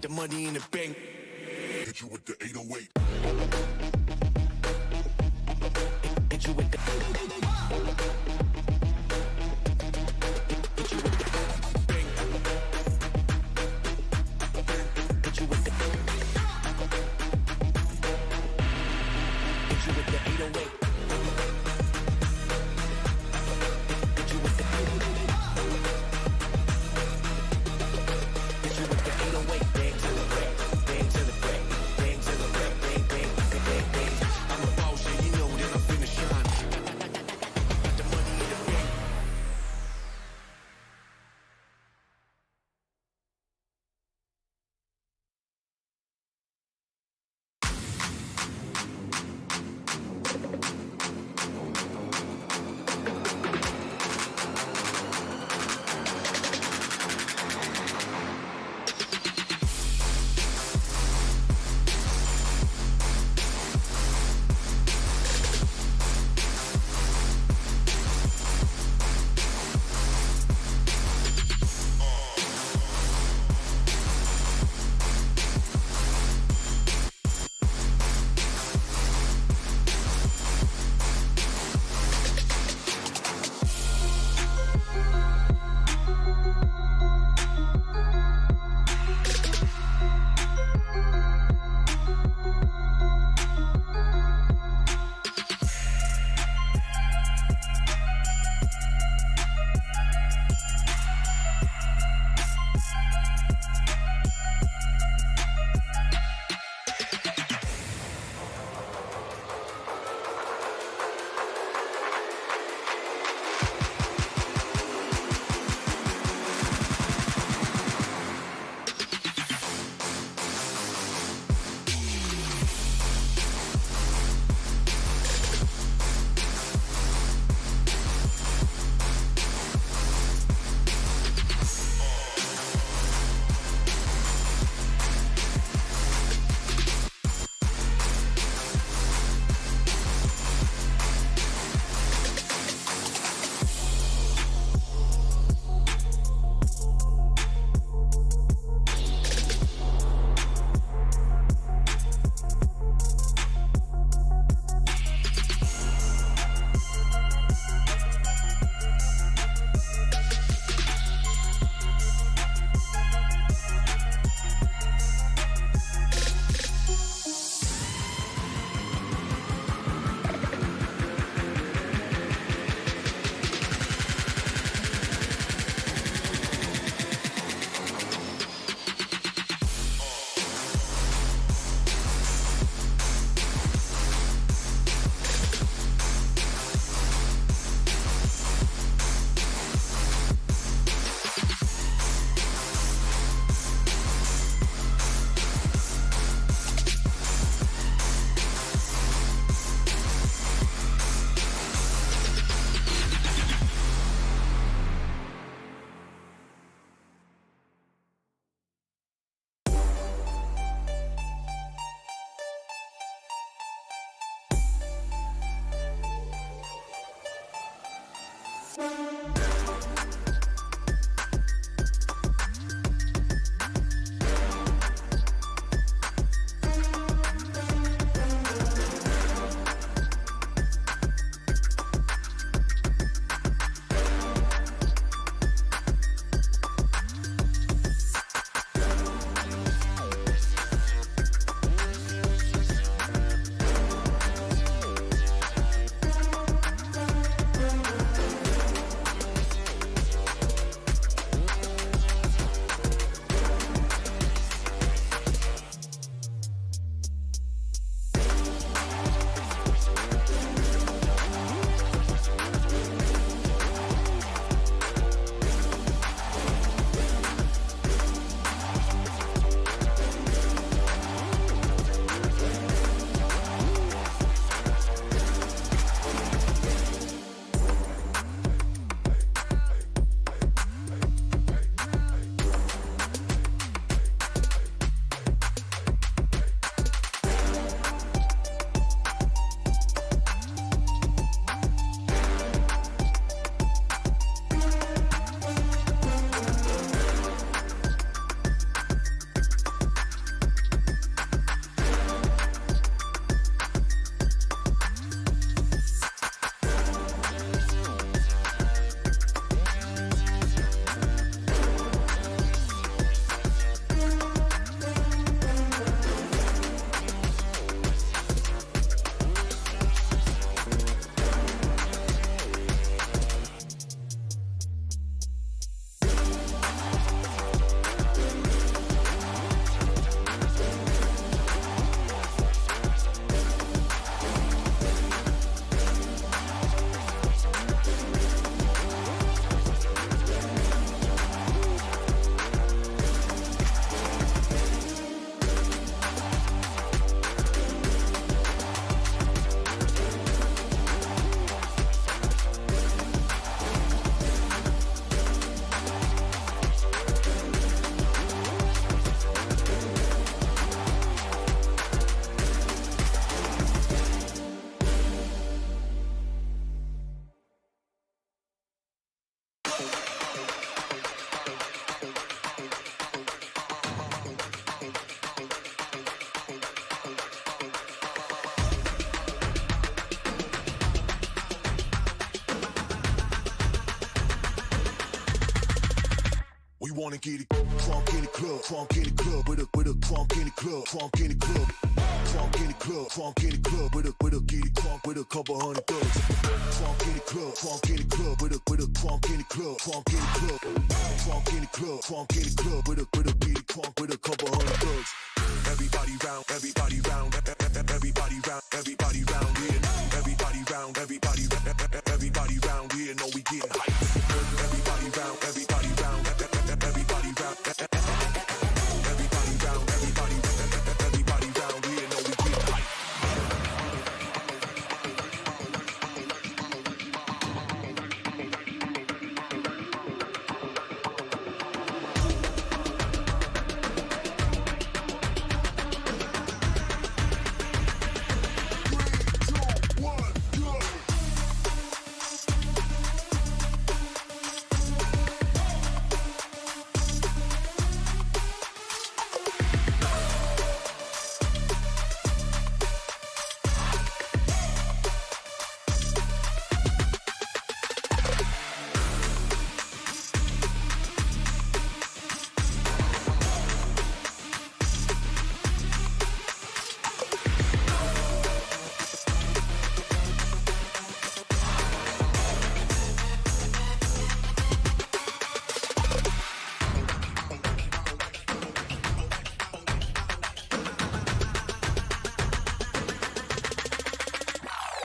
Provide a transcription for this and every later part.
the money in the bank. Hit you with the 808. Hit you with the. Hit you with the bang. Hit you with the. Hit you with the 808. Hit you with the. Hit you with the 808. Bang to the break. Bang to the break. Bang to the break. Bang, bang, bang, bang, bang. I'm a boss, yeah, you know that I'm finna shine. Got the money wanna get it crunk in the club, crunk in the club, with a crunk in the club, crunk in the club, crunk in the club, crunk in the club, with a get it crunk with a couple hundred thugs. Crunk in the club, crunk in the club, with a crunk in the club, crunk in the club, crunk in the club, crunk in the club, with a get it crunk with a couple hundred thugs. Everybody round, everybody round, everybody round, everybody round here. Everybody round, everybody round here. Know we getting hype. Everybody round, everybody round, everybody round, everybody round, everybody round here. Know we getting hype.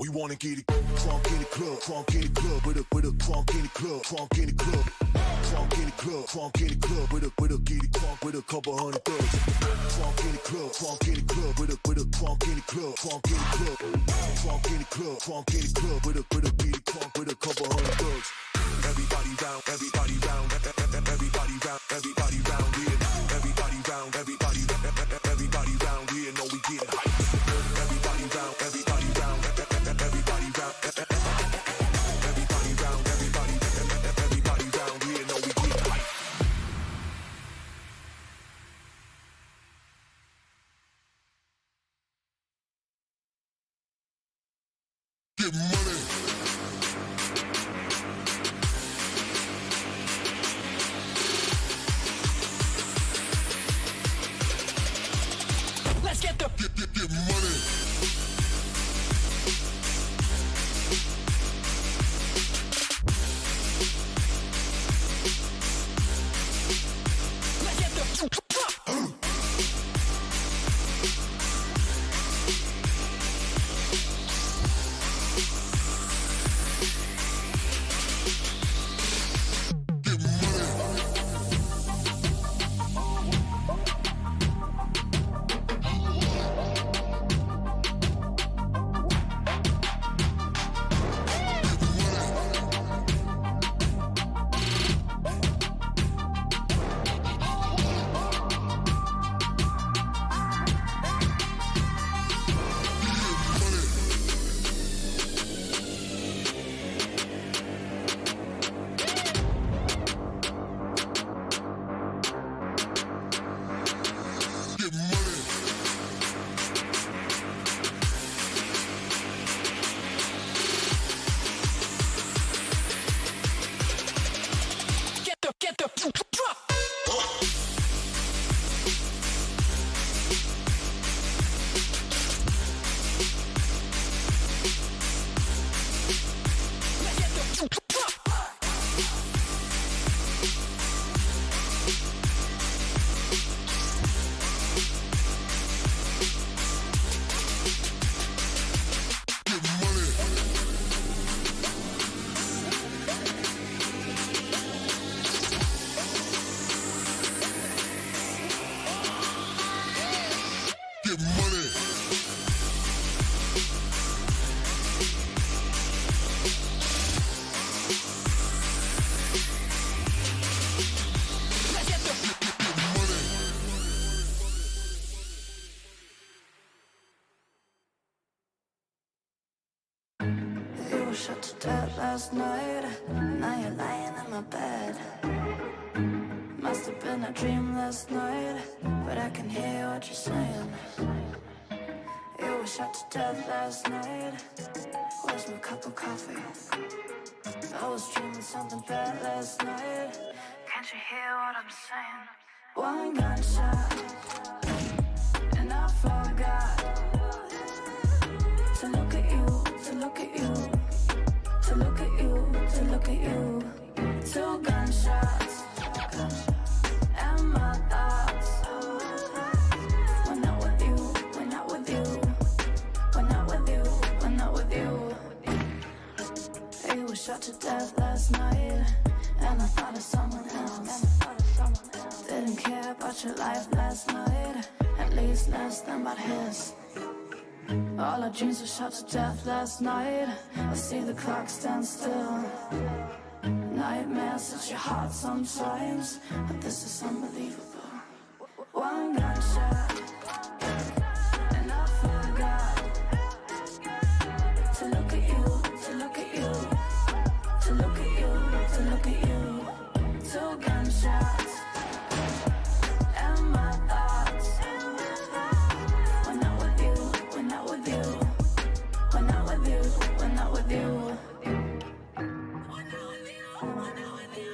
We wanna get it crunk in the club, crunk in the club, with a crunk in the club, crunk in the club, crunk in the club, crunk in the club, with a get it crunk with a couple hundred thugs. Crunk in the club, crunk in the club, with a crunk in the club, crunk in the club, crunk in the club, crunk in the club, with a get it crunk with a couple hundred thugs. Everybody round, everybody round, everybody round, everybody round here. Everybody round, everybody round here. Know we getting hype. Everybody round, everybody round, everybody round, everybody round, everybody round here. Know we getting hype. Get money. Let's get the Get money. let's get the Get money. Get money. get the drop. Let's get the drop. Get money. Get money. Let's get the Get money. You were shot to death last night. Now you're lying in my bed. Must have been a dream last night, but I can hear what you're saying. You were shot to death last night. Where's my cup of coffee? I was dreaming something bad last night. Can't you hear what I'm saying? One gunshot, and I forgot to look at you, to look at you, to look at you, to look at you. Two gunshots, and my thoughts. We're not with you, we're not with you, we're not with you, we're not with you. You were shot to death last night, and I thought of someone else. Didn't care about your life last night, at least less than about his. All our dreams were shot to death last night. I see the clock stand still. Nightmares at your heart sometimes, but this is unbelievable. One gunshot, and I forgot to look at you, to look at you, to look at you, to look at you. Two gunshots, and my thoughts. We're not with you, we're not with you, we're not with you, we're not with you. We're not with you, we're not with you.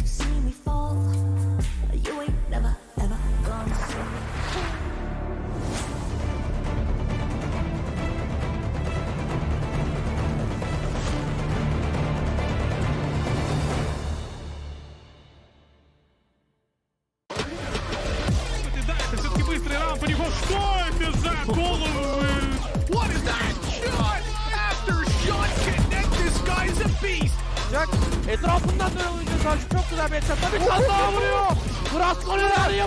See me fall, you ain't never ever gonna see. Все-таки быстрый раунд по него. Что это за голову? What is that? Shot after shot connect. This guy's a beast. 에트라프만 들어오는 선수 그 다음에 첫 번째 찬스으로 브라스코를 하리요.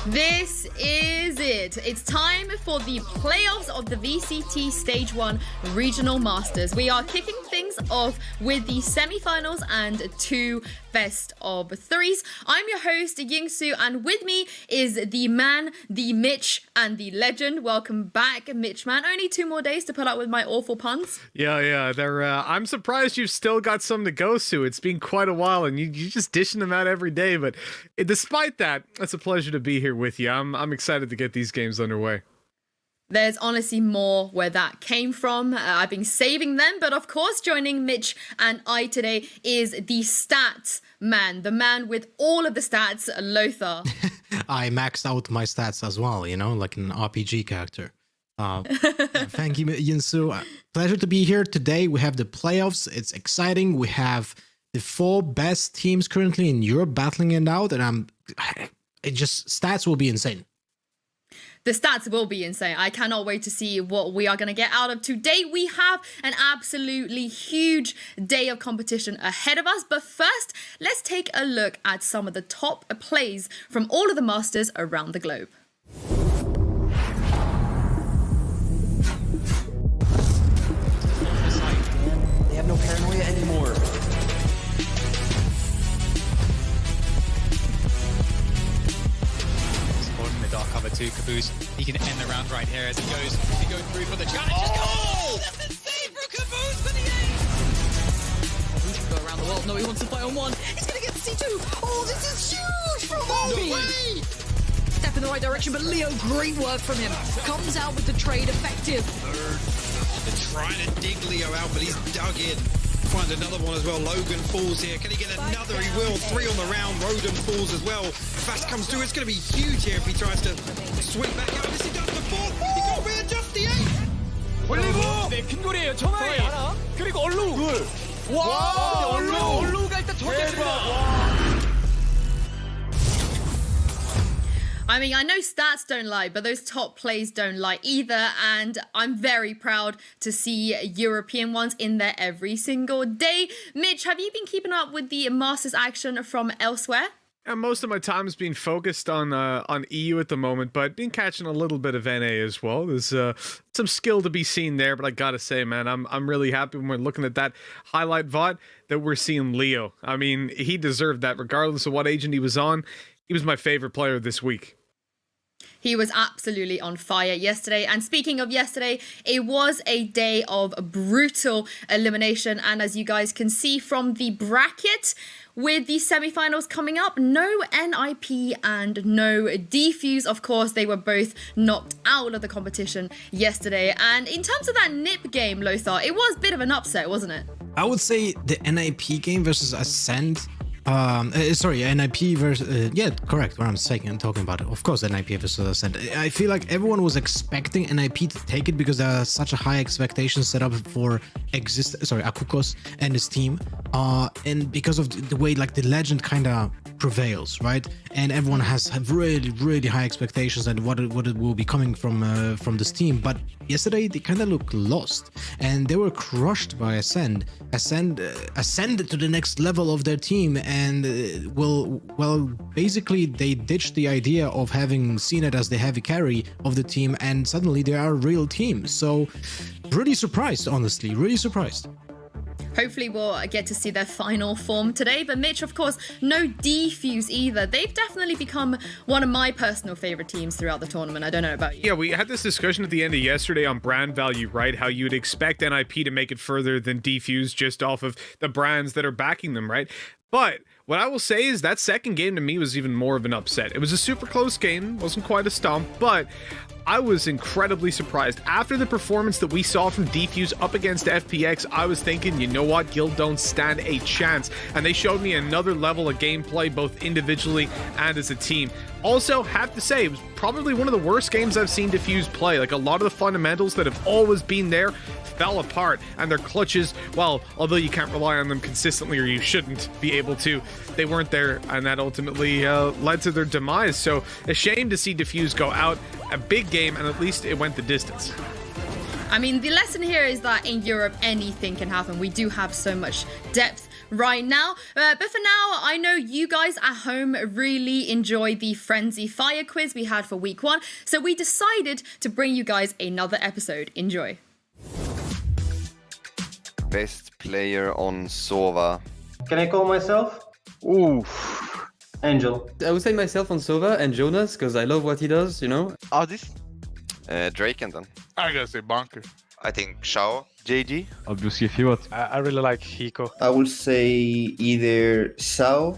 This is it. It's time for the playoffs of the VCT Stage 1 Regional Masters. We are kicking things off with the semifinals and 2 best of 3s. I'm your host, Yinsu, and with me is the man, the Mitch, and the legend. Welcome back, Mitch, man. Only 2 more days to put up with my awful puns. Yeah. I'm surprised you've still got some to go, Sue. It's been quite a while, and you're just dishing them out every day. But despite that, it's a pleasure to be here with you. I'm excited to get these games underway. There's honestly more where that came from. I've been saving them, but of course, joining Mitch and I today is the stats man, the man with all of the stats, Lothar. I maxed out my stats as well, you know, like an RPG character. Thank you, Yinsu. Pleasure to be here today. We have the playoffs. It's exciting. We have the 4 best teams currently in Europe battling it out, and stats will be insane. The stats will be insane. I cannot wait to see what we are going to get out of today. We have an absolutely huge day of competition ahead of us. But first, let's take a look at some of the top plays from all of the masters around the globe. They have no paranoia anymore. In the dark cover too, Caboose. He can end the round right here as he goes through for the challenge. Oh! That's a save for Caboose for the aim! He can go around the world. No, he wants to fight on one. He's gonna get C2. Oh, this is huge from Bobby. No way! Step in the right direction, but Leo, great work from him. Comes out with the trade, effective. They're trying to dig Leo out, but he's dug in. Find another one as well. Logan falls here. Can he get another? He will. 3 on the round. Roden falls as well. Fast comes through. It's going to be huge here if he tries to swing back out. This he does the 4th. He got readjust the 8. 올리고 네, 큰 거리에요. 전화이 하나. 그리고 얼루. 와, 얼루가 일단 돌겠습니다. I mean, I know stats don't lie, but those top plays don't lie either. And I'm very proud to see European ones in there every single day. Mitch, have you been keeping up with the Masters action from elsewhere? And most of my time has been focused on EU at the moment, but been catching a little bit of NA as well. There's some skill to be seen there, but I gotta say, man, I'm really happy when we're looking at that highlight VOD that we're seeing Leo. I mean, he deserved that regardless of what agent he was on. He was my favorite player this week. He was absolutely on fire yesterday. And speaking of yesterday, it was a day of brutal elimination. And as you guys can see from the bracket, with the semifinals coming up, no NIP and no defuse. Of course, they were both knocked out of the competition yesterday. And in terms of that NIP game, Lothar, it was a bit of an upset, wasn't it? I would say the NIP game versus Acend. NIP versus yeah, correct. What I'm saying and talking about it. Of course, NIP versus Acend. I feel like everyone was expecting NIP to take it because there are such a high expectation set up for Akukos and his team. And because of the way like the legend kind of prevails, right? And everyone have really high expectations and what it will be coming from this team. But yesterday they kind of looked lost and they were crushed by Acend. Acend ascended to the next level of their team. And basically they ditched the idea of having seen it as the heavy carry of the team, and suddenly they are a real team. So really surprised, honestly, really surprised. Hopefully we'll get to see their final form today. But Mitch, of course, no defuse either. They've definitely become one of my personal favorite teams throughout the tournament. I don't know about you. Yeah, we had this discussion at the end of yesterday on brand value, right? How you'd expect NIP to make it further than defuse just off of the brands that are backing them, right? But What I will say is that second game to me was even more of an upset. It was a super close game, wasn't quite a stomp, but I was incredibly surprised. After the performance that we saw from Defuse up against FPX, I was thinking, you know what, Guild don't stand a chance. And they showed me another level of gameplay, both individually and as a team. Also, have to say, it was probably one of the worst games I've seen Defuse play. Like, a lot of the fundamentals that have always been there fell apart, and their clutches, well, although you can't rely on them consistently, or you shouldn't be able to, they weren't there, and that ultimately led to their demise. So, a shame to see Defuse go out. A big game, and at least it went the distance. I mean, the lesson here is that in Europe, anything can happen. We do have so much depth right now. But for now, I know you guys at home really enjoyed the Frenzy Fire quiz we had for week 1. So we decided to bring you guys another episode. Enjoy. Best player on Sova. Can I call myself? Ooh. Angel. I would say myself on Sova and Jonas, because I love what he does, you know. Artist? Drake and then. I gotta say Bonker. I think Shao. JG. Obviously Fiat. I really like Hiko. I would say either Sao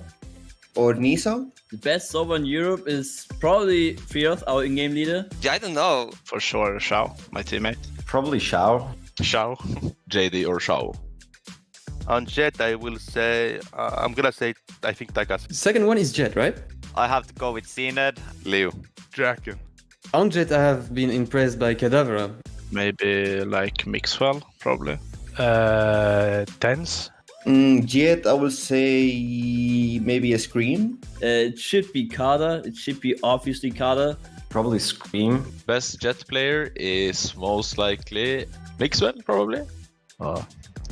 or Niso. The best Sova in Europe is probably Fiat, our in-game leader. Yeah, I don't know. For sure, Shao, my teammate. Probably Shao. Shao. JD or Shao. On Jet, I will say, I'm gonna say, I think Takas. The second one is Jet, right? I have to go with Zened. Leo. Draken. On Jet, I have been impressed by Cadavera. Maybe like Mixwell, probably. Tense. Jet, I will say maybe a Scream. It should be Kada. It should be obviously Kada. Probably Scream. Best Jet player is most likely Mixwell, probably.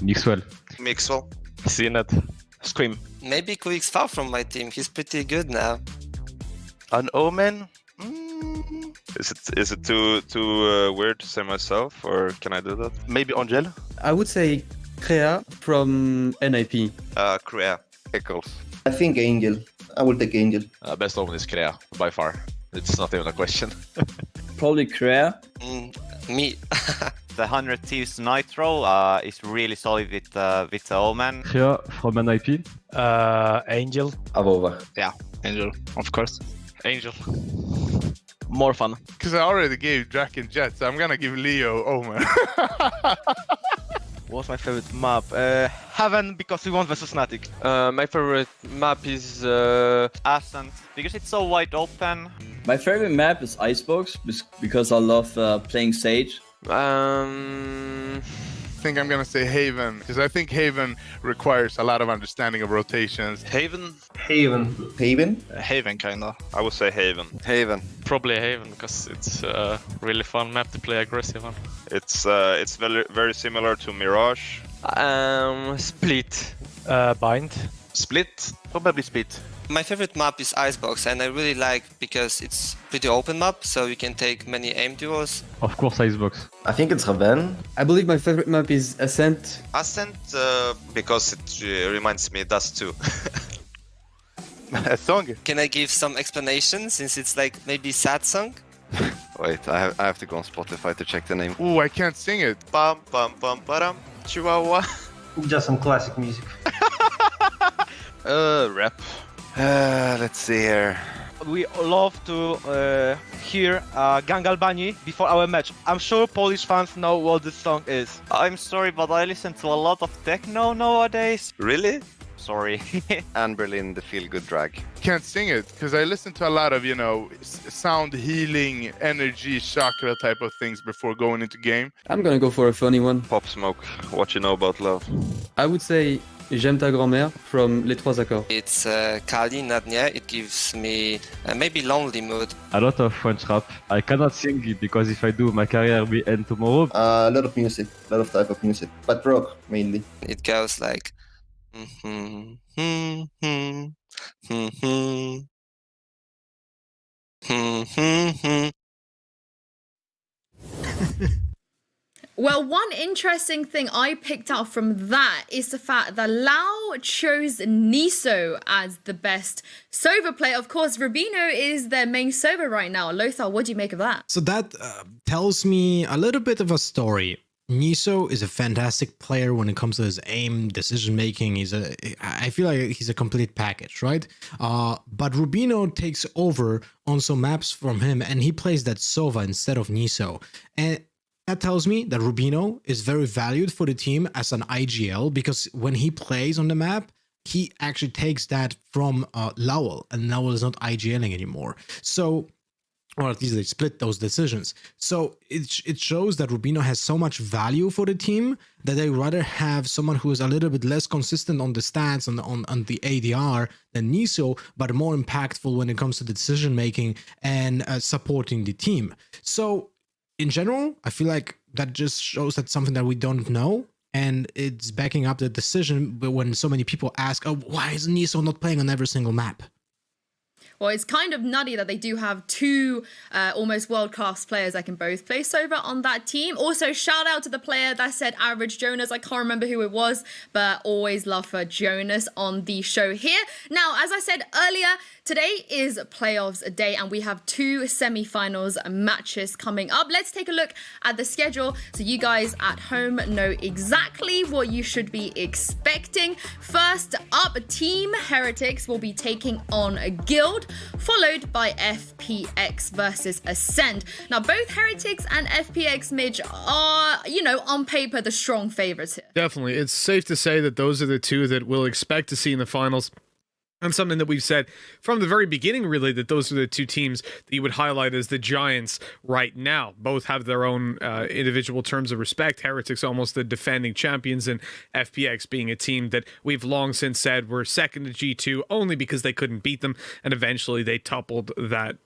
Mixwell. Mixwell. Zened. Scream. Maybe Quick's far from my team. He's pretty good now. An Omen. Is it too weird to say myself, or can I do that? Maybe Angel. I would say Crea from NIP. Crea. Pickles. I think Angel. I will take Angel. Best Omen is Crea, by far. It's not even a question. Probably Crea. Me. The 100 Thieves Nitro is really solid with the Omen. Crea from NIP. Angel. Avova. Yeah, Angel, of course. Angel. More fun. Because I already gave Draken Jet, so I'm gonna give Leo Omen. What's my favorite map? Heaven, because we won versus Fnatic. My favorite map is Acend, because it's so wide open. My favorite map is Icebox, because I love playing Sage. I think I'm gonna say Haven, because I think Haven requires a lot of understanding of rotations. Haven? Haven. Haven? Haven, kinda. I would say Haven. Haven. Probably Haven, because it's a really fun map to play aggressive on. It's very, very similar to Mirage. Split. Bind. Split? Probably Split. My favorite map is Icebox, and I really like because it's pretty open map, so you can take many aim duels. Of course, Icebox. I think it's Raven. I believe my favorite map is Acend. Ascent, because it reminds me Dust 2. A song? Can I give some explanation, since it's like maybe sad song? Wait, I have to go on Spotify to check the name. Ooh, I can't sing it. Bum bum bum badum. Chihuahua. Just some classic music. Rap. Let's see here. We love to hear Gang Albani before our match. I'm sure Polish fans know what this song is. I'm sorry, but I listen to a lot of techno nowadays. Really? Sorry. And Berlin, the feel-good drag. Can't sing it, because I listen to a lot of, you know, sound healing, energy, chakra type of things before going into game. I'm gonna go for a funny one. Pop Smoke. What you know about love? I would say J'aime ta grand-mère from Les Trois Accords. It's Kali, not Nia. It gives me maybe lonely mood. A lot of French rap. I cannot sing it because if I do, my career will end tomorrow. A lot of music, a lot of type of music, but rock mainly. It goes like. Well, one interesting thing I picked out from that is the fact that Lau chose Niso as the best Sova player. Of course, Rubino is their main Sova right now. Lothar, what do you make of that? So that tells me a little bit of a story. Niso is a fantastic player when it comes to his aim, decision making. I feel like he's a complete package, right? But Rubino takes over on some maps from him, and he plays that Sova instead of Niso. And that tells me that Rubino is very valued for the team as an IGL, because when he plays on the map, he actually takes that from Lowell, and Lowell is not IGLing anymore. So, or at least they split those decisions. So it shows that Rubino has so much value for the team that they rather have someone who is a little bit less consistent on the stats on the ADR than Niso, but more impactful when it comes to decision making and supporting the team. So in general, I feel like that just shows that something that we don't know, and it's backing up the decision. But when so many people ask, oh, why is Niso not playing on every single map? Well, it's kind of nutty that they do have two almost world-class players that can both play Sova on that team. Also, shout out to the player that said average Jonas. I can't remember who it was, but always love for Jonas on the show here. Now, as I said earlier, today is playoffs day, and we have 2 semi-finals matches coming up. Let's take a look at the schedule so you guys at home know exactly what you should be expecting. First up, Team Heretics will be taking on a Guild, followed by FPX versus Acend. Now, both Heretics and FPX Midge are, on paper, the strong favorites here. Definitely. It's safe to say that those are the two that we'll expect to see in the finals. And something that we've said from the very beginning, really, that those are the two teams that you would highlight as the giants right now. Both have their own individual terms of respect. Heretics almost the defending champions, and FPX being a team that we've long since said were second to G2 only because they couldn't beat them, and eventually they toppled that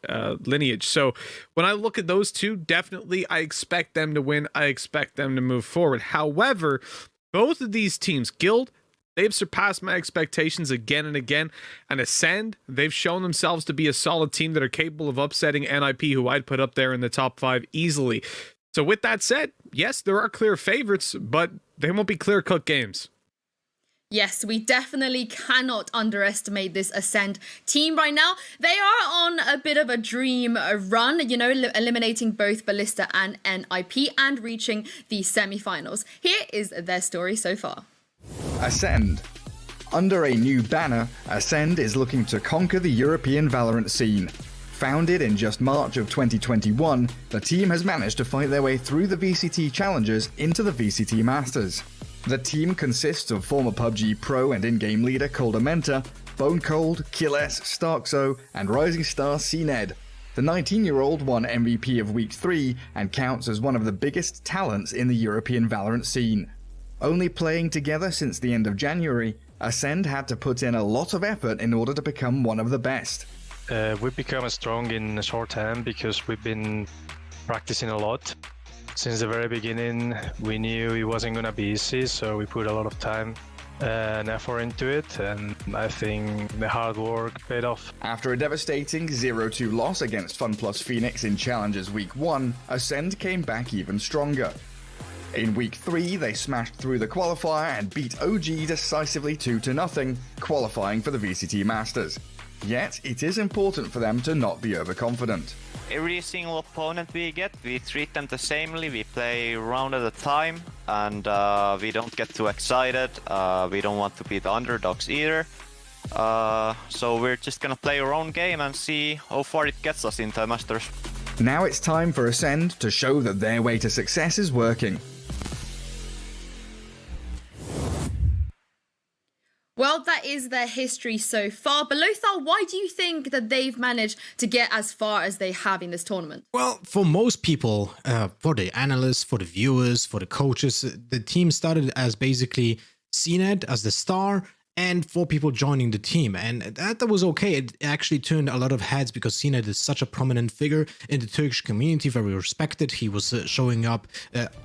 lineage. So when I look at those two, definitely I expect them to win. I expect them to move forward. However, both of these teams, Guild, they've surpassed my expectations again and again. And Acend, they've shown themselves to be a solid team that are capable of upsetting NIP, who I'd put up there in the top 5 easily. So with that said, yes, there are clear favorites, but they won't be clear-cut games. Yes, we definitely cannot underestimate this Acend team right now. They are on a bit of a dream run, eliminating both Ballista and NIP and reaching the semi-finals. Here is their story so far. Acend. Under a new banner, Acend is looking to conquer the European Valorant scene. Founded in just March of 2021, the team has managed to fight their way through the VCT Challengers into the VCT Masters. The team consists of former PUBG pro and in-game leader Coldamenta, Bone Cold, Killes, Starkzo, and rising star CNED. The 19-year-old won MVP of Week 3 and counts as one of the biggest talents in the European Valorant scene. Only playing together since the end of January, Acend had to put in a lot of effort in order to become one of the best. We've become strong in a short time because we've been practicing a lot. Since the very beginning, we knew it wasn't going to be easy, so we put a lot of time and effort into it, and I think the hard work paid off. After a devastating 0-2 loss against FunPlus Phoenix in Challengers Week 1, Acend came back even stronger. In Week 3, they smashed through the qualifier and beat OG decisively 2-0, qualifying for the VCT Masters. Yet, it is important for them to not be overconfident. Every single opponent we get, we treat them the samely, we play round at a time, and we don't get too excited, we don't want to be the underdogs either. So we're just gonna play our own game and see how far it gets us into the Masters. Now it's time for Acend to show that their way to success is working. Well, that is their history so far. But Lothar, why do you think that they've managed to get as far as they have in this tournament? Well, for most people, for the analysts, for the viewers, for the coaches, the team started as basically CNED as the star, and 4 people joining the team, and that was okay. It actually turned a lot of heads because CNED is such a prominent figure in the Turkish community, very respected. He was showing up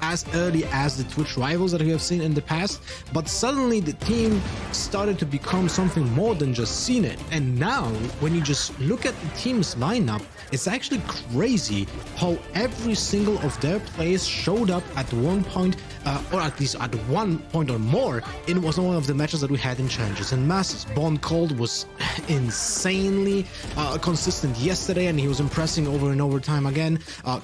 as early as the Twitch rivals that we have seen in the past, but suddenly the team started to become something more than just CNED. And now, when you just look at the team's lineup, it's actually crazy how every single of their players showed up at one point, or at least at one point or more, in one of the matches that we had in challenges and masses. Bond Cold was insanely consistent yesterday, and he was impressing over and over time again.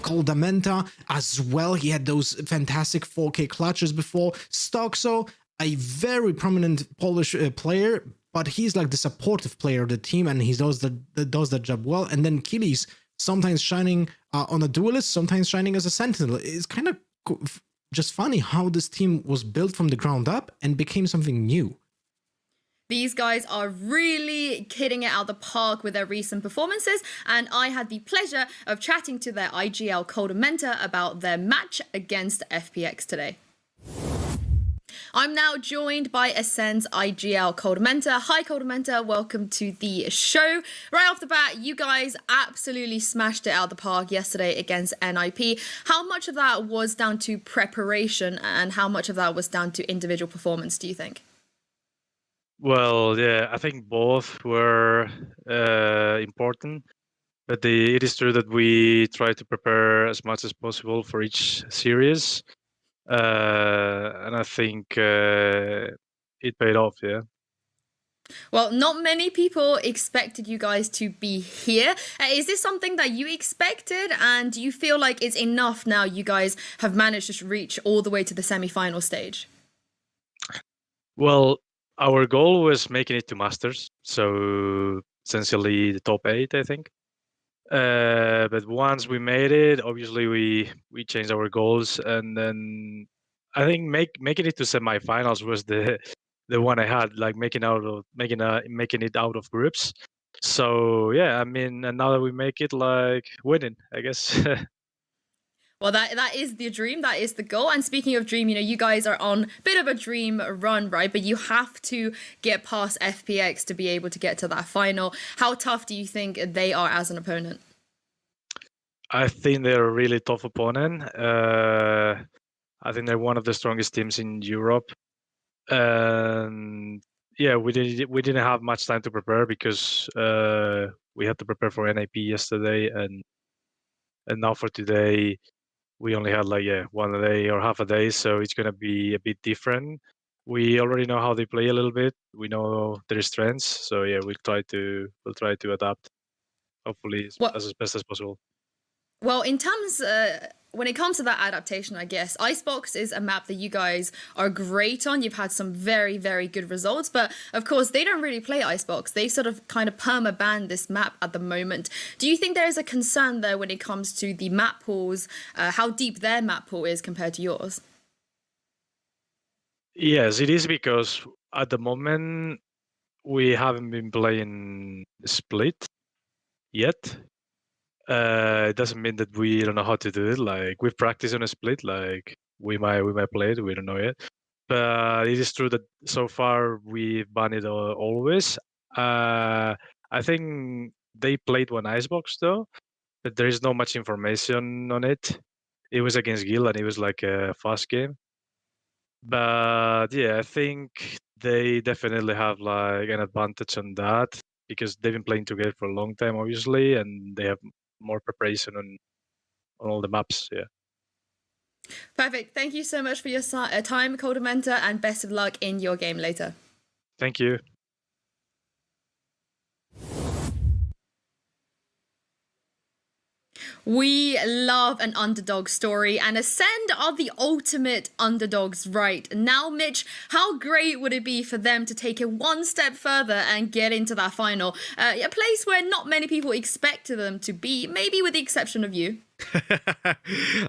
Coldamenta as well, he had those fantastic 4K clutches before. Stoxo, a very prominent Polish player, but he's like the supportive player of the team, and he does that job well. And then Killy's sometimes shining on a duelist, sometimes shining as a sentinel. It's kind of just funny how this team was built from the ground up and became something new. These guys are really hitting it out of the park with their recent performances, and I had the pleasure of chatting to their IGL Coldamenta about their match against FPX today. I'm now joined by Acend's IGL Coldamenta. Hi Coldamenta, welcome to the show. Right off the bat, you guys absolutely smashed it out of the park yesterday against NIP. How much of that was down to preparation and how much of that was down to individual performance, do you think? Well, yeah, I think both were important. But it is true that we try to prepare as much as possible for each series. And I think it paid off, yeah. Well, not many people expected you guys to be here. Is this something that you expected? And do you feel like it's enough now you guys have managed to reach all the way to the semi-final stage? Well, our goal was making it to Masters. So essentially the top 8, I think. But once we made it, obviously we changed our goals, and then I think making it to semifinals was the one I had, like making it out of groups. So yeah, I mean, and now that we make it, like winning, I guess. Well, that is the dream. That is the goal. And speaking of dream, you know, you guys are on a bit of a dream run, right? But you have to get past FPX to be able to get to that final. How tough do you think they are as an opponent? I think they're a really tough opponent. I think they're one of the strongest teams in Europe. And yeah, we didn't have much time to prepare because we had to prepare for NIP yesterday, and now for today we only had like 1 day or half a day, so it's gonna be a bit different. We already know how they play a little bit. We know their strengths, so yeah, we'll try to adapt. Hopefully, as best as possible. Well, in terms, when it comes to that adaptation, I guess, Icebox is a map that you guys are great on. You've had some very, very good results. But, of course, they don't really play Icebox. They sort of kind of perma-ban this map at the moment. Do you think there is a concern there when it comes to the map pools, how deep their map pool is compared to yours? Yes, it is, because at the moment we haven't been playing Split yet. It doesn't mean that we don't know how to do it. Like, we've practiced on a Split, like we might play it, we don't know yet. But it is true that so far we've banned it always. I think they played one Icebox though, but there is not much information on it. It was against Gil and it was like a fast game. But yeah, I think they definitely have like an advantage on that because they've been playing together for a long time, obviously, and they have more preparation on all the maps. Yeah. Perfect. Thank you so much for your time, Coldamenta, and best of luck in your game later. Thank you. We love an underdog story, and Acend are the ultimate underdogs right now. Mitch, how great would it be for them to take it one step further and get into that final? A place where not many people expected them to be, maybe with the exception of you.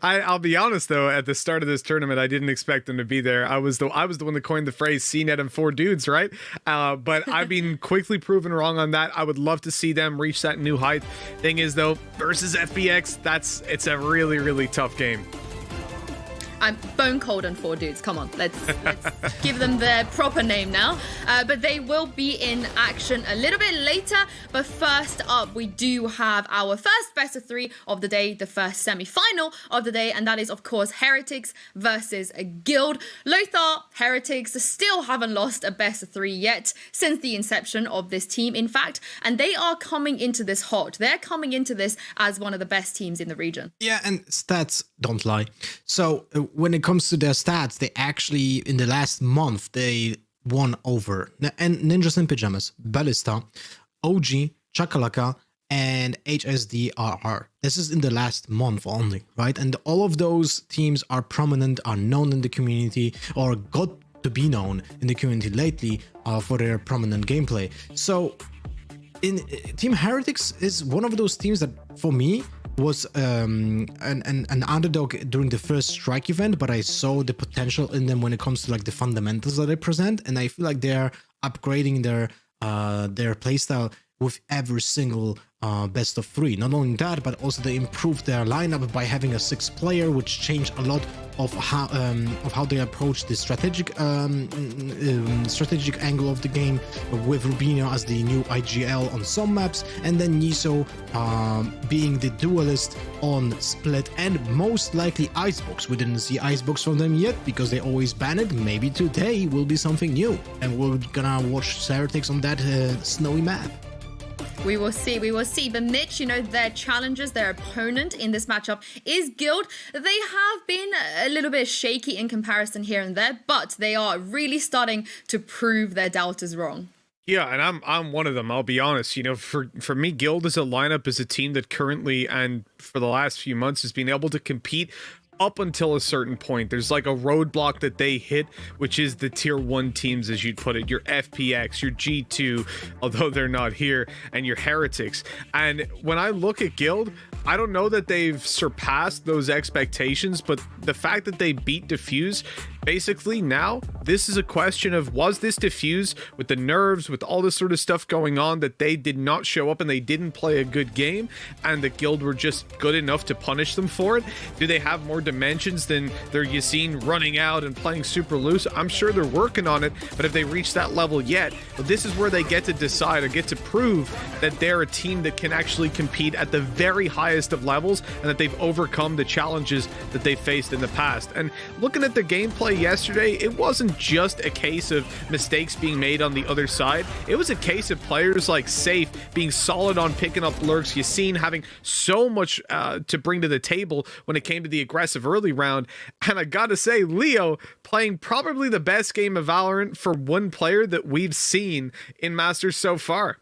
I'll be honest though, at the start of this tournament, I didn't expect them to be there. I was the one that coined the phrase CNET and 4 dudes, right? But I've been quickly proven wrong on that. I would love to see them reach that new height. Thing is though, versus FPX, it's a really, really tough game. I'm bone cold on 4 dudes. Come on, let's give them their proper name now. But they will be in action a little bit later. But first up, we do have our first best of 3 of the day, the first semi-final of the day, and that is, of course, Heretics versus a Guild. Lothar, Heretics still haven't lost a best of 3 yet since the inception of this team, in fact, and they are coming into this hot. They're coming into this as one of the best teams in the region. Yeah, and stats don't lie. So when it comes to their stats, they actually, in the last month, they won over Ninjas in Pajamas, Ballista, OG, Chakalaka, and HSDRR. This is in the last month only, right? And all of those teams are prominent, are known in the community, or got to be known in the community lately for their prominent gameplay. So Team Heretics is one of those teams that, for me, was an underdog during the first Strike event, but I saw the potential in them when it comes to like the fundamentals that they present, and I feel like they're upgrading their playstyle with every single best of 3. Not only that, but also they improved their lineup by having a 6th player, which changed a lot of how they approach the strategic angle of the game, with Rubinho as the new IGL on some maps, and then Yinsu being the duelist on Split, and most likely Icebox. We didn't see Icebox from them yet because they always ban it. Maybe today will be something new, and we're gonna watch Heretics on that snowy map. We will see. We will see. But Mitch, you know, their challengers, their opponent in this matchup is Guild. They have been a little bit shaky in comparison here and there, but they are really starting to prove their doubters wrong. Yeah, and I'm one of them, I'll be honest. You know, for me, Guild as a lineup is a team that currently and for the last few months has been able to compete up until a certain point. There's like a roadblock that they hit, which is the tier 1 teams, as you'd put it, your FPX, your G2, although they're not here, and your Heretics. And when I look at Guild, I don't know that they've surpassed those expectations, but the fact that they beat Diffuse, basically now this is a question of, was this Diffuse with the nerves, with all this sort of stuff going on, that they did not show up and they didn't play a good game, and the Guild were just good enough to punish them for it? Do they have more dimensions than their Yassine running out and playing super loose? I'm sure they're working on it, but if they reach that level yet, well, this is where they get to decide or get to prove that they're a team that can actually compete at the very highest of levels, and that they've overcome the challenges that they faced in the past. And looking at the gameplay yesterday, it wasn't just a case of mistakes being made on the other side. It was a case of players like Safe being solid on picking up lurks, Yassine having so much to bring to the table when it came to the aggressive early round, and I gotta say, Leo playing probably the best game of Valorant for one player that we've seen in Masters so far.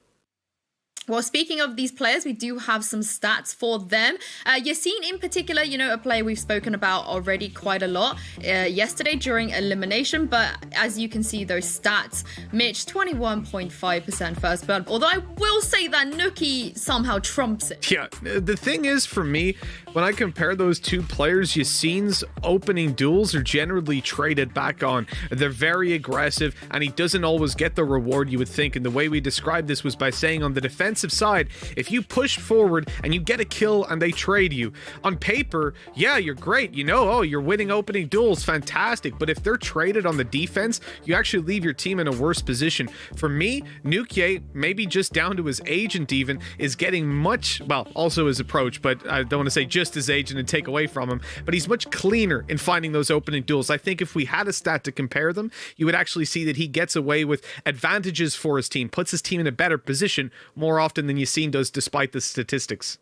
Well, speaking of these players, we do have some stats for them. Yassine in particular, you know, a player we've spoken about already quite a lot yesterday during elimination, but as you can see, those stats, Mitch, 21.5% first blood, although I will say that Nuki somehow trumps it. Yeah, the thing is, for me, when I compare those two players, Yassine's opening duels are generally traded back on. They're very aggressive, and he doesn't always get the reward you would think, and the way we described this was by saying on the defensive side, if you push forward and you get a kill and they trade you, on paper, yeah, you're great, you know, oh, you're winning opening duels, fantastic, but if they're traded on the defense, you actually leave your team in a worse position. For me, Nuke, maybe just down to his agent even, is getting much, well, also his approach, but I don't want to say just his agent and take away from him, but he's much cleaner in finding those opening duels. I think if we had a stat to compare them, you would actually see that he gets away with advantages for his team, puts his team in a better position more often than Yassine does, despite the statistics.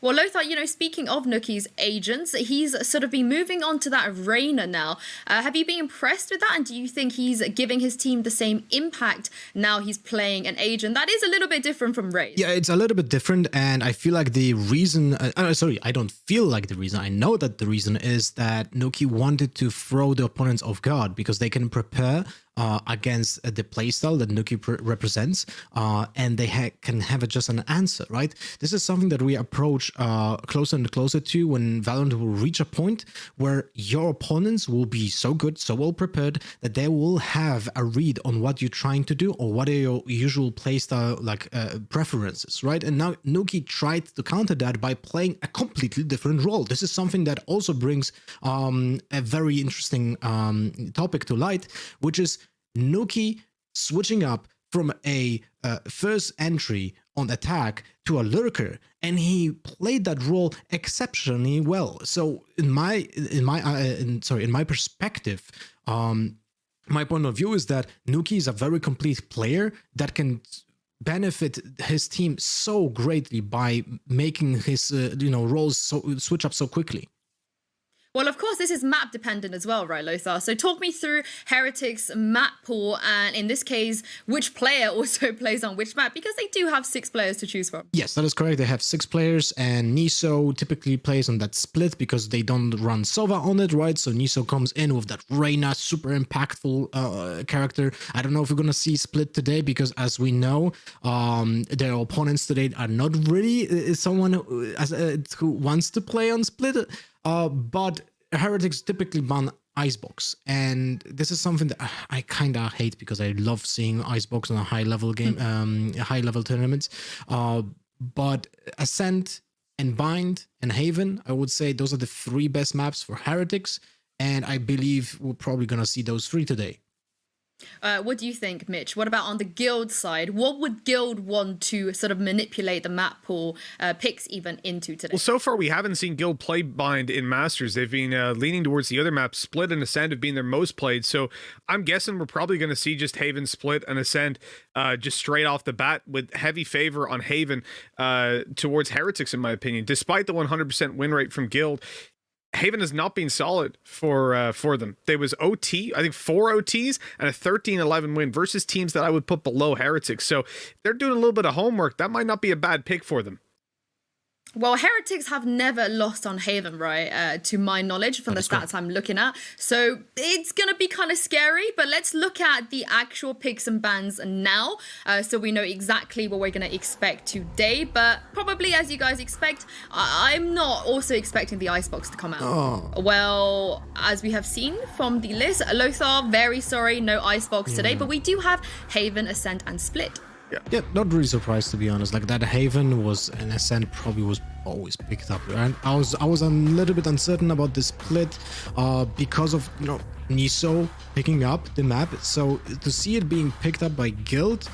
Well, Lothar, you know, speaking of Nuki's agents, he's sort of been moving on to that Reyna now. Have you been impressed with that? And do you think he's giving his team the same impact now he's playing an agent? That is a little bit different from Raze. Yeah, it's a little bit different. And I feel like the reason, sorry, I don't feel like the reason. I know that the reason is that Nuki wanted to throw the opponents off guard because they can prepare against the playstyle that Nuki represents, and they can have just an answer, right? This is something that we approach closer and closer to when Valorant will reach a point where your opponents will be so good, so well prepared, that they will have a read on what you're trying to do or what are your usual playstyle like preferences, right? And now Nuki tried to counter that by playing a completely different role. This is something that also brings a very interesting topic to light, which is Nuki switching up from a first entry on attack to a lurker, and he played that role exceptionally well. So in my perspective, my point of view is that Nuki is a very complete player that can benefit his team so greatly by making his roles switch up so quickly. Well, of course, this is map dependent as well, right, Lothar? So talk me through Heretics map pool, and in this case, which player also plays on which map, because they do have 6 players to choose from. Yes, that is correct. They have 6 players, and Niso typically plays on that split because they don't run Sova on it, right? So Niso comes in with that Reyna, super impactful character. I don't know if we're gonna see split today because, as we know, their opponents today are not really someone who wants to play on split. But Heretics typically ban Icebox, and this is something that I kind of hate because I love seeing Icebox on a high-level game, high-level tournaments. But Acend and Bind and Haven, I would say those are the 3 best maps for Heretics, and I believe we're probably gonna see those 3 today. What do you think, Mitch? What about on the Guild side? What would Guild want to sort of manipulate the map pool picks even into today? Well, so far we haven't seen Guild play Bind in Masters. They've been leaning towards the other maps. Split and Ascend have been their most played. So I'm guessing we're probably going to see just Haven, Split, and Ascend just straight off the bat, with heavy favor on Haven towards Heretics, in my opinion. Despite the 100% win rate from Guild, Haven has not been solid for them. There was OT, I think 4 OTs and a 13-11 win versus teams that I would put below Heretics. So they're doing a little bit of homework. That might not be a bad pick for them. Well, Heretics have never lost on Haven, right? To my knowledge, from the stats I'm looking at. So it's going to be kind of scary, but let's look at the actual picks and bans now, so we know exactly what we're going to expect today. But probably, as you guys expect, I'm not also expecting the Icebox to come out. Oh. Well, as we have seen from the list, Lothar, very sorry, no Icebox today, but we do have Haven, Ascent, and Split. Yeah, not really surprised, to be honest. Like, that Haven was, and Ascend probably was always picked up. And I was a little bit uncertain about the split because of, you know, Niso picking up the map. So to see it being picked up by Guild,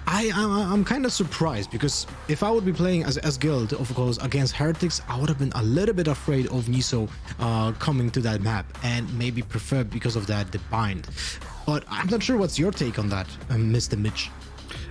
I'm kind of surprised, because if I would be playing as Guild, of course, against Heretics, I would have been a little bit afraid of Niso coming to that map, and maybe preferred because of that the Bind. But I'm not sure what's your take on that, Mr. Mitch.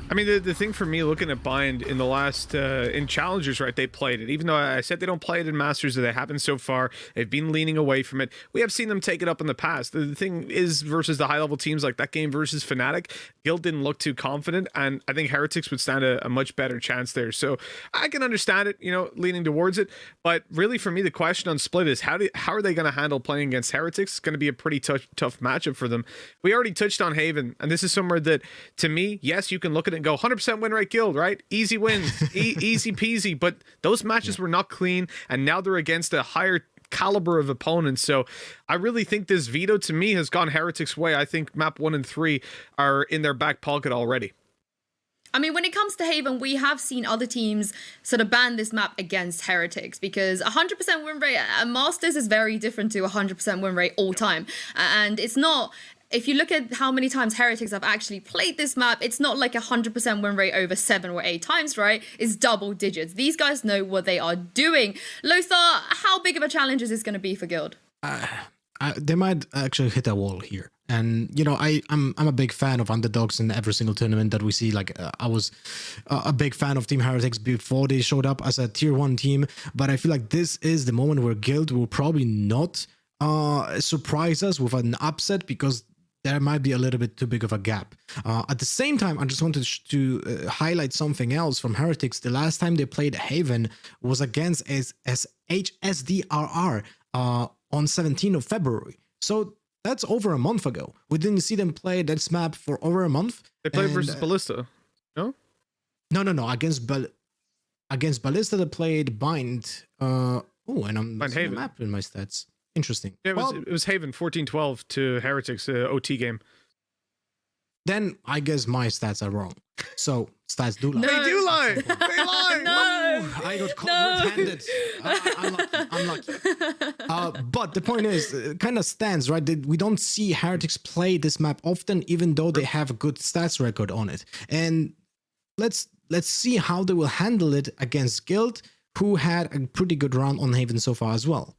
I mean, the thing for me, looking at Bind in the last, in Challengers, right, they played it. Even though I said they don't play it in Masters, they haven't so far. They've been leaning away from it. We have seen them take it up in the past. The thing is, versus the high-level teams, like that game versus Fnatic, Guild didn't look too confident, and I think Heretics would stand a much better chance there. So I can understand it, you know, leaning towards it. But really, for me, the question on Split is, how are they going to handle playing against Heretics? It's going to be a pretty tough matchup for them. We already touched on Haven, and this is somewhere that, to me, yes, you can look at it and go, 100% win rate Guild, right? Easy wins, easy peasy. But those matches were not clean, and now they're against a higher caliber of opponents. So I really think this veto, to me, has gone Heretics' way. I think map 1 and 3 are in their back pocket already. I mean, when it comes to Haven, we have seen other teams sort of ban this map against Heretics, because 100% win rate at Masters is very different to 100% win rate all time. And it's not... If you look at how many times Heretics have actually played this map, it's not like 100% win rate over 7 or 8 times, right? It's double digits. These guys know what they are doing. Lothar, how big of a challenge is this going to be for Guild? They might actually hit a wall here. And, you know, I'm a big fan of underdogs in every single tournament that we see. Like, I was a big fan of Team Heretics before they showed up as a tier 1 team. But I feel like this is the moment where Guild will probably not surprise us with an upset, because there might be a little bit too big of a gap. At the same time, I just wanted to highlight something else from Heretics. The last time they played Haven was against HSDRR on 17th of February. So that's over a month ago. We didn't see them play this map for over a month. They played versus Ballista, no? No. Against Ballista, they played Bind. And I'm missing a map in my stats. Interesting. Yeah, it was Haven 14-12 to Heretics OT game. Then I guess my stats are wrong. So stats do lie. No. They do lie. They lie. No. I got caught red-handed. Unlucky. But the point is, it kind of stands, right? We don't see Heretics play this map often, even though they have a good stats record on it. And let's see how they will handle it against Guild, who had a pretty good run on Haven so far as well.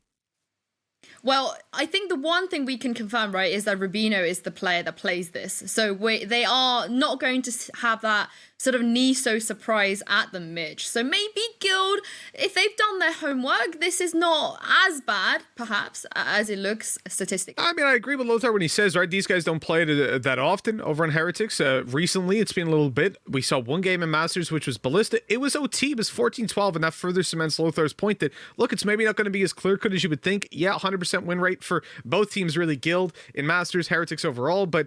Well, I think the one thing we can confirm, right, is that Rubino is the player that plays this. So they are not going to have that sort of Niso surprise at the Mitch. So maybe Guild, if they've done their homework, this is not as bad, perhaps, as it looks statistically. I mean, I agree with Lothar when he says, right, these guys don't play it that often over on Heretics. Recently, it's been a little bit. We saw one game in Masters, which was Ballista. It was OT, it was 14-12, and that further cements Lothar's point that, look, it's maybe not going to be as clear-cut as you would think. Yeah, 100% win rate for both teams, really. Guild in Masters, Heretics overall, but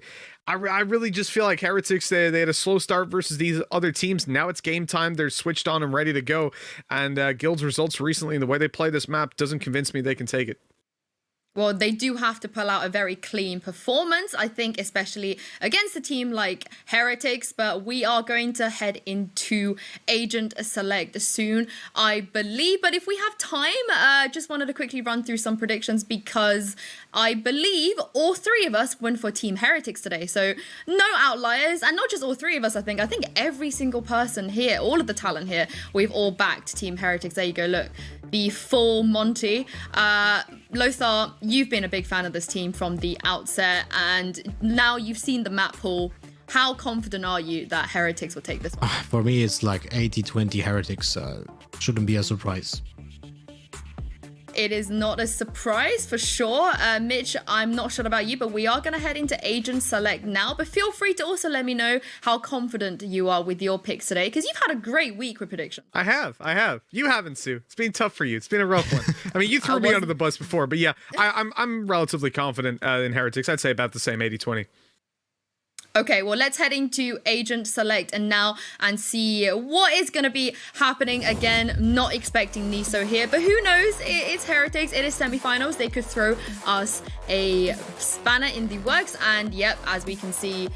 I really just feel like Heretics, they had a slow start versus these other teams. Now it's game time. They're switched on and ready to go. And Guild's results recently and the way they play this map doesn't convince me they can take it. Well, they do have to pull out a very clean performance, I think, especially against a team like Heretics. But we are going to head into Agent Select soon, I believe. But if we have time, just wanted to quickly run through some predictions because I believe all three of us went for Team Heretics today. So no outliers, and not just all three of us, I think every single person here, all of the talent here, we've all backed Team Heretics. There you go, look. The full Monty. Lothar, you've been a big fan of this team from the outset, and now you've seen the map pool. How confident are you that Heretics will take this one? For me, it's like 80-20 Heretics. Shouldn't be a surprise. It is not a surprise for sure. Mitch, I'm not sure about you, but we are going to head into Agent Select now. But feel free to also let me know how confident you are with your picks today, because you've had a great week with predictions. I have. You haven't, Sue. It's been tough for you. It's been a rough one. I mean, you threw me under the bus before, but yeah, I'm relatively confident in Heretics. I'd say about the same 80-20. Okay, well, let's head into Agent Select and see what is going to be happening. Again, not expecting Niso here, but who knows? It's Heretics. It is semifinals. They could throw us a spanner in the works. And yep, as we can see,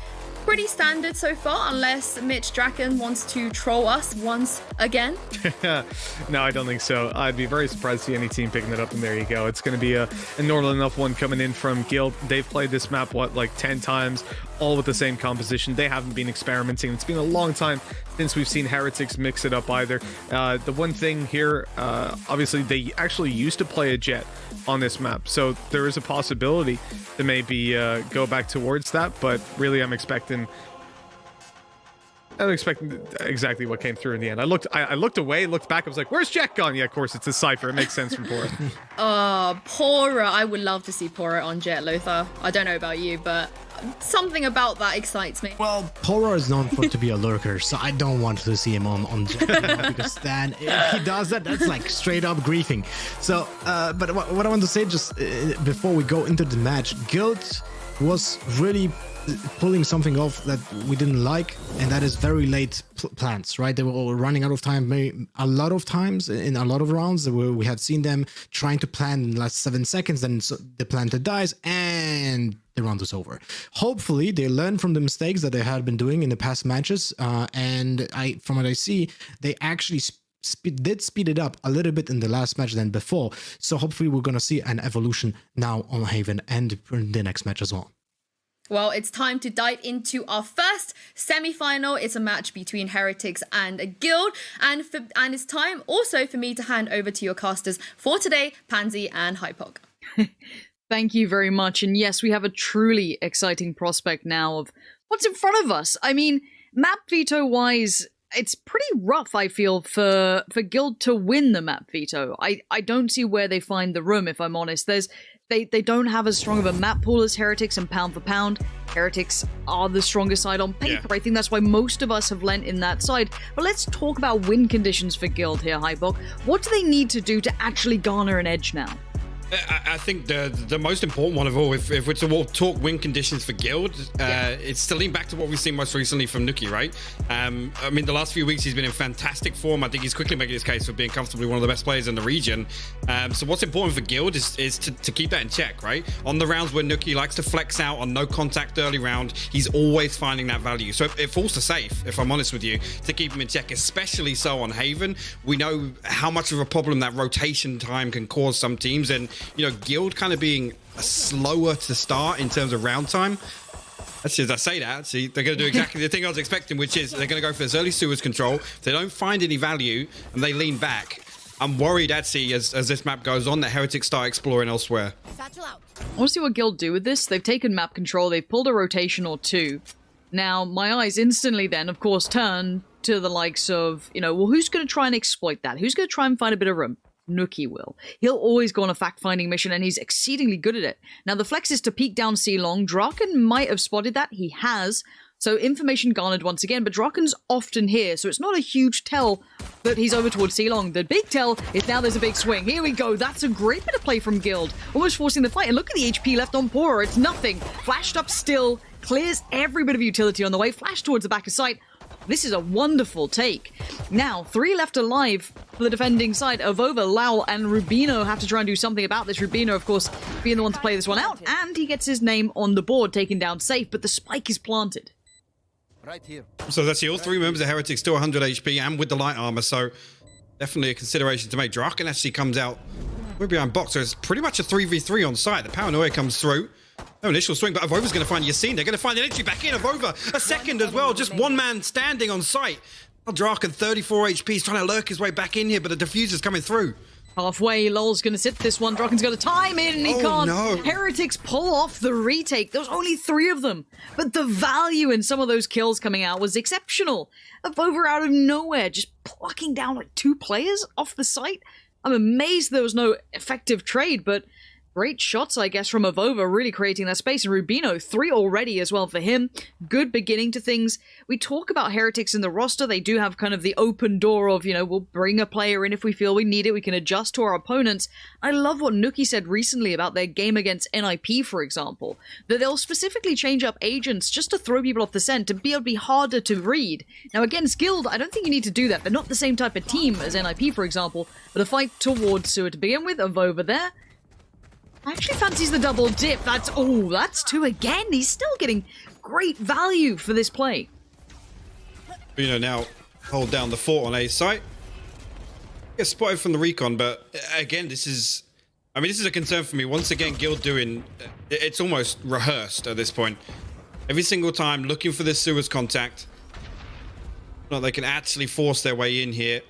pretty standard so far, unless Mitch Draken wants to troll us once again. No, I don't think so. I'd be very surprised to see any team picking it up, and there you go. It's going to be a normal enough one coming in from Guild. They've played this map, like 10 times, all with the same composition. They haven't been experimenting. It's been a long time since we've seen Heretics mix it up either. The one thing here, obviously, they actually used to play a Jet on this map, so there is a possibility to maybe go back towards that, but really I'm expecting exactly what came through in the end. I looked away, looked back, I was like, where's Jack gone? Yeah, of course, it's a Cypher. It makes sense from Pora. Pora. I would love to see Pora on Jet, Lothar. I don't know about you, but something about that excites me. Well, Pora is known to be a lurker, so I don't want to see him on Jet, because then if he does that, that's like straight up griefing. So, but what I want to say just before we go into the match, Guild was really pulling something off that we didn't like, and that is very late plants, right? They were all running out of time a lot of times in a lot of rounds. We had seen them trying to plan in the last 7 seconds, then the planter dies and the round is over. Hopefully they learn from the mistakes that they had been doing in the past matches, and from what I see, they actually did speed it up a little bit in the last match than before. So hopefully we're going to see an evolution now on Haven and in the next match as well. Well, it's time to dive into our first semi-final. It's a match between Heretics and a Guild. And it's time also for me to hand over to your casters for today, Pansy and Hypoc. Thank you very much. And yes, we have a truly exciting prospect now of what's in front of us. I mean, map veto-wise, it's pretty rough, I feel, for Guild to win the map veto. I don't see where they find the room, if I'm honest. They don't have as strong of a map pool as Heretics, and pound for pound, Heretics are the strongest side on paper. Yeah. I think that's why most of us have lent in that side. But let's talk about win conditions for Guild here, Hypoc. What do they need to do to actually garner an edge now? I think the most important one of all, if we're to talk win conditions for Guild, it's to lean back to what we've seen most recently from Nuki, right? I mean, the last few weeks he's been in fantastic form. I think he's quickly making his case for being comfortably one of the best players in the region. So what's important for Guild is to keep that in check, right? On the rounds where Nuki likes to flex out on no contact early round, he's always finding that value. So it falls to safe, if I'm honest with you, to keep him in check, especially so on Haven. We know how much of a problem that rotation time can cause some teams, and you know, Guild kind of being slower to start in terms of round time. As I say that, see, they're going to do exactly the thing I was expecting, which is they're going to go for this early sewers control. If they don't find any value and they lean back, I'm worried, actually, as this map goes on, that Heretics start exploring elsewhere. I want to see what Guild do with this. They've taken map control. They've pulled a rotation or two. Now, my eyes instantly then, of course, turn to the likes of, you know, well, who's going to try and exploit that? Who's going to try and find a bit of room? Nuki will. He'll always go on a fact-finding mission, and he's exceedingly good at it. Now, the flex is to peek down C-Long. Draken might have spotted that. He has. So information garnered once again, but Draken's often here, so it's not a huge tell that he's over towards C-Long. The big tell is now there's a big swing. Here we go. That's a great bit of play from Guild. Almost forcing the fight. And look at the HP left on Pora. It's nothing. Flashed up still. Clears every bit of utility on the way. Flash towards the back of sight. This is a wonderful take. Now, 3 left alive for the defending side. Avova, Lau, and Rubino have to try and do something about this. Rubino, of course, being the one to play this one out. And he gets his name on the board, taken down safe, but the spike is planted. Right here. So that's all 3 members of Heretics, still 100 HP, and with the light armor, so definitely a consideration to make. Draken actually comes out. We're behind Boxer. It's pretty much a 3v3 on site. The paranoia comes through. No initial swing, but Avova's going to find Yasin. They're going to find the entry back in. Avova, a second as well. Just one man standing on site. Draken, 34 HP. He's trying to lurk his way back in here, but the diffuser's coming through. Halfway, Lol's going to sit this one. Draken's got to time in, and he can't. No. Heretics pull off the retake. There was only 3 of them. But the value in some of those kills coming out was exceptional. Avova out of nowhere, just plucking down like 2 players off the site. I'm amazed there was no effective trade, but great shots, I guess, from Avova, really creating that space. And Rubino, 3 already as well for him. Good beginning to things. We talk about Heretics in the roster. They do have kind of the open door of, you know, we'll bring a player in if we feel we need it. We can adjust to our opponents. I love what Nuki said recently about their game against NIP, for example, that they'll specifically change up agents just to throw people off the scent, to be able to be harder to read. Now, against Guild, I don't think you need to do that. They're not the same type of team as NIP, for example, but a fight towards Sewer to begin with. Avova there. Actually fancies the double dip. That's 2 again. He's still getting great value for this play. You know, now hold down the fort on A site. Gets spotted from the recon, but again, this is a concern for me. Once again, Guild doing, it's almost rehearsed at this point. Every single time looking for this sewers contact. No, they can actually force their way in here.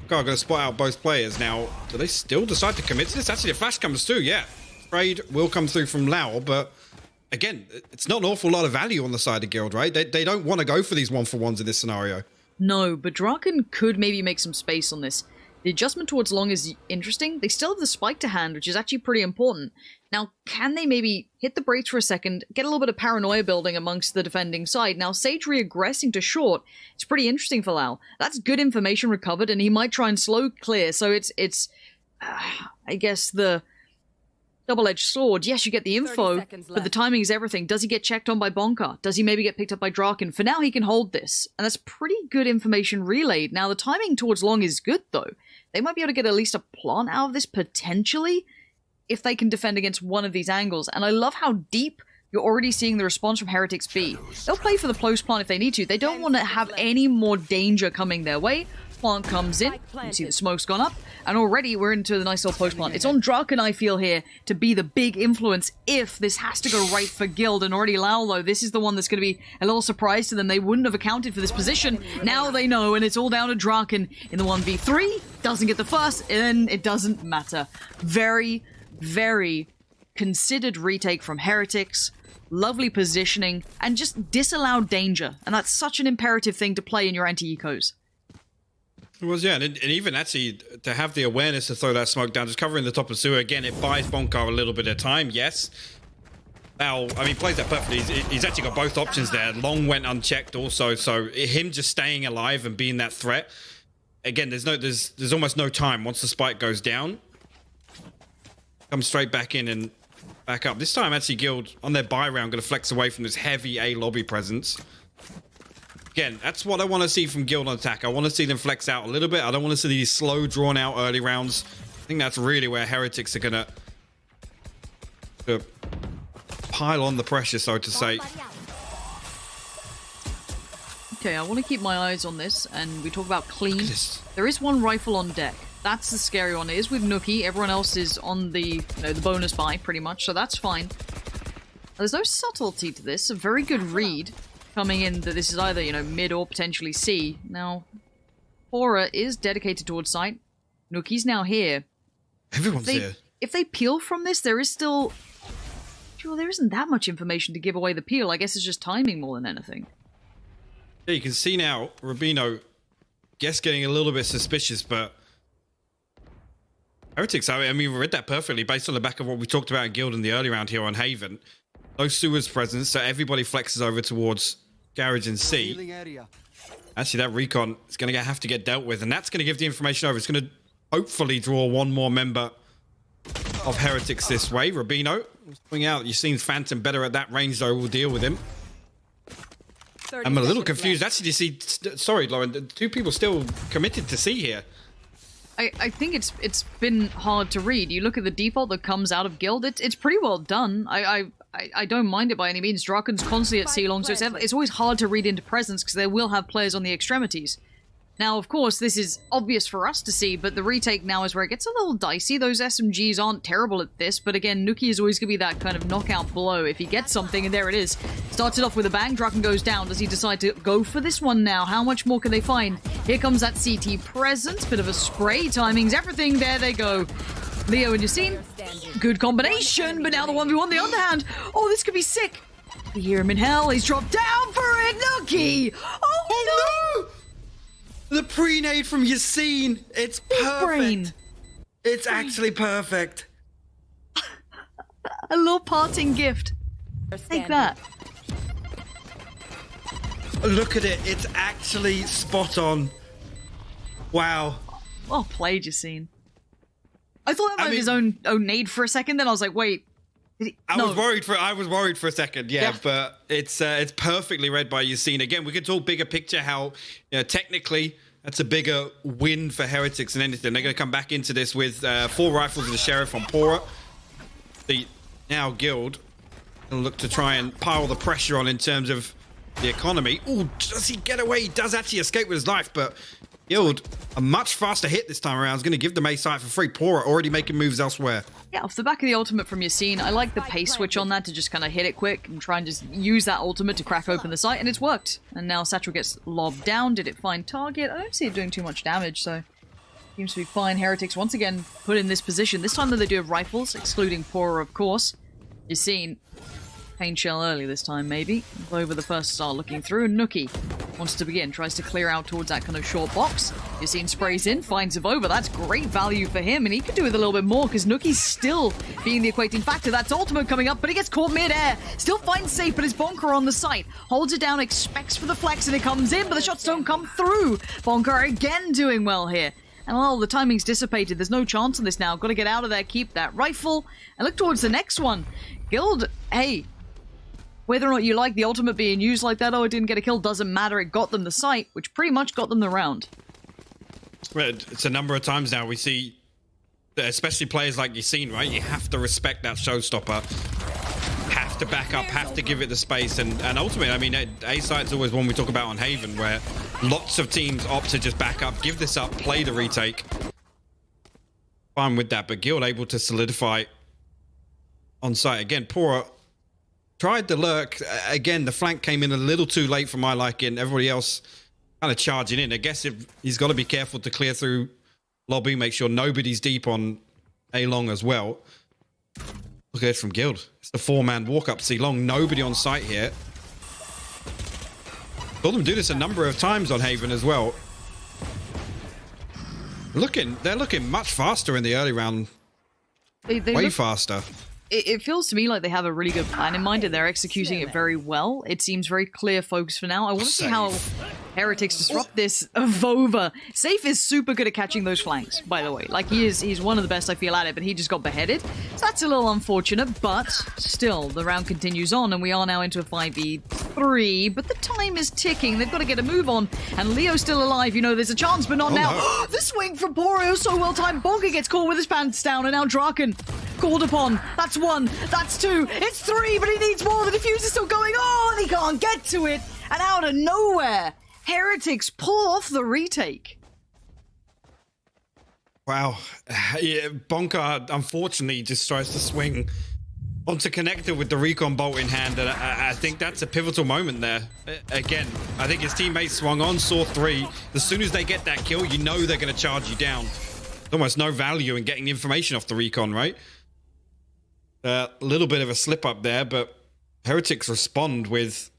God, going to spot out both players. Now, do they still decide to commit to this? Actually, the flash comes through, yeah. Trade will come through from Lau, but again, it's not an awful lot of value on the side of Guild, right? They don't want to go for these 1-for-1s in this scenario. No, but Draken could maybe make some space on this. The adjustment towards long is interesting. They still have the spike to hand, which is actually pretty important. Now, can they maybe hit the brakes for a second, get a little bit of paranoia building amongst the defending side? Now, Sage reaggressing to short, it's pretty interesting for Lau. That's good information recovered, and he might try and slow clear, so it's I guess, the double-edged sword. Yes, you get the info, but the timing is everything. Does he get checked on by Bonka? Does he maybe get picked up by Draken? For now, he can hold this, and that's pretty good information relayed. Now, the timing towards long is good, though. They might be able to get at least a plant out of this, potentially, if they can defend against one of these angles. And I love how deep you're already seeing the response from Heretics B. They'll play for the close plant if they need to. They don't want to have any more danger coming their way. Plant comes in. You see the smoke's gone up. And already we're into the nice little post plant. It's on Draken, I feel, here to be the big influence if this has to go right for Guild. And already Lau, though, this is the one that's going to be a little surprise to them. They wouldn't have accounted for this position. Now they know, and it's all down to Draken in the 1v3. Doesn't get the first, and it doesn't matter. Very, very considered retake from Heretics. Lovely positioning, and just disallowed danger. And that's such an imperative thing to play in your anti-ecos. It was, yeah, and even actually to have the awareness to throw that smoke down, just covering the top of sewer, again, it buys Bonkar a little bit of time, yes. Now, I mean, plays that perfectly. He's actually got both options there. Long went unchecked also, so him just staying alive and being that threat. Again, there's almost no time once the spike goes down. Comes straight back in and back up. This time, actually, Guild, on their buy round, going to flex away from this heavy A lobby presence. Again, that's what I want to see from Guild on attack. I want to see them flex out a little bit. I don't want to see these slow, drawn-out early rounds. I think that's really where Heretics are going to pile on the pressure, so to say. Okay, I want to keep my eyes on this, and we talk about clean. There is one rifle on deck. That's the scary one. It is with Nuki. Everyone else is on the, the bonus buy, pretty much, so that's fine. There's no subtlety to this. A very good read coming in that this is either, mid or potentially C. Now, Pora is dedicated towards site. Nuki's now here. Everyone's here. If they peel from this, there is still... Well, there isn't that much information to give away the peel. I guess it's just timing more than anything. Yeah, you can see now, Rubino, guess getting a little bit suspicious, but Heretics, I mean, we read that perfectly based on the back of what we talked about in Guild in the early round here on Haven. No sewers presence, so everybody flexes over towards Garage and C. Actually, that recon is going to have to get dealt with, and that's going to give the information over. It's going to hopefully draw one more member of Heretics this way. Rubino, swing out. You've seen Phantom better at that range, though. We'll deal with him. I'm a little confused. Actually, you see, sorry, Lauren, two people still committed to C here. I think it's been hard to read. You look at the default that comes out of Guild, it's pretty well done. I don't mind it by any means. Draken's constantly at C-long, so it's always hard to read into presence because they will have players on the extremities. Now, of course, this is obvious for us to see, but the retake now is where it gets a little dicey. Those SMGs aren't terrible at this, but again, Nuki is always going to be that kind of knockout blow. If he gets something, and there it is. Starts it off with a bang, Draken goes down. Does he decide to go for this one now? How much more can they find? Here comes that CT presence, bit of a spray, timings, everything. There they go. Leo and Yassine, good combination, but now the 1v1 the underhand. Oh, this could be sick. You hear him in hell, he's dropped down for it, Nuki! Oh no! The pre-nade from Yassine, it's perfect. Brain. It's actually perfect. A little parting gift. Take that. Look at it, it's actually spot on. Wow. Well played, Yassine. I thought that might be his own nade for a second, then I was like, wait. I was worried for a second, yeah. But it's perfectly read by Yassine. Again, we could talk bigger picture how technically that's a bigger win for Heretics than anything. They're going to come back into this with 4 rifles of the Sheriff on Pora. The now Guild will look to try and pile the pressure on in terms of the economy. Oh, does he get away? He does actually escape with his life, but Guild, a much faster hit this time around, is going to give them A site for free. Pora already making moves elsewhere. Yeah, off the back of the ultimate from Yassine, I like the pace switch on that to just kind of hit it quick and try and just use that ultimate to crack open the site, and it's worked. And now Satchel gets lobbed down. Did it find target? I don't see it doing too much damage, so seems to be fine. Heretics once again put in this position. This time though they do have rifles, excluding Pora, of course. Yassine, pain shell early this time, maybe. Over the first star looking through, and Nuki wants to begin, tries to clear out towards that kind of short box. Yassine sprays in, finds Avova. That's great value for him, and he could do with a little bit more because Nuki's still being the equating factor. That's ultimate coming up, but he gets caught mid-air. Still finds safe, but his Bonker on the site. Holds it down, expects for the flex, and it comes in, but the shots don't come through. Bonker again doing well here. And well, the timing's dissipated. There's no chance on this now. Got to get out of there, keep that rifle, and look towards the next one. Guild, hey, whether or not you like the ultimate being used like that, oh, it didn't get a kill, doesn't matter. It got them the site, which pretty much got them the round. It's a number of times now we see, especially players like Yassine, right? You have to respect that showstopper. Have to back up, have to give it the space. And ultimately, I mean, A site's always one we talk about on Haven, where lots of teams opt to just back up, give this up, play the retake. Fine with that, but Guild able to solidify on site. Again, Pora tried the lurk. Again, the flank came in a little too late for my liking. Everybody else kind of charging in. I guess he's got to be careful to clear through lobby, make sure nobody's deep on A-long as well. Look at it from Guild. It's the 4-man walk up C-long. Nobody on site here. Saw them do this a number of times on Haven as well. They're looking much faster in the early round. Way faster. It feels to me like they have a really good plan in mind and they're executing it very well. It seems very clear focus for now. I want to see how Heretics disrupt this Avova. Safe is super good at catching those flanks, by the way. Like, he's one of the best, I feel, at it, but he just got beheaded. So that's a little unfortunate, but still, the round continues on, and we are now into a 5v3, but the time is ticking. They've got to get a move on, and Leo's still alive. You know, there's a chance, but not now. No. The swing from Pora, so well timed. Bonker gets caught with his pants down, and now Draken called upon. That's 1, that's 2, it's 3, but he needs more. The diffuse is still going on, he can't get to it, and out of nowhere, Heretics pull off the retake. Wow. Yeah, Bonker, unfortunately, just tries to swing onto connector with the recon bolt in hand, and I think that's a pivotal moment there. Again, I think his teammates swung on, saw 3. As soon as they get that kill, you know they're going to charge you down. Almost no value in getting information off the recon, right? A little bit of a slip up there, but Heretics respond with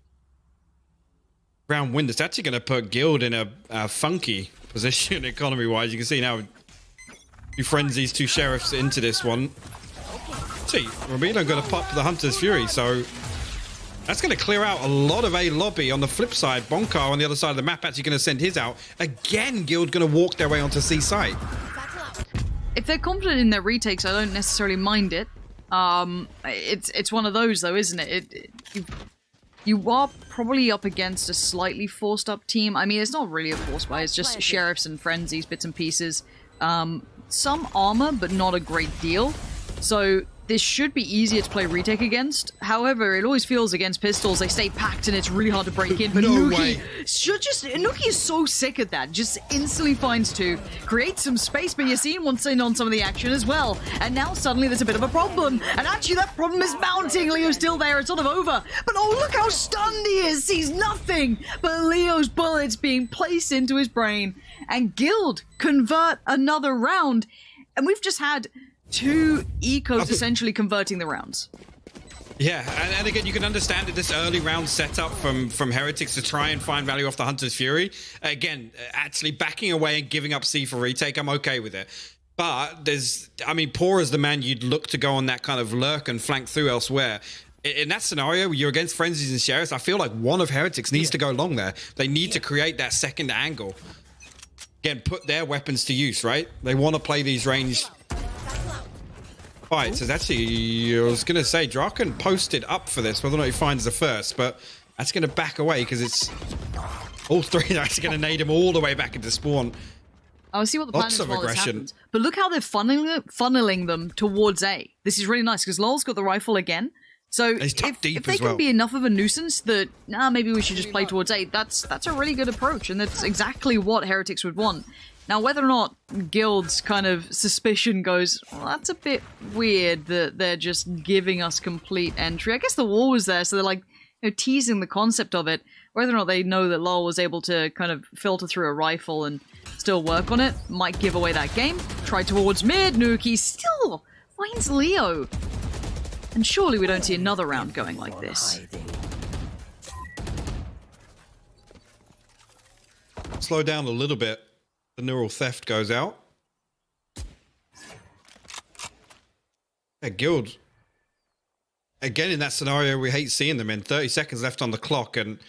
round win. It's actually going to put Guild in a funky position economy-wise. You can see now 2 frenzies, 2 sheriffs into this one. See, Romino going to pop the Hunter's Fury, so that's going to clear out a lot of A lobby. On the flip side, Bonkar on the other side of the map actually going to send his out. Again, Guild going to walk their way onto C site. If they're confident in their retakes, I don't necessarily mind it. It's one of those though, isn't it? You are probably up against a slightly forced up team. I mean, it's not really a forced buy, it's just sheriffs and frenzies, bits and pieces. Some armor, but not a great deal. So this should be easier to play retake against. However, it always feels against pistols, they stay packed and it's really hard to break in. But Nuki is so sick at that. Just instantly finds 2, creates some space, but Yassine wants in on some of the action as well. And now suddenly there's a bit of a problem. And actually that problem is mounting. Leo's still there, it's sort of over. But oh, look how stunned he is. Sees nothing but Leo's bullets being placed into his brain. And Guild convert another round. And we've just had 2 ecos essentially converting the rounds. Yeah, and again, you can understand that this early round setup from Heretics to try and find value off the Hunter's Fury. Again, actually backing away and giving up C for retake, I'm okay with it. But Poor is the man you'd look to go on that kind of lurk and flank through elsewhere. In that scenario, you're against Frenzies and Sheriffs, I feel like one of Heretics needs to go long there. They need to create that second angle. Again, put their weapons to use, right? They want to play these ranged fights. It's actually, I was going to say, Draken posted up for this, whether or not he finds the first, but that's going to back away because it's all 3 are actually going to nade him all the way back into spawn. I'll see what the plan is while this happens. But look how they're funneling them towards A. This is really nice because Lol's got the rifle again. So if they can be enough of a nuisance that, maybe we should just play towards A, that's a really good approach, and that's exactly what Heretics would want. Now, whether or not Guild's kind of suspicion goes, well, that's a bit weird that they're just giving us complete entry. I guess the wall was there, so they're like, teasing the concept of it. Whether or not they know that Lol was able to kind of filter through a rifle and still work on it might give away that game. Try towards mid, Nuki still finds Leo. And surely we don't see another round going like this. Slow down a little bit. The neural theft goes out. Yeah, Guild. Again, in that scenario, we hate seeing them in. 30 seconds left on the clock, and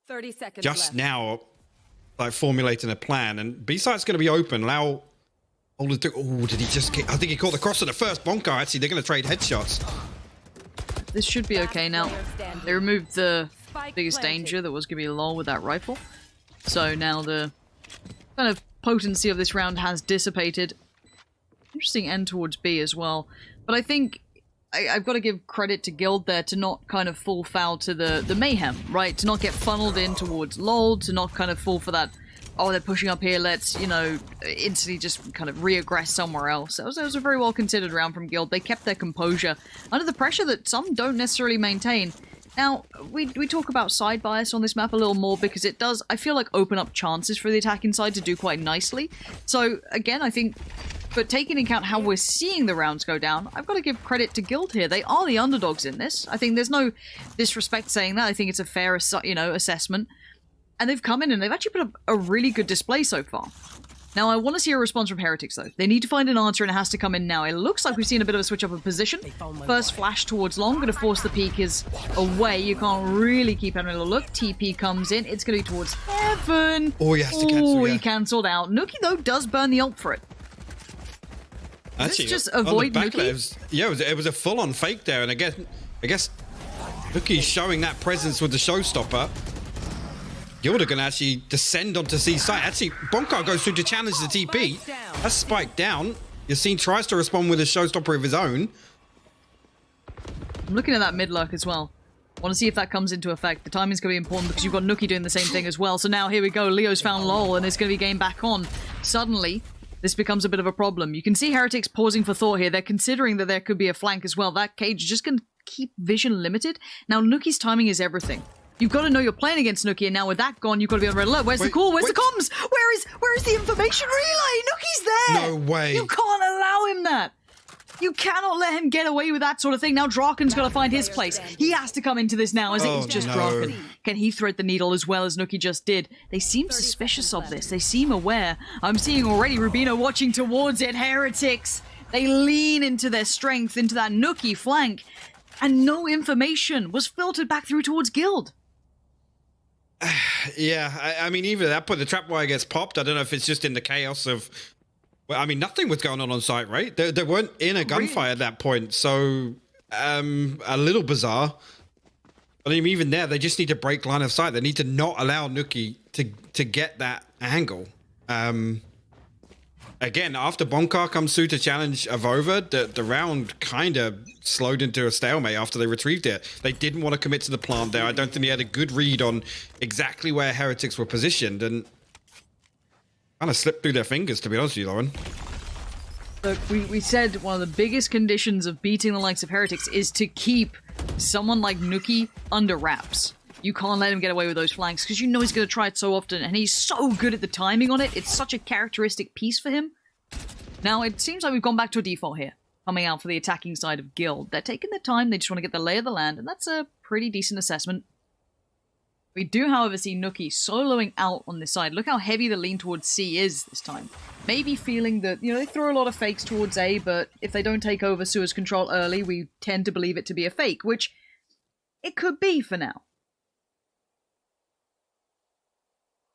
30 seconds just left. now, like, formulating a plan. And B-site's going to be open. Lau holding through. Oh, did he just get... I think he caught the cross on the first. Bonkar, actually, they're going to trade headshots. This should be okay now. They removed the biggest danger that was going to be Lol with that rifle. So now the kind of potency of this round has dissipated. Interesting end towards B as well. But I think I've got to give credit to Guild there to not kind of fall foul to the mayhem, right? To not get funneled in towards Lol, to not kind of fall for that, oh, they're pushing up here, let's, instantly just kind of re-aggress somewhere else. That was a very well-considered round from Guild. They kept their composure under the pressure that some don't necessarily maintain. Now, we talk about side bias on this map a little more because it does, I feel like, open up chances for the attacking side to do quite nicely. So, again, I think, but taking into account how we're seeing the rounds go down, I've got to give credit to Guild here. They are the underdogs in this. I think there's no disrespect saying that. I think it's a fair, assessment. And they've come in and they've actually put up a really good display so far. Now, I want to see a response from Heretics, though. They need to find an answer, and it has to come in now. It looks like we've seen a bit of a switch up of position. First flash towards long, going to force the peek is away. You can't really keep having a little look. TP comes in. It's going to be towards heaven. Oh, he has to cancel, he cancelled out. Nuki, though, does burn the ult for it. Actually, just avoid Nuki? It was a full-on fake there, and I guess Nuki's showing that presence with the showstopper. Guild are going to actually descend onto C site. Actually, Bonkar goes through to challenge the TP. That's spiked down. Yassine tries to respond with a showstopper of his own. I'm looking at that mid lurk as well. Want to see if that comes into effect. The timing's going to be important because you've got Nuki doing the same thing as well. So now here we go. Leo's found Lol and it's going to be game back on. Suddenly, this becomes a bit of a problem. You can see Heretics pausing for thought here. They're considering that there could be a flank as well. That cage is just going to keep vision limited. Now, Nuki's timing is everything. You've got to know you're playing against Nuki, and now with that gone, you've got to be on red alert. Where's the call? Where's the comms? Where is the information relay? Nuki's there! No way. You can't allow him that! You cannot let him get away with that sort of thing. Now Draken's got to find his place. He has to come into this now, as it is just Draken. Can he thread the needle as well as Nuki just did? They seem suspicious of this. They seem aware. I'm seeing already Rubino watching towards it. Heretics. They lean into their strength, into that Nuki flank, and no information was filtered back through towards Guild. Yeah, I mean, even at that point, the trapwire gets popped. I don't know if it's just in the chaos of... Well, I mean, nothing was going on site, right? They weren't in a gunfight at that point, so a little bizarre. But I mean, even there, they just need to break line of sight. They need to not allow Nuki to get that angle. Again, after Bonkar comes through to challenge Avova, the round kind of slowed into a stalemate after they retrieved it. They didn't want to commit to the plant there. I don't think they had a good read on exactly where Heretics were positioned, and kind of slipped through their fingers, to be honest with you, Lauren. Look, we said one of the biggest conditions of beating the likes of Heretics is to keep someone like Nuki under wraps. You can't let him get away with those flanks, because you know he's going to try it so often, and he's so good at the timing on it. It's such a characteristic piece for him. Now, it seems like we've gone back to a default here, coming out for the attacking side of Guild. They're taking their time, they just want to get the lay of the land, and that's a pretty decent assessment. We do, however, see Nuki soloing out on this side. Look how heavy the lean towards C is this time. Maybe feeling that, you know, they throw a lot of fakes towards A, but if they don't take over Suez control early, we tend to believe it to be a fake, which it could be for now.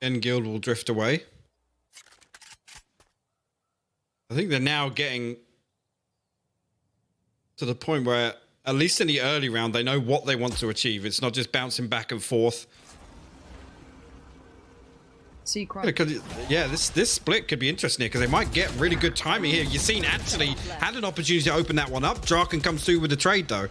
And Guild will drift away. I think they're now getting to the point where, at least in the early round, they know what they want to achieve. It's not just bouncing back and forth. Yeah, this split could be interesting here, because they might get really good timing here. You've seen actually had an opportunity to open that one up. Draken comes through with the trade, though.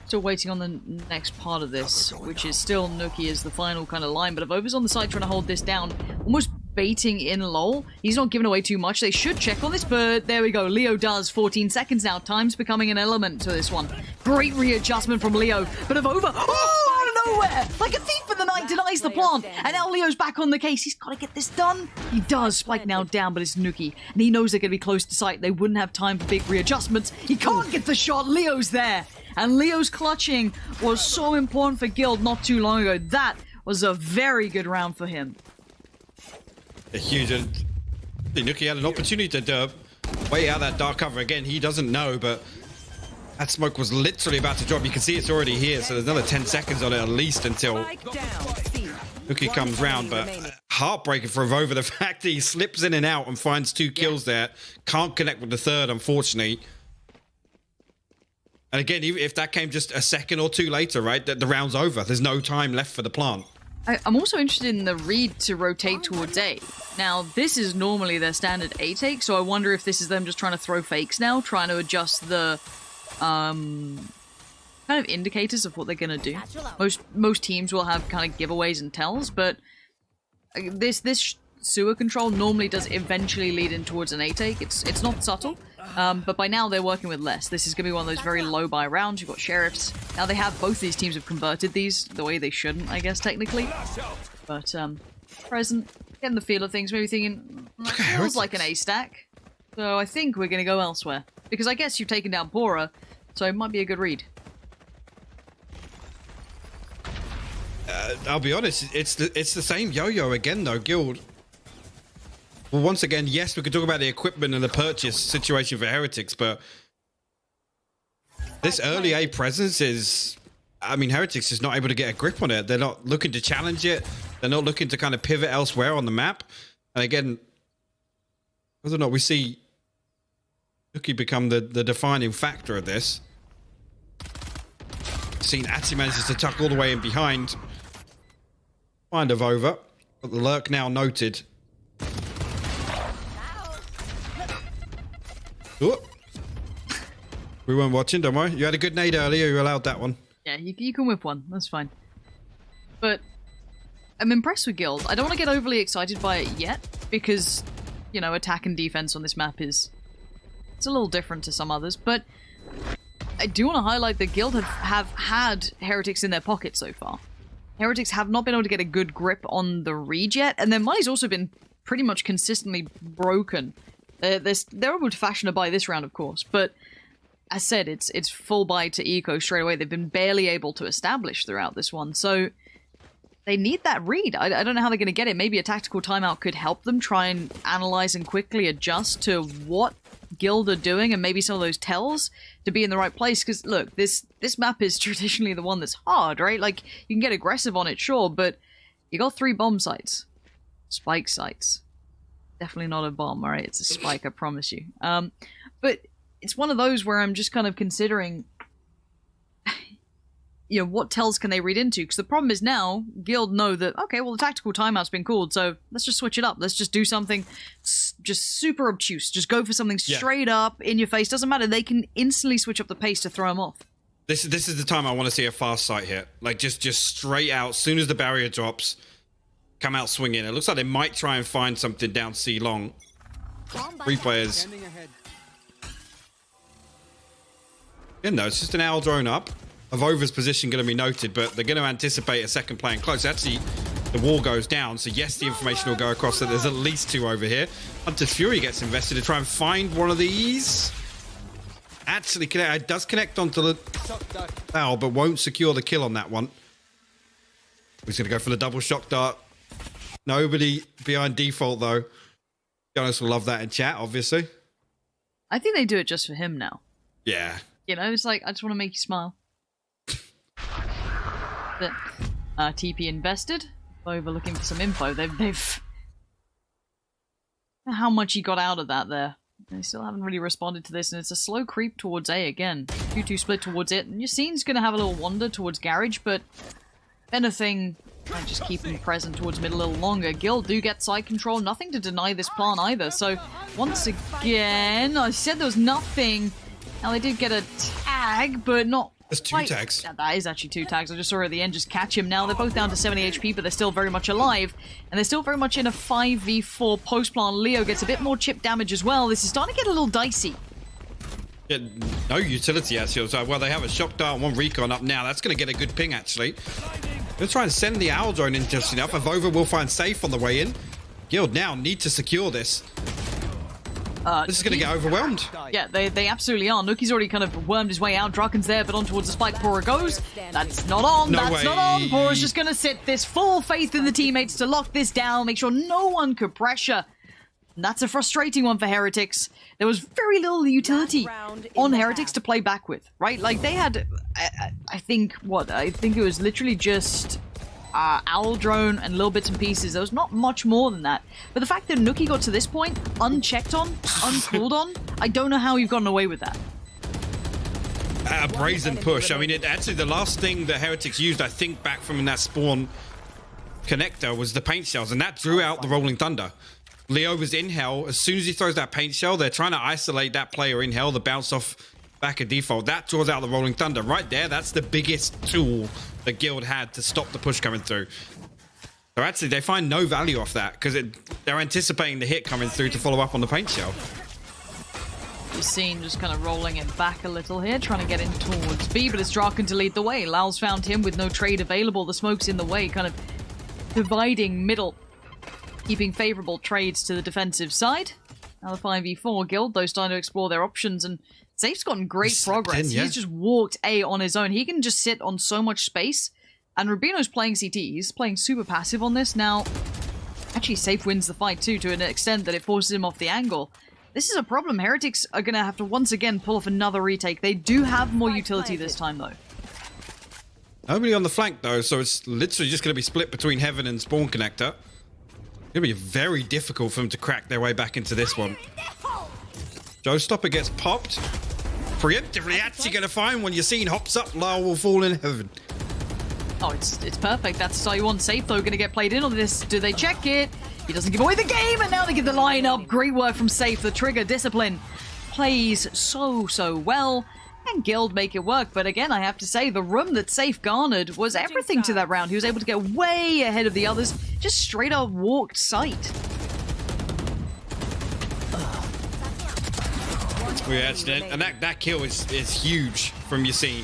Still waiting on the next part of this, which is still Nuki as the final kind of line, but Avova's on the side trying to hold this down, almost baiting in LOL. He's not giving away too much. They should check on this, but there we go. Leo does. 14 seconds now. Time's becoming an element to this one. Great readjustment from Leo, but Avova, out of nowhere, like a thief in the night, denies the plant, and now Leo's back on the case. He's got to get this done. He does. Spike now down, but it's Nuki, and he knows they're going to be close to sight. They wouldn't have time for big readjustments. He can't get the shot. Leo's there. And Leo's clutching was so important for Guild not too long ago. That was a very good round for him. A huge... Nuki had an opportunity to wait out that dark cover. Again, he doesn't know, but that smoke was literally about to drop. You can see it's already here, so there's another 10 seconds on it at least until Nuki comes round. But heartbreaking for Avova, the fact that he slips in and out and finds 2 kills there. Can't connect with the third, unfortunately. And again, if that came just a second or two later, right, the round's over. There's no time left for the plant. I'm also interested in the read to rotate towards A. Now, this is normally their standard A take, so I wonder if this is them just trying to throw fakes now, trying to adjust the kind of indicators of what they're going to do. Most teams will have kind of giveaways and tells, but this sewer control normally does eventually lead in towards an A take. It's not subtle. But by now they're working with less. This is going to be one of those very low buy rounds. You've got Sheriffs. Now they have both these teams have converted these the way they shouldn't, I guess, technically. But present, getting the feel of things, maybe thinking, feels like an A stack. So I think we're going to go elsewhere. Because I guess you've taken down Bora, so it might be a good read. I'll be honest, it's the same yo-yo again though, Guild. Well, once again, yes, we could talk about the equipment and the purchase situation for Heretics, but this early A presence is, I mean, Heretics is not able to get a grip on it. They're not looking to challenge it. They're not looking to kind of pivot elsewhere on the map. And again, whether or not we see Nuki become the defining factor of this. Seen Atsi manages to tuck all the way in behind. Kind of over, but the lurk now noted. Ooh. We weren't watching, don't worry. You had a good nade earlier, you allowed that one. Yeah, you can whip one, that's fine. But I'm impressed with Guild. I don't want to get overly excited by it yet, because you know, attack and defense on this map is... It's a little different to some others, but I do want to highlight that Guild have had Heretics in their pocket so far. Heretics have not been able to get a good grip on the read yet, and their money's also been pretty much consistently broken. They're able to fashion a buy this round, of course, but as said, it's full buy to eco straight away. They've been barely able to establish throughout this one, so they need that read. I don't know how they're going to get it. Maybe a tactical timeout could help them try and analyze and quickly adjust to what Guild are doing, and maybe some of those tells to be in the right place. Because look, this map is traditionally the one that's hard, right? Like, you can get aggressive on it, sure, but you got 3 bomb sites, spike sites. Definitely not a bomb, all right? It's a spike, I promise you. But it's one of those where I'm just kind of considering, you know, what tells can they read into? Because the problem is now, Guild know that, okay, well, the tactical timeout's been called, so let's just switch it up. Let's just do something just super obtuse. Just go for something straight up, in your face. Doesn't matter. They can instantly switch up the pace to throw them off. This is the time I want to see a fast sight here. Like, just straight out, as soon as the barrier drops, come out swinging. It looks like they might try and find something down C long. 3 players. Yeah, no, it's just an owl drone up. Avova's position going to be noted, but they're going to anticipate a second player close. Actually, the wall goes down, so yes, the information will go across that there's at least 2 over here. Hunter's Fury gets invested to try and find one of these. Actually, it does connect onto the owl, but won't secure the kill on that one. He's going to go for the double shock dart. Nobody behind default, though. Jonas will love that in chat, obviously. I think they do it just for him now. Yeah. You know, it's like, I just want to make you smile. But, TP invested. Over looking for some info. They've... How much he got out of that there. They still haven't really responded to this, and it's a slow creep towards A again. 2-2 split towards it, and your scene's going to have a little wander towards Garage, but if anything, might just keep him present towards mid a little longer. Guild do get side control, nothing to deny this plan either, so once again, I said there was nothing. Now they did get a tag, but not There's 2 tags. Yeah, that is actually 2 tags. I just saw at the end just catch him. Now they're both down to 70 HP, but they're still very much alive. And they're still very much in a 5v4 post-plant. Leo gets a bit more chip damage as well. This is starting to get a little dicey. Yeah, no utility, actually. So, well, they have a shock dart and 1 recon up now. That's going to get a good ping, actually. They'll try and send the owl drone in just enough. Avova will find safe on the way in. Guild now need to secure this. This is going to get overwhelmed. Yeah, they absolutely are. Nuki's already kind of wormed his way out. Draken's there, but on towards the spike. Pora goes. That's not on. No That's way. not on. Pora's just going to sit this full faith in the teammates to lock this down, make sure no one could pressure. And that's a frustrating one for Heretics. There was very little utility on Heretics to play back with, right? Like, they had, I think it was literally just owl drone and little bits and pieces. There was not much more than that. But the fact that Nuki got to this point, unchecked on, uncalled on, I don't know how you've gotten away with that. A brazen push. I mean, actually, the last thing that Heretics used, I think, back from that spawn connector was the paint shells, and that drew out the Rolling Thunder. Leo was in hell. As soon as he throws that paint shell, they're trying to isolate that player in hell, the bounce off back of default. That draws out the Rolling Thunder. Right there, that's the biggest tool that Guild had to stop the push coming through. So actually, they find no value off that because they're anticipating the hit coming through to follow up on the paint shell. You've seen just kind of rolling it back a little here, trying to get in towards B, but it's Draken to lead the way. Lal's found him with no trade available. The smoke's in the way, kind of dividing middle, keeping favorable trades to the defensive side. Now the 5v4 Guild, though, starting to explore their options, and Safe's gotten great progress. He's just walked A on his own. He can just sit on so much space, and Rubino's playing CT. He's playing super passive on this. Now, actually, Safe wins the fight, too, to an extent that it forces him off the angle. This is a problem. Heretics are going to have to once again pull off another retake. They do have more utility this time, though. Nobody on the flank, though, so it's literally just going to be split between Heaven and Spawn Connector. It'll be very difficult for them to crack their way back into this one. Showstopper gets popped. Preemptively actually going to find when you're seeing hops up, Lyle will fall in Heaven. Oh, it's perfect. That's how you want. Safe, though, going to get played in on this. Do they check it? He doesn't give away the game, and now they get the line up. Great work from Safe. The trigger discipline plays so well, and Guild make it work. But again, I have to say, the room that Safe garnered was everything to that round. He was able to get way ahead of the others, just straight up walked sight. And that kill is huge from Yassine.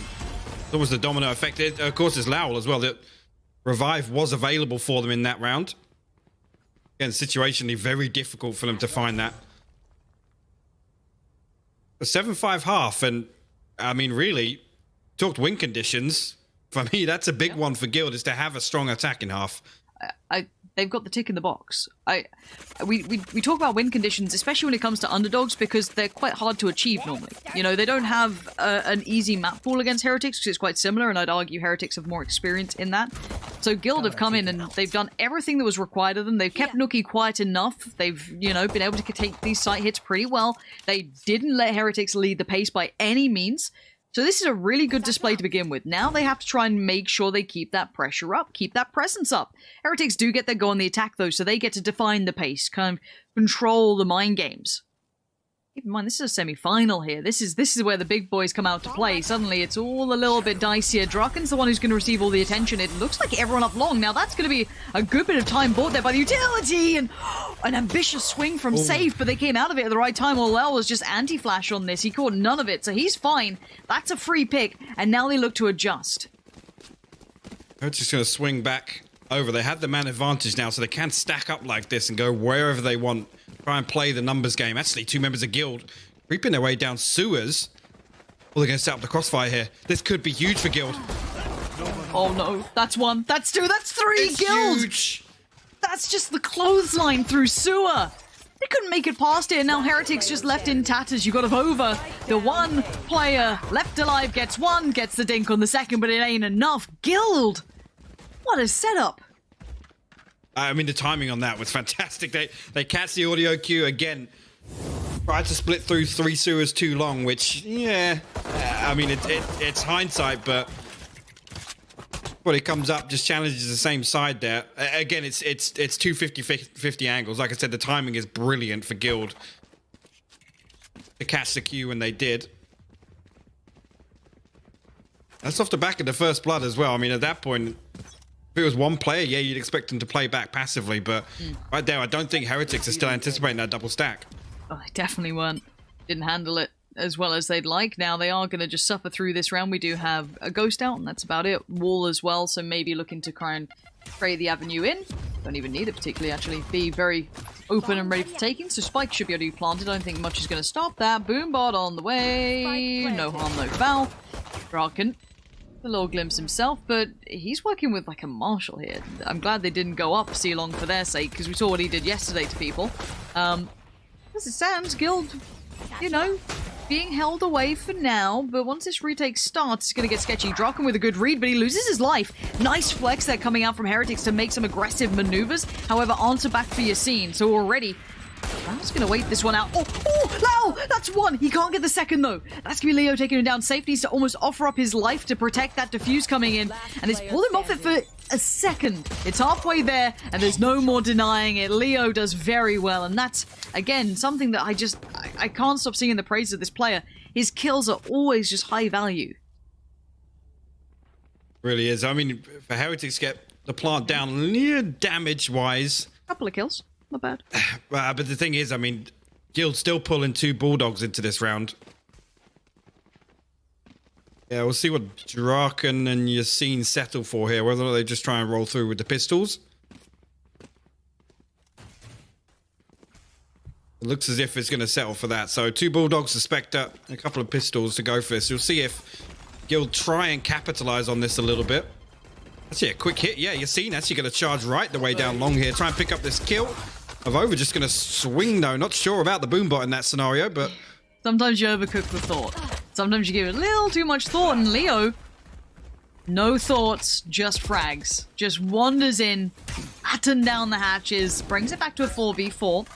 That was the domino effect. Of course, it's Lowell as well. That revive was available for them in that round. Again, situationally very difficult for them to find that. A 7-5 half, and I mean, really, talked win conditions. For me, that's a big one for Guild, is to have a strong attack in half. They've got the tick in the box. We talk about win conditions, especially when it comes to underdogs, because they're quite hard to achieve normally. You know, they don't have an easy map pool against Heretics, because it's quite similar, and I'd argue Heretics have more experience in that. So Guild have come in and they've done everything that was required of them. They've kept Nookie quiet enough. They've, you know, been able to take these site hits pretty well. They didn't let Heretics lead the pace by any means. So this is a really good display to begin with. Now they have to try and make sure they keep that pressure up, keep that presence up. Heretics do get their go on the attack though, so they get to define the pace, kind of control the mind games. Keep in mind, this is a semi-final here. This is where the big boys come out to play. Suddenly, it's all a little bit dicier. Draken's the one who's going to receive all the attention. It looks like everyone up long. Now, that's going to be a good bit of time bought there by the utility, and an ambitious swing from Safe, but they came out of it at the right time. Olel was just anti-flash on this. He caught none of it, so he's fine. That's a free pick, and now they look to adjust. They're just going to swing back over. They have the man advantage now, so they can stack up like this and go wherever they want. Try and play the numbers game. Actually, two members of Guild creeping their way down sewers. Well, they're going to set up the crossfire here. This could be huge for Guild. Oh no, that's one, that's two, that's three, Guild! Huge. That's just the clothesline through sewer. They couldn't make it past it, and now Heretics just left in tatters. You got it over. The one player left alive gets one, gets the dink on the second, but it ain't enough. Guild! What a setup. I mean, the timing on that was fantastic. They catch the audio cue again. Tried to split through 3 sewers too long, which, yeah, I mean, it's hindsight, but when it comes up, just challenges the same side there. Again, it's two 50-50 angles. Like I said, the timing is brilliant for Guild to catch the cue when they did. That's off the back of the first blood as well. I mean, at that point, if it was one player, yeah, you'd expect them to play back passively, but right there, I don't think Heretics are still anticipating that double stack. Oh, they definitely weren't. Didn't handle it as well as they'd like. Now they are going to just suffer through this round. We do have a Ghost out, and that's about it. Wall as well, so maybe looking to try and create the avenue in. Don't even need it particularly, actually. Be very open and ready for taking, so Spike should be able to be planted. I don't think much is going to stop that. Boombot on the way. No harm, no foul. Draken. A little glimpse himself, but he's working with like a Marshall here. I'm glad they didn't go up C-Long for their sake, because we saw what he did yesterday to people. As it stands, Guild, you know, being held away for now, but once this retake starts, it's going to get sketchy. Draken with a good read, but he loses his life. Nice flex there coming out from Heretics to make some aggressive maneuvers. However, answer back for Yassine, so already Lao's going to wait this one out. Oh, Lao! That's one! He can't get the second, though. That's going to be Leo taking him down. Safe needs to almost offer up his life to protect that defuse coming in. And it's pulled him off it for a second. It's halfway there, and there's no more denying it. Leo does very well, and that's, again, something that I can't stop singing the praise of this player. His kills are always just high value. Really is. I mean, for Heretics to get the plant down near damage-wise. Couple of kills. Not bad. But the thing is, I mean, Guild's still pulling 2 Bulldogs into this round. Yeah, we'll see what Draken and Yassine settle for here, whether or not they just try and roll through with the pistols. It looks as if it's going to settle for that. So 2 Bulldogs, a Spectre, and a couple of pistols to go for this. You'll see if Guild try and capitalize on this a little bit. Actually, a quick hit. Yeah, Yassine actually going to charge right the way down long here. Try and pick up this kill. Avova just going to swing, though. Not sure about the Boombot in that scenario, but... Sometimes you overcook the thought. Sometimes you give it a little too much thought, and Leo, no thoughts, just frags. Just wanders in, batten down the hatches, brings it back to a 4v4.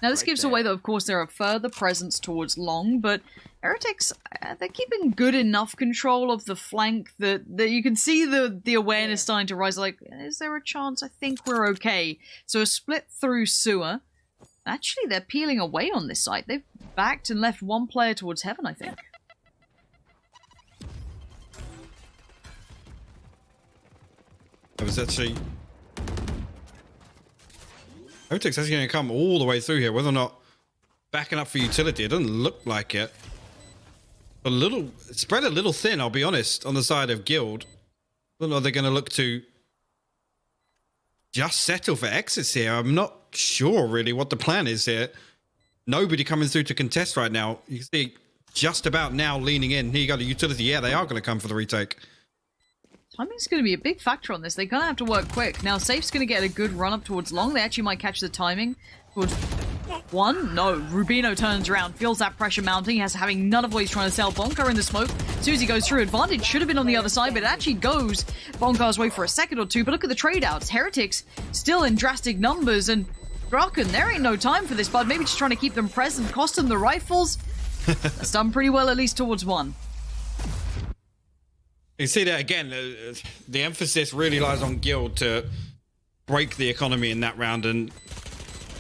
Now, this gives away that, of course, there are further presence towards long, but Heretics, they're keeping good enough control of the flank that you can see the awareness starting to rise. Like, is there a chance? I think we're okay. So a split through sewer. Actually, they're peeling away on this side. They've backed and left one player towards heaven, I think. It was actually... Heretics actually going to come all the way through here, whether or not backing up for utility. It doesn't look like it. spread a little thin, I'll be honest, on the side of Guild. I don't know if they're going to look to just settle for exits here. I'm not sure really what the plan is here. Nobody coming through to contest right now. You can see just about now leaning in. Here you go, the utility. Yeah, they are going to come for the retake. Timing's going to be a big factor on this. They're going to have to work quick. Now, Safe's going to get a good run up towards long. They actually might catch the timing towards one. No, Rubino turns around, feels that pressure mounting. He has having none of what he's trying to sell. Bonka in the smoke. As soon as he goes through, advantage should have been on the other side, but it actually goes Bonkar's way for a second or two. But look at the trade outs. Heretics still in drastic numbers, and Draken, there ain't no time for this, bud. Maybe just trying to keep them present, cost them the rifles. That's done pretty well, at least towards one. You see that again, the emphasis really lies on Guild to break the economy in that round, and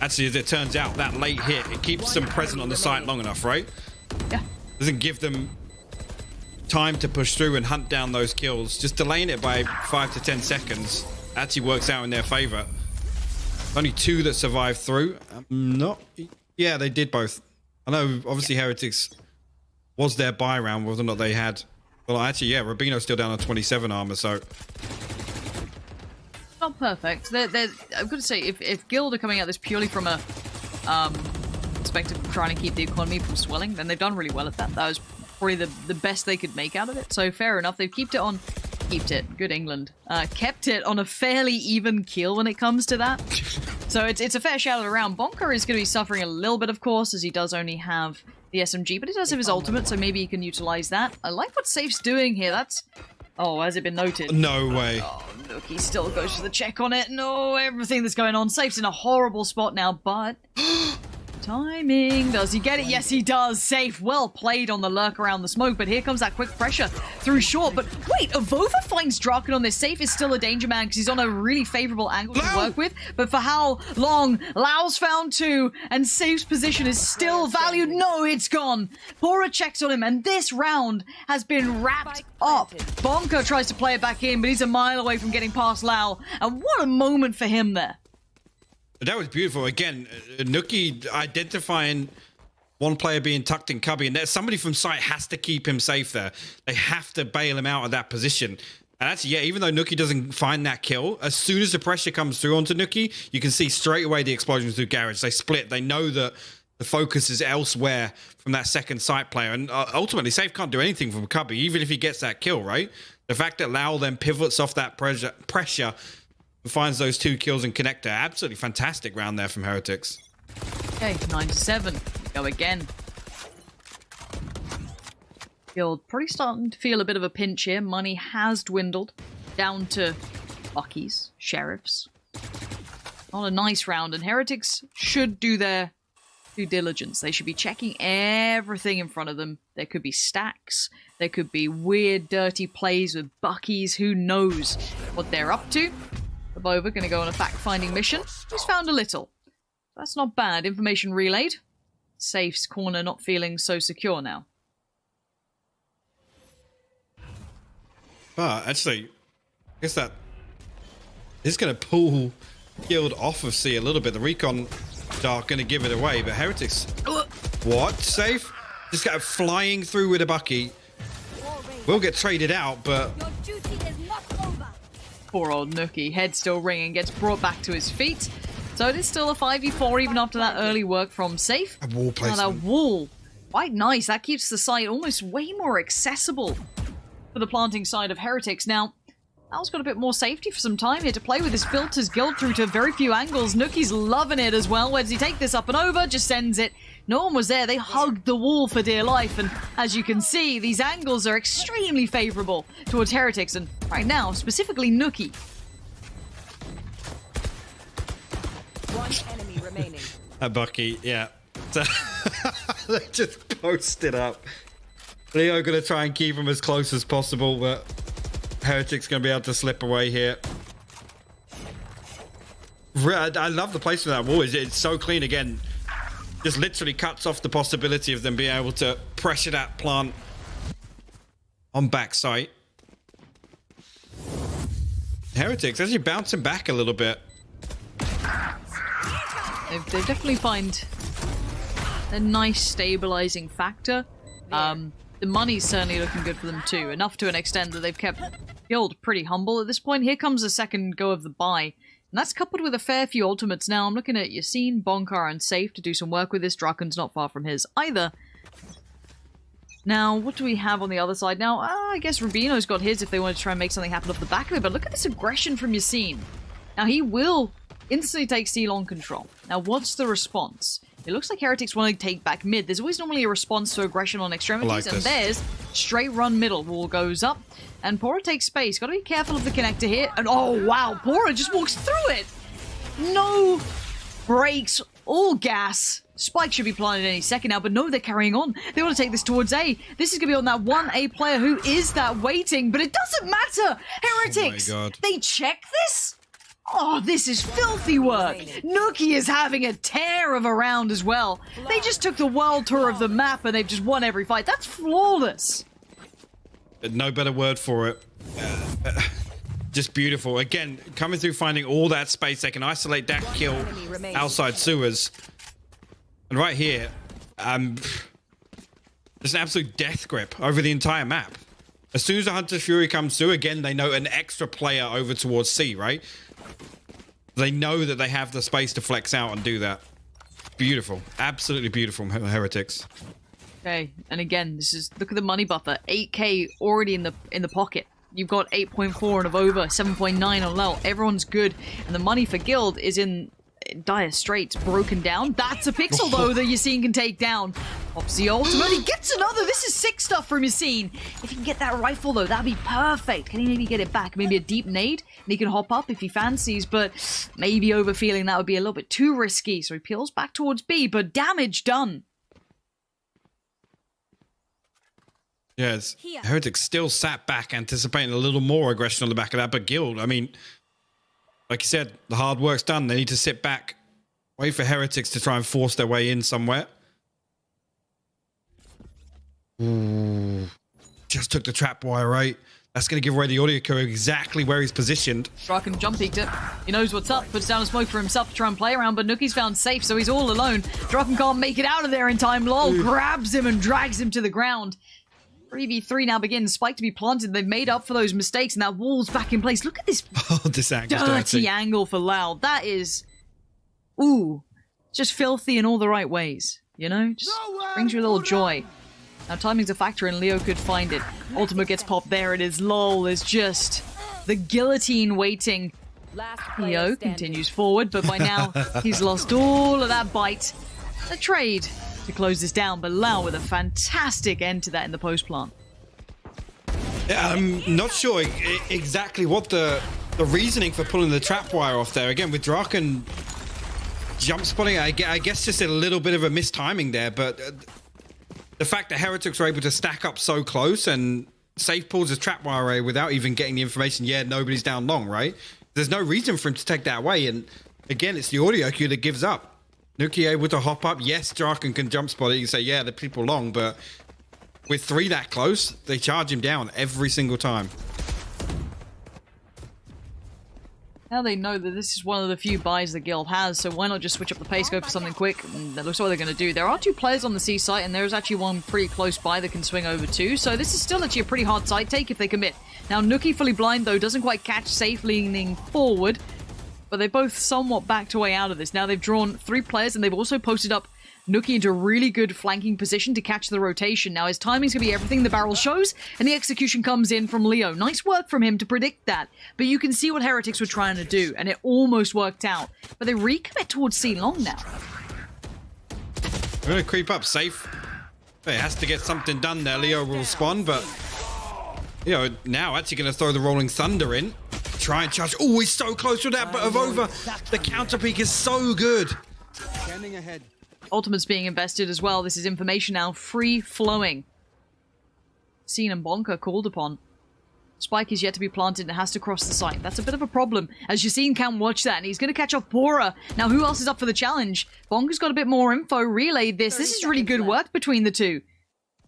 actually, as it turns out, that late hit, it keeps them present on the site long enough, right? Yeah. Doesn't give them time to push through and hunt down those kills. Just delaying it by 5 to 10 seconds actually works out in their favor. Only 2 that survived through. Yeah, they did both. I know, obviously, Heretics was their buy round, whether or not they had. Well, actually, yeah, Rubino's still down on 27 armor, so. Not perfect. I've got to say, if Guild are coming at this purely from a perspective of trying to keep the economy from swelling, then they've done really well at that. That was probably the best they could make out of it. So fair enough. They've kept it. Good England. Kept it on a fairly even keel when it comes to that. So it's a fair shout around. Bonker is going to be suffering a little bit, of course, as he does only have the SMG, but he does have his ultimate, so maybe he can utilize that. I like what Safe's doing here. That's... Oh, has it been noted? No way. Oh, look, he still goes for the check on it. No, everything that's going on. Safe's in a horrible spot now, but... Timing. Does he get it? Yes, he does. Safe. Well played on the lurk around the smoke, but here comes that quick pressure through short. But wait, Avova finds Draken on this. Safe is still a danger man because he's on a really favorable angle to work with. But for how long? Lau's found 2, and Safe's position is still valued. No, it's gone. Pora checks on him, and this round has been wrapped up. Bonka tries to play it back in, but he's a mile away from getting past Lau. And what a moment for him there. That was beautiful. Again, Nuki identifying one player being tucked in cubby, and there's somebody from site has to keep him safe there. They have to bail him out of that position. And actually, yeah, even though Nuki doesn't find that kill, as soon as the pressure comes through onto Nuki, you can see straight away the explosions through Garage. They split. They know that the focus is elsewhere from that second site player. And ultimately, Safe can't do anything from cubby, even if he gets that kill, right? The fact that Lau then pivots off that pressure finds those 2 kills and connector. Absolutely fantastic round there from Heretics. Okay, 9-7. Go again. Guild probably starting to feel a bit of a pinch here. Money has dwindled down to buckies, sheriffs. Not a nice round, and Heretics should do their due diligence. They should be checking everything in front of them. There could be stacks. There could be weird, dirty plays with buckies. Who knows what they're up to? Avova going to go on a fact-finding mission. He's found a little. That's not bad. Information relayed. Safe's corner not feeling so secure now. Actually, I guess that is going to pull Guild off of C a little bit. The recon Dark going to give it away, but Heretics... What? Safe? Just got flying through with a bucky. Will get traded out, but... Poor old Nuki, head still ringing, gets brought back to his feet. So it is still a 5v4 even after that early work from Safe. A wall placement. Now that wall, quite nice. That keeps the site almost way more accessible for the planting side of Heretics. Now, Al's got a bit more safety for some time here to play with his filters. Guild through to very few angles. Nuki's loving it as well. Where does he take this up and over? Just sends it. No one was there. They hugged the wall for dear life. And as you can see, these angles are extremely favorable towards Heretics. And right now, specifically Nuki. One enemy remaining. A bucky, yeah. They just posted up. Leo going to try and keep him as close as possible, but Heretic's going to be able to slip away here. I love the placement of that wall. It's so clean again. Just literally cuts off the possibility of them being able to pressure that plant on backside. Heretics actually bouncing back a little bit. They definitely find a nice stabilizing factor. The money's certainly looking good for them too, enough to an extent that they've kept Guild pretty humble at this point. Here comes the second go of the buy, and that's coupled with a fair few ultimates. Now I'm looking at Yasin, Bonkar, and Safe to do some work with this. Draken's not far from his either. Now, what do we have on the other side? Now, I guess Rubino's got his if they want to try and make something happen off the back of it, but look at this aggression from Yasin. Now, he will instantly take C long control. Now, what's the response? It looks like Heretics want to take back mid. There's always normally a response to aggression on extremities, and there's straight run middle. Wall goes up, and Pora takes space. Got to be careful of the connector here, and oh wow, Pora just walks through it! No brakes, all gas. Spike should be planted any second now, but no, they're carrying on. They want to take this towards A. This is going to be on that one A player who is that waiting, but it doesn't matter! Heretics! Oh my God. They check this? Oh, this is filthy work. Nuki is having a tear of a round as well. They just took the world tour of the map and they've just won every fight. That's flawless. No better word for it. Just beautiful. Again, coming through, finding all that space. They can isolate that kill outside sewers. And right here, there's an absolute death grip over the entire map. As soon as the Hunter's Fury comes through, again, they know an extra player over towards C, right? They know that they have the space to flex out and do that. Beautiful. Absolutely beautiful, Heretics. Okay, and again, this is, look at the money buffer. 8k already in the pocket. You've got 8.4 and of over, 7.9 on low. Everyone's good. And the money for Guild is in dire straits, broken down. That's a pixel, though, that Yasin can take down. Pops the ultimate. He gets another. This is sick stuff from Yasin. If he can get that rifle, though, that'd be perfect. Can he maybe get it back? Maybe a deep nade? And he can hop up if he fancies, but maybe overfeeling that would be a little bit too risky. So he peels back towards B, but damage done. Yes, Heretics still sat back, anticipating a little more aggression on the back of that, but Guild, I mean, like you said, the hard work's done. They need to sit back, wait for Heretics to try and force their way in somewhere. Ooh. Just took the trap wire, right? That's going to give away the audio code exactly where he's positioned. Draken jump peeked it. He knows what's up. Puts down a smoke for himself to try and play around, but Nuki's found safe, so he's all alone. Draken can't make it out of there in time. Lol grabs him and drags him to the ground. 3v3 now begins. Spike to be planted. They've made up for those mistakes, and that wall's back in place. Look at this this angle's dirty angle for Lau. That is, ooh, just filthy in all the right ways. You know, just brings you a little joy. Now timing's a factor, and Leo could find it. Ultimate gets popped. There it is. Lol is just the guillotine waiting. Leo continues forward, but by now he's lost all of that bite. The trade to close this down, but Lau with a fantastic end to that in the post plant. Yeah, I'm not sure exactly what the reasoning for pulling the trap wire off there. Again, with Draken jump spotting, I guess just a little bit of a mistiming there, but the fact that Heretics were able to stack up so close and Safe pulls his trap wire away without even getting the information, yeah, nobody's down long, right? There's no reason for him to take that away, and again, it's the audio cue that gives up. Nuki able to hop up. Yes, Draken can jump spot it. You can say, yeah, the people long, but with 3 that close, they charge him down every single time. Now they know that this is one of the few buys the Guild has, so why not just switch up the pace, go for something quick? And that looks what they're going to do. There are 2 players on the C site, and there's actually one pretty close by that can swing over too, so this is still actually a pretty hard side take if they commit. Now Nuki fully blind, though, doesn't quite catch Safe leaning forward, but they both somewhat backed away out of this. Now they've drawn 3 players, and they've also posted up Nuki into a really good flanking position to catch the rotation. Now his timing's going to be everything the barrel shows, and the execution comes in from Leo. Nice work from him to predict that, but you can see what Heretics were trying to do, and it almost worked out. But they recommit towards C long now. We're going to creep up. Safe. It has to get something done there. Leo will respond, but you know, now actually going to throw the Rolling Thunder in. Try and charge. Oh, he's so close to that, but of over. The counter peak is so good. Standing ahead. Ultimate's being invested as well. This is information now free-flowing. Scene and Bonker called upon. Spike is yet to be planted and has to cross the site. That's a bit of a problem, as Yasin can watch that, and he's going to catch off Pora. Now, who else is up for the challenge? Bonker's got a bit more info, relayed this. This is really good work between the two.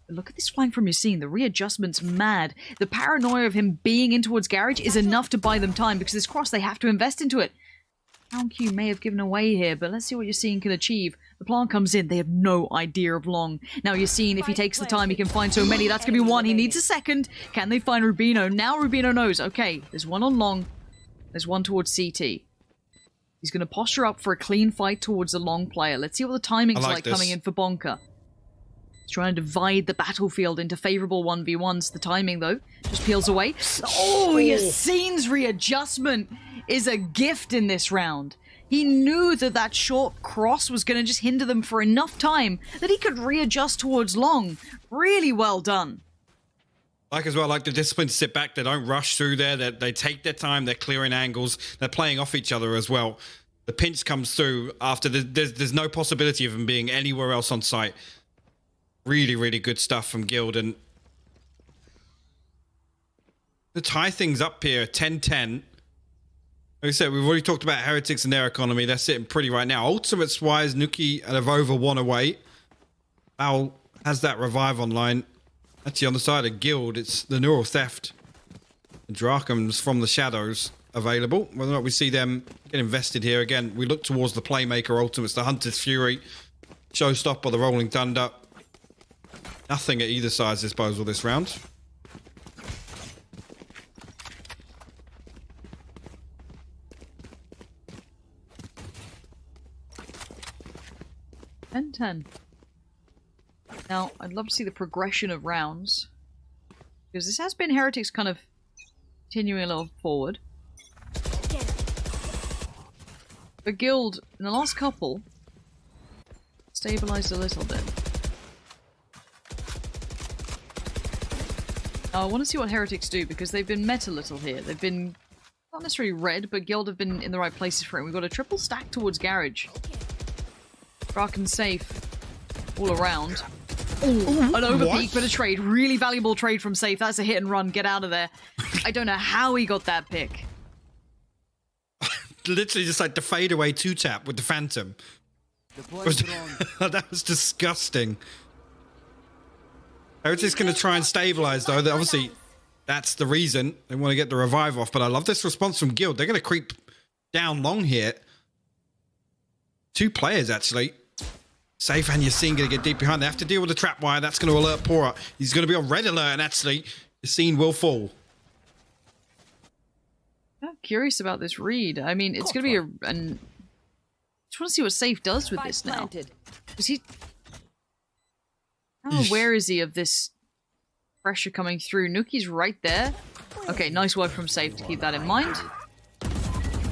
But look at this flank from Yasin. The readjustment's mad. The paranoia of him being in towards Garage is enough to buy them time, because this cross, they have to invest into it. Round Q may have given away here, but let's see what Yassine can achieve. The plant comes in, they have no idea of long. Now Yassine, if he takes the time, he can find so many. That's going to be one. He needs a second. Can they find Rubino? Now Rubino knows. Okay, there's one on long. There's one towards CT. He's going to posture up for a clean fight towards the long player. Let's see what the timing's like coming in for Bonka. He's trying to divide the battlefield into favorable 1v1s. The timing, though, just peels away. Oh, Yassine's readjustment is a gift in this round. He knew that that short cross was going to just hinder them for enough time that he could readjust towards long. Really well done. Like as well, like the discipline to sit back. They don't rush through there. They take their time. They're clearing angles. They're playing off each other as well. The pinch comes through after there's no possibility of them being anywhere else on site. Really, really good stuff from Guild. And to tie things up here, 10-10. Like I said, we've already talked about Heretics and their economy. They're sitting pretty right now. Ultimates-wise, Nuki have over one away. Al has that revive online. Actually, on the side of Guild, it's the Neural Theft. The Drachms from the Shadows available. Whether or not we see them get invested here. Again, we look towards the Playmaker Ultimates, the Hunter's Fury. Showstopper, the Rolling Thunder. Nothing at either side's disposal this round. Now, I'd love to see the progression of rounds. Because this has been Heretics kind of continuing a little forward. But Guild, in the last couple, stabilized a little bit. Now, I want to see what Heretics do, because they've been met a little here. They've been not necessarily red, but Guild have been in the right places for it. We've got a triple stack towards Garage. Rock and safe all around. Ooh, an overpeak, but a trade. Really valuable trade from Safe. That's a hit and run. Get out of there. I don't know how he got that pick. Literally just like the fadeaway two-tap with the Phantom. That was disgusting. Heretics going to try and stabilize, though. Obviously, that's the reason they want to get the revive off. But I love this response from Guild. They're going to creep down long here. Two players, actually. Safe and Yassine going to get deep behind. They have to deal with the trap wire. That's going to alert Pora. He's going to be on red alert, and actually, Yassine will fall. I'm curious about this read. I mean, it's going to be I just want to see what Safe does with this now. Is he... How aware is he of this pressure coming through? Nuki's right there. Okay, nice work from Safe to keep that in mind.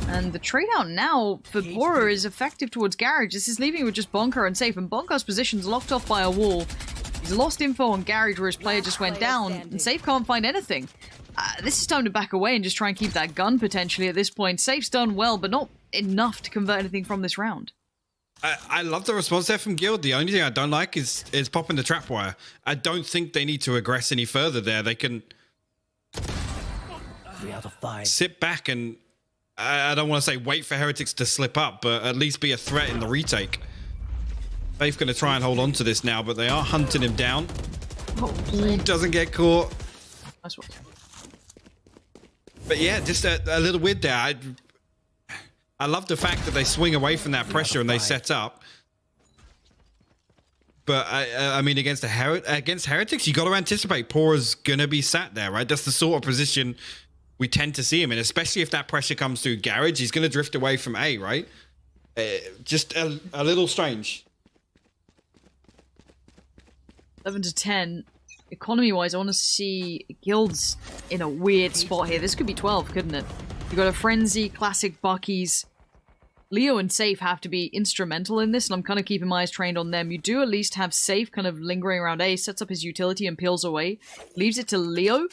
And the trade out now for Pora is effective towards Garage. This is leaving with just Bonka and Safe, and Bonka's position's locked off by a wall. He's lost info on Garage where his player just went down, and Safe can't find anything. This is time to back away and just try and keep that gun potentially at this point. Safe's done well, but not enough to convert anything from this round. I love the response there from Guild. The only thing I don't like is popping the trap wire. I don't think they need to aggress any further there. They can sit back and, I don't want to say wait for Heretics to slip up, but at least be a threat in the retake. Faith going to try and hold on to this now, but they are hunting him down. Ooh, doesn't get caught. Nice one. But yeah, just a little weird there. I love the fact that they swing away from that pressure and they set up. But I mean, against Heretics, you got to anticipate Pora's going to be sat there, right? That's the sort of position we tend to see him in, especially if that pressure comes through Garage. He's going to drift away from A, right? Just a little strange. 11-10. Economy-wise, I want to see Guilds in a weird spot here. This could be 12, couldn't it? You got a Frenzy, Classic Buckies. Leo and Safe have to be instrumental in this, and I'm kind of keeping my eyes trained on them. You do at least have Safe kind of lingering around A, sets up his utility and peels away. Leaves it to Leo.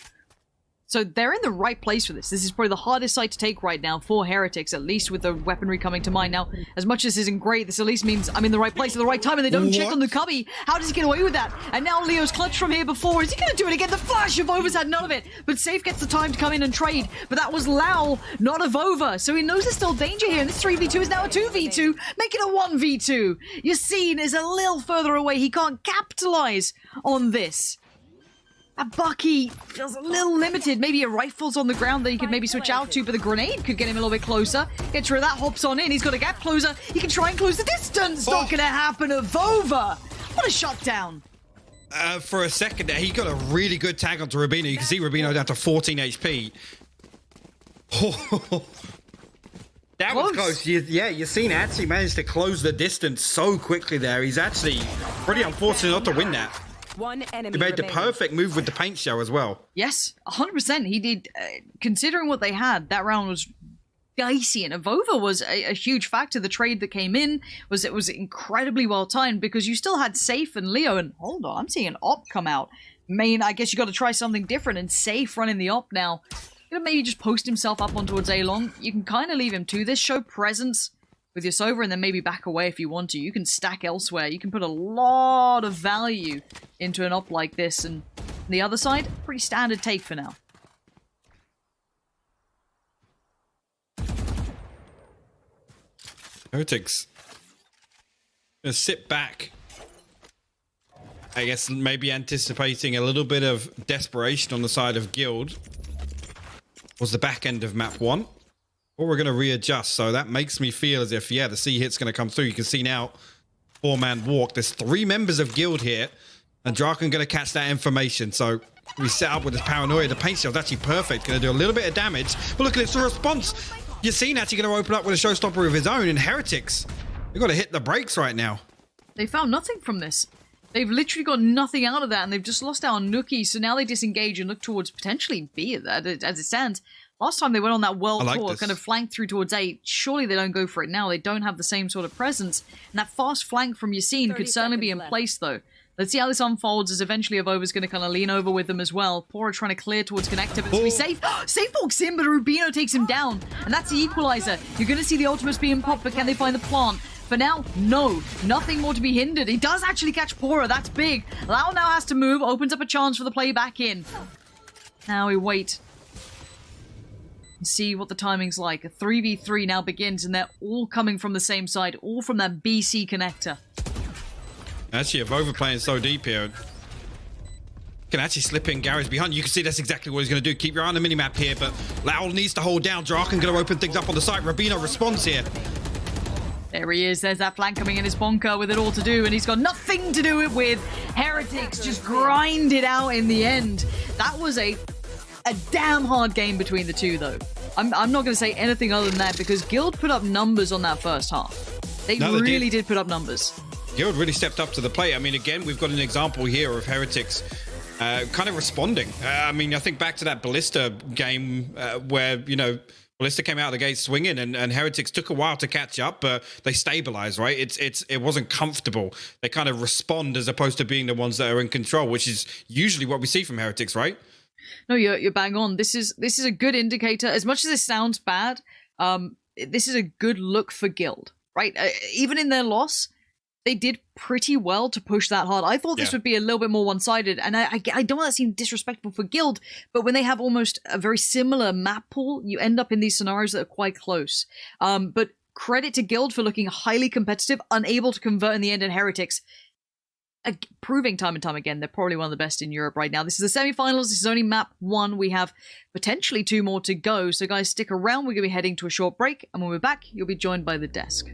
So they're in the right place for this. This is probably the hardest site to take right now for Heretics, at least with the weaponry coming to mind. Now, as much as this isn't great, this at least means I'm in the right place at the right time and they don't check on the cubby. How does he get away with that? And now Leo's clutched from here before. Is he going to do it again? The flash of Over's had none of it. But Safe gets the time to come in and trade. But that was Lau, not of Over. So he knows there's still danger here. And this 3v2 is now a 2v2. Make it a 1v2. Yassine is a little further away. He can't capitalize on this. Bucky feels a little limited. Maybe a rifle's on the ground that he could maybe switch out to, but the grenade could get him a little bit closer. Gets rid of that, hops on in. He's got a gap closer. He can try and close the distance. Not going to happen at Vova. What a shutdown. For a second there, he got a really good tag onto Rubino. You can see Rubino down to 14 HP. That was close. You've seen Atsi manage to close the distance so quickly there. He's actually pretty unfortunate not to win that. One enemy He made the remaining. perfect move with the paint show as well. Yes, 100%. He did. Considering what they had, that round was dicey, and Avova was a huge factor. The trade that came in was incredibly well timed because you still had Safe and Leo. And hold on, I'm seeing an op come out. I guess you got to try something different. And Safe running the op now. Maybe just post himself up on towards A-Long. You can kind of leave him to this. Show presence with your Sova and then maybe back away if you want to. You can stack elsewhere. You can put a lot of value into an op like this. And the other side, pretty standard take for now. Heretics gonna sit back. I guess maybe anticipating a little bit of desperation on the side of Guild. Was the back end of map 1. Or we're going to readjust. So that makes me feel as if, yeah, the C hit's going to come through. You can see now, 4-man walk. There's 3 members of Guild here. And Draken going to catch that information. So we set up with his paranoia. The paint shell's actually perfect. Going to do a little bit of damage. But look at it's a response. You've seen actually going to open up with a showstopper of his own. And Heretics, they've got to hit the brakes right now. They found nothing from this. They've literally got nothing out of that, and they've just lost out on Nookie, so now they disengage and look towards potentially B as it stands. Last time they went on that world tour, kind of flanked through towards A. Surely they don't go for it now. They don't have the same sort of presence. And that fast flank from Yassine could certainly be in place, though. Let's see how this unfolds, as eventually Avova's going to kind of lean over with them as well. Pora trying to clear towards Connector, but it's going to be safe. Safe walks in, but Rubino takes him down. And that's the equalizer. You're going to see the ultimates being popped, but can they find the plant? For now, no. Nothing more to be hindered. He does actually catch Pora. That's big. Lau now has to move. Opens up a chance for the play back in. Now we wait. And see what the timing's like. A 3v3 now begins, and they're all coming from the same side. All from that BC connector. Actually, Avova playing so deep here. Can actually slip in Gary's behind. You can see that's exactly what he's going to do. Keep your eye on the minimap here, but Lau needs to hold down. Draken going to open things up on the side. Rubino responds here. There he is. There's that flank coming in his bonker with it all to do, and he's got nothing to do it with. Heretics just grind it out in the end. That was a damn hard game between the two, though. I'm not going to say anything other than that, because Guild put up numbers on that first half. They really did put up numbers. Guild really stepped up to the plate. I mean, again, we've got an example here of Heretics kind of responding. I mean, I think back to that Ballista game where, you know, Ballista came out of the gate swinging, and Heretics took a while to catch up, but they stabilized, right? It wasn't comfortable. They kind of respond as opposed to being the ones that are in control, which is usually what we see from Heretics, right? No, you're bang on. This is a good indicator. As much as this sounds bad, this is a good look for Guild, right? Even in their loss, they did pretty well to push that hard. I thought this would be a little bit more one-sided, and I don't want that to seem disrespectful for Guild, but when they have almost a very similar map pool, you end up in these scenarios that are quite close. But credit to Guild for looking highly competitive, unable to convert in the end, and Heretics proving time and time again they're probably one of the best in Europe right now. This is the semi-finals. This is only map 1. We have potentially 2 more to go, so guys, stick around. We're going to be heading to a short break, and when we're back, you'll be joined by the desk.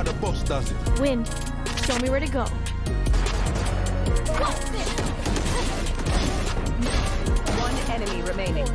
the boss does it. Wind, show me where to go. One enemy remaining.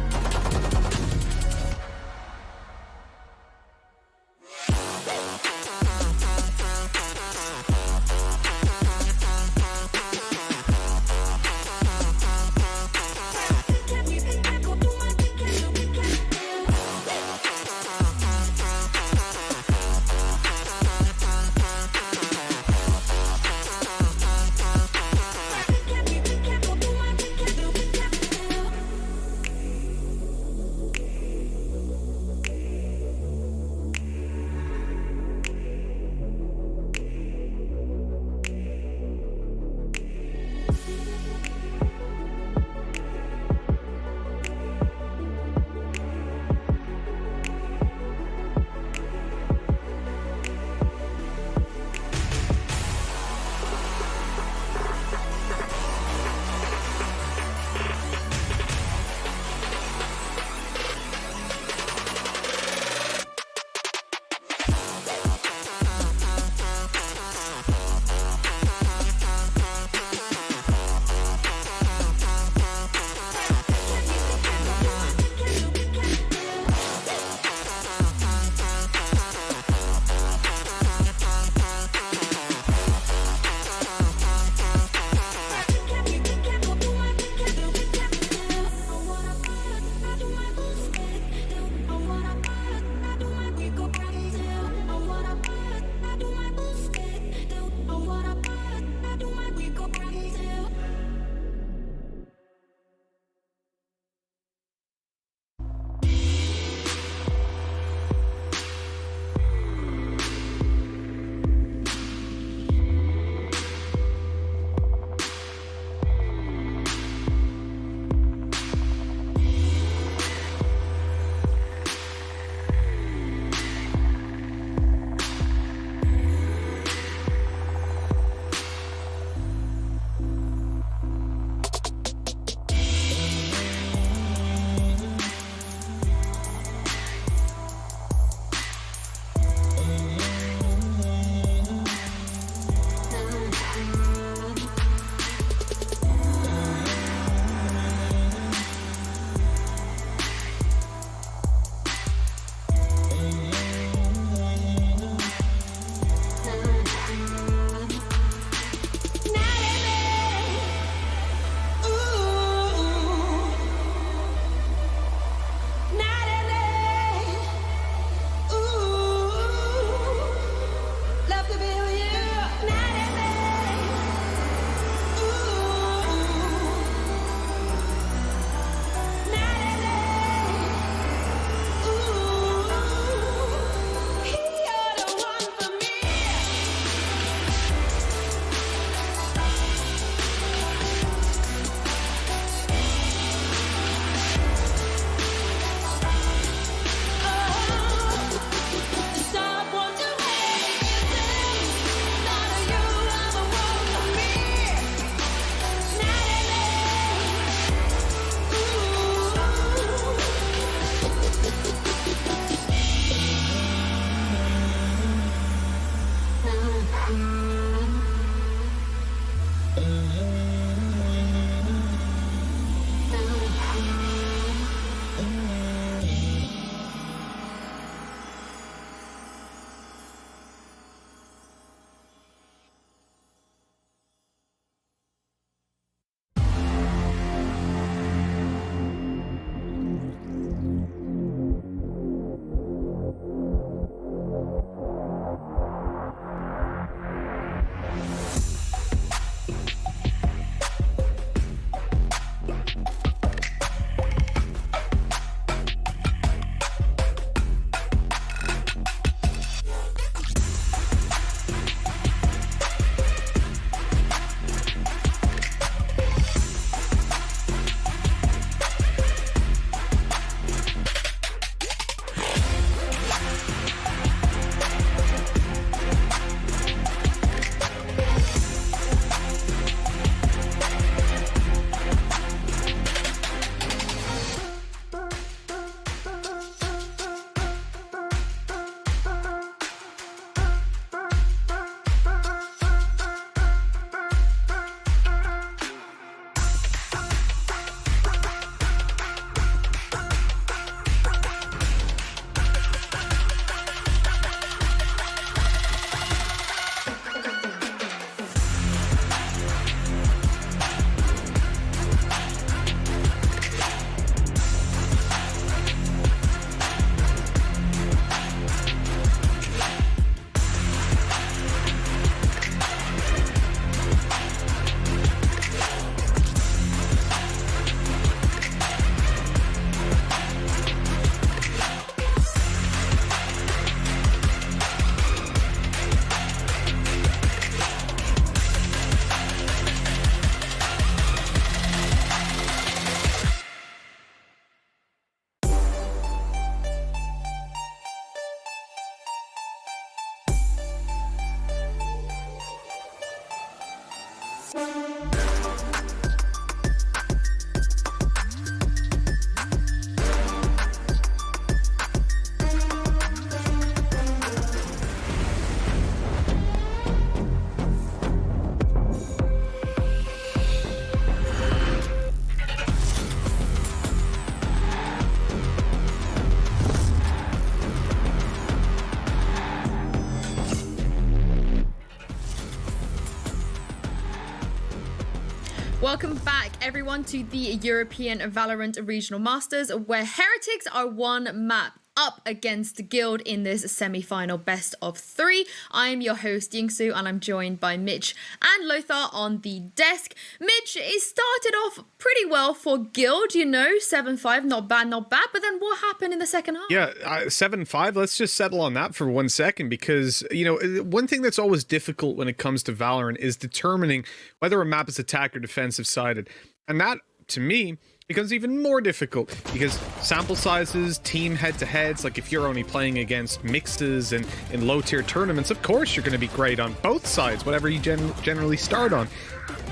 Welcome back, everyone, to the European Valorant Regional Masters, where Heretics are one map up against Guild in this semi-final best of 3. I am your host Yinsu, and I'm joined by Mitch and Lothar on the desk. Mitch, it started off pretty well for Guild, you know, 7-5, not bad, but then what happened in the second half? Yeah, 7-5, let's just settle on that for 1 second, because, you know, one thing that's always difficult when it comes to Valorant is determining whether a map is attack or defensive sided. And that, to me, becomes even more difficult because sample sizes, team head-to-heads, like if you're only playing against mixes and in low-tier tournaments, of course you're going to be great on both sides, whatever you generally start on.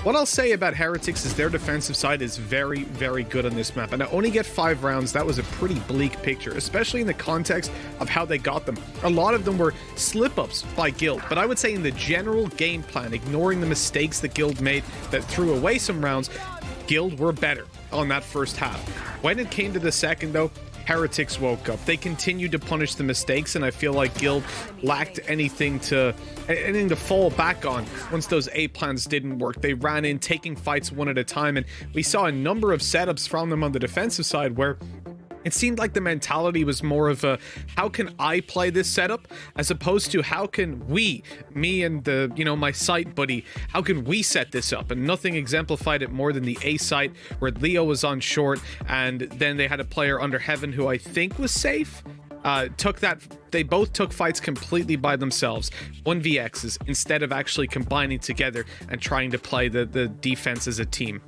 What I'll say about Heretics is their defensive side is very, very good on this map, and to only get 5 rounds, that was a pretty bleak picture, especially in the context of how they got them. A lot of them were slip-ups by Guild, but I would say in the general game plan, ignoring the mistakes that Guild made that threw away some rounds, Guild were better on that first half. When it came to the second, though, Heretics woke up. They continued to punish the mistakes, and I feel like Guild lacked anything to fall back on once those A plans didn't work. They ran in, taking fights one at a time, and we saw a number of setups from them on the defensive side where it seemed like the mentality was more of a, how can I play this setup, as opposed to how can we, me and the, you know, my site buddy, how can we set this up? And nothing exemplified it more than the A site where Leo was on short, and then they had a player under Heaven who I think was safe. They both took fights completely by themselves, 1vx's, instead of actually combining together and trying to play the defense as a team.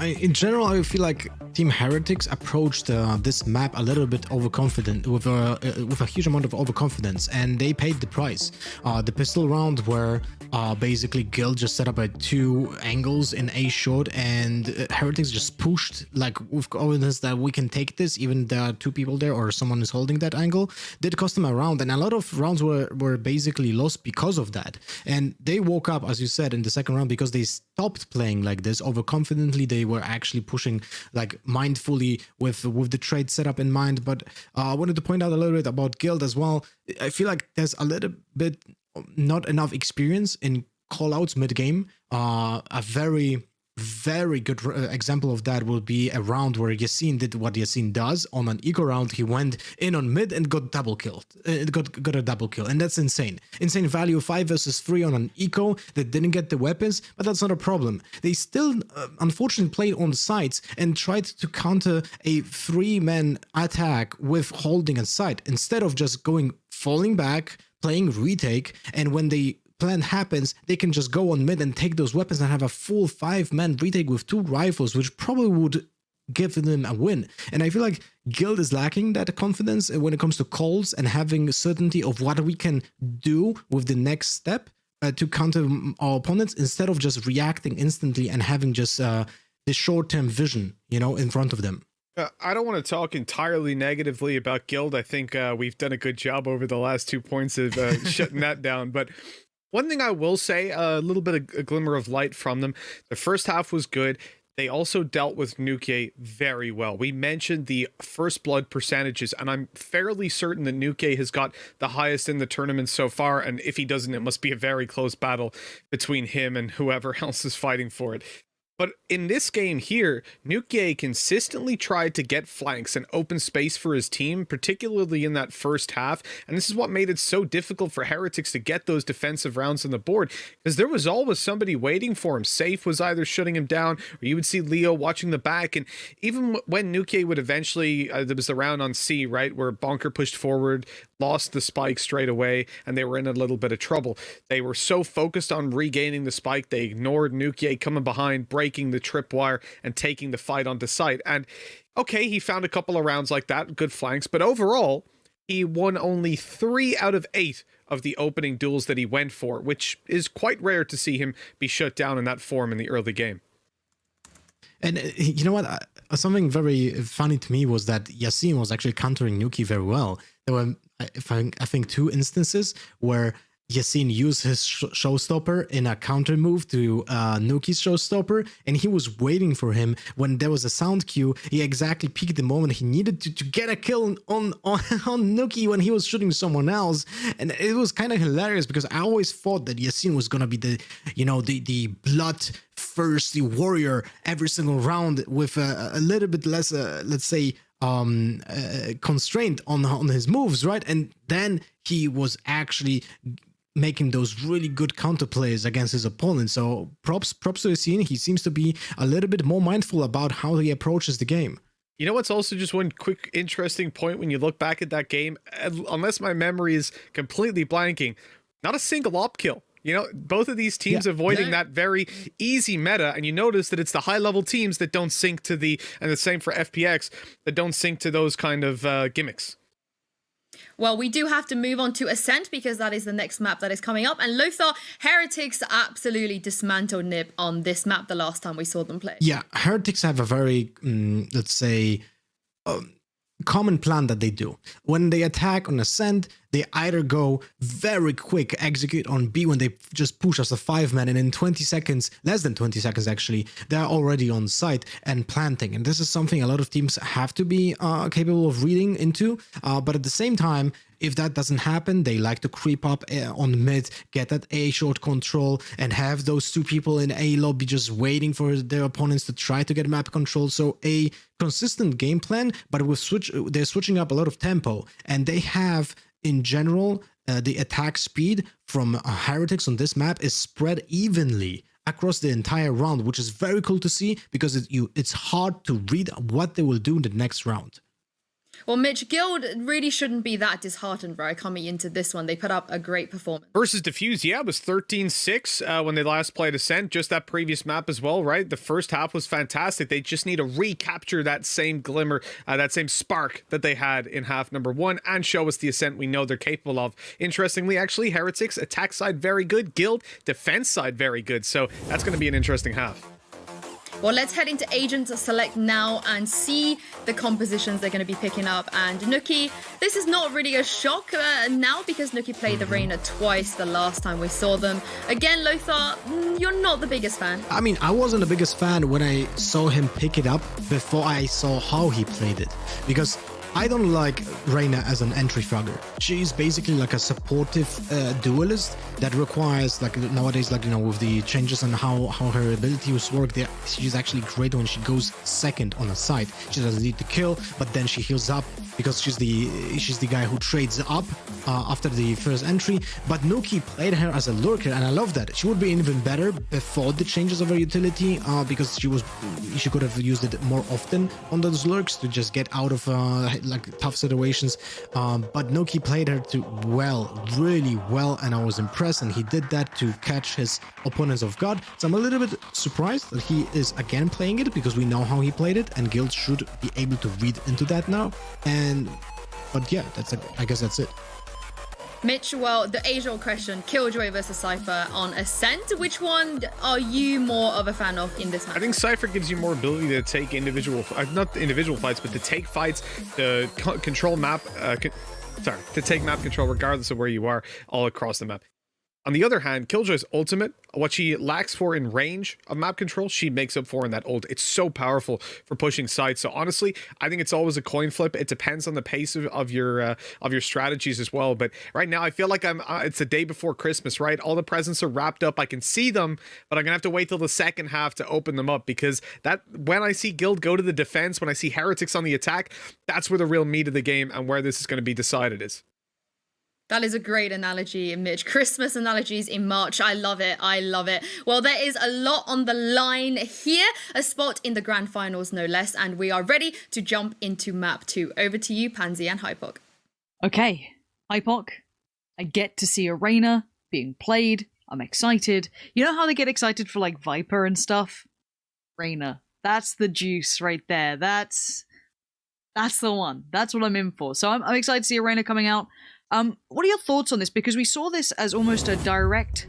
In general, I feel like Team Heretics approached this map a little bit overconfident, with a huge amount of overconfidence, and they paid the price. The pistol round where basically Guild just set up at 2 angles in A short, and Heretics just pushed like with confidence that we can take this, even there are 2 people there or someone is holding that angle. Did cost them a round, and a lot of rounds were basically lost because of that. And they woke up, as you said, in the second round because they stopped playing like this overconfidently. They were actually pushing like mindfully with the trade setup in mind. But I wanted to point out a little bit about Guild as well. I feel like there's a little bit not enough experience in callouts mid-game. A very good example of that will be a round where Yasin did what Yasin does on an eco round. He went in on mid and got double killed. Got a double kill, and that's insane. Insane value, 5 versus 3 on an eco that didn't get the weapons, but that's not a problem. They still unfortunately played on sites and tried to counter a 3-man attack with holding a site instead of just falling back, playing retake, and when they plan happens, they can just go on mid and take those weapons and have a full 5-man retake with 2 rifles, which probably would give them a win. And I feel like Guild is lacking that confidence when it comes to calls and having certainty of what we can do with the next step to counter our opponents, instead of just reacting instantly and having just the short-term vision, you know, in front of them. I don't want to talk entirely negatively about Guild. I think we've done a good job over the last 2 points of shutting that down. But one thing I will say, a little bit of a glimmer of light from them. The first half was good. They also dealt with Nuke very well. We mentioned the first blood percentages, and I'm fairly certain that Nuke has got the highest in the tournament so far, and if he doesn't, it must be a very close battle between him and whoever else is fighting for it. But in this game here, Nuke consistently tried to get flanks and open space for his team, particularly in that first half. And this is what made it so difficult for Heretics to get those defensive rounds on the board, because there was always somebody waiting for him. Safe was either shutting him down, or you would see Leo watching the back. And even when Nuke would eventually, there was the round on C, right, where Bonker pushed forward, lost the spike straight away, and they were in a little bit of trouble. They were so focused on regaining the spike, they ignored Nuke coming behind, breaking the tripwire, and taking the fight onto site. And okay, he found a couple of rounds like that, good flanks, but overall, he won only 3 out of 8 of the opening duels that he went for, which is quite rare to see him be shut down in that form in the early game. And you know what? Something very funny to me was that Yasin was actually countering Nuke very well. There were, I think, 2 instances where Yasin use his showstopper in a counter move to Nuki's showstopper, and he was waiting for him when there was a sound cue. He exactly peaked the moment he needed to get a kill on Nuki when he was shooting someone else, and it was kind of hilarious because I always thought that Yasin was gonna be the bloodthirsty warrior every single round with a little bit less, let's say, constraint on his moves, right? And then he was actually making those really good counter plays against his opponent. So props to Yasin. He seems to be a little bit more mindful about how he approaches the game. You know what's also just one quick interesting point when you look back at that game, unless my memory is completely blanking, not a single op kill. You know, both of these teams avoiding that very easy meta, and you notice that it's the high-level teams that don't sync to and the same for FPX, that don't sync to those kind of gimmicks. Well, we do have to move on to Acend because that is the next map that is coming up. And Lothar, Heretics absolutely dismantled Nib on this map the last time we saw them play. Yeah, Heretics have a very, let's say, common plan that they do. When they attack on Acend, they either go very quick, execute on B when they just push us a 5-man, and in 20 seconds, less than 20 seconds actually, they're already on site and planting. And this is something a lot of teams have to be capable of reading into. But at the same time, if that doesn't happen, they like to creep up on mid, get that A short control, and have those two people in A lobby just waiting for their opponents to try to get map control. So a consistent game plan, but they're switching up a lot of tempo, and they have, in general, the attack speed from Heretics on this map is spread evenly across the entire round, which is very cool to see because it's hard to read what they will do in the next round. Well, Mitch, Guild really shouldn't be that disheartened, right, coming into this one. They put up a great performance. Versus Diffuse, yeah, it was 13-6 when they last played Ascent, just that previous map as well, right? The first half was fantastic. They just need to recapture that same glimmer, that same spark that they had in half number 1 and show us the Ascent we know they're capable of. Interestingly, actually, Heretics, attack side very good. Guild, defense side very good. So that's going to be an interesting half. Well, let's head into Agent Select now and see the compositions they're going to be picking up. And Nuki, this is not really a shock now because Nuki played the Reyna twice the last time we saw them. Again, Lothar, you're not the biggest fan. I mean, I wasn't the biggest fan when I saw him pick it up before I saw how he played it. Because I don't like Reyna as an entry fragger. She's basically like a supportive duelist that requires, like nowadays, like, you know, with the changes on how her abilities work, she's actually great when she goes second on a side. She doesn't need to kill, but then she heals up because she's the guy who trades up after the first entry. But Nuki played her as a lurker, and I love that. She would be even better before the changes of her utility because she could have used it more often on those lurks to just get out of like tough situations. But Nuki played her really well, and I was impressed, and he did that to catch his opponents off guard. So I'm a little bit surprised that he is again playing it because we know how he played it, and Guild should be able to read into that now. But yeah, I guess that's it. Mitch, well, the age-old question, Killjoy versus Cypher on Ascent. Which one are you more of a fan of in this match? I think Cypher gives you more ability to take not individual fights, but to take fights, to control map, to take map control regardless of where you are all across the map. On the other hand, Killjoy's ultimate, what she lacks for in range of map control, she makes up for in that ult. It's so powerful for pushing sides. So honestly, I think it's always a coin flip. It depends on the pace of your strategies as well. But right now, I feel like it's the day before Christmas, right? All the presents are wrapped up. I can see them, but I'm gonna have to wait till the second half to open them up because when I see Guild go to the defense, when I see Heretics on the attack, that's where the real meat of the game and where this is going to be decided is. That is a great analogy, Mitch. Christmas analogies in March. I love it. I love it. Well, there is a lot on the line here. A spot in the grand finals, no less. And we are ready to jump into map 2. Over to you, Pansy and Hypoc. Okay, Hypoc. I get to see Arena being played. I'm excited. You know how they get excited for like Viper and stuff? Reyna. That's the juice right there. That's the one. That's what I'm in for. So I'm excited to see Arena coming out. What are your thoughts on this? Because we saw this as almost a direct,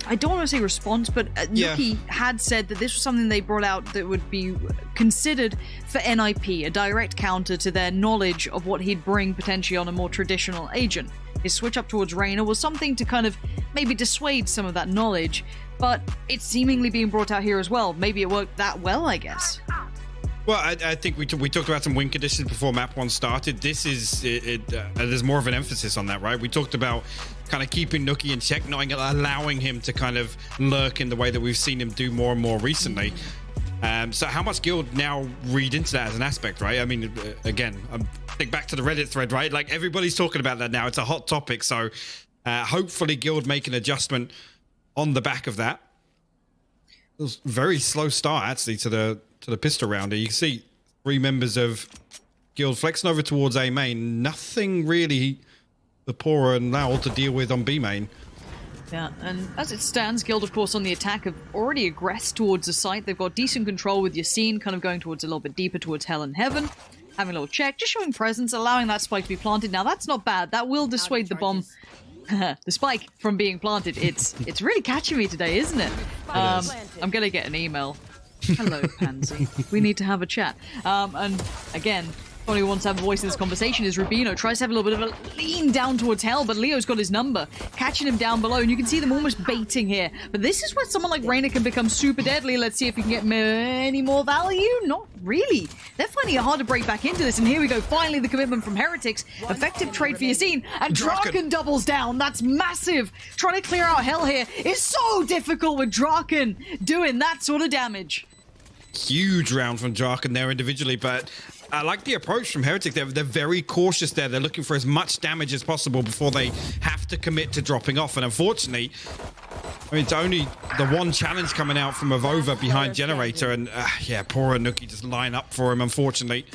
I don't want to say response, but Nuki had said that this was something they brought out that would be considered for NIP, a direct counter to their knowledge of what he'd bring potentially on a more traditional agent. his switch up towards Reyna was something to kind of maybe dissuade some of that knowledge, but it's seemingly being brought out here as well. Maybe it worked that well, I guess. Well, I think we talked about some win conditions before map 1 started. This is there's more of an emphasis on that, right? We talked about kind of keeping Nuki in check, not allowing him to kind of lurk in the way that we've seen him do more and more recently. So how much Guild now read into that as an aspect, right? I mean, again, think back to the Reddit thread, right? Like, everybody's talking about that now. It's a hot topic. So hopefully Guild make an adjustment on the back of that. It was a very slow start, actually, to the pistol round. You can see 3 members of Guild flexing over towards A main. Nothing really the Pora and Laol to deal with on B main. Yeah, and as it stands, Guild, of course, on the attack have already aggressed towards the site. They've got decent control with Yassine, kind of going towards a little bit deeper towards Hell and Heaven. Having a little check, just showing presence, allowing that spike to be planted. Now, that's not bad. That will dissuade the bomb. The spike from being planted. It's really catching me today, isn't it? I'm gonna get an email. Hello, Pansy. We need to have a chat. And again, only wants to have a voice in this conversation is Rubino. Tries to have a little bit of a lean down towards Hell, but Leo's got his number, catching him down below, and you can see them almost baiting here. But this is where someone like Reyna can become super deadly. Let's see if we can get any more value. Not really. They're finding it hard to break back into this, and here we go. Finally, the commitment from Heretics. Effective trade for Yassine, and Draken doubles down. That's massive. Trying to clear out Hell here is so difficult with Draken doing that sort of damage. Huge round from Draken there individually, but I like the approach from Heretic. They're very cautious there. They're looking for as much damage as possible before they have to commit to dropping off. And unfortunately, I mean, it's only the one challenge coming out from Avova behind Generator. And yeah, poor Nuki just line up for him, unfortunately.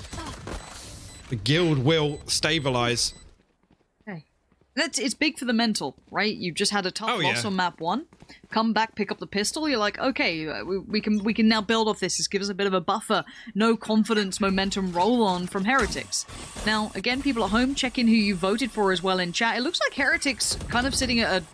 The Guild will stabilize. Okay. It's big for the mental, right? You've just had a tough loss on map 1. Come back, pick up the pistol. You're like, okay, we can now build off this. This gives us a bit of a buffer. No confidence, momentum roll on from Heretics. Now, again, people at home, check in who you voted for as well in chat. It looks like Heretics kind of sitting at a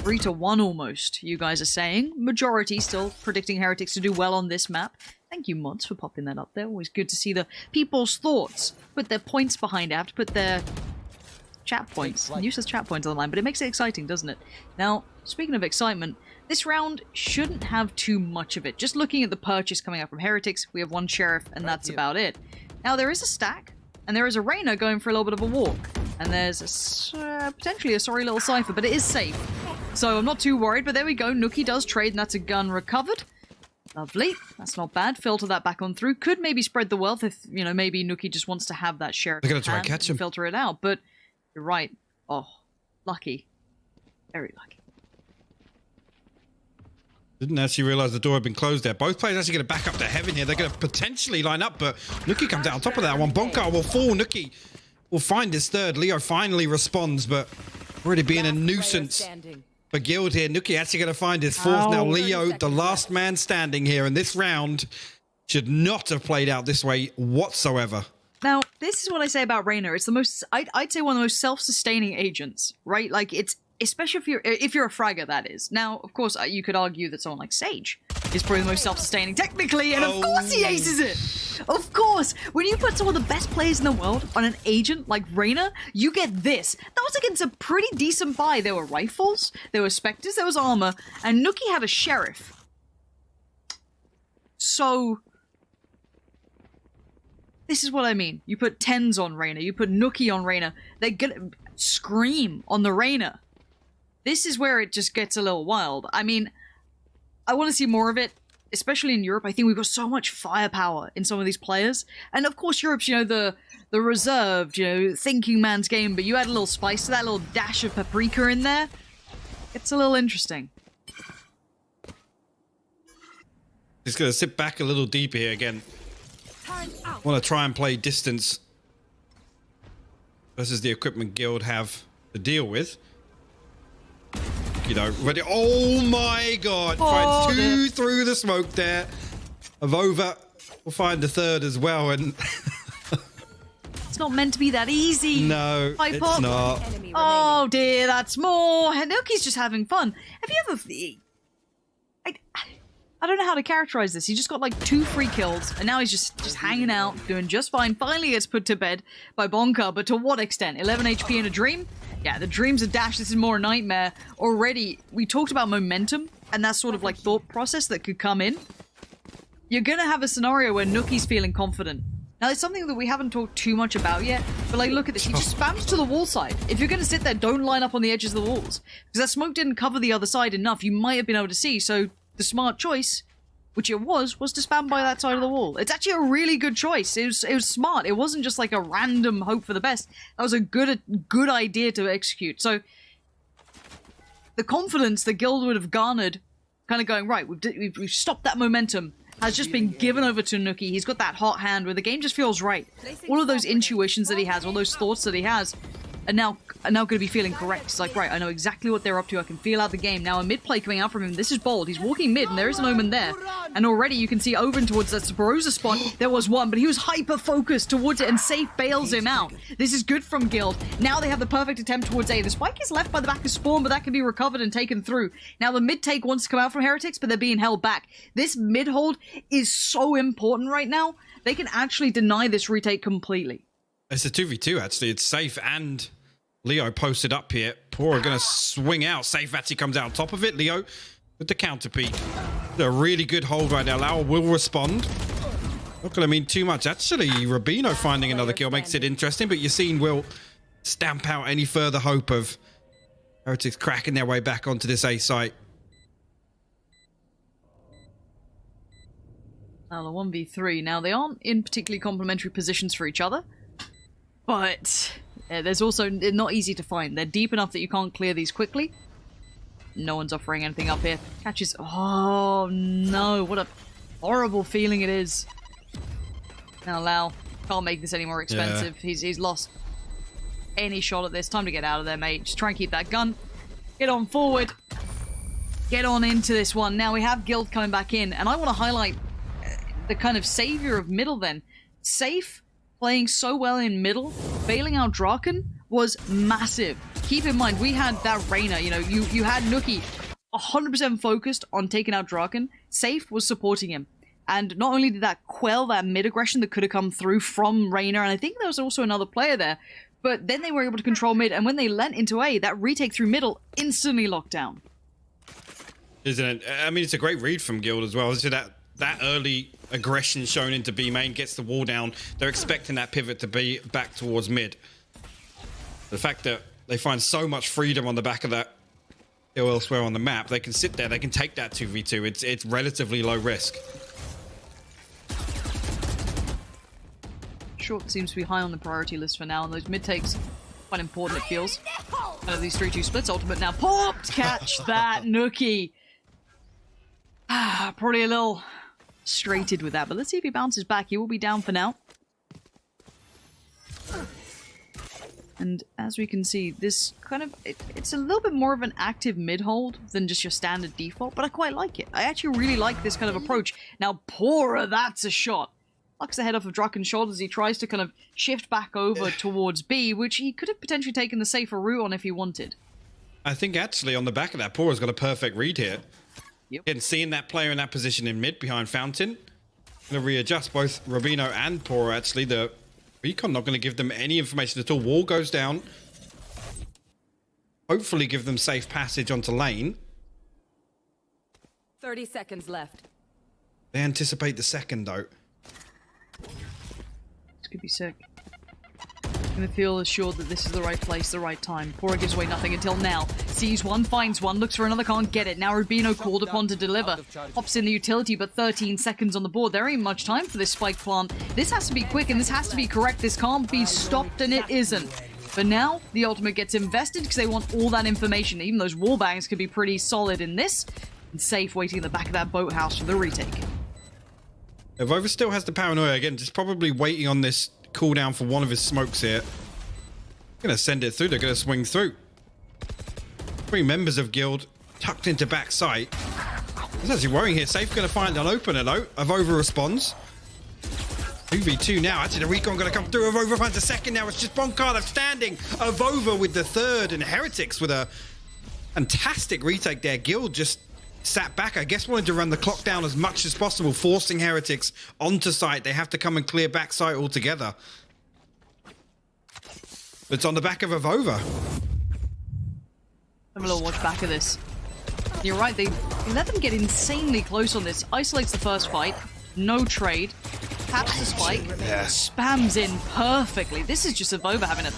3-1 almost, you guys are saying. Majority still predicting Heretics to do well on this map. Thank you, mods, for popping that up there. Always good to see the people's thoughts. Put their points behind it. Have to put their chat points. Useless chat points online, but it makes it exciting, doesn't it? Now, speaking of excitement, this round shouldn't have too much of it. Just looking at the purchase coming out from Heretics, we have 1 Sheriff, and that's about it. Now, there is a stack, and there is a Reyna going for a little bit of a walk. And there's potentially a sorry little Cypher, but it is safe. So I'm not too worried, but there we go. Nuki does trade, and that's a gun recovered. Lovely. That's not bad. Filter that back on through. Could maybe spread the wealth if, you know, maybe Nuki just wants to have that Sheriff. They're going to try and catch him. Filter it out, but you're right. Oh, lucky. Very lucky. Didn't actually realize the door had been closed there. Both players actually going to back up to Heaven here. They're going to potentially line up, but Nuki comes out on top of that one. Bonkar will fall. Nuki will find his third. Leo finally responds, but already being a nuisance for Guild here. Nuki actually going to find his fourth. Now Leo, the last man standing here, and this round should not have played out this way whatsoever. Now, this is what I say about Reyna. It's the most, I'd say one of the most self-sustaining agents, right? Like, it's, especially if you're a fragger, that is. Now, of course, you could argue that someone like Sage is probably the most self-sustaining technically, and of course he aces it! Of course! When you put some of the best players in the world on an agent like Reyna, you get this. That was against a pretty decent buy. There were rifles, there were specters, there was armor, and Nuki had a Sheriff. So this is what I mean. You put 10s on Reyna, you put Nuki on Reyna, they're gonna scream on the Reyna. This is where it just gets a little wild. I mean, I want to see more of it, especially in Europe. I think we've got so much firepower in some of these players. And of course, Europe's, you know, the reserved, you know, thinking man's game, but you add a little spice to that, little dash of paprika in there. It's a little interesting. Just going to sit back a little deeper here again. Want to try and play distance versus the equipment Guild have to deal with. You know, ready. Oh my god! Finds 2 through the smoke there. Avova will find the third as well, and it's not meant to be that easy. No, Hypoc. it's not. Oh dear, that's more. Nuki's just having fun. Have you ever? I don't know how to characterize this. He just got like 2 free kills, and now he's just hanging out, doing just fine. Finally gets put to bed by Bonkar, but to what extent? 11 HP in a dream? Yeah, the dreams of Dash, this is more a nightmare. Already, we talked about momentum, and that sort of like thought process that could come in. You're gonna have a scenario where Nuki's feeling confident. Now, it's something that we haven't talked too much about yet, but like, look at this. He just spams to the wall side. If you're gonna sit there, don't line up on the edges of the walls. Because that smoke didn't cover the other side enough. You might have been able to see, so the smart choice, which it was to spam by that side of the wall. It's actually a really good choice. It was smart. It wasn't just like a random hope for the best. That was a good idea to execute. So the confidence that Guild would have garnered, kind of going, right, we've stopped that momentum, has just been given over to Nuki. He's got that hot hand where the game just feels right. All of those intuitions that he has, all those thoughts that he has, are now going to be feeling correct. It's like, right, I know exactly what they're up to. I can feel out the game. Now a mid play coming out from him. This is bold. He's walking mid, and there is an Omen there. And already you can see over towards that Sabarosa spot. There was one, but he was hyper-focused towards it, and Safe bails him out. This is good from Guild. Now they have the perfect attempt towards A. The spike is left by the back of Spawn, but that can be recovered and taken through. Now the mid take wants to come out from Heretics, but they're being held back. This mid hold is so important right now. They can actually deny this retake completely. It's a 2v2, actually. It's Safe and Leo posted up here. Poor are going to swing out. Safe actually comes out on top of it. Leo with the counter peek. A really good hold right now. Lau will respond. Not going to mean too much. Actually, Rubino finding another kill makes it interesting, but you're seeing will stamp out any further hope of Heretics cracking their way back onto this A site. Now the 1v3. Now they aren't in particularly complementary positions for each other, but there's also not easy to find. They're deep enough that you can't clear these quickly. No one's offering anything up here. Catches. Oh no! What a horrible feeling it is. Now Lau can't make this any more expensive. Yeah. He's lost any shot at this. Time to get out of there, mate. Just try and keep that gun. Get on forward. Get on into this one. Now we have Guild coming back in, and I want to highlight the kind of savior of middle then. Safe playing so well in middle, bailing out Draken was massive. Keep in mind, we had that Reyna, you know, you had Nuki 100% focused on taking out Draken. Safe was supporting him. And not only did that quell that mid aggression that could have come through from Reyna, and I think there was also another player there, but then they were able to control mid, and when they lent into A, that retake through middle instantly locked down. Isn't it? I mean, it's a great read from Guild as well. So that early aggression shown into B main gets the wall down. They're expecting that pivot to be back towards mid. The fact that they find so much freedom on the back of that hill elsewhere on the map, they can sit there, they can take that 2v2. It's relatively low risk. Short seems to be high on the priority list for now, and those mid takes quite important, it feels. Kind of these 3-2 splits. Ultimate now popped. Catch that, Nuki. Probably a little straighted with that, but let's see if he bounces back. He will be down for now. And as we can see, this kind of, it's a little bit more of an active mid-hold than just your standard default, but I quite like it. I actually really like this kind of approach. Now, Pora, that's a shot. Plucks the head off of Draken's shoulders as he tries to kind of shift back over towards B, which he could have potentially taken the safer route on if he wanted. I think actually on the back of that, Pora's got a perfect read here. Yep. And seeing that player in that position in mid behind Fountain, going to readjust both Rubino and Pora. Actually, the Recon not going to give them any information at all. Wall goes down. Hopefully give them safe passage onto lane. 30 seconds left. They anticipate the second though. This could be sick. I'm gonna feel assured that this is the right place, the right time. Pora gives away nothing until now. Sees one, finds one, looks for another, can't get it. Now Rubino called upon to deliver. Hops in the utility, but 13 seconds on the board. There ain't much time for this spike plant. This has to be quick and this has to be correct. This can't be stopped, and it isn't. But now, the ultimate gets invested because they want all that information. Even those wall bangs could be pretty solid in this. And Safe waiting in the back of that boathouse for the retake. Vova still has the paranoia again, just probably waiting on this cooldown for one of his smokes here. Gonna send it through, they're gonna swing through. 3 members of Guild tucked into back sight. It's actually worrying here. Safe gonna find an opener though. Avova responds. 2v2 now. Actually, the recon gonna come through. Avova finds a second now. It's just Bonkard standing. Avova with the third, and Heretics with a fantastic retake there. Guild just sat back, I guess wanted to run the clock down as much as possible, forcing Heretics onto site. They have to come and clear back site altogether. It's on the back of Avova. Have a little watch back of this. You're right, they let them get insanely close on this. Isolates the first fight, no trade, taps the spike, spams in perfectly. This is just Avova having a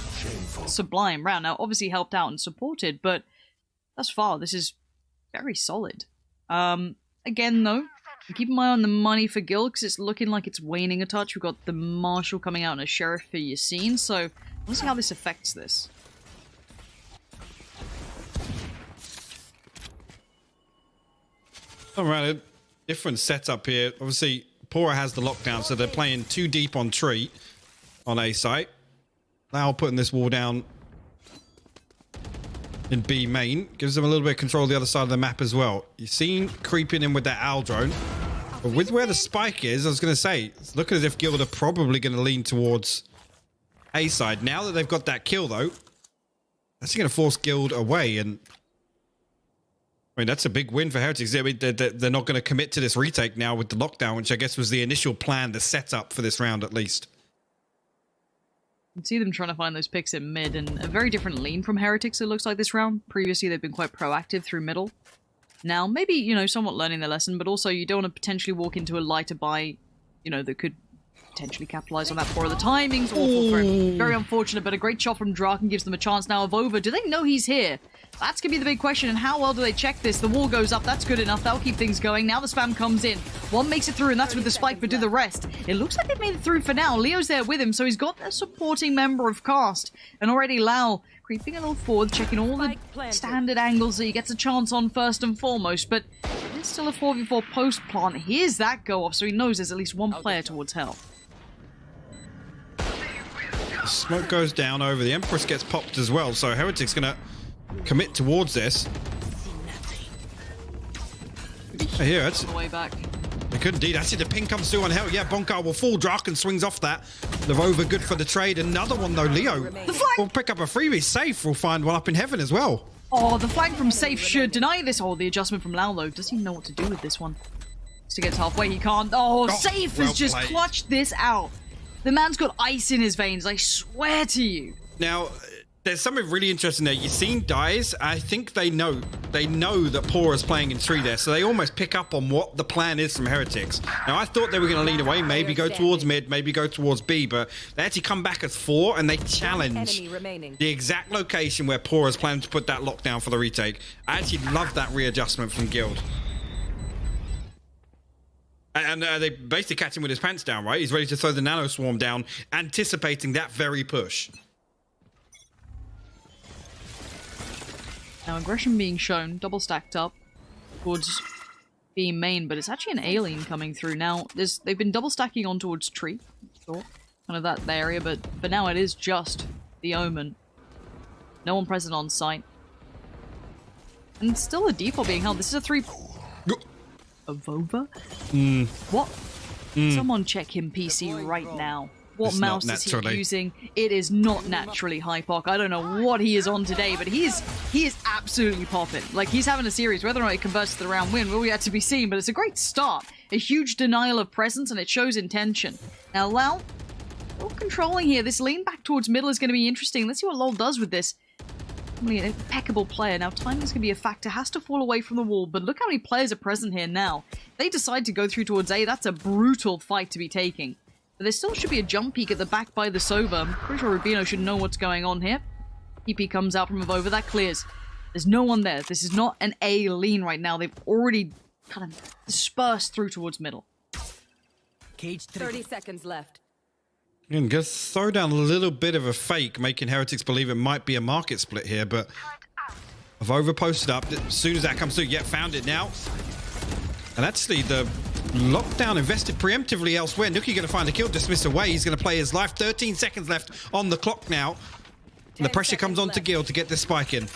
sublime round. Now, obviously helped out and supported, but thus far, this is very solid. Again, though, keep an eye on the money for Guild, because it's looking like it's waning a touch. We've got the Marshal coming out and a Sheriff for Yassine, so let's see how this affects this. Alright, a different setup here. Obviously, Pora has the lockdown, so they're playing too deep on tree on A site. Now putting this wall down in B main gives them a little bit of control of the other side of the map as well. You've seen creeping in with that owl drone. But with where the spike is, I was going to say, it's looking as if Guild are probably going to lean towards A side. Now that they've got that kill, though, that's going to force Guild away. And I mean, that's a big win for Heretics. I mean, they're not going to commit to this retake now with the lockdown, which I guess was the initial plan, the setup for this round at least. You can see them trying to find those picks in mid, and a very different lean from Heretics, it looks like, this round. Previously, they've been quite proactive through middle. Now, maybe, you know, somewhat learning their lesson, but also you don't want to potentially walk into a lighter buy, you know, that could potentially capitalize on that for the timing's awful for him. Very unfortunate, but a great shot from Draken gives them a chance now of over. Do they know he's here? That's going to be the big question, and how well do they check this? The wall goes up, that's good enough, that'll keep things going. Now the spam comes in. One makes it through, and that's with the spike, but do the rest. It looks like they've made it through for now. Leo's there with him, so he's got a supporting member of cast. And already Lau creeping a little forward, checking all the standard angles that he gets a chance on first and foremost, but it's still a 4v4 post plant. Here's that go off, so he knows there's at least one player towards hell. The smoke goes down over. The Empress gets popped as well, so Heretics going to commit towards this. Here, it's the way back. They could indeed. I see the ping comes through on hell. Yeah, Bonkar will fall. Draken swings off that. Lavova good for the trade. Another one though. Leo will pick up a freebie. Safe will find one up in heaven as well. Oh, the flank from Safe should deny this. Oh, the adjustment from Lau though. Does he know what to do with this one? Just to get halfway, he can't. Oh, Safe has just clutched this out. The man's got ice in his veins. I swear to you. Now, there's something really interesting there. Yassine dies. I think they know that Pora's playing in 3 there, so they almost pick up on what the plan is from Heretics. Now, I thought they were going to lead away, maybe go towards mid, maybe go towards B, but they actually come back as 4 and they challenge the exact location where Pora's planning to put that lockdown for the retake. I actually love that readjustment from Guild. And they basically catch him with his pants down, right? He's ready to throw the nano swarm down, anticipating that very push. Now aggression being shown, double stacked up towards B main, but it's actually an alien coming through. Now they've been double stacking on towards tree, sure, kind of that area, but for now it is just the Omen. No one present on site. And it's still a default being held. This is a 3... Avova? What? Someone check him PC right now. What It's mouse not is he naturally. using? It is not naturally Hypoc. I don't know what he is on today, but he is absolutely popping. Like, he's having a series. Whether or not it converts to the round win will yet to be seen, but it's a great start. A huge denial of presence, and it shows intention. Now, Lau, still controlling here. This lean back towards middle is going to be interesting. Let's see what Lol does with this. An impeccable player. Now, timing is going to be a factor. Has to fall away from the wall, but look how many players are present here now. They decide to go through towards A. That's a brutal fight to be taking. But there still should be a jump peek at the back by the Sova. I'm pretty sure Rubino should know what's going on here. EP comes out from Avova. That clears. There's no one there. This is not an A lean right now. They've already kind of dispersed through towards middle. Cage 30 seconds left. And just throw down a little bit of a fake, making Heretics believe it might be a market split here, but I've overposted up. As soon as that comes through, found it now. And actually, the lockdown invested preemptively elsewhere. Nuki going to find a kill, dismiss away. He's going to play his life. 13 seconds left on the clock now. And the pressure comes on to Gil to get this spike in.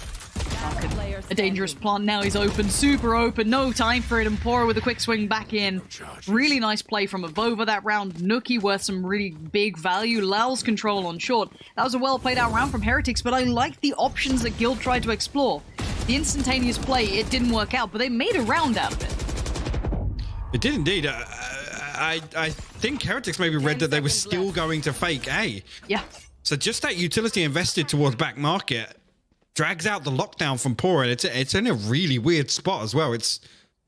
A dangerous plant now. He's open, super open. No time for it. And Pora with a quick swing back in. Really nice play from Avova that round. Nuki worth some really big value. Lau's control on short. That was a well played out round from Heretics, but I like the options that Guild tried to explore. The instantaneous play, it didn't work out, but they made a round out of it. It did indeed. I think Heretics maybe read that they were still going to fake A. Yeah. So just that utility invested towards back market drags out the lockdown from Pora. It's in a really weird spot as well. It's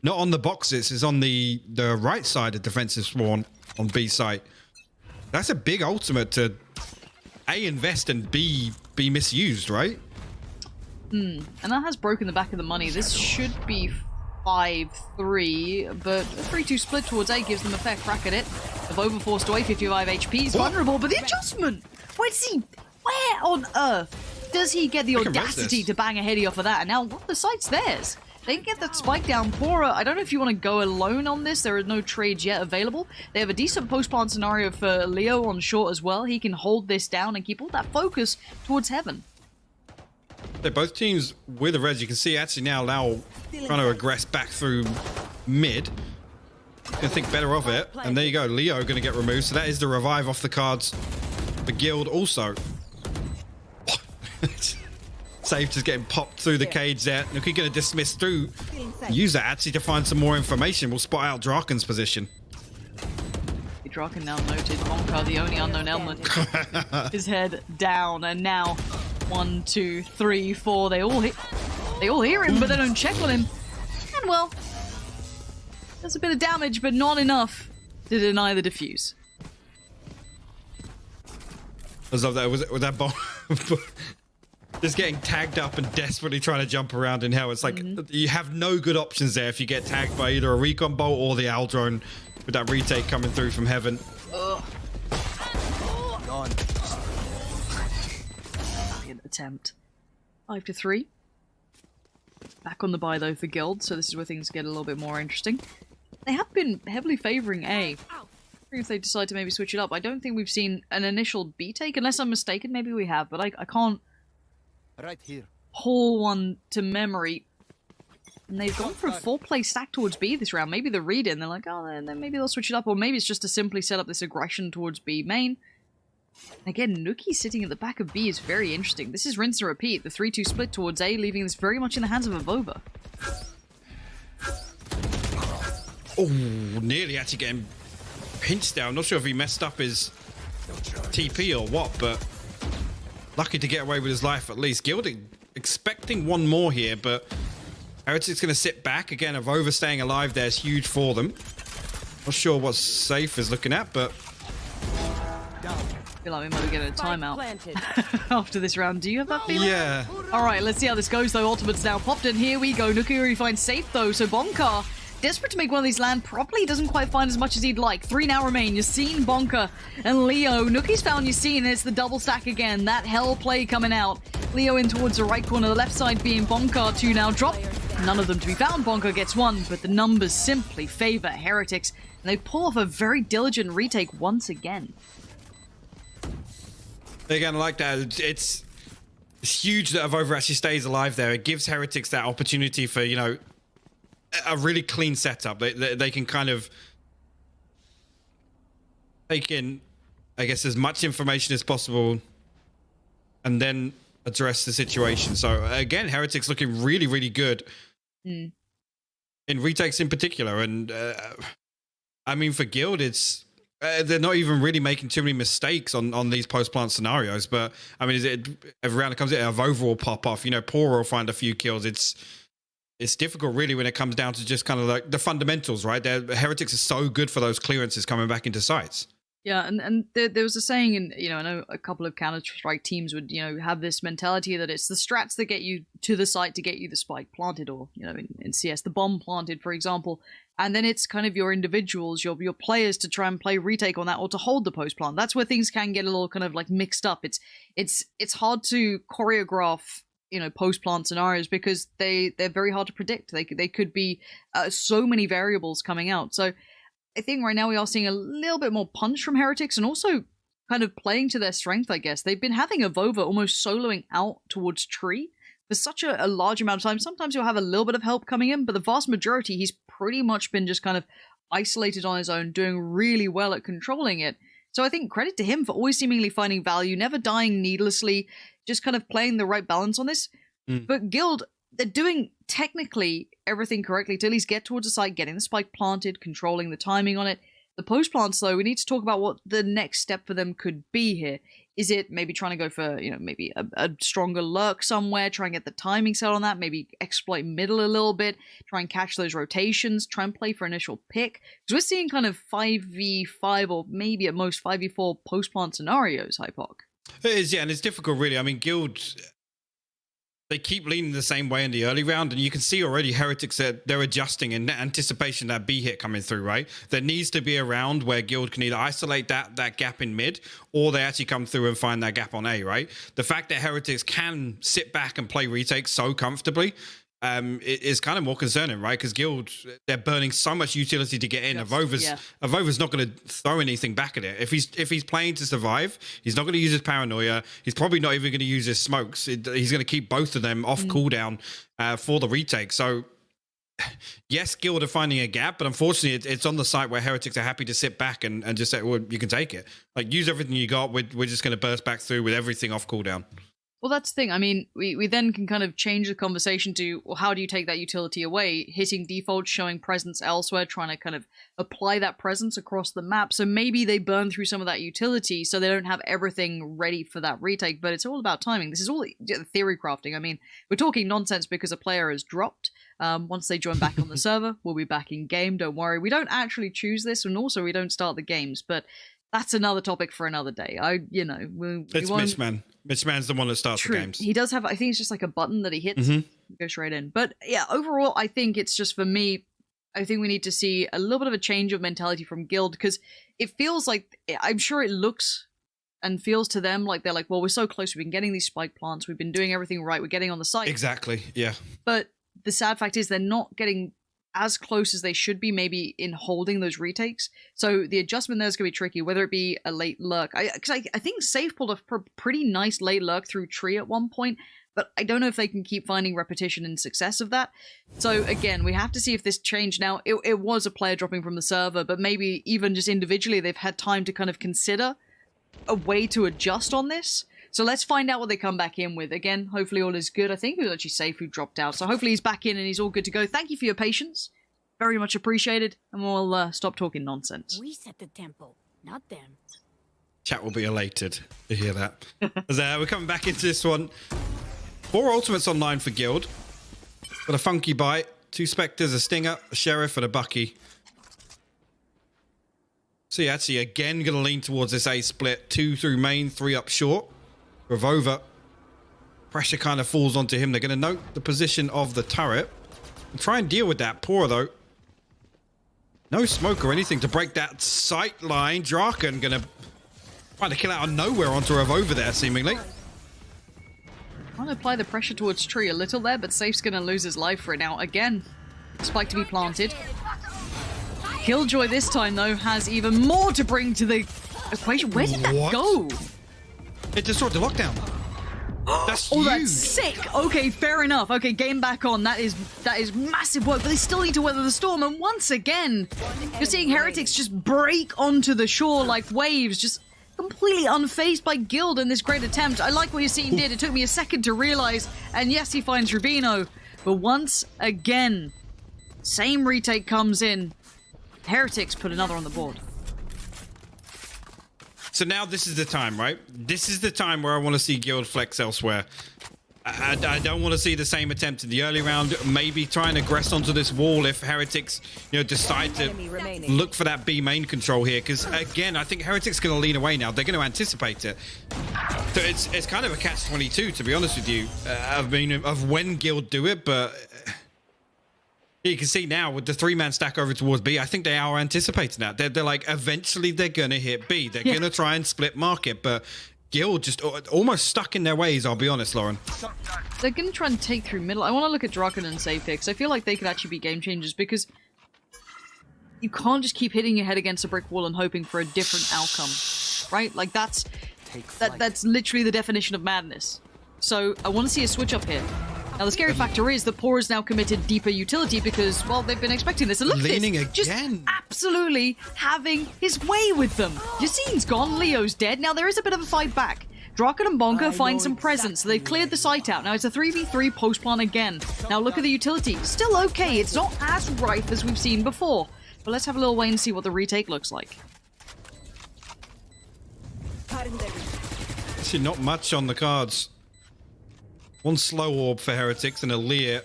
not on the boxes. It's on the right side of defensive spawn on B site. That's a big ultimate to A, invest, and B, be misused, right? And that has broken the back of the money. This should be 5-3, but a 3-2 split towards A gives them a fair crack at it. The Vova forced away, 55 HP is vulnerable, but the adjustment! Where on earth does he get the audacity to bang a heady off of that? And now the site's theirs. They can get that spike down. Pora, I don't know if you want to go alone on this. There are no trades yet available. They have a decent post-plant scenario for Leo on short as well. He can hold this down and keep all that focus towards heaven. They're both teams with the res. You can see actually now trying to aggress back through mid. Gonna think better of it. And there you go, Leo gonna get removed. So that is the revive off the cards for Guild also. Safe just getting popped through the cage there. Nuki gonna dismiss through. Use that actually to find some more information. We'll spot out Draken's position. Draken now noted. Monka, the only unknown element. His head down, and now 1, 2, 3, 4. They all hear him, but they don't check on him. And well, there's a bit of damage, but not enough to deny the defuse. I love that. Was that bomb? Just getting tagged up and desperately trying to jump around in hell. It's like you have no good options there if you get tagged by either a recon bolt or the owl drone with that retake coming through from heaven. Gone. Attempt. 5-3. Back on the buy though for Guild, so this is where things get a little bit more interesting. They have been heavily favoring A. If they decide to maybe switch it up. I don't think we've seen an initial B take, unless I'm mistaken. Maybe we have, but I can't pull one to memory. And they've gone for a 4-play stack towards B this round. Maybe the read in, they're like, oh, then maybe they'll switch it up, or maybe it's just to simply set up this aggression towards B main. Again, Nuki sitting at the back of B is very interesting. This is rinse and repeat. The 3-2 split towards A, leaving this very much in the hands of a Vova. Oh, nearly actually getting pinched down. Not sure if he messed up his TP or what, but lucky to get away with his life at least. Gilding expecting one more here, but Heretic's going to sit back. Again, a Vova staying alive there is huge for them. Not sure what Safe is looking at, but I feel like we might be getting a timeout after this round. Do you have that feeling? Yeah. Alright, let's see how this goes though. Ultimate's now popped in. Here we go. Nuki finds Safe though, so Bonka, desperate to make one of these land properly, doesn't quite find as much as he'd like. 3 now remain. Yassine, Bonka, and Leo. Nuki's found Yassine, and it's the double stack again. That hell play coming out. Leo in towards the right corner, the left side being Bonka. 2 now drop. None of them to be found. Bonka gets 1, but the numbers simply favor Heretics, and they pull off a very diligent retake once again. Again, I like that. It's huge that Vova actually stays alive there. It gives Heretics that opportunity for, you know, a really clean setup. They can kind of take in, I guess, as much information as possible and then address the situation. So again, Heretics looking really, really good in retakes in particular. And I mean, for Guild, it's they're not even really making too many mistakes on these post-plant scenarios. But I mean, every round it comes in, a Vova will pop off. You know, Pora will find a few kills. It's difficult really when it comes down to just kind of like the fundamentals, right? Heretics are so good for those clearances coming back into sites. Yeah, and there was a saying, and you know, I know a couple of Counter-Strike teams would, you know, have this mentality that it's the strats that get you to the site to get you the spike planted, or, you know, in CS, the bomb planted, for example, and then it's kind of your individuals, your players to try and play retake on that, or to hold the post plant. That's where things can get a little kind of like mixed up. It's hard to choreograph, you know, post plant scenarios because they're very hard to predict. They could be so many variables coming out. So I think right now we are seeing a little bit more punch from Heretics, and also kind of playing to their strength, I guess. They've been having a Vova almost soloing out towards tree for such a large amount of time. Sometimes you'll have a little bit of help coming in, but the vast majority, he's pretty much been just kind of isolated on his own, doing really well at controlling it. So I think credit to him for always seemingly finding value, never dying needlessly, just kind of playing the right balance on this. But Guild, they're doing technically everything correctly to at least get towards the site, getting the spike planted, controlling the timing on it. The post plants, though, we need to talk about what the next step for them could be here. Is it maybe trying to go for, you know, maybe a stronger lurk somewhere, try and get the timing set on that, maybe exploit middle a little bit, try and catch those rotations, try and play for initial pick? Because we're seeing kind of 5v5 or maybe at most 5v4 post-plant scenarios, Hypoc. It is, yeah, and it's difficult, really. I mean, Guild, they keep leaning the same way in the early round, and you can see already Heretics, they're adjusting in anticipation of that B hit coming through, right? There needs to be a round where Guild can either isolate that gap in mid, or they actually come through and find that gap on A, right? The fact that Heretics can sit back and play retakes so comfortably it is kind of more concerning, right? Because Guild, they're burning so much utility to get in. Avova's not going to throw anything back at it. If he's playing to survive, he's not going to use his paranoia. He's probably not even going to use his smokes. He's going to keep both of them off cooldown for the retake. So yes, Guild are finding a gap, but unfortunately it's on the site where Heretics are happy to sit back and just say, well, you can take it. Like, use everything you got. We're just going to burst back through with everything off cooldown. Well, that's the thing. I mean, we then can kind of change the conversation to, well, how do you take that utility away? Hitting default, showing presence elsewhere, trying to kind of apply that presence across the map. So maybe they burn through some of that utility so they don't have everything ready for that retake, but it's all about timing. This is all theory crafting. I mean, we're talking nonsense because a player has dropped. Once they join back on the server, we'll be back in game. Don't worry. We don't actually choose this, and also we don't start the games, but that's another topic for another day. It's Mitchman. Mitchman's the one that starts the games. He does have, I think it's just like a button that he hits, goes straight in. But yeah, overall, I think it's just, for me, I think we need to see a little bit of a change of mentality from Guild, because it feels like, I'm sure it looks and feels to them like they're like, well, we're so close, we've been getting these spike plants, we've been doing everything right, we're getting on the site. Exactly, yeah. But the sad fact is they're not getting as close as they should be, maybe in holding those retakes. So the adjustment there is going to be tricky, whether it be a late lurk. I think Safe pulled a pretty nice late lurk through tree at one point, but I don't know if they can keep finding repetition and success of that. So again, we have to see if this changed now. It was a player dropping from the server, but maybe even just individually they've had time to kind of consider a way to adjust on this. So let's find out what they come back in with. Again, hopefully all is good. I think it was actually Safe who dropped out. So hopefully he's back in and he's all good to go. Thank you for your patience. Very much appreciated. And we'll stop talking nonsense. We set the tempo, not them. Chat will be elated to hear that. We're coming back into this one. 4 ultimates online for Guild. Got a funky bite. 2 Spectres, a Stinger, a Sheriff, and a Bucky. So yeah, actually again going to lean towards this A split. 2 through main, 3 up short. Ravova, pressure kind of falls onto him. They're going to note the position of the turret and try and deal with that. Poor though. No smoke or anything to break that sight line. Draken going to find a kill out of nowhere onto Ravova there, seemingly. Trying to apply the pressure towards tree a little there, but Safe's going to lose his life for it now. Again, spike to be planted. Killjoy this time, though, has even more to bring to the equation. Where did that go? It disrupted the lockdown. That's huge. That's sick. Okay, fair enough. Okay, game back on. That is massive work, but they still need to weather the storm. And once again, you're seeing Heretics just break onto the shore like waves, just completely unfazed by Guild in this great attempt. I like what you're seeing did. It took me a second to realize. And yes, he finds Rubino. But once again, same retake comes in. Heretics put another on the board. So now this is the time, right? This is the time where I want to see Guild flex elsewhere. I don't want to see the same attempt in the early round. Maybe try and aggress onto this wall if Heretics, decide to look for that B main control here. Because again, I think Heretics going to lean away now. They're going to anticipate it. So it's kind of a catch-22, to be honest with you. Of when Guild do it, but you can see now with the 3-man stack over towards B, I think they are anticipating that. They're like, eventually they're going to hit B. They're going to try and split market, but Guild just almost stuck in their ways, I'll be honest, Lauren. They're going to try and take through middle. I want to look at Draken and Safe here, because I feel like they could actually be game changers, because you can't just keep hitting your head against a brick wall and hoping for a different outcome, right? Like, that's literally the definition of madness. So I want to see a switch up here. Now, the scary factor is that Poor has now committed deeper utility because, well, they've been expecting this. And look at this. Again. Just absolutely having his way with them. Yassine's gone. Leo's dead. Now, there is a bit of a fight back. Draken and Bonka find some presence. They've cleared the site out. Now, it's a 3v3 post-plan again. Now, look at the utility. Still okay. It's not as rife as we've seen before. But let's have a little wait and see what the retake looks like. Actually, not much on the cards. One slow orb for Heretics and a Lear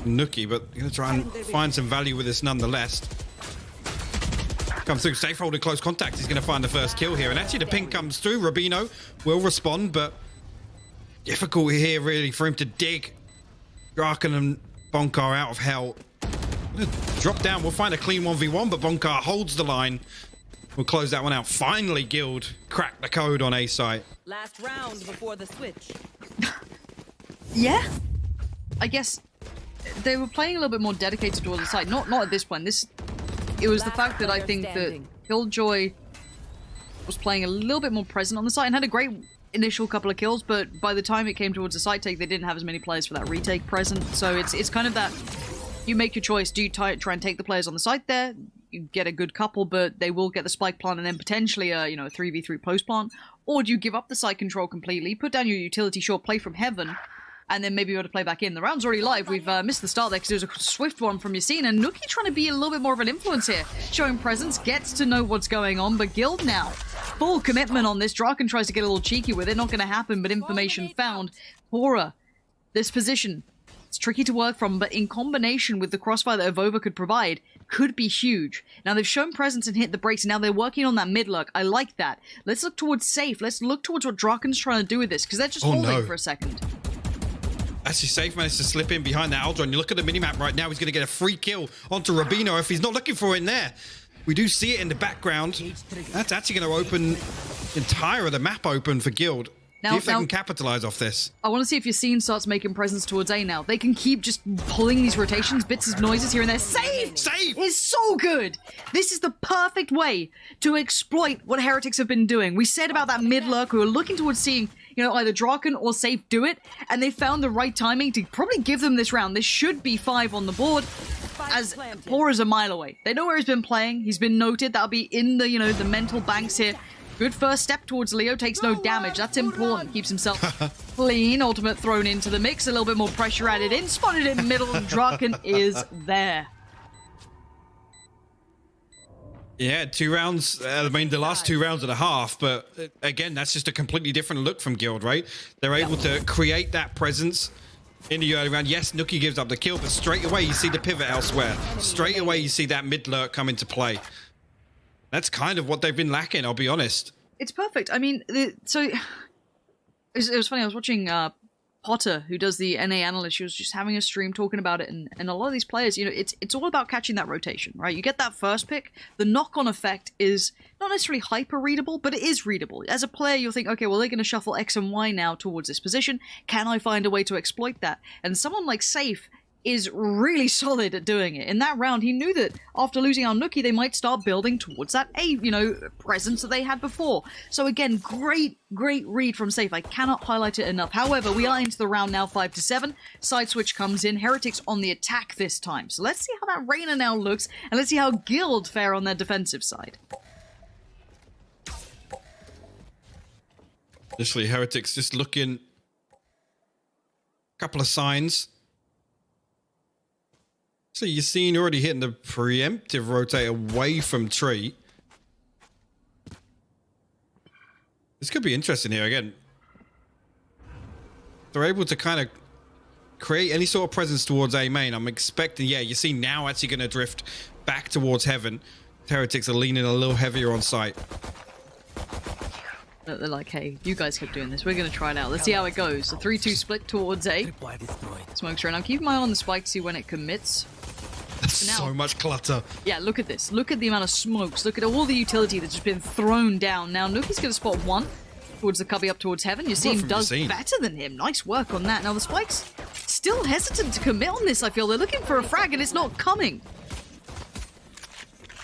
Nookie, but going to try and find some value with this nonetheless. Comes through, safe holding close contact. He's going to find the first kill here. And actually the ping comes through. Rubino will respond, but difficult here really for him to dig Draken and Bonkar out of hell. Drop down. We'll find a clean 1v1, but Bonkar holds the line. We'll close that one out. Finally, Guild cracked the code on A site. Last round before the switch. Yeah, I guess they were playing a little bit more dedicated towards the site. Not at this point. It was the fact that I think that Killjoy was playing a little bit more present on the site and had a great initial couple of kills, but by the time it came towards the site take, they didn't have as many players for that retake present. So it's kind of that, you make your choice. Do you try and take the players on the site there? You get a good couple, but they will get the spike plant and then potentially a 3v3 post plant. Or do you give up the site control completely, put down your utility, sure, play from heaven, and then maybe be able to play back in. The round's already live. We've missed the start there because there was a swift one from Yassine, and Nookie trying to be a little bit more of an influence here. Showing presence, gets to know what's going on, but Guild now, full commitment on this. Draken tries to get a little cheeky with it, not going to happen, but information found. Pora, this position, it's tricky to work from, but in combination with the crossfire that Avova could provide, could be huge. Now they've shown presence and hit the brakes, and now they're working on that mid lurk. I like that. Let's look towards safe. Let's look towards what Draken's trying to do with this, because they're just holding for a second. Actually, Safe managed to slip in behind that Aldron. You look at the minimap right now, he's going to get a free kill onto Rubino if he's not looking for it in there. We do see it in the background. That's actually going to open the entire of the map open for Guild. See if they can capitalize off this. I want to see if Yassine starts making presence towards A now. They can keep just pulling these rotations, bits of noises here and there. Save! Save! Is so good! This is the perfect way to exploit what Heretics have been doing. We said about that mid lurk, we were looking towards seeing, either Draken or Safe do it, and they found the right timing to probably give them this round. This should be 5 on the board, as Pora's a mile away. They know where he's been playing. He's been noted. That'll be in the, the mental banks here. Good first step towards Leo, takes no damage. That's important. Keeps himself clean. Ultimate thrown into the mix. A little bit more pressure added in. Spotted in the middle, and Draken is there. Yeah, 2 rounds. The last 2 rounds and a half. But again, that's just a completely different look from Guild, right? They're able to create that presence in the early round. Yes, Nookie gives up the kill, but straight away you see the pivot elsewhere. Straight away you see that mid lurk come into play. That's kind of what they've been lacking, I'll be honest. It's perfect. I mean, it was funny. I was watching Potter, who does the NA Analysts. She was just having a stream talking about it, and a lot of these players, it's all about catching that rotation, right? You get that first pick. The knock-on effect is not necessarily hyper-readable, but it is readable. As a player, you'll think, okay, well, they're going to shuffle X and Y now towards this position. Can I find a way to exploit that? And someone like Safe is really solid at doing it. In that round, he knew that after losing our Nookie, they might start building towards that A, presence that they had before. So again, great read from Safe. I cannot highlight it enough. However, we are into the round now, 5-7. Side switch comes in. Heretics on the attack this time. So let's see how that Reyna now looks, and let's see how Guild fare on their defensive side. Initially, Heretics just looking. A couple of signs. So you've seen already hitting the preemptive rotate away from tree. This could be interesting here again. They're able to kind of create any sort of presence towards A main. I'm expecting, you see now actually going to drift back towards heaven. Heretics are leaning a little heavier on site. They're like, hey, you guys keep doing this. We're going to try it out. Let's see how it goes. The 3-2 split towards A. Smokes right now. Keep my eye on the spike to see when it commits. That's now, so much clutter. Yeah, look at this. Look at the amount of smokes. Look at all the utility that's just been thrown down. Now, Nookie's going to spot 1 towards the cubby up towards heaven. Yassine does better than him. Nice work on that. Now, the Spike's still hesitant to commit on this, I feel. They're looking for a frag, and it's not coming.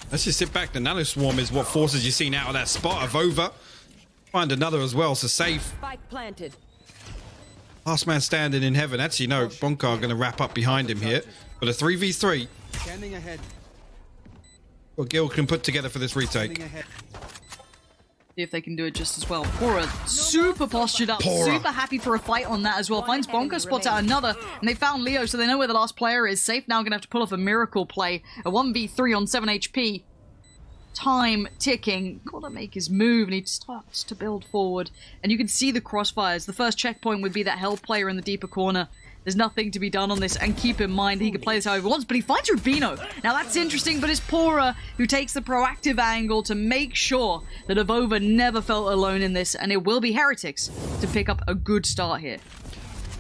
Let's just sit back. The Nano Swarm is what forces Yassine out of that spot. Avova. Find another as well, so Safe. Spike planted. Last man standing in heaven. Actually, no, Bonkar going to wrap up behind him here. But a 3v3. Standing ahead. What Gil can put together for this retake. See if they can do it just as well. Pora, super postured up, super happy for a fight on that as well. Finds Bonka, spots out another, and they found Leo, so they know where the last player is. Safe now going to have to pull off a miracle play. A 1v3 on 7 HP. time ticking. Gotta make his move, and he starts to build forward. And you can see the crossfires. The first checkpoint would be that Hell player in the deeper corner. There's nothing to be done on this, and keep in mind he can play this however he wants, but he finds Rubino. Now that's interesting, but it's Pora who takes the proactive angle to make sure that Avova never felt alone in this, and it will be Heretics to pick up a good start here.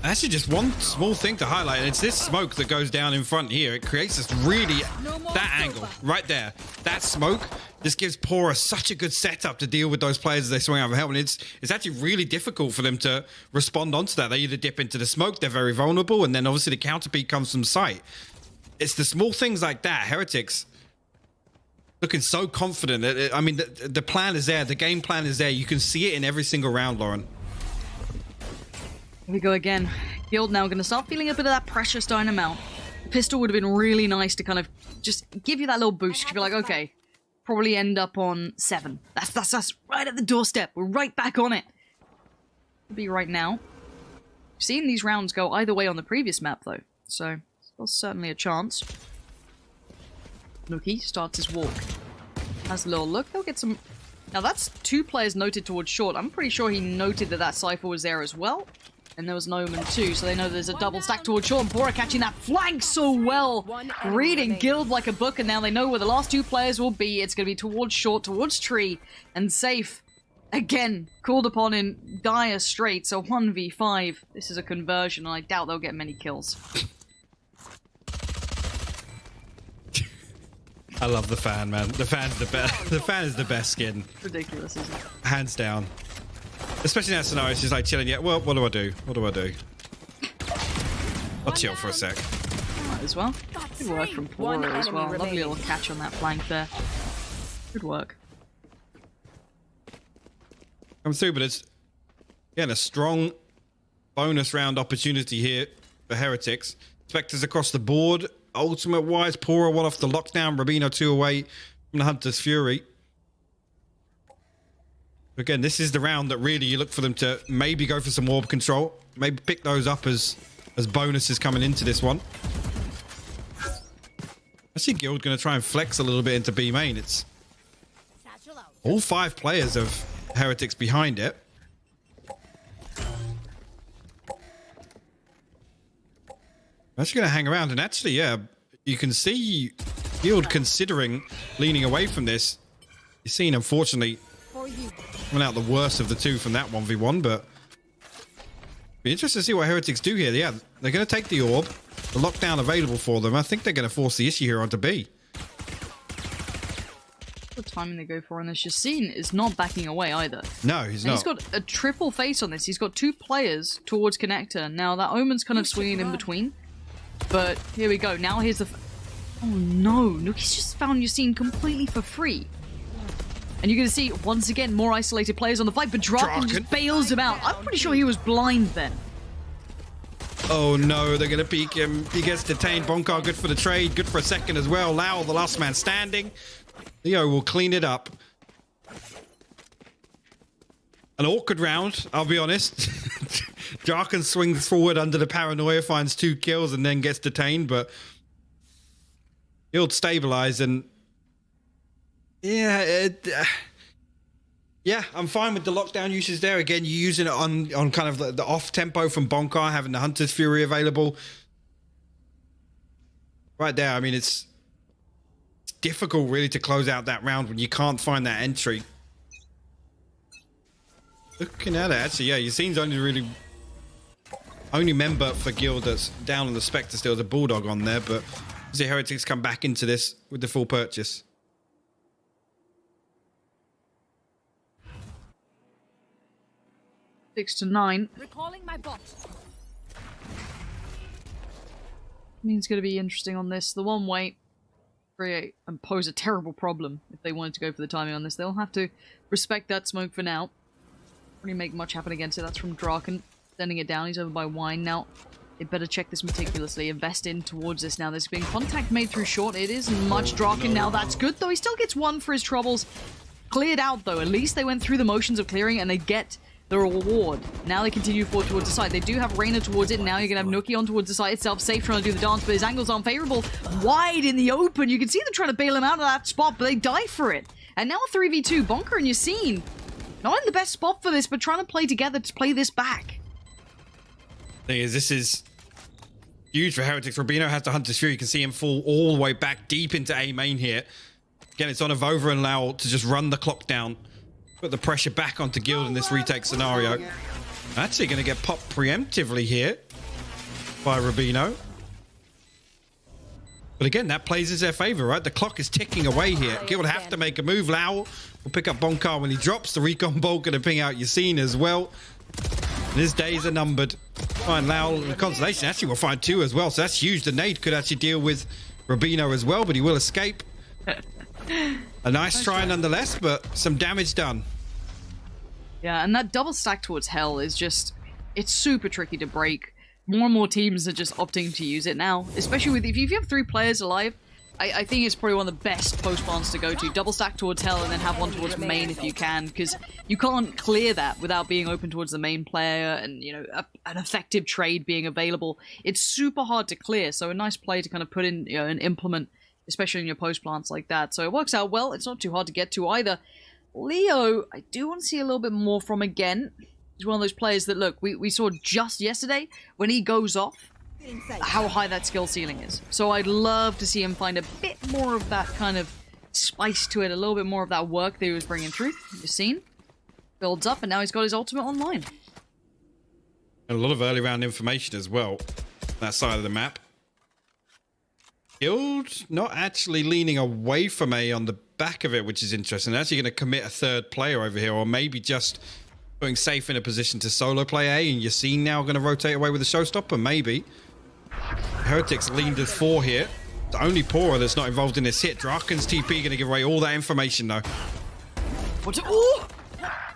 Actually, just one small thing to highlight, and it's this smoke that goes down in front here. It creates this really, that angle right there, that smoke just gives Pora such a good setup to deal with those players as they swing out of helmet. It's actually really difficult for them to respond onto that. They either dip into the smoke, they're very vulnerable, and then obviously the counter peek comes from sight. It's the small things like that. Heretics looking so confident. I mean, the plan is there, the game plan is there. You can see it in every single round, Lauren. Here we go again. Guild now going to start feeling a bit of that pressure starting to mount. The pistol would have been really nice to kind of just give you that little boost. You'd be like, okay, probably end up on 7. That's us right at the doorstep. We're right back on it. Could be right now. We've seen these rounds go either way on the previous map, though. So, still certainly a chance. Nuki starts his walk. Has a little look. They'll get some... Now, that's 2 players noted towards short. I'm pretty sure he noted that that Cypher was there as well. And there was an Omen too, so they know there's a double stack towards short. And Pora catching that flank so well. Reading Guild like a book, and now they know where the last 2 players will be. It's going to be towards short, towards tree, and safe. Again, called upon in dire straits, so 1v5. This is a conversion, and I doubt they'll get many kills. I love the fan, man. The fan's the best. The fan is the best skin. Ridiculous, isn't it? Hands down. Especially in that scenario, it's just like chilling. Yeah, well, what do I do? What do I do? I'll chill for a sec. Might as well. Good work from Pora as well. Lovely little catch on that flank there. Good work. Come through, but it's again a strong bonus round opportunity here for Heretics. Spectres across the board. Ultimate wise, Pora 1 off the lockdown. Rubino 2 away from the Hunter's Fury. Again, this is the round that really you look for them to maybe go for some orb control. Maybe pick those up as bonuses coming into this one. I see Guild going to try and flex a little bit into B main. It's all 5 players of Heretics behind it. Actually going to hang around, and actually, yeah, you can see Guild considering leaning away from this. You've seen, unfortunately, coming out the worst of the 2 from that 1v1, but be interesting to see what Heretics do here. Yeah, they're going to take the orb, the lockdown available for them. I think they're going to force the issue here onto B. The timing they go for on this, Yassine is not backing away either. No, he's not. He's got a triple face on this. He's got 2 players towards connector. Now that Omen's kind of swinging in between, but here we go. Now here's the... Oh no, Nuki's just found Yassine completely for free. And you're going to see, once again, more isolated players on the fight, but Draken just bails him out. I'm pretty sure he was blind then. Oh no, they're going to peek him. He gets detained. Bonkar, good for the trade, good for a second as well. Lau, the last man standing. Leo will clean it up. An awkward round, I'll be honest. Draken swings forward under the paranoia, finds 2 kills, and then gets detained, but Guild stabilize and... Yeah, yeah, I'm fine with the lockdown usage there. Again, you're using it on kind of the off tempo from Bonkar, having the Hunter's Fury available. Right there, I mean, it's difficult really to close out that round when you can't find that entry. Looking at it, actually, yeah, Yassine's only member for Guild that's down on the Spectre still. There's a Bulldog on there, but the Heretics come back into this with the full purchase. 6-9. Recalling my bot. I mean, it's going to be interesting on this. The one way create and pose a terrible problem if they wanted to go for the timing on this. They'll have to respect that smoke for now. Really make much happen against it. That's from Draken. Sending it down. He's over by Wine now. They better check this meticulously. Invest in towards this now. There's been contact made through short. It isn't much Draken now. That's good though. He still gets 1 for his troubles. Cleared out though. At least they went through the motions of clearing and they get the reward. Now they continue forward towards the side. They do have Reyna towards it. Now you're going to have Nuki on towards the side itself. Safe trying to do the dance, but his angles aren't favorable. Wide in the open. You can see them trying to bail him out of that spot, but they die for it. And now a 3v2. Bonker and Yassine, not in the best spot for this, but trying to play together to play this back. Thing is, this is huge for Heretics. Rubino has to hunt his Fury. You can see him fall all the way back deep into A main here. Again, it's on Avova and Lau to just run the clock down. Put the pressure back onto Guild in this retake scenario. Actually going to get popped preemptively here by Rubino. But again, that plays as their favor, right? The clock is ticking away here. Guild have to make a move. Lau will pick up Bonkar when he drops. The recon bolt going to ping out Yassine as well. And his days are numbered. Find Lau and Constellation. Actually, we'll find 2 as well. So that's huge. The nade could actually deal with Rubino as well, but he will escape. A nice try nonetheless, but some damage done. Yeah, and that double stack towards Hell is just, it's super tricky to break. More and more teams are just opting to use it now, especially with, if you have 3 players alive, I think it's probably one of the best post spawns to go to. Double stack towards Hell and then have one towards main if you can, because you can't clear that without being open towards the main player and, you know, an effective trade being available. It's super hard to clear, so a nice play to kind of put in, you know, an implement, especially in your post plants like that. So it works out well. It's not too hard to get to either. Leo, I do want to see a little bit more from again. He's one of those players that, look, we saw just yesterday when he goes off, how high that skill ceiling is. So I'd love to see him find a bit more of that kind of spice to it, a little bit more of that work that he was bringing through. You've seen, builds up, and now he's got his ultimate online. And a lot of early round information as well, that side of the map. Guild not actually leaning away from A on the back of it, which is interesting. They're actually going to commit a 3rd player over here, or maybe just putting Safe in a position to solo play A, and Yassine now going to rotate away with a showstopper, maybe. Heretics leaned as 4 here. The only Pora that's not involved in this hit. Draken's TP going to give away all that information, though. What? Oh!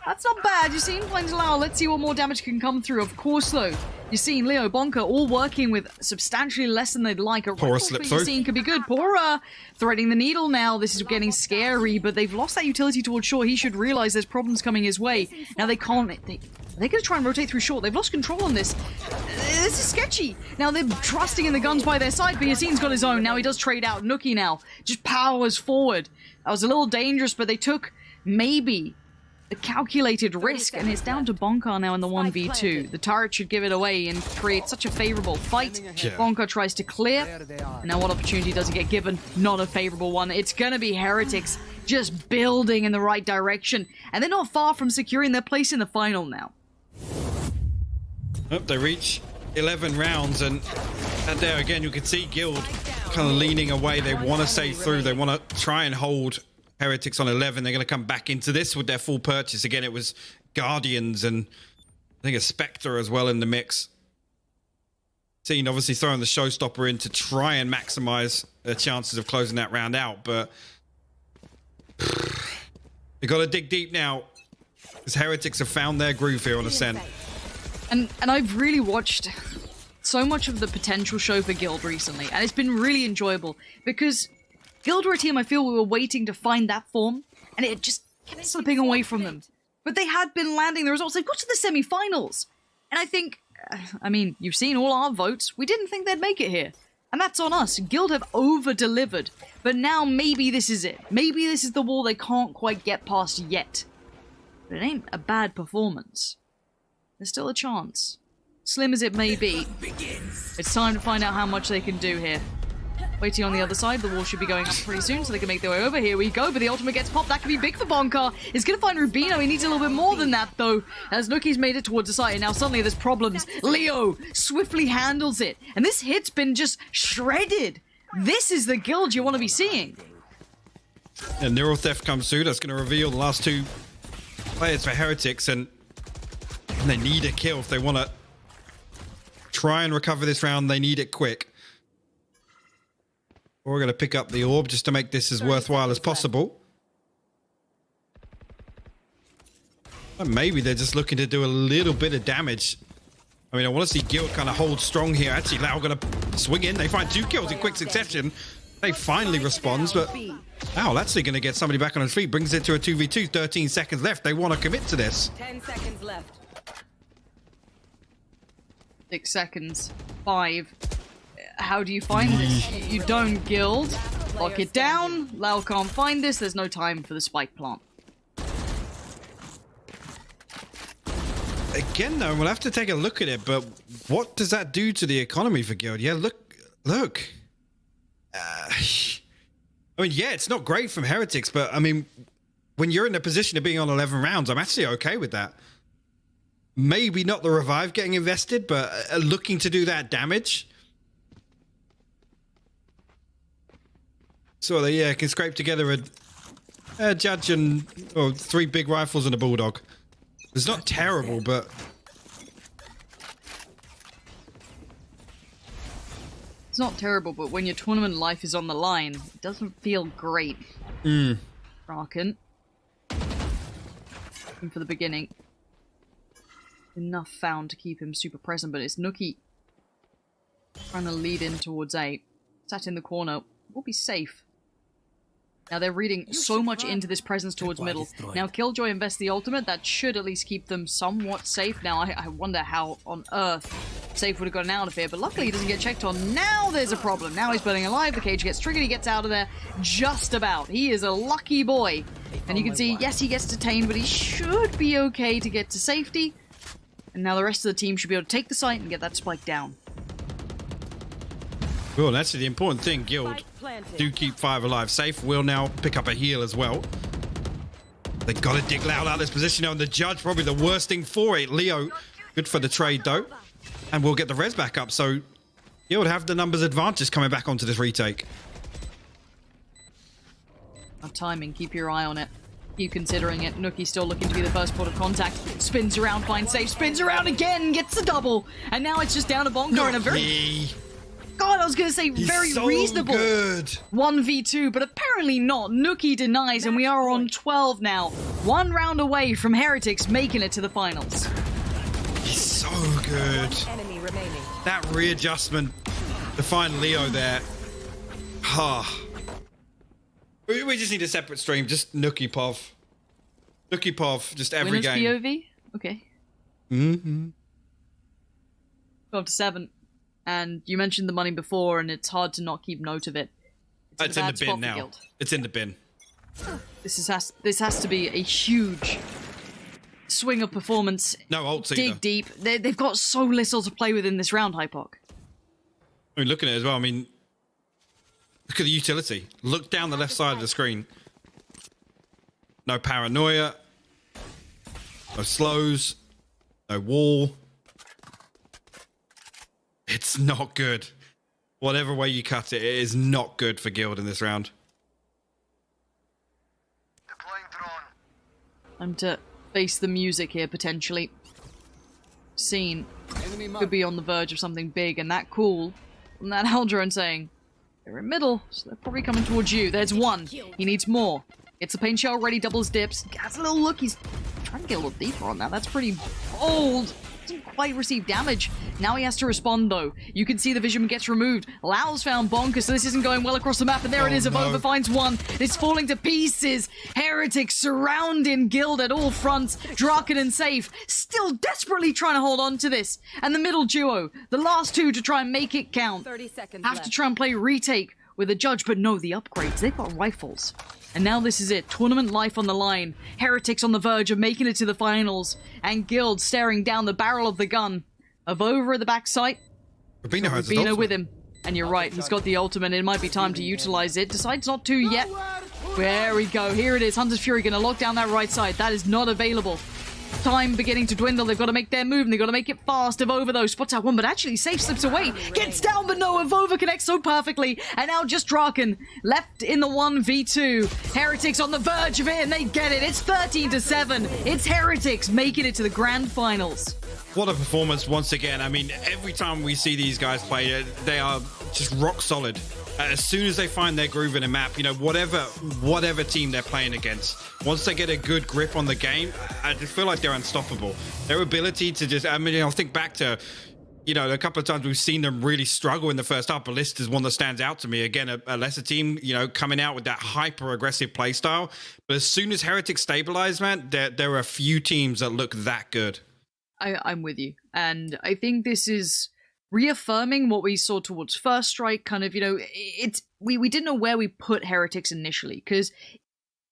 That's not bad. Yassine finds Lau. Let's see what more damage can come through. Of course, though, Yassine, Leo, Bonker, all working with substantially less than they'd like. A Pora slip through. Yassine could be good. Pora threading the needle now. This is getting scary, but they've lost that utility towards short. He should realize there's problems coming his way. Now they can't... They're going to try and rotate through short. They've lost control on this. This is sketchy. Now they're trusting in the guns by their side, but Yassine's got his own. Now he does trade out. Nookie now just powers forward. That was a little dangerous, but they took maybe a calculated risk, and it's down to Bonkar now in the 1v2. The turret should give it away and create such a favorable fight. Yeah. Bonkar tries to clear. And now what opportunity does he get given? Not a favorable one. It's going to be Heretics just building in the right direction. And they're not far from securing their place in the final now. Oh, they reach 11 rounds, and there again you can see Guild kind of leaning away. They want to save through. They want to try and hold Heretics on 11. They're going to come back into this with their full purchase. Again, it was Guardians and I think a Spectre as well in the mix. Scene obviously throwing the showstopper in to try and maximize their chances of closing that round out, but they got to dig deep now because Heretics have found their groove here on Ascent. And I've really watched so much of the potential show for Guild recently, and it's been really enjoyable because Guild were a team I feel we were waiting to find that form, and it just kept slipping away from them. But they had been landing the results. They've got to the semi-finals. And I think, I mean, you've seen all our votes. We didn't think they'd make it here. And that's on us. Guild have over-delivered. But now maybe this is it. Maybe this is the wall they can't quite get past yet. But it ain't a bad performance. There's still a chance. Slim as it may be, it's time to find out how much they can do here. Waiting on the other side, the wall should be going up pretty soon so they can make their way over. Here we go, but the ultimate gets popped. That could be big for Bonkar. He's going to find Rubino. He needs a little bit more than that, though, as Nookie's made it towards the site, and now suddenly there's problems. Leo swiftly handles it, and this hit's been just shredded. This is the Guild you want to be seeing. And Neural Theft comes through. That's going to reveal the last 2 players for Heretics, and they need a kill if they want to try and recover this round. They need it quick. We're going to pick up the orb just to make this as worthwhile as possible. And maybe they're just looking to do a little bit of damage. I mean, I want to see Guild kind of hold strong here. Actually, Lau going to swing in. They find 2 kills in quick succession. They finally responds, but Lau actually going to get somebody back on his feet. Brings it to a 2v2. 13 seconds left. They want to commit to this. 10 seconds left. 6 seconds. 5. How do you find this? You don't, Guild. Lock it down. Lau can't find this. There's no time for the spike plant. Again, though, we'll have to take a look at it, but what does that do to the economy for Guild? Yeah, look. I mean, yeah, it's not great from Heretics, but I mean, when you're in a position of being on 11 rounds, I'm actually okay with that. Maybe not the revive getting invested, but looking to do that damage. So they can scrape together a judge and 3 big rifles and a bulldog. It's not terrible, but it's not terrible. But when your tournament life is on the line, it doesn't feel great. Raken. Looking for the beginning. Enough found to keep him super present, but it's Nookie trying to lead in towards A. Sat in the corner. We'll be safe. Now they're reading so much into this presence towards middle. Now Killjoy invests the ultimate. That should at least keep them somewhat safe. Now I wonder how on earth Safe would have gotten out of here, but luckily he doesn't get checked on. Now there's a problem. Now he's burning alive. The cage gets triggered. He gets out of there just about. He is a lucky boy. And you can see, yes, he gets detained, but he should be okay to get to safety. And now the rest of the team should be able to take the site and get that spike down. Well, that's the important thing. Guild do keep 5 alive. Safe will now pick up a heal as well. They've got to dig loud out of this position. And the judge, probably the worst thing for it. Leo, good for the trade though. And we'll get the res back up. So Guild have the numbers advantage coming back onto this retake. Now timing, keep your eye on it. Keep considering it. Nookie still looking to be the first port of contact. Spins around, finds Safe. Spins around again, gets the double. And now it's just down to Bonker in a very... God, I was going to say very so reasonable good. 1v2, but apparently not. Nookie denies, and we are on 12 now. 1 round away from Heretics making it to the finals. He's so good. That readjustment to find Leo there. We just need a separate stream. Just Nookie Pov. Nookie Pov, just every Winners game. POV? Okay. 12 to 7. And you mentioned the money before, and it's hard to not keep note of it. It's in the bin now. It's in the bin. This has to be a huge swing of performance. No ults Dig either. deep. They've got so little to play with in this round, Hypoc. I mean, looking at it as well, I mean, look at the utility. Look down the left side of the screen. No paranoia. No slows. No wall. It's not good. Whatever way you cut it, it is not good for Guild in this round. Time to face the music here, potentially. Scene could be on the verge of something big, and that cool from that Aldrin saying, they're in middle, so they're probably coming towards you. There's one. He needs more. Gets the paint shell ready, doubles dips. Has a little look. He's trying to get a little deeper on that. That's pretty bold. Doesn't quite receive damage. Now he has to respond, though. You can see the vision gets removed. Lau's found Bonker, so this isn't going well across the map, and there it is. Avova finds one. It's falling to pieces. Heretics surrounding Guild at all fronts. Draken and Safe still desperately trying to hold on to this. And the middle duo, the last two to try and make it count, 30 seconds have to try and play retake with a judge, but no, the upgrades. They've got rifles. And now this is it. Tournament life on the line. Heretics on the verge of making it to the finals. And Guild staring down the barrel of the gun. Avova at the backside. Rubino has his Rubino ultimate. with him. And you're right, he's got the ultimate. It might be time to utilize it. Decides not to yet. There we go. Here it is. Hunter's Fury going to lock down that right side. That is not available. Time beginning to dwindle. They've got to make their move, and they've got to make it fast. Avova, though, spots out one, but actually Safe slips away. Gets down, but no, Avova connects so perfectly. And now just Draken left in the 1v2. Heretics on the verge of it, and they get it. It's 13 to 7. It's Heretics making it to the grand finals. What a performance once again. I mean, every time we see these guys play, they are just rock solid. As soon as they find their groove in a map, you know, whatever team they're playing against, once they get a good grip on the game, I just feel like they're unstoppable. Their ability to just, I mean, I'll think back to, you know, a couple of times we've seen them really struggle in the first half. Balist is one that stands out to me. Again, a lesser team, you know, coming out with that hyper-aggressive play style. But as soon as Heretics stabilize, man, there are a few teams that look that good. I'm with you. And I think this is reaffirming what we saw towards First Strike. Kind of, you know, we didn't know where we put Heretics initially because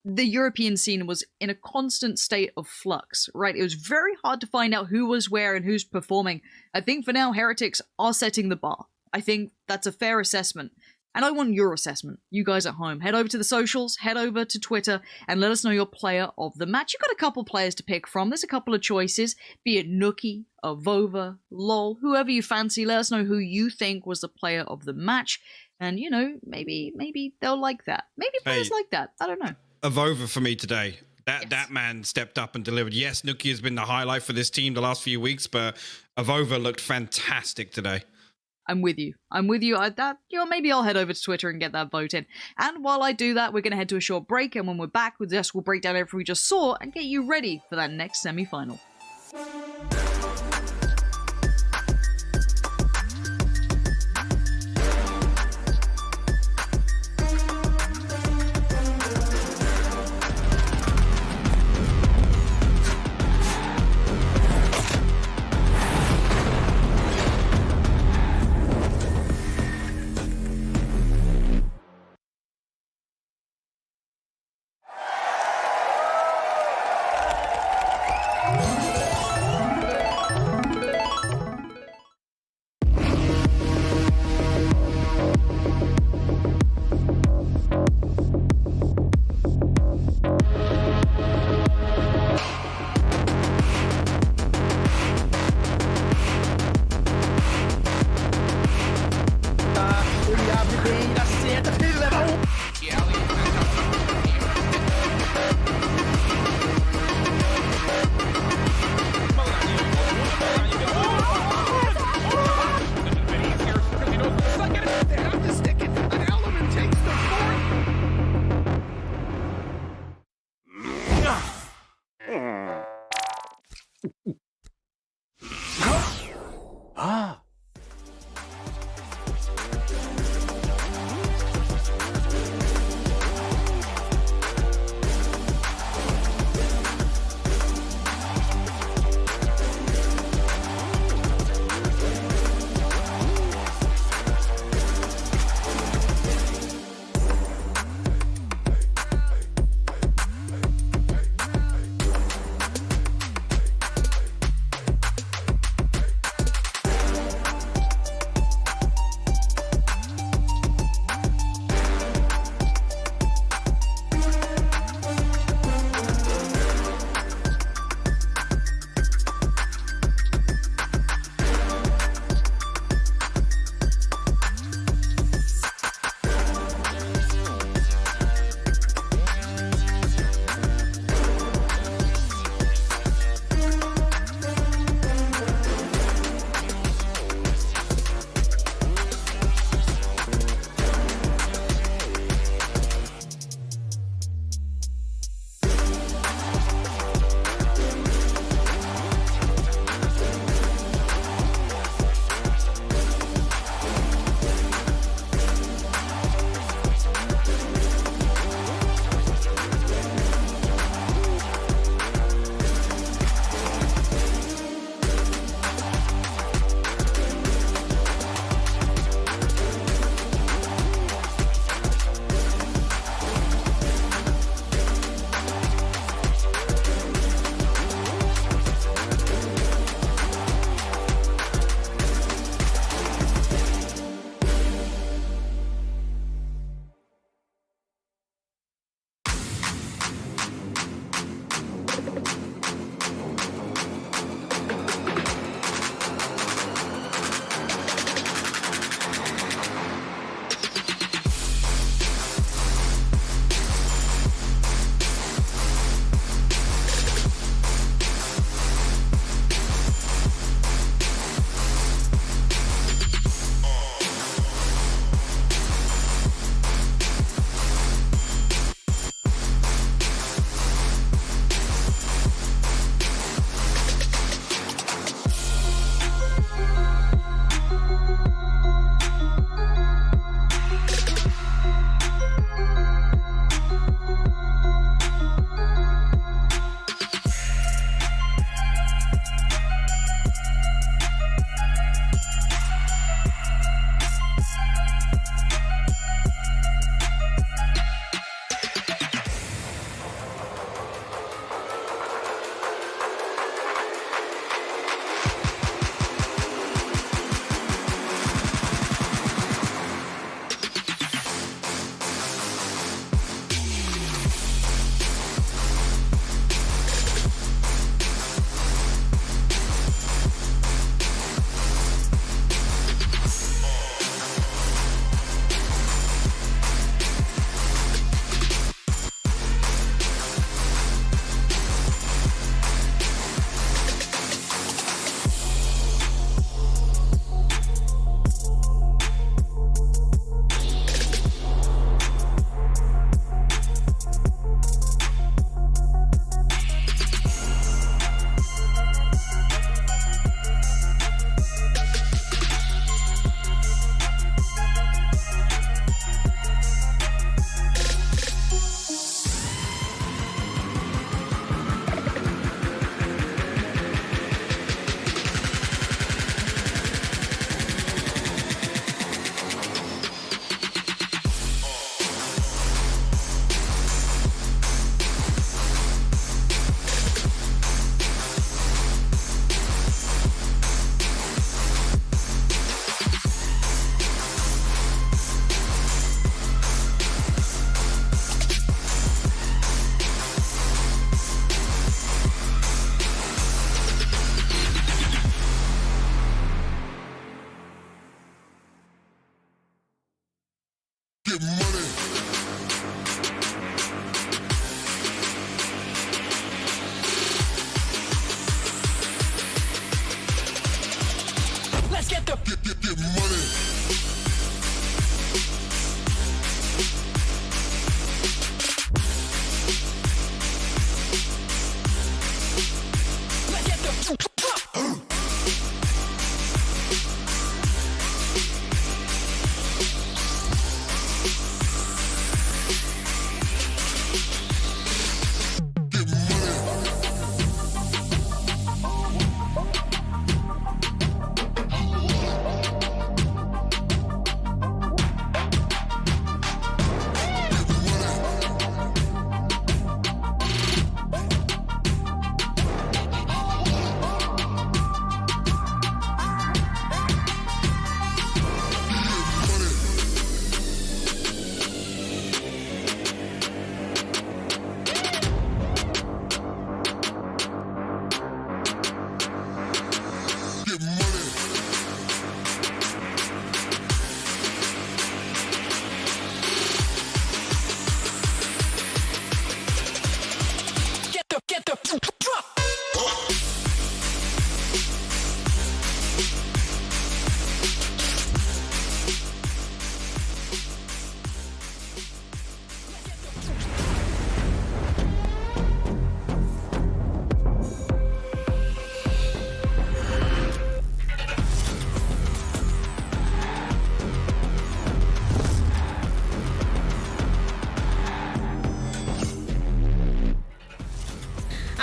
the European scene was in a constant state of flux, right? It was very hard to find out who was where and who's performing. I think for now, Heretics are setting the bar. I think that's a fair assessment. And I want your assessment. You guys at home, head over to the socials, head over to Twitter, and let us know your player of the match. You've got a couple players to pick from. There's a couple of choices, be it Nookie, Avova, LOL, whoever you fancy. Let us know who you think was the player of the match. And, you know, maybe they'll like that. Maybe players like that. I don't know. Avova for me today. That man stepped up and delivered. Yes, Nookie has been the highlight for this team the last few weeks, but Avova looked fantastic today. I'm with you. Maybe I'll head over to Twitter and get that vote in. And while I do that, we're going to head to a short break, and when we're back with this, we'll break down everything we just saw and get you ready for that next semi-final.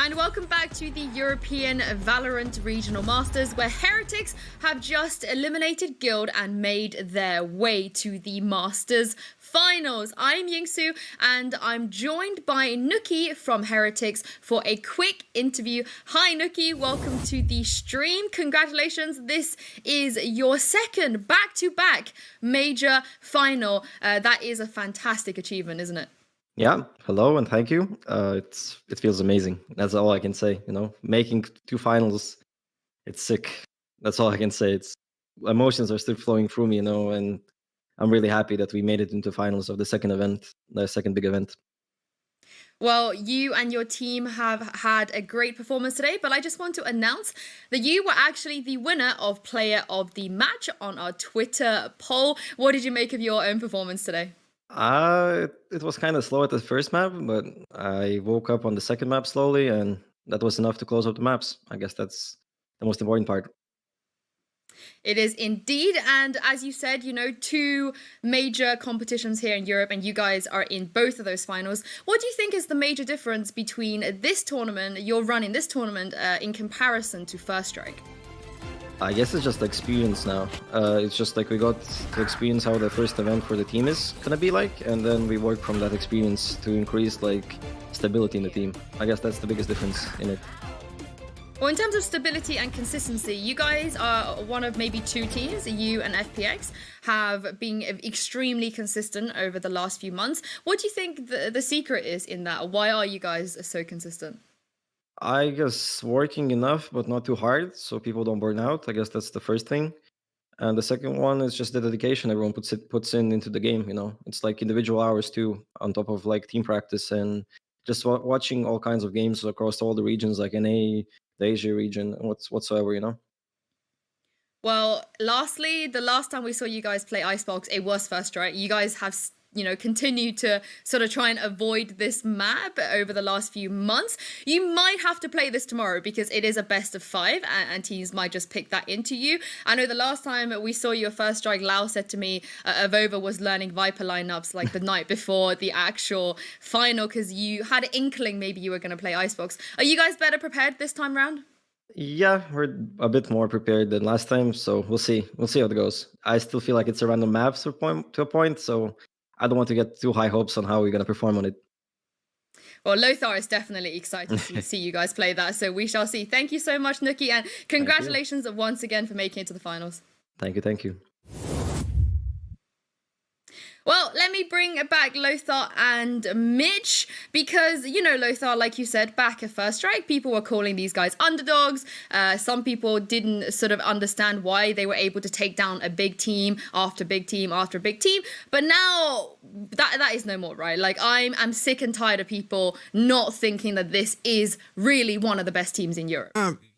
and welcome back to the European Valorant Regional Masters, where Heretics have just eliminated Guild and made their way to the Masters Finals. I'm Yinsu, and I'm joined by Nookie from Heretics for a quick interview. Hi Nookie, welcome to the stream. Congratulations, this is your second back-to-back major final. That is a fantastic achievement, isn't it? Yeah, hello and thank you. It feels amazing. That's all I can say. You know, making 2 finals, it's sick. That's all I can say. It's emotions are still flowing through me, you know, and I'm really happy that we made it into finals of the second event, the second big event. Well, you and your team have had a great performance today, but I just want to announce that you were actually the winner of Player of the Match on our Twitter poll. What did you make of your own performance today? It was kind of slow at the first map, but I woke up on the second map slowly, and that was enough to close up the maps. I guess that's the most important part. It is indeed, and as you said, you know, 2 major competitions here in Europe, and you guys are in both of those finals. What do you think is the major difference between this tournament, your run in this tournament, in comparison to First Strike? I guess it's just experience now. It's just like we got to experience how the first event for the team is gonna be like, and then we work from that experience to increase like stability in the team. I guess that's the biggest difference in it. Well, in terms of stability and consistency, you guys are one of maybe 2 teams, you and FPX, have been extremely consistent over the last few months. What do you think the secret is in that? Why are you guys so consistent? I guess working enough, but not too hard, so people don't burn out. I guess that's the first thing. And the second one is just the dedication everyone puts in into the game. You know, it's like individual hours too, on top of like team practice and just watching all kinds of games across all the regions, like NA, the Asia region, whatsoever. You know. Well, lastly, the last time we saw you guys play Icebox, it was First Strike. You guys have, you know, continued to sort of try and avoid this map over the last few months. You might have to play this tomorrow because it is a best of 5 and teams might just pick that into you. I know the last time we saw you at First Strike, Lau said to me Avova was learning Viper lineups like the night before the actual final because you had an inkling maybe you were going to play Icebox. Are you guys better prepared this time round? Yeah, we're a bit more prepared than last time, so we'll see. We'll see how it goes. I still feel like it's a random map to a point, so I don't want to get too high hopes on how we're going to perform on it. Well, Lothar is definitely excited to see you guys play that, so we shall see. Thank you so much, Nookie, and congratulations once again for making it to the finals. Thank you, thank you. Well, let me bring back Lothar and Mitch because, you know, Lothar, like you said, back at First Strike, people were calling these guys underdogs. Some people didn't sort of understand why they were able to take down a big team after big team after big team. But now that is no more, right? Like I'm sick and tired of people not thinking that this is really one of the best teams in Europe.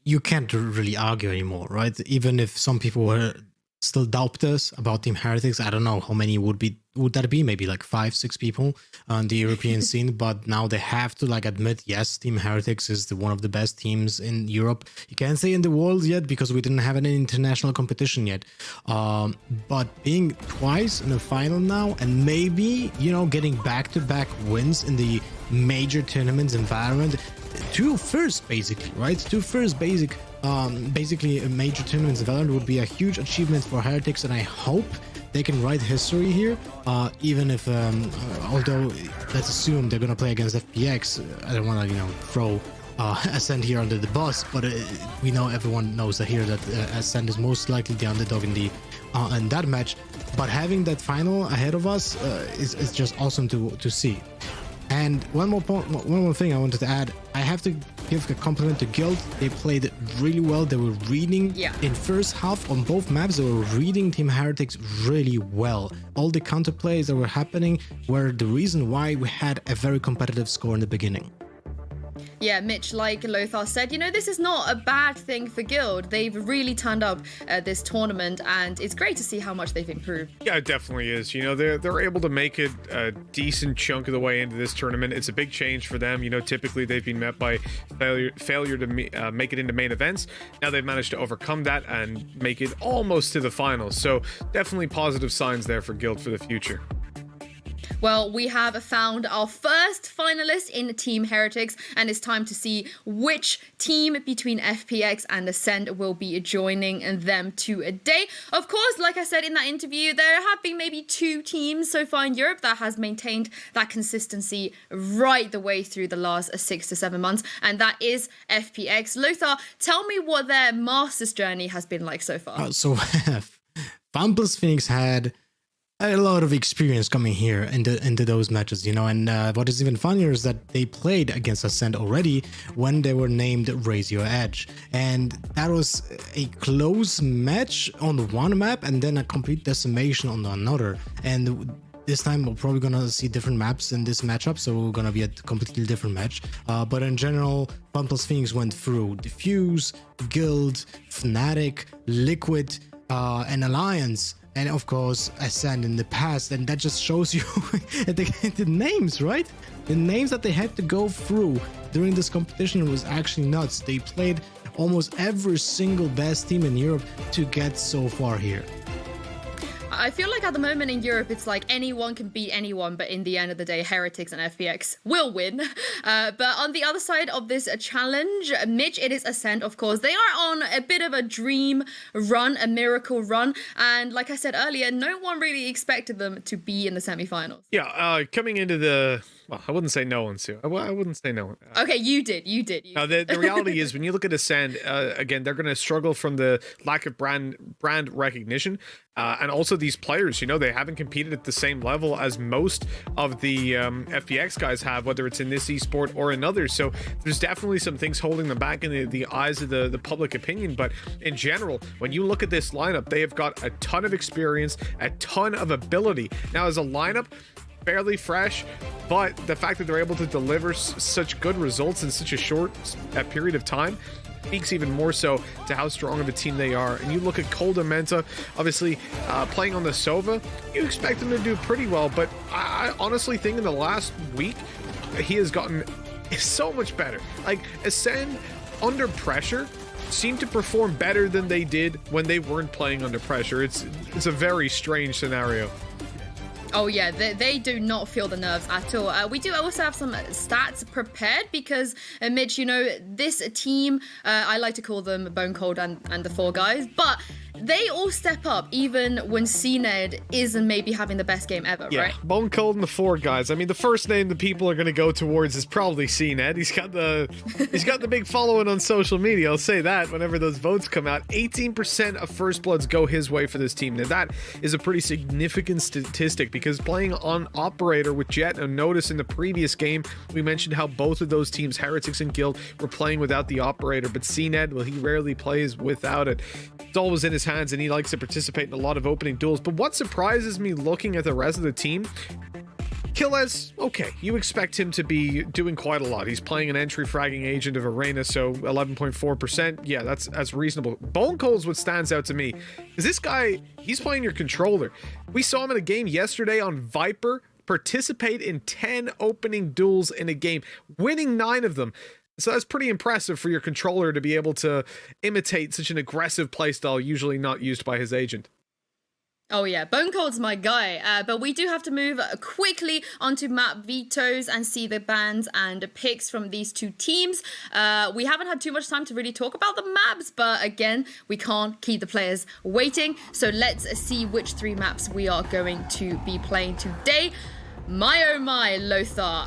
You can't really argue anymore, right? Even if some people were still doubt us about Team Heretics. I don't know how many would that be? Maybe like 5-6 people on the European scene, but now they have to like admit, yes, Team Heretics is one of the best teams in Europe. You can't say in the world yet because we didn't have any international competition yet. But being twice in the final now and maybe, you know, getting back-to-back wins in the major tournaments in VALORANT, 2 first basically, right? 2 first basically major tournaments in VALORANT would be a huge achievement for Heretics, and I hope they can write history here, even if, although let's assume they're gonna play against FPX. I don't want to, you know, throw Acend here under the bus, but we know, everyone knows that here that Acend is most likely the underdog in the in that match. But having that final ahead of us is just awesome to see. And one more thing I wanted to add. I have to give a compliment to Guild. They played really well. They were reading in first half on both maps. They were reading Team Heretics really well. All the counter plays that were happening were the reason why we had a very competitive score in the beginning. Yeah, Mitch, like Lothar said, you know, this is not a bad thing for Guild. They've really turned up this tournament, and it's great to see how much they've improved. Yeah, it definitely is. You know, they're able to make it a decent chunk of the way into this tournament. It's a big change for them. You know, typically they've been met by failure to make it into main events. Now they've managed to overcome that and make it almost to the finals. So definitely positive signs there for Guild for the future. Well, we have found our first finalist in Team Heretics, and it's time to see which team between FPX and Acend will be joining them today. Of course, like I said in that interview, there have been maybe 2 teams so far in Europe that has maintained that consistency right the way through the last 6 to 7 months, and that is FPX. Lothar, tell me what their Masters journey has been like so far. So, FunPlusPhoenix had a lot of experience coming here into those matches, you know, and what is even funnier is that they played against Acend already when they were named Raise Your Edge, and that was a close match on the one map and then a complete decimation on another. And this time we're probably gonna see different maps in this matchup, so we're gonna be a completely different match. But in general, FunPlusPhoenix went through Diffuse, Guild, Fnatic, Liquid, and Alliance, and of course Acend in the past, and that just shows you the names, right? The names that they had to go through during this competition was actually nuts. They played almost every single best team in Europe to get so far here. I feel like at the moment in Europe, it's like anyone can beat anyone, but in the end of the day, Heretics and FPX will win. But on the other side of this challenge, Mitch, it is Acend, of course. They are on a bit of a dream run, a miracle run. And like I said earlier, no one really expected them to be in the semifinals. Yeah, coming into the... Well, I wouldn't say no one, Sue. I wouldn't say no one. Okay, you did. No, the reality is when you look at Acend, again, they're going to struggle from the lack of brand recognition. And also these players, you know, they haven't competed at the same level as most of the FPX guys have, whether it's in this esport or another. So there's definitely some things holding them back in the eyes of the public opinion. But in general, when you look at this lineup, they have got a ton of experience, a ton of ability. Now, as a lineup, fairly fresh, but the fact that they're able to deliver such good results in such a short period of time speaks even more so to how strong of a team they are. And you look at Cold and Menta, obviously playing on the Sova, you expect him to do pretty well, but I honestly think in the last week he has gotten so much better. Like, Acend under pressure seem to perform better than they did when they weren't playing under pressure. It's a very strange scenario. Oh yeah, they do not feel the nerves at all. We do also have some stats prepared because, Mitch, you know, this team, I like to call them Bone Cold and the 4 guys, but they all step up even when CNED isn't maybe having the best game ever, yeah, right? Bone Cold and the 4 guys. I mean, the first name that people are going to go towards is probably CNED. He's got the big following on social media. I'll say that whenever those votes come out. 18% of First Bloods go his way for this team. Now, that is a pretty significant statistic because playing on Operator with Jet, and notice in the previous game, we mentioned how both of those teams, Heretics and Guild, were playing without the Operator, but CNED, well, he rarely plays without it. It's always in his hands, and he likes to participate in a lot of opening duels. But what surprises me looking at the rest of the team, Killez, okay, you expect him to be doing quite a lot. He's playing an entry fragging agent of Arena, so 11.4%. Yeah, that's reasonable. Bone Cold's what stands out to me. Is this guy, he's playing your controller. We saw him in a game yesterday on Viper, participate in 10 opening duels in a game, winning 9 of them. So that's pretty impressive for your controller to be able to imitate such an aggressive playstyle, usually not used by his agent. Oh yeah, Bone Cold's my guy, but we do have to move quickly onto map vetoes and see the bans and picks from these 2 teams. We haven't had too much time to really talk about the maps, but again, we can't keep the players waiting. So let's see which 3 maps we are going to be playing today. My oh my, Lothar.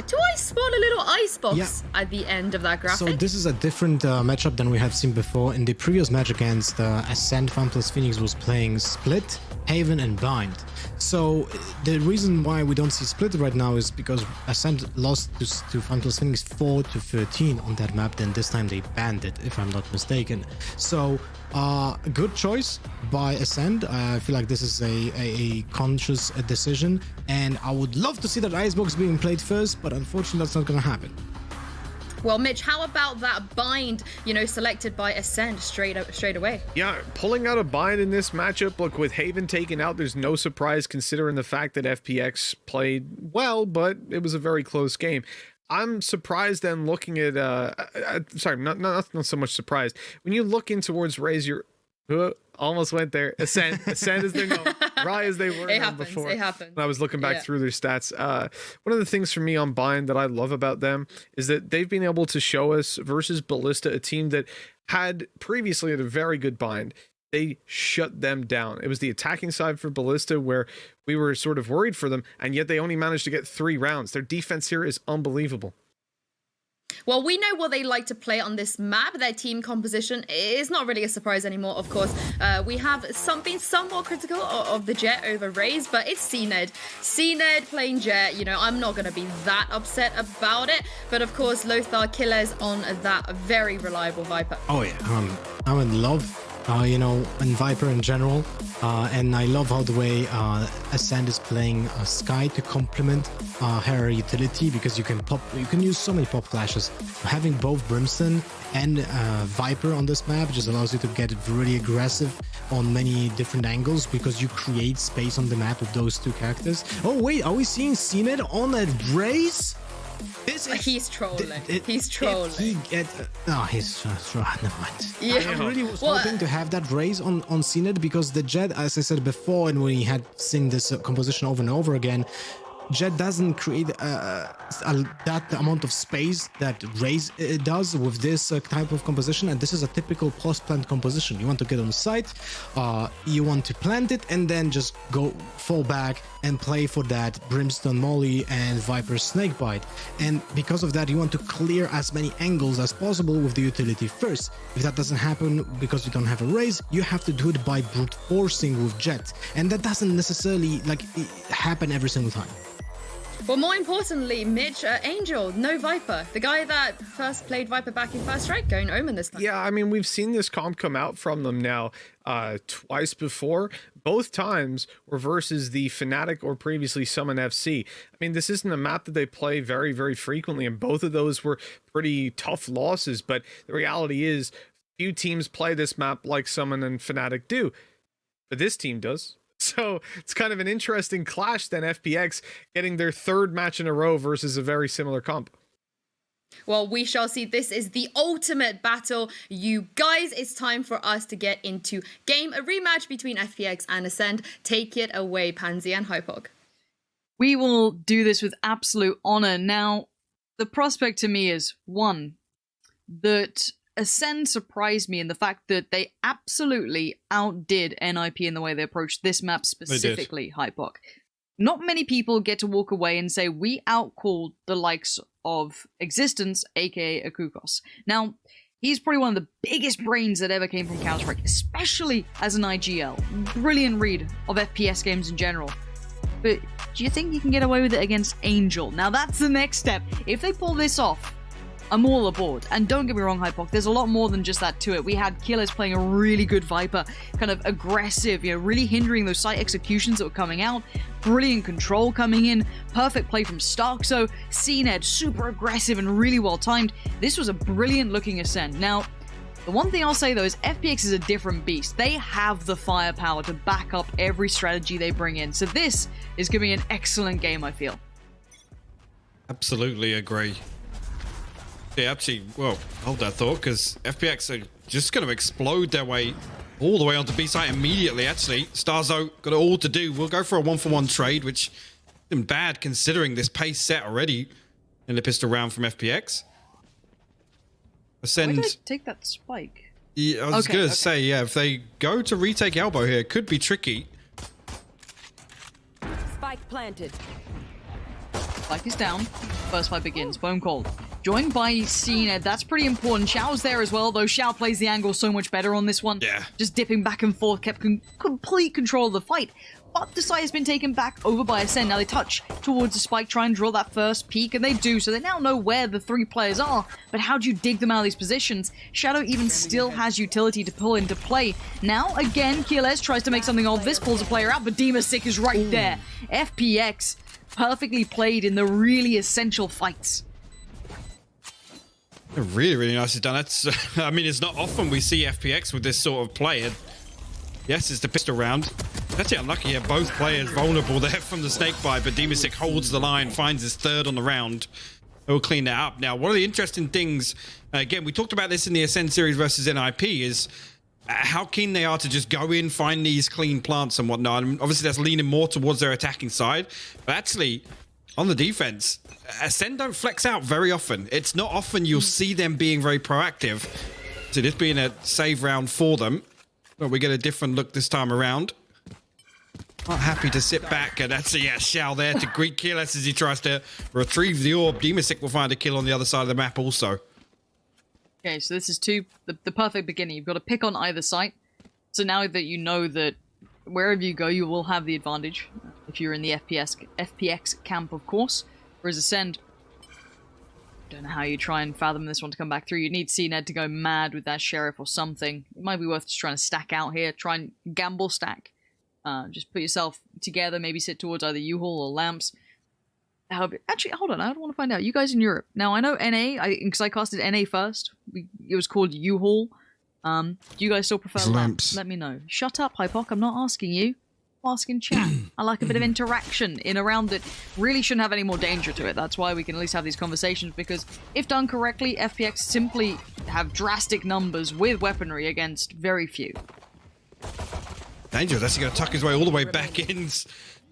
Do I spot a little icebox at the end of that graphic? So this is a different matchup than we have seen before. In the previous match against Acend, FunPlusPhoenix was playing Split, Haven and Bind. So the reason why we don't see Split right now is because Acend lost to FunPlusPhoenix 4-13 on that map. Then this time they banned it, if I'm not mistaken. So good choice by Acend. I feel like this is a conscious decision, and I would love to see that icebox being played first, but unfortunately that's not going to happen. Well, Mitch, how about that bind, you know, selected by Acend straight away? Yeah, pulling out a bind in this matchup, look, with Haven taken out, there's no surprise considering the fact that FPX played well, but it was a very close game. I'm surprised then looking at, sorry, not so much surprised. When you look in towards Raise Your, almost went there, Acend is their no. dry as they were It now happens, before. it happens. When I was looking back Yeah. through their stats, one of the things for me on Bind that I love about them is that they've been able to show us versus Ballista, a team that had previously had a very good Bind. They shut them down. It was the attacking side for Ballista where we were sort of worried for them, and yet they only managed to get 3 rounds. Their defense here is unbelievable. Well, we know what they like to play on this map. Their team composition is not really a surprise anymore, of course. We have been somewhat critical of the Jet over Raze, but it's CNED. CNED playing Jet, you know, I'm not going to be that upset about it. But of course, Lothar Killers on that very reliable Viper. Oh yeah, I'm in love, you know, in Viper in general, and I love how the way Acend is playing Sky to complement her utility, because you can use so many pop flashes. Having both Brimstone and Viper on this map just allows you to get really aggressive on many different angles, because you create space on the map with those 2 characters. Oh wait, are we seeing CNED on a Raze? He's trolling. He's trolling. He's never mind. Yeah. I really was hoping to have that Raze on CNED, because the Jet, as I said before, and when he had seen this composition over and over again, Jet doesn't create that amount of space that Raze does with this type of composition, and this is a typical post-plant composition. You want to get on site, you want to plant it, and then just fall back and play for that Brimstone Molly and Viper Snakebite. And because of that, you want to clear as many angles as possible with the utility first. If that doesn't happen because you don't have a Raze, you have to do it by brute forcing with Jet, and that doesn't necessarily happen every single time. But more importantly, Mitch, Angel, no Viper. The guy that first played Viper back in First Strike, going Omen this time. Yeah, I mean, we've seen this comp come out from them now twice before. Both times were versus the Fnatic or previously Summon FC. I mean, this isn't a map that they play very, very frequently, and both of those were pretty tough losses. But the reality is, few teams play this map like Summon and Fnatic do. But this team does. So it's kind of an interesting clash then, FPX getting their 3rd match in a row versus a very similar comp. Well, we shall see. This is the ultimate battle. You guys, it's time for us to get into game. A rematch between FPX and Acend. Take it away, Pansy and Hypoc. We will do this with absolute honor. Now, the prospect to me is, 1, that Acend surprised me in the fact that they absolutely outdid NIP in the way they approached this map, specifically Hypoc. Not many people get to walk away and say, we outcalled the likes of Existence, aka Akukos. Now, he's probably one of the biggest brains that ever came from Counter-Strike, especially as an IGL. Brilliant read of FPS games in general. But do you think you can get away with it against Angel? Now, that's the next step. If they pull this off, I'm all aboard. And don't get me wrong, Hypoc, there's a lot more than just that to it. We had Killers playing a really good Viper, kind of aggressive, you know, really hindering those site executions that were coming out. Brilliant control coming in, perfect play from Starkso, CNED, super aggressive and really well timed. This was a brilliant looking Acend. Now, the one thing I'll say though is FPX is a different beast. They have the firepower to back up every strategy they bring in. So this is going to be an excellent game, I feel. Absolutely agree. Yeah, actually, well, hold that thought, because FPX are just going to explode their way all the way onto B site immediately, actually. Starzo got it all to do. We'll go for a 1-for-1 trade, which isn't bad considering this pace set already in the pistol round from FPX. Why did I take that spike? Yeah, I was going to say, yeah, if they go to retake elbow here, it could be tricky. Spike planted. Spike is down. First fight begins. Phone call. Joined by CNED. That's pretty important. Xiao's there as well, though Xiao plays the angle so much better on this one. Yeah. Just dipping back and forth, kept complete control of the fight. But the site has been taken back over by Acend. Now they touch towards the spike, try and draw that first peek, and they do. So they now know where the 3 players are. But how do you dig them out of these positions? Shadow even still has utility to pull into play. Now, again, Killers tries to make something of this, pulls a player out, but Demasik is right there. FPX perfectly played in the really essential fights. Really, really nicely done. That's, I mean, it's not often we see FPX with this sort of play. And yes, it's the pistol round. Actually unlucky here. Both players vulnerable there from the snakebite, but Demasik holds the line, finds his 3rd on the round. He'll clean that up. Now, one of the interesting things, again, we talked about this in the Ascend series versus NIP, is how keen they are to just go in, find these clean plants and whatnot. And obviously that's leaning more towards their attacking side. But actually, on the defense, Acend don't flex out very often. It's not often you'll see them being very proactive. So this being a save round for them. But we get a different look this time around. Not happy to sit back, and that's a Shao there to greet Keyless as he tries to retrieve the orb. Demasic will find a kill on the other side of the map also. Okay, so this is the perfect beginning. You've got to pick on either site. So now that you know that wherever you go, you will have the advantage. If you're in the FPX camp, of course. Whereas Acend, don't know how you try and fathom this one to come back through. You need CNED to go mad with that Sheriff or something. It might be worth just trying to stack out here. Try and gamble stack. Just put yourself together, maybe sit towards either U-Haul or Lamps. Actually, hold on, I don't want to find out. You guys in Europe. Now, I know NA, because I casted NA first. It was called U-Haul. Do you guys still prefer Lamps? Let me know. Shut up, Hypoc, I'm not asking you. I'm asking chat. I like a bit of interaction in a round that really shouldn't have any more danger to it. That's why we can at least have these conversations, because if done correctly, FPX simply have drastic numbers with weaponry against very few. Dangerous. That's going to tuck his way all the way back in.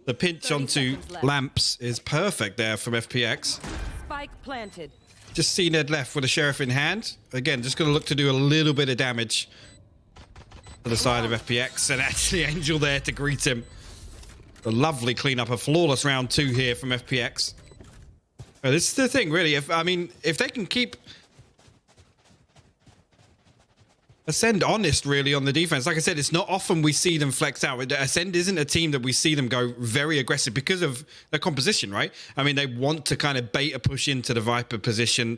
The pinch onto Lamps is perfect there from FPX. Spike planted. Just see Ned left with a Sheriff in hand. Again, just going to look to do a little bit of damage to the side of FPX. And actually Angel there to greet him. A lovely cleanup, a flawless round 2 here from FPX. This is the thing, really. If they can keep Acend honest, really, on the defense. Like I said, it's not often we see them flex out. Acend isn't a team that we see them go very aggressive because of their composition, right? I mean, they want to kind of bait a push into the Viper position.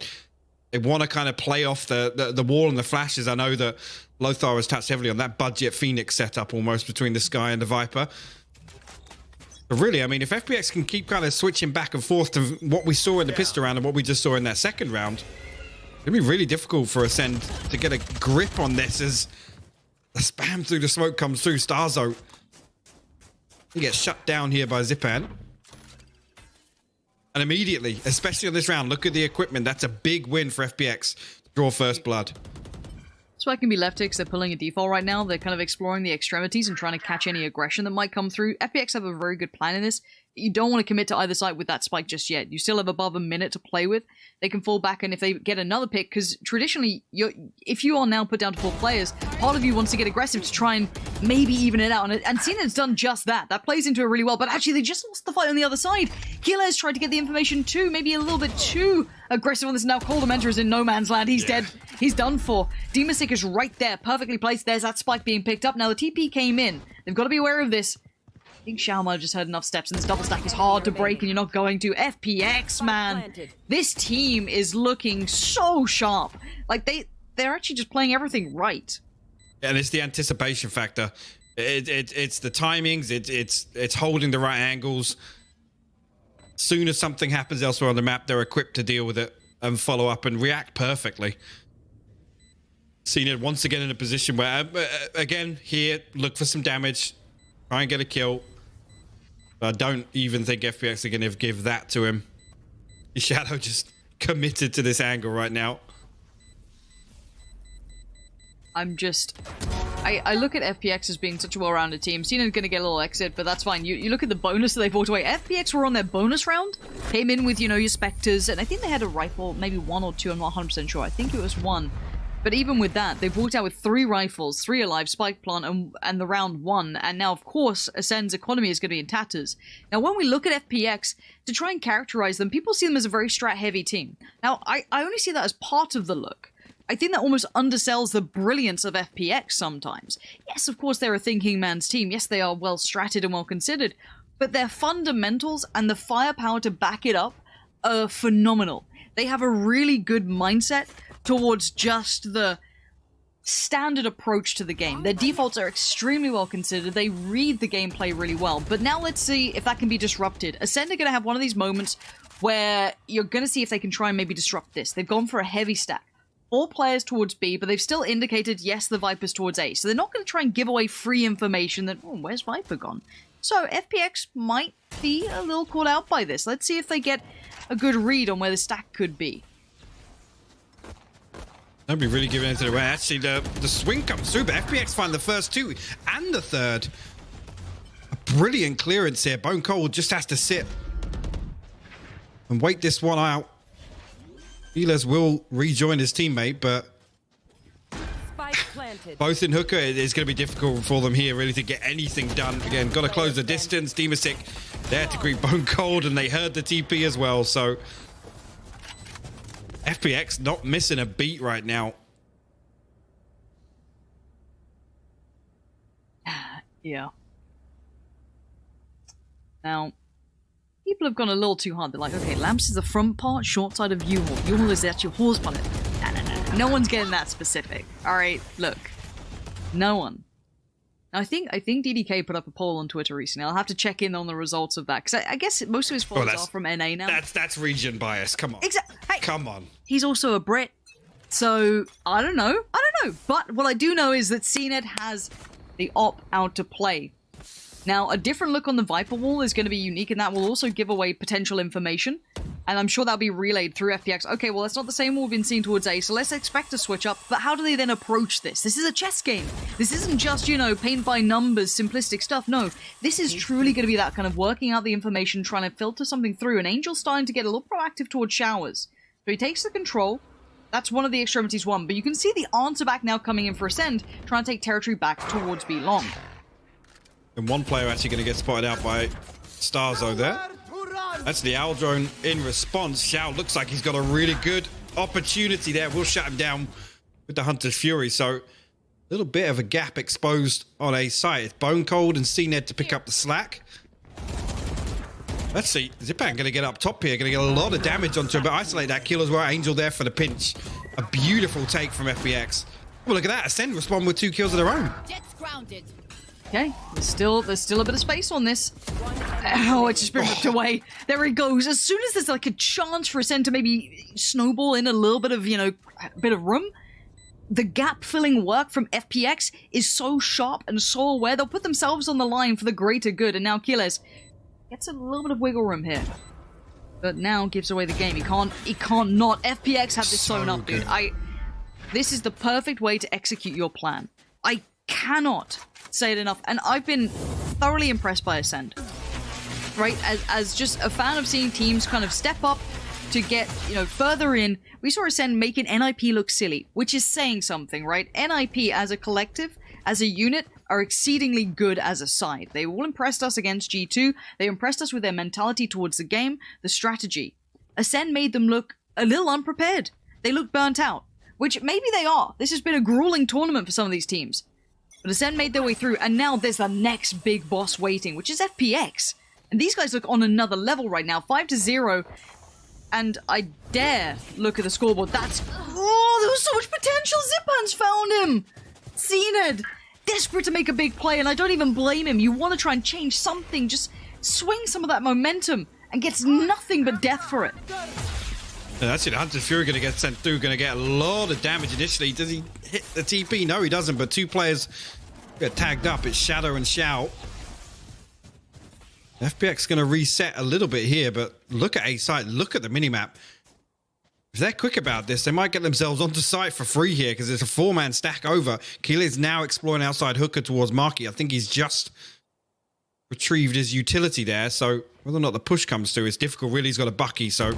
They want to kind of play off the wall and the flashes. I know that Lothar has touched heavily on that budget Phoenix setup almost between the Sky and the Viper. But really, I mean, if FPX can keep kind of switching back and forth to what we saw in the pistol round and what we just saw in that second round, it'd be really difficult for Acend to get a grip on this as the spam through the smoke comes through. Starzo, he gets shut down here by Zipan. And immediately, especially on this round, look at the equipment. That's a big win for FPX to draw first blood. Spike can be left because they're pulling a default right now. They're kind of exploring the extremities and trying to catch any aggression that might come through. FPX have a very good plan in this. You don't want to commit to either side with that spike just yet. You still have above a minute to play with. They can fall back, and if they get another pick, because traditionally, if you are now put down to 4 players, part of you wants to get aggressive to try and maybe even it out. And Cena's done just that. That plays into it really well, but actually they just lost the fight on the other side. Healer's tried to get the information too, maybe a little bit too aggressive on this. Now Cold Dementor is in no man's land. He's dead. He's done for. Demasic is right there, perfectly placed. There's that spike being picked up. Now the TP came in. They've got to be aware of this. I think Xiao might have just heard enough steps, and this double stack is hard to break, and you're not going to. FPX, man. This team is looking so sharp. Like, they're actually just playing everything right. And it's the anticipation factor. It's the timings. It's holding the right angles. As soon as something happens elsewhere on the map, they're equipped to deal with it and follow up and react perfectly. Seen it once again in a position where, again, here, look for some damage. Try and get a kill. But I don't even think FPX are going to give that to him. Shadow just committed to this angle right now. I look at FPX as being such a well-rounded team. Cena's going to get a little exit, but that's fine. You look at the bonus that they've walked away. FPX were on their bonus round. Came in with, your Spectres, and I think they had a rifle, maybe 1 or 2, I'm not 100% sure. I think it was 1. But even with that, they've walked out with 3 rifles, 3 alive, spike plant, and the round 1. And now, of course, Ascend's economy is going to be in tatters. Now, when we look at FPX, to try and characterize them, people see them as a very strat-heavy team. Now, I only see that as part of the look. I think that almost undersells the brilliance of FPX sometimes. Yes, of course, they're a thinking man's team. Yes, they are well-stratted and well-considered. But their fundamentals and the firepower to back it up are phenomenal. They have a really good mindset towards just the standard approach to the game. Their defaults are extremely well considered. They read the gameplay really well. But now let's see if that can be disrupted. Ascend are going to have one of these moments where you're going to see if they can try and maybe disrupt this. They've gone for a heavy stack. 4 players towards B, but they've still indicated, yes, the Viper's towards A. So they're not going to try and give away free information that, oh, where's Viper gone? So FPX might be a little caught out by this. Let's see if they get a good read on where the stack could be. Nobody really giving anything away. Actually, the swing comes through, but FPX find the first two and the third. A brilliant clearance here. Bone Cold just has to sit and wait this one out. Elas will rejoin his teammate, but both in Hooker, it's going to be difficult for them here really to get anything done. Again, got to close the distance. Demasic there to greet Bone Cold, and they heard the TP as well, so FPX not missing a beat right now. Yeah. Now, people have gone a little too hard. They're like, okay, Lamps is the front part, short side of U-Haul. U-Haul is the actual horse bonnet. No one's getting that specific. Alright, look. No one. Now, I think DDK put up a poll on Twitter recently. I'll have to check in on the results of that, because I guess most of his followers are from NA now. That's region bias. Come on. Hey, come on. He's also a Brit, so I don't know. But what I do know is that CNED has the op out to play. Now, a different look on the Viper wall is going to be unique, and that will also give away potential information. And I'm sure that'll be relayed through FPX. Okay, well, that's not the same what we've been seeing towards A, so let's expect a switch up. But how do they then approach this? This is a chess game. This isn't just, you know, paint by numbers, simplistic stuff. No, this is truly going to be that kind of working out the information, trying to filter something through. And Angel's starting to get a little proactive towards showers. So he takes the control. That's one of the extremities won. But you can see the answer back now coming in for Acend, trying to take territory back towards B long. And one player actually going to get spotted out by Starzo there. That's the Owl Drone in response. Xiao looks like he's got a really good opportunity there. We'll shut him down with the Hunter's Fury. So a little bit of a gap exposed on A site. It's Bone Cold and CNED to pick up the slack. Let's see. Zipan going to get up top here. Going to get a lot of damage onto him, but isolate that kill as well. Angel there for the pinch. A beautiful take from FPX. Well, look at that. Ascend respond with 2 kills of their own. Jets grounded. Okay, there's still a bit of space on this. Oh, it's just been ripped away. There it goes. As soon as there's like a chance for Ascend to maybe snowball in a little bit of, you know, a bit of room, the gap-filling work from FPX is so sharp and so aware. They'll put themselves on the line for the greater good. And now Kiles gets a little bit of wiggle room here, but now gives away the game. He can't not. FPX have this sewn up, dude. This is the perfect way to execute your plan. I cannot say it enough, and I've been thoroughly impressed by Ascend, right? As just a fan of seeing teams kind of step up to get, you know, further in. We saw Ascend making NIP look silly, which is saying something, right? NIP as a collective, as a unit, are exceedingly good as a side. They all impressed us against G2. They impressed us with their mentality towards the game, the strategy. Ascend made them look a little unprepared. They look burnt out, which maybe they are. This has been a grueling tournament for some of these teams. But Ascend made their way through, and now there's the next big boss waiting, which is FPX. And these guys look on another level right now, 5-0. And I dare look at the scoreboard. That's... Oh, there was so much potential! Zipan's found him! CNED, desperate to make a big play, and I don't even blame him. You want to try and change something, just swing some of that momentum, and gets nothing but death for it. That's it. Hunter's Fury going to get sent through, going to get a lot of damage initially. Does he hit the TP? No, he doesn't, but 2 players get tagged up. It's Shadow and Xiao. FPX going to reset a little bit here, but look at A site. Look at the minimap. If they're quick about this, they might get themselves onto site for free here, because it's a 4-man stack over. Keela is now exploring outside Hooker towards Marky. I think he's just retrieved his utility there, so whether or not the push comes through, it's difficult. Really, he's got a Bucky, so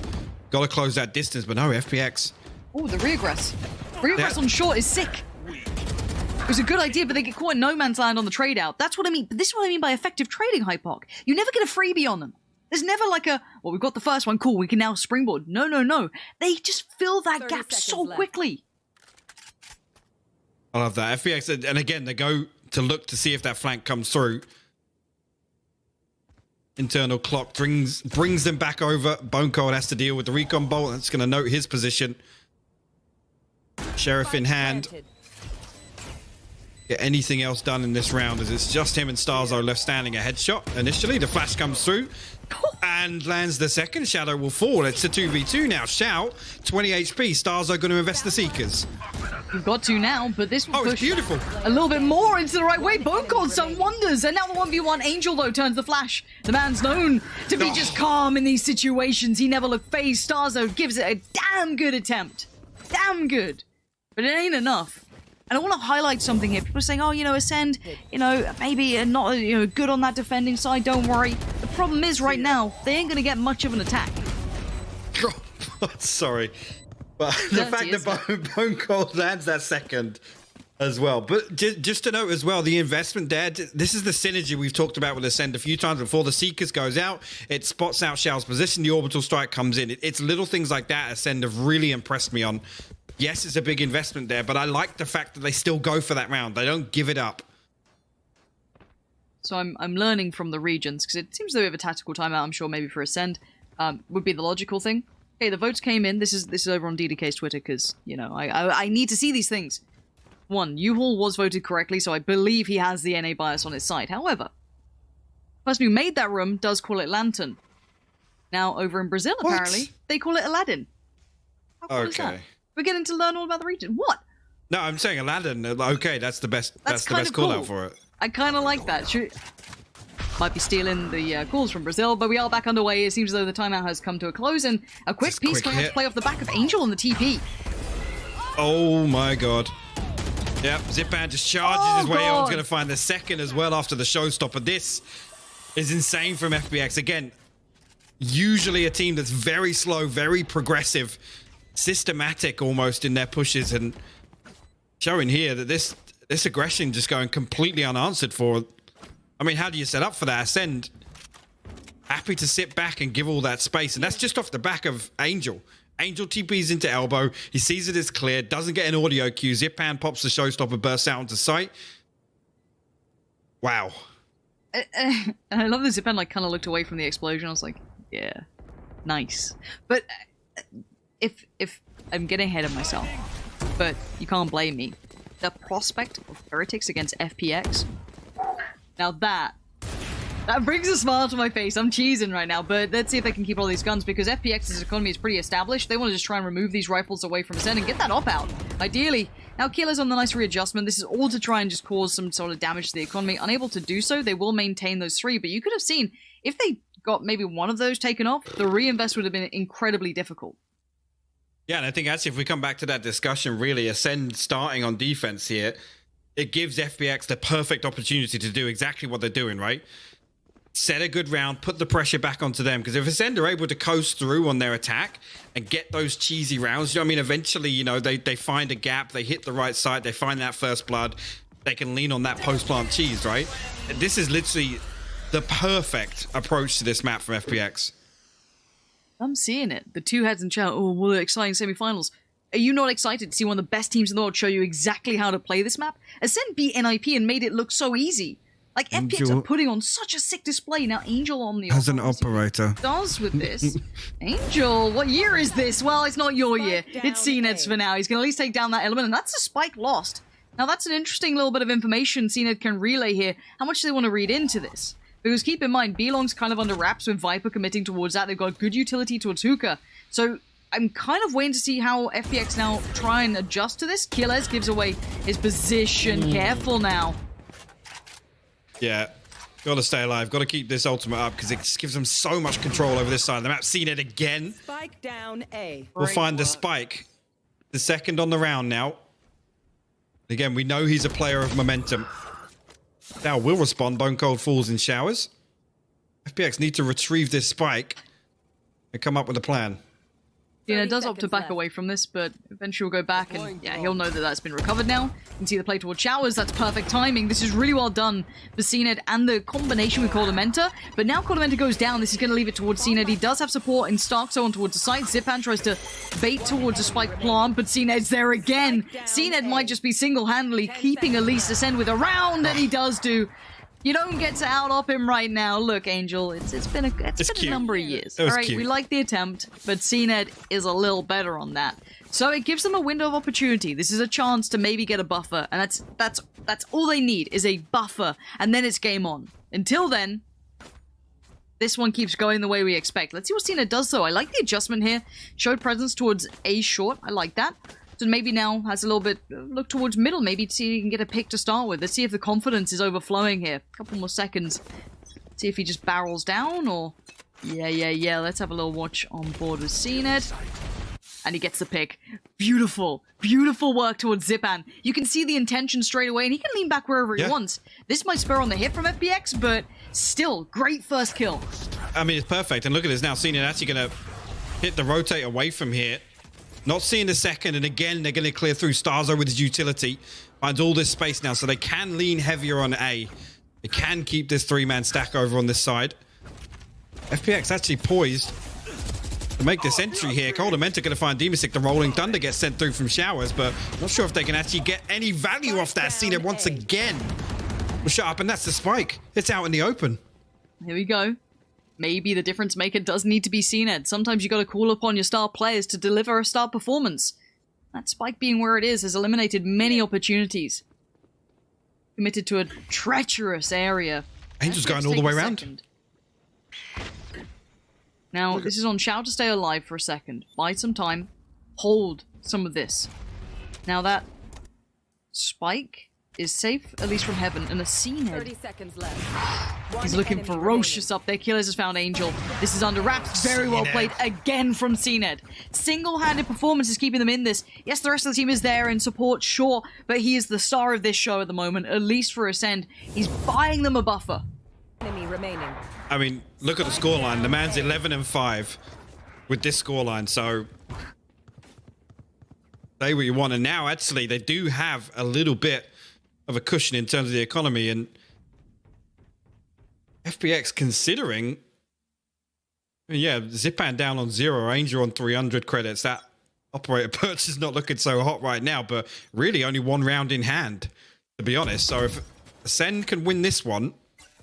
got to close that distance, but no, FPX. Oh, the regress. Regress on short is sick. It was a good idea, but they get caught in no man's land on the trade out. That's what I mean. But this is what I mean by effective trading, Hypoc. You never get a freebie on them. There's never like a, well, we've got the first one, cool, we can now springboard. No, no, no. They just fill that gap so quickly. I love that. FPX, and again, they go to look to see if that flank comes through. Internal clock brings them back over. Bone Cold has to deal with the recon bolt. That's going to note his position. Sheriff in hand. Get anything else done in this round, as it's just him and Starzo left standing. A headshot initially. The flash comes through and lands the second. Shadow will fall. It's a 2v2 now. Shout, 20 HP. Starzo going to invest the Seekers. You've got to now, but this will push it's beautiful. A little bit more into the right way. Bone Cold's done wonders. And now the 1v1 Angel, though, turns the flash. The man's known to be just calm in these situations. He never looked phased. Starzo gives it a damn good attempt. Damn good. but it ain't enough. And I want to highlight something here. People are saying, oh, you know, Acend, you know, maybe not, you know, good on that defending side, don't worry. The problem is right now, they ain't going to get much of an attack. Sorry. But the fact that Bone Cold lands that second as well. But just to note as well, the investment there, this is the synergy we've talked about with Acend a few times before. The Seekers goes out, it spots out Xiao's position, the orbital strike comes in. It's little things like that Acend have really impressed me on. Yes, it's a big investment there, but I like the fact that they still go for that round. They don't give it up. So I'm learning from the regions, because it seems though we have a tactical timeout, I'm sure maybe for Acend, would be the logical thing. Okay, the votes came in. This is over on DDK's Twitter, because, you know, I need to see these things. 1, U-Haul was voted correctly, so I believe he has the NA bias on his side. However, the person who made that room does call it Lantern. Now, over in Brazil, apparently, they call it Aladdin. How cool is that? We're getting to learn all about the region. What? No, I'm saying Aladdin. Okay, that's the best. That's the best call out for it. I kind of like that. Might be stealing the calls from Brazil, but we are back underway. It seems as though the timeout has come to a close, and a quick piece going to play off the back of Angel on the TP. Oh my god. Yep, Zipan just charges his way on. He's going to find the second as well after the showstopper. This is insane from FPX. Again, usually a team that's very slow, very progressive, systematic almost in their pushes, and showing here that this aggression just going completely unanswered for. I mean, how do you set up for that? Acend happy to sit back and give all that space, and that's just off the back of Angel. Angel TPs into elbow. He sees it as clear, doesn't get an audio cue. Zipan pops the showstopper, bursts out onto sight. Wow. And I love that Zipan like kind of looked away from the explosion. I was like, yeah, nice. But if I'm getting ahead of myself, but you can't blame me. The prospect of Heretics against FPX. Now that brings a smile to my face. I'm cheesing right now, but let's see if they can keep all these guns, because FPX's economy is pretty established. They want to just try and remove these rifles away from Acend and get that op out, ideally. Now, Killer's on the nice readjustment. This is all to try and just cause some sort of damage to the economy. Unable to do so, they will maintain those 3, but you could have seen, if they got maybe one of those taken off, the reinvest would have been incredibly difficult. Yeah, and I think actually if we come back to that discussion, really, Acend starting on defense here, it gives FPX the perfect opportunity to do exactly what they're doing, right? Set a good round, put the pressure back onto them, because if Acend are able to coast through on their attack and get those cheesy rounds, you know what I mean, eventually, you know, they find a gap, they hit the right side, they find that first blood, they can lean on that post-plant cheese, right? This is literally the perfect approach to this map from FPX. I'm seeing it. The two heads in chat, oh, what an exciting semi-finals. Are you not excited to see one of the best teams in the world show you exactly how to play this map? Acend beat NIP and made it look so easy. Like, FPX are putting on such a sick display. Now, Angel on the as an operator does with this. Angel, what year is this? Well, it's not your year. It's CNED's for now. He's going to at least take down that element, and that's a spike lost. Now, that's an interesting little bit of information CNED can relay here. How much do they want to read into this? Because keep in mind, Belong's kind of under wraps with Viper committing towards that. They've got good utility towards Hookah. So I'm kind of waiting to see how FPX now try and adjust to this. Killers gives away his position. Careful now. Yeah, gotta stay alive. Gotta keep this ultimate up, because it just gives them so much control over this side of the map. Seen it again. Spike down A. We'll find the spike. The second on the round now. Again, we know he's a player of momentum. Now will respond. Bone Cold falls in showers. FPX need to retrieve this spike and come up with a plan. Dina does opt to back away from this, but eventually we'll go back and yeah, he'll know that that's been recovered now. You can see the play towards showers. That's perfect timing. This is really well done for CNED and the combination with Condimenta. But now Condimenta goes down. This is going to leave it towards CNED. He does have support in Stark, so on towards the side. Zipan tries to bait towards a spike plant, but CNED's there again. CNED might just be single-handedly keeping Elise Acend with a round, and he does do. You don't get to out-op him right now. Look, Angel, it's been a number of years. All right, we like the attempt, but CNED is a little better on that. So it gives them a window of opportunity. This is a chance to maybe get a buffer, and that's all they need is a buffer, and then it's game on. Until then, this one keeps going the way we expect. Let's see what CNED does, though. I like the adjustment here. Showed presence towards A short. I like that. So maybe now has a little bit look towards middle, maybe to see if he can get a pick to start with. Let's see if the confidence is overflowing here. A couple more seconds. See if he just barrels down or... Yeah. Let's have a little watch on board with CNED. And he gets the pick. Beautiful, beautiful work towards Zipan. You can see the intention straight away, and he can lean back wherever he wants. This might spur on the hit from FPX, but still, great first kill. I mean, it's perfect. And look at this now. Seeing it actually going to hit the rotate away from here. Not seeing the second, and again, they're going to clear through. Starzo with his utility. Finds all this space now, so they can lean heavier on A. They can keep this three-man stack over on this side. FPX actually poised to make this entry here. Coldamenta going to find Demasic. The Rolling Thunder gets sent through from Showers, but not sure if they can actually get any value off that. Seen it once again. Well, shut up, and that's the spike. It's out in the open. Here we go. Maybe the difference maker does need to be Acend. Sometimes you got to call upon your star players to deliver a star performance. That spike being where it is has eliminated many opportunities. Committed to a treacherous area. Angel's going all the way around. Now, this is on Shao to stay alive for a second. Buy some time. Hold some of this. Now that spike is safe, at least from heaven, and a Acend. 30 seconds left. He's looking ferocious up there. Killers has found Angel. This is under wraps. Very well played again from Acend. Single-handed performance is keeping them in this. Yes, the rest of the team is there in support, sure, but he is the star of this show at the moment, at least for Acend. He's buying them a buffer. Enemy remaining. I mean, look at the scoreline. The man's 11-5 with this scoreline, so say what you want. And now, actually, they do have a little bit of a cushion in terms of the economy, and FPX considering, yeah, Zipan down on 0, Angel on 300 credits. That operator purchase is not looking so hot right now, but really only one round in hand, to be honest. So if Acend can win this one,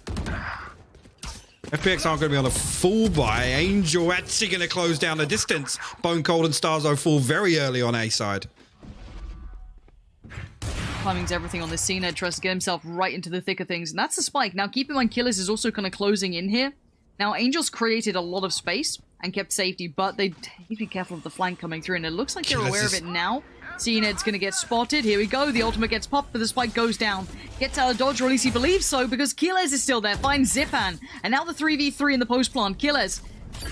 FPX aren't going to be on a full buy. Angel actually going to close down the distance. Bone Cold and Starzo fall very early on A side. Timing's everything on this scene. Ed tries to get himself right into the thick of things, and that's the spike. Now, keep in mind, Killers is also kind of closing in here. Now, Angel's created a lot of space and kept safety, but they need to be careful of the flank coming through, and it looks like they're aware of it now. Ed's going to get spotted. Here we go. The ultimate gets popped, but the spike goes down. Gets out of dodge, or at least he believes so, because Killers is still there. Finds Zipan. And now the 3v3 in the post plant. Killers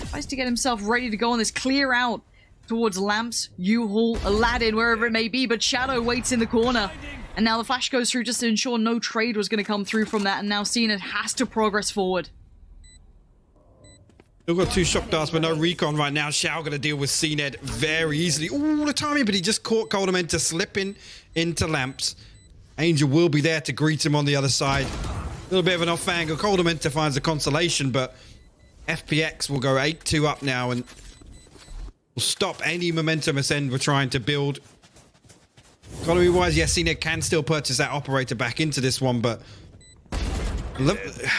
tries to get himself ready to go on this clear out towards Lamps, U-Haul, Aladdin, wherever it may be, but Shadow waits in the corner. And now the flash goes through just to ensure no trade was going to come through from that, and now Ed has to progress forward. Still got 2 shock darts, but no recon right now. Shao going to deal with Acend very easily. Ooh, the timing, but he just caught Coldamenta slipping into Lamps. Angel will be there to greet him on the other side. A little bit of an off angle. Coldamenta finds a consolation, but FPX will go 8-2 up now and will stop any momentum Acend were trying to build. Economy-wise, yes, Acend can still purchase that operator back into this one, but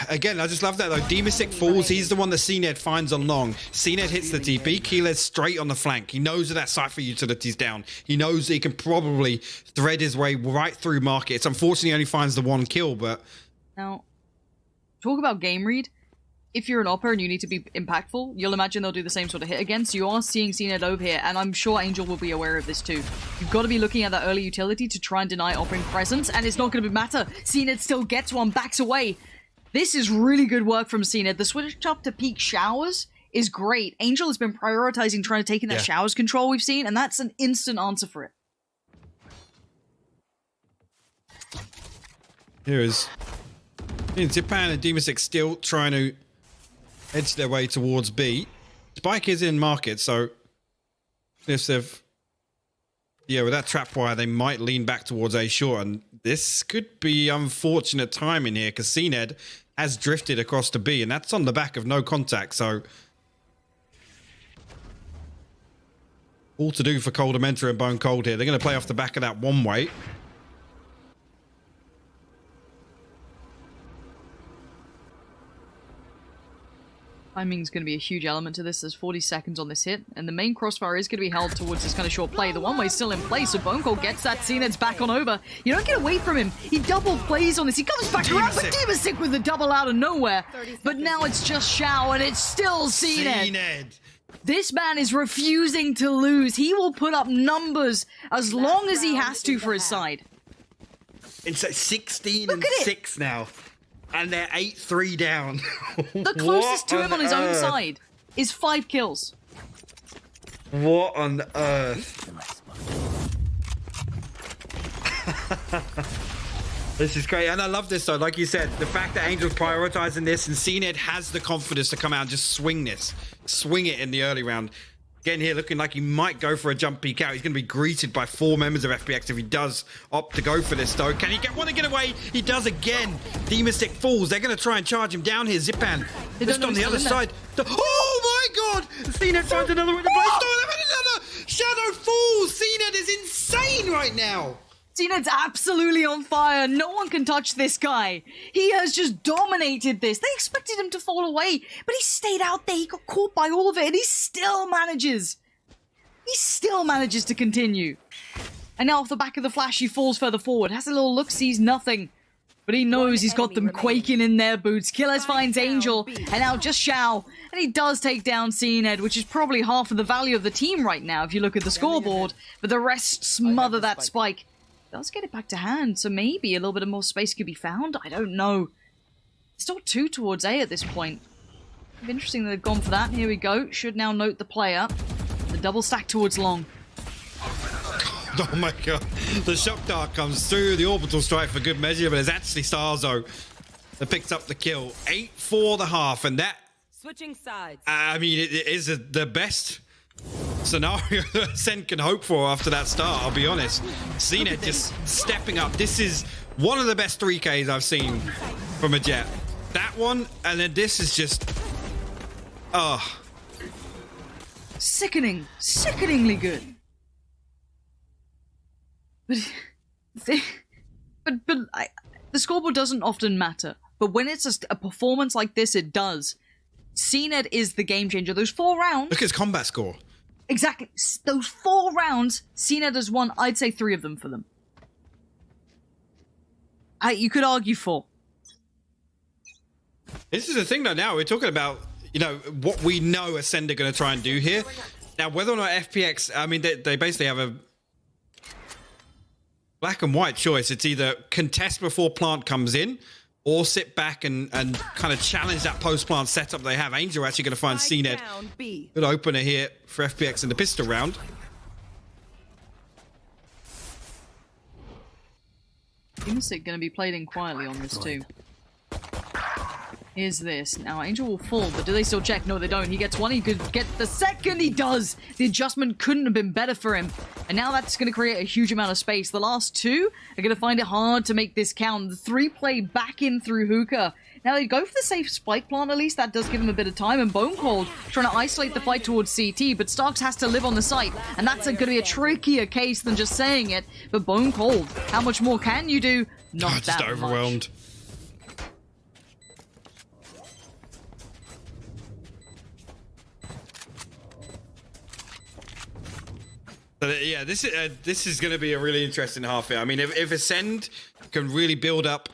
again, I just love that though. Demasic falls. He's the one that Acend finds on long. Acend hits the TP. Keeler's straight on the flank. He knows that Cypher utility's down. He knows that he can probably thread his way right through markets. Unfortunately, he only finds the 1 kill, but now, talk about game read. If you're an opper and you need to be impactful, you'll imagine they'll do the same sort of hit again. So you are seeing Acend over here, and I'm sure Angel will be aware of this too. You've got to be looking at that early utility to try and deny offering presence, and it's not going to matter. Acend still gets one, backs away. This is really good work from Acend. The switch up to peak Showers is great. Angel has been prioritizing trying to take in that Showers control we've seen, and that's an instant answer for it. Here is Zipan and Demasic still trying to edge their way towards B. Spike is in market, so if they've, yeah, with that trap wire, they might lean back towards A short, and this could be unfortunate timing here because Acend has drifted across to B, and that's on the back of no contact, so all to do for Coldamenta and Bone Cold here. They're going to play off the back of that one way. Timing's going to be a huge element to this. There's 40 seconds on this hit, and the main crossfire is going to be held towards this kind of short play. The one-way's still in place, so Bone Cold gets that. Acend's back on over. You don't get away from him. He double plays on this. He comes back around, but Demasic with the double out of nowhere. But now it's just Shao, and it's still Acend. This man is refusing to lose. He will put up numbers as long as he has to for his side. It's at 16 and 6 now. And they're 8-3 down. The closest to him on his own side is 5 kills. What on earth? This is great, and I love this though. Like you said, the fact that Angel's prioritizing this and CNED has the confidence to come out and just swing it in the early round. Getting here looking like he might go for a jump peek out. He's going to be greeted by 4 members of FPX if he does opt to go for this though. Can he want to get away? He does again. Demastic falls. They're going to try and charge him down here. Zipan just on the other side. Oh my god! CNED finds another way to play. Another Shadow falls. CNED is insane right now. CNED's absolutely on fire. No one can touch this guy. He has just dominated this. They expected him to fall away, but he stayed out there. He got caught by all of it, and he still manages. He still manages to continue. And now off the back of the flash, he falls further forward. Has a little look, sees nothing. But he knows he's got them quaking in their boots. Killers finds Angel, and now just Xiao. And he does take down CNED, which is probably half of the value of the team right now, if you look at the scoreboard. But the rest smother that spike. Does get it back to hand, so maybe a little bit of more space could be found. I don't know. Still 2 towards A at this point. Interesting that they've gone for that. Here we go. Should now note the player. The double stack towards long. Oh my god. The shock dart comes through. The orbital strike for good measure, but it's actually Starzo that picks up the kill. 8-4 the half, and that... Switching sides. I mean, it is the best scenario that Ascend can hope for after that start, I'll be honest. CNED just stepping up. This is one of the best 3Ks I've seen from a Jet. That one, and then this is just... Sickening. Sickeningly good. But the scoreboard doesn't often matter. But when it's a performance like this, it does. CNED is the game changer. Those 4 rounds... Look at his combat score. Exactly. Those 4 rounds, CNED has won, I'd say 3 of them for them. You could argue 4. This is the thing though, now we're talking about, you know, what we know Ascend are going to try and do here. Now, whether or not FPX, I mean, they basically have a black and white choice. It's either contest before plant comes in, or sit back and kind of challenge that post-plant setup they have. Angel actually going to find CNED. Good opener here for FPX in the pistol round. Yinsu going to be played in quietly on this too. Here's this. Now, Angel will fall, but do they still check? No, they don't. He gets one. He could get the second. He does. The adjustment couldn't have been better for him. And now that's going to create a huge amount of space. The last 2 are going to find it hard to make this count. The 3 play back in through hookah. Now, they go for the safe spike plant, at least. That does give him a bit of time. And Bone Cold trying to isolate the fight towards CT, but Starks has to live on the site. And that's going to be a trickier case than just saying it. But Bone Cold, how much more can you do? Not that just overwhelmed. Much. Yeah, this is going to be a really interesting half here. I mean, if Ascend can really build up,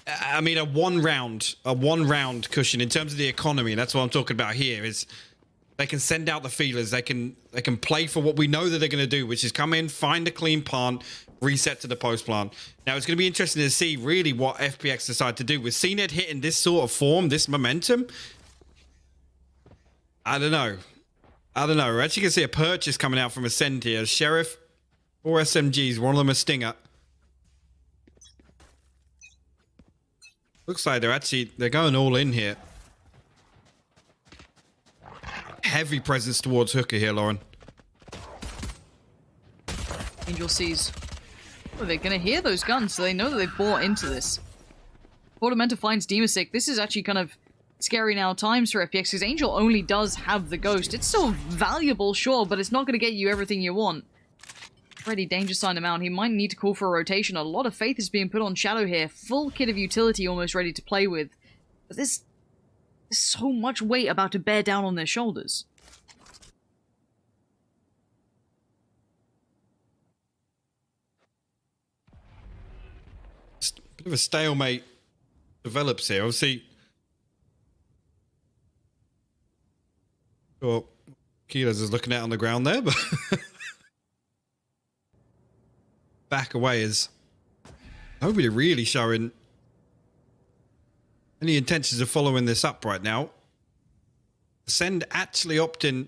I mean, a one round cushion in terms of the economy, and that's what I'm talking about here, is they can send out the feelers. They can play for what we know that they're going to do, which is come in, find a clean plant, reset to the post plant. Now, it's going to be interesting to see really what FPX decide to do. With CNED hitting this sort of form, this momentum, I don't know. We're actually going to see a purchase coming out from Ascend here. Sheriff or SMGs, one of them a Stinger. Looks like they're going all in here. Heavy presence towards Hooker here, Lauren. Angel sees. Well, they're going to hear those guns, so they know that they've bought into this. Portamenta finds Demastic. This is actually kind of scary now times for FPX, because Angel only does have the Ghost. It's still valuable, sure, but it's not going to get you everything you want. Ready, danger sign him out. He might need to call for a rotation. A lot of faith is being put on Shadow here. Full kit of utility almost ready to play with. But there's so much weight about to bear down on their shoulders. Bit of a stalemate develops here. Obviously, well, Keyless is looking out on the ground there, but back away is nobody really showing any intentions of following this up right now. Ascend actually opting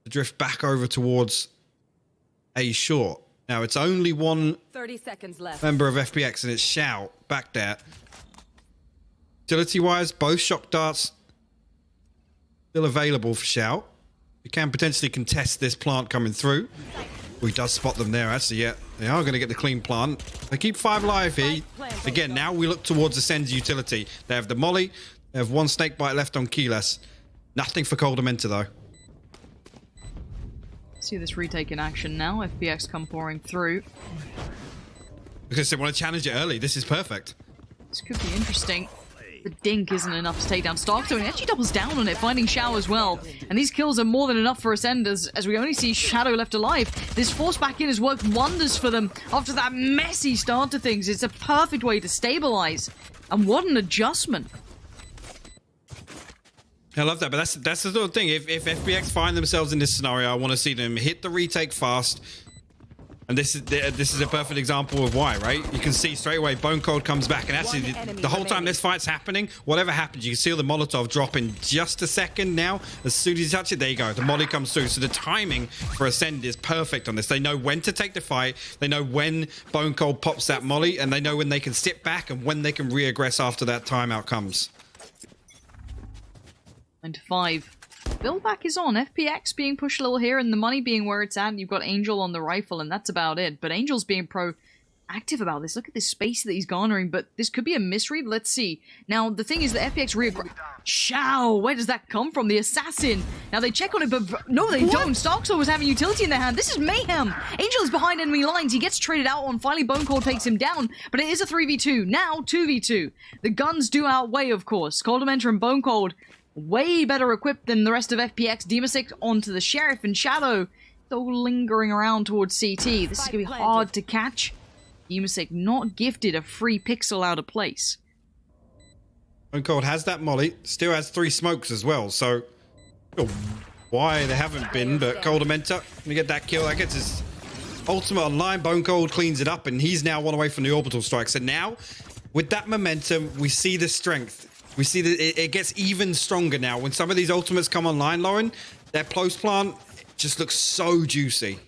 to to drift back over towards A short. Now, it's only one 30 seconds left. member of FPX, and it's Shout back there. Utility-wise, both shock darts still available for Shout. You can potentially contest this plant coming through. We does spot them there, actually. Yeah, they are going to get the clean plant. They keep 5 alive here. Again, now we look towards Ascend's utility. They have the molly. They have 1 snake bite left on Keyless. Nothing for Coldamenta, though. See this retake in action now. FPX come pouring through. Because they want to challenge it early. This is perfect. This could be interesting. The dink isn't enough to take down Starkstone. He actually doubles down on it, finding Shao as well. And these kills are more than enough for Ascend as we only see Shadow left alive. This force back in has worked wonders for them after that messy start to things. It's a perfect way to stabilize. And what an adjustment. I love that, but that's the sort of thing. If FPX find themselves in this scenario, I want to see them hit the retake fast. And this is a perfect example of why, right? You can see straight away Bone Cold comes back, and actually the whole time this fight's happening, whatever happens, you can see the Molotov drop in just a second now. As soon as you touch it, there you go. The molly comes through. So the timing for Ascend is perfect on this. They know when to take the fight. They know when Bone Cold pops that molly, and they know when they can sit back and when they can re-aggress after that timeout comes. 9-5. Build back is on. FPX being pushed a little here and the money being where it's at. You've got Angel on the rifle and that's about it. But Angel's being proactive about this. Look at this space that he's garnering. But this could be a misread. Let's see. Now, the thing is that FPX Shao! Where does that come from? The assassin! Now, they check on it, but no, they don't. Starkstone was having utility in their hand. This is mayhem! Angel is behind enemy lines. He gets traded out on. Finally, Bone Cold takes him down. But it is a 3v2. Now, 2v2. The guns do outweigh, of course. Coldamenta and Bone Cold way better equipped than the rest of FPX. Demasec onto the Sheriff, and Shadow still lingering around towards CT. This is going to be hard to catch. Demasec not gifted a free pixel out of place. Bone Cold has that molly, still has 3 smokes as well, so why they haven't been, but Coldamenta gonna get that kill. That gets his ultimate online. Bone Cold cleans it up, and he's now 1 away from the orbital strike. So now, with that momentum, we see the strength. We see that it gets even stronger now. When some of these ultimates come online, Lauren, their post plant just looks so juicy.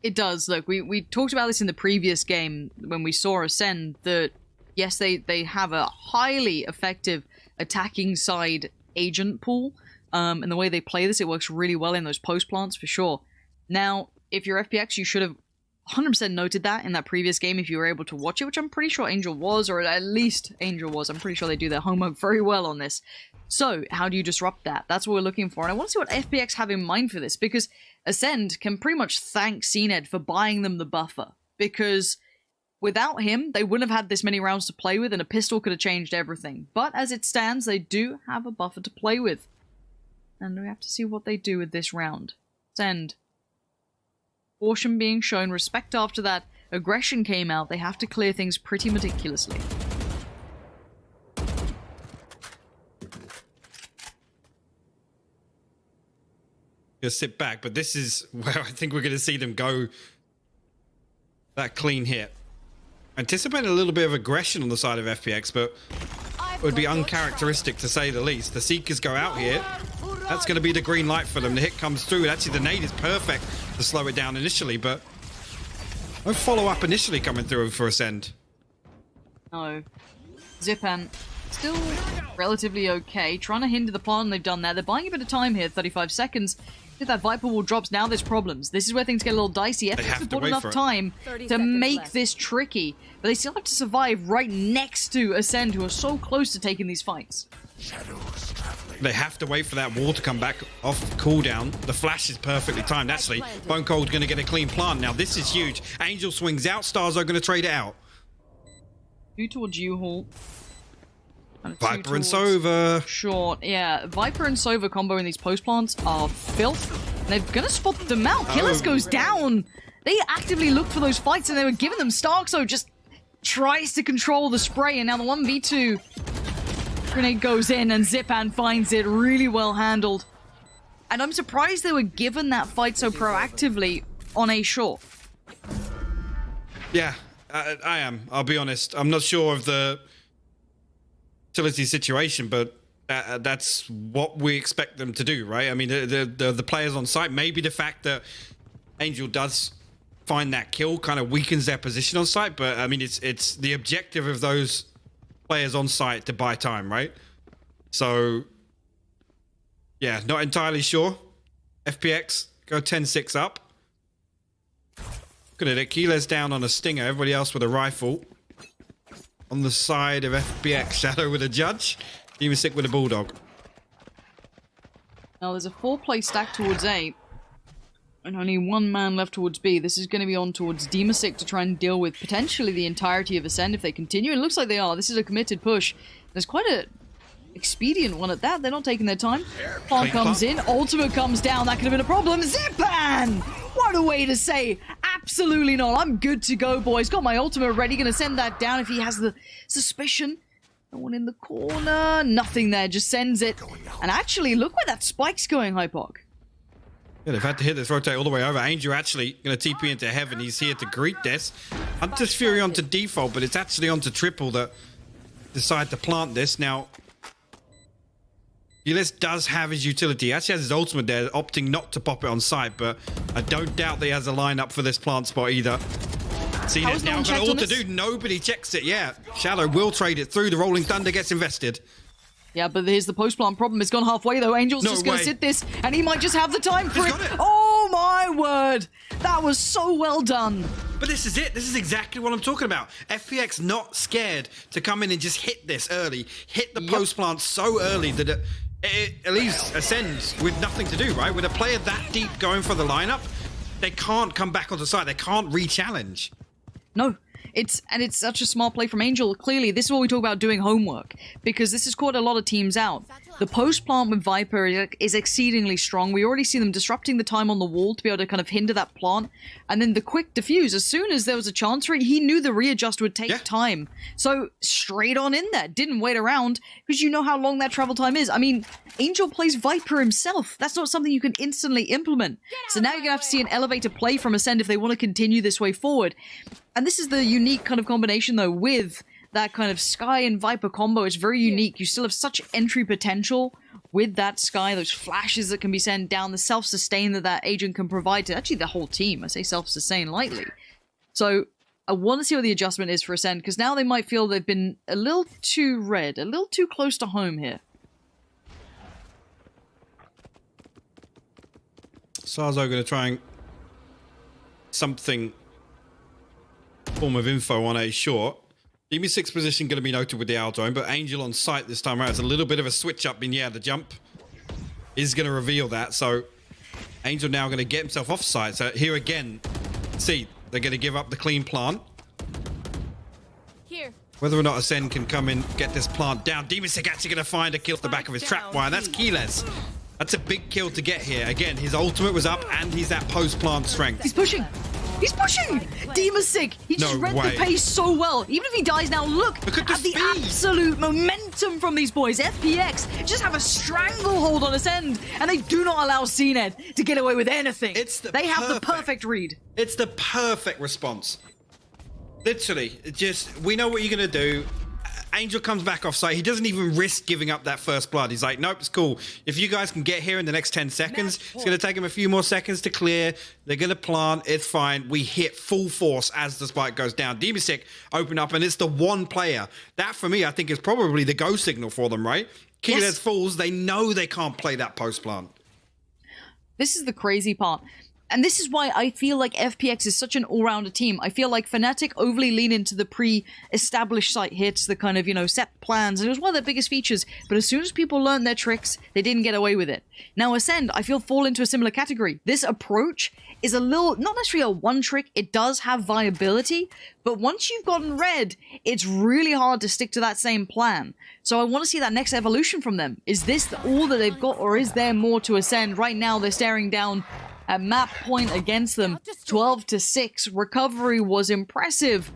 It does. Look, we talked about this in the previous game when we saw Ascend, that yes, they have a highly effective attacking side agent pool. And the way they play this, it works really well in those post plants for sure. Now, if you're FPX, you should have 100% noted that in that previous game if you were able to watch it, which I'm pretty sure Angel was, or at least Angel was. I'm pretty sure they do their homework very well on this. So, how do you disrupt that? That's what we're looking for, and I want to see what FPX have in mind for this, because Ascend can pretty much thank CNED for buying them the buffer, because without him, they wouldn't have had this many rounds to play with, and a pistol could have changed everything. But as it stands, they do have a buffer to play with. And we have to see what they do with this round. Ascend. Caution being shown, respect after that aggression came out. They have to clear things pretty meticulously. Just sit back, but this is where I think we're going to see them go that clean hit. Anticipating a little bit of aggression on the side of FPX, but it would be uncharacteristic to say the least. The Seekers go out here. That's going to be the green light for them. The hit comes through. Actually, the nade is perfect to slow it down initially, but no follow-up initially coming through for Ascend. No. Zipan still relatively okay. Trying to hinder the plant, they've done that. They're buying a bit of time here, 35 seconds. If that Viper wall drops, now there's problems. This is where things get a little dicey. FPX have bought enough time to make this tricky, but they still have to survive right next to Ascend, who are so close to taking these fights. They have to wait for that wall to come back off cooldown. The flash is perfectly timed, actually. Bone Cold's going to get a clean plant. Now, this is huge. Angel swings out. Stars are going to trade it out. 2 towards U-Haul. Viper and Sova. Short, yeah. Viper and Sova combo in these post plants are filth. And they're going to spot them out. Killers goes down. They actively looked for those fights and they were giving them. Starkso just tries to control the spray, and now the 1v2 grenade goes in and Zipan finds it. Really well handled. And I'm surprised they were given that fight so proactively on A short. Yeah, I am. I'll be honest. I'm not sure of the utility situation, but that's what we expect them to do, right? I mean, the players on site, maybe the fact that Angel does find that kill kind of weakens their position on site, but I mean, it's the objective of those players on site to buy time, right? So, yeah, not entirely sure. FPX go 10-6 up. Look at it, Keeler's down on a stinger, everybody else with a rifle. On the side of FPX, Shadow with a judge, Demasic with a bulldog. Now there's a 4-play stack towards A, and only 1 man left towards B. This is going to be on towards Demasic to try and deal with potentially the entirety of Acend if they continue. It looks like they are. This is a committed push. There's quite a expedient one at that. They're not taking their time. Plant comes in. Ultimate comes down. That could have been a problem. Zipan! What a way to say, absolutely not. I'm good to go, boys. Got my ultimate ready. Gonna send that down if he has the suspicion. No one in the corner. Nothing there. Just sends it. And actually, look where that spike's going, Hypoc. Yeah, they've had to hit this rotate all the way over. Angel actually going to TP into heaven. He's here to greet this. Hunter's Fury onto default, but it's actually onto triple that decide to plant this. Now, Ulyss does have his utility. He actually has his ultimate there, opting not to pop it on site, but I don't doubt that he has a lineup for this plant spot either. Cnet now got all to do. Nobody checks it. Yeah, Shadow will trade it through. The Rolling Thunder gets invested. Yeah, but here's the post-plant problem. It's gone halfway, though. Angel's just going to sit this, and he might just have the time for it. Oh, my word. That was so well done. But this is it. This is exactly what I'm talking about. FPX not scared to come in and just hit this early. Hit the post-plant so early that it leaves Acend with nothing to do, right? With a player that deep going for the lineup, they can't come back onto site. They can't re-challenge. No. It's such a smart play from Angel. Clearly, this is what we talk about doing homework, because this has caught a lot of teams out. The post-plant with Viper is exceedingly strong. We already see them disrupting the time on the wall to be able to kind of hinder that plant. And then the quick defuse, as soon as there was a chance for it, he knew the readjust would take time. So straight on in there, didn't wait around, because you know how long that travel time is. I mean, Angel plays Viper himself. That's not something you can instantly implement. So now you're going to have to see an elevated play from Acend if they want to continue this way forward. And this is the unique kind of combination, though, with that kind of Skye and Viper combo. It's very unique. You still have such entry potential with that Skye, those flashes that can be sent down, the self-sustain that agent can provide to actually the whole team. I say self-sustain lightly. So I want to see what the adjustment is for Acend, because now they might feel they've been a little too red, a little too close to home here. Sarzo going to try and something form of info on A short. Demasic position going to be noted with the owl drone, but Angel on site this time around. It's a little bit of a switch up in, yeah, the jump is going to reveal that. So Angel now going to get himself off site. So here again, see, they're going to give up the clean plant. Here. Whether or not Acend can come in, get this plant down. Demasic actually going to find a kill off the back of his trap wire. That's keyless. That's a big kill to get here. Again, his ultimate was up and he's at post-plant strength. He's pushing. He's pushing! Demasic! He just read the pace so well. Even if he dies now, look at the absolute momentum from these boys. FPX just have a stranglehold on Acend, and they do not allow Cnet to get away with anything. They have the perfect read. It's the perfect response. Literally, we know what you're going to do. Angel comes back off site. He doesn't even risk giving up that first blood. He's like, nope, it's cool. If you guys can get here in the next 10 seconds, it's going to take him a few more seconds to clear. They're going to plant. It's fine. We hit full force as the spike goes down. Demasic open up, and it's the one player. That, for me, I think is probably the go signal for them, right? Keyless falls. They know they can't play that post plant. This is the crazy part. And this is why I feel like FPX is such an all-rounder team. I feel like Fnatic overly lean into the pre-established site hits, the kind of, set plans, and it was one of their biggest features. But as soon as people learned their tricks, they didn't get away with it. Now Acend, I feel, fall into a similar category. This approach is a little, not necessarily a one-trick, it does have viability, but once you've gotten red, it's really hard to stick to that same plan. So I want to see that next evolution from them. Is this all that they've got, or is there more to Acend? Right now, they're staring down at map point against them, 12-6. Recovery was impressive,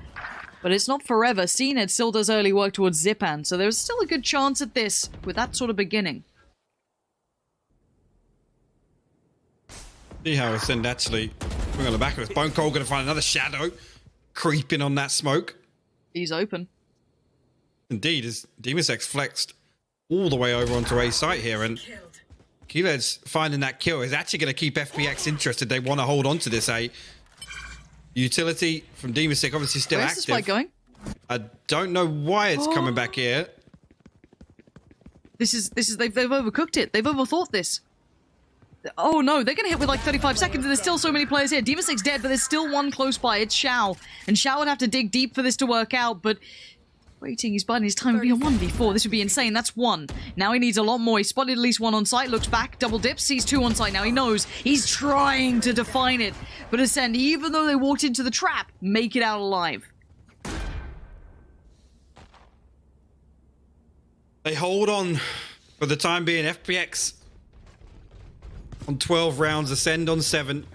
but it's not forever. Cnet still does early work towards Zipan, so there's still a good chance at this with that sort of beginning. See how Acend actually bring on the back of us. Bone Cold going to find another shadow creeping on that smoke. He's open. Indeed, as Demasic flexed all the way over onto A site here, and Keeler's finding that kill is actually going to keep FPX interested. They want to hold on to this A. Utility from Demastic obviously still Where's active. this fight going? I don't know why it's coming back here. They've overcooked it. They've overthought this. Oh no, they're gonna hit with like 35 seconds and there's still so many players here. Demastic's dead, but there's still one close by. It's Xiao. And Xiao would have to dig deep for this to work out, but waiting his button, his time would be a 1v4. This would be insane. That's one. Now he needs a lot more. He spotted at least one on site, looks back, double dips, sees two on site. Now he knows he's trying to define it. But Acend, even though they walked into the trap, make it out alive. They hold on for the time being. FPX on 12 rounds, Acend on 7.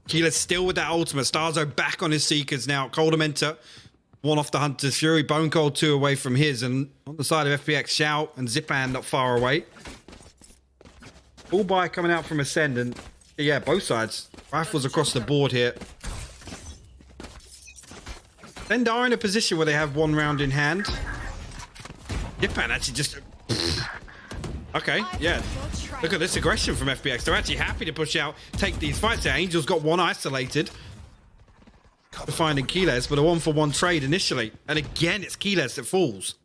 Keeler's still with that ultimate. Starzo back on his Seekers now. Commentators, one off the Hunter's Fury. Bone Cold 2 away from his. And on the side of FPX, Xiao and Zipan not far away. Full buy coming out from Acend. And yeah, both sides. Rifles across the board here. Acend are in a position where they have 1 round in hand. Zipan actually just... Okay, yeah. Look at this aggression from FPX. They're actually happy to push out, take these fights there. Angel's got one isolated. Finding Keeles, but a 1-for-1 trade initially. And again, it's Keeles that falls.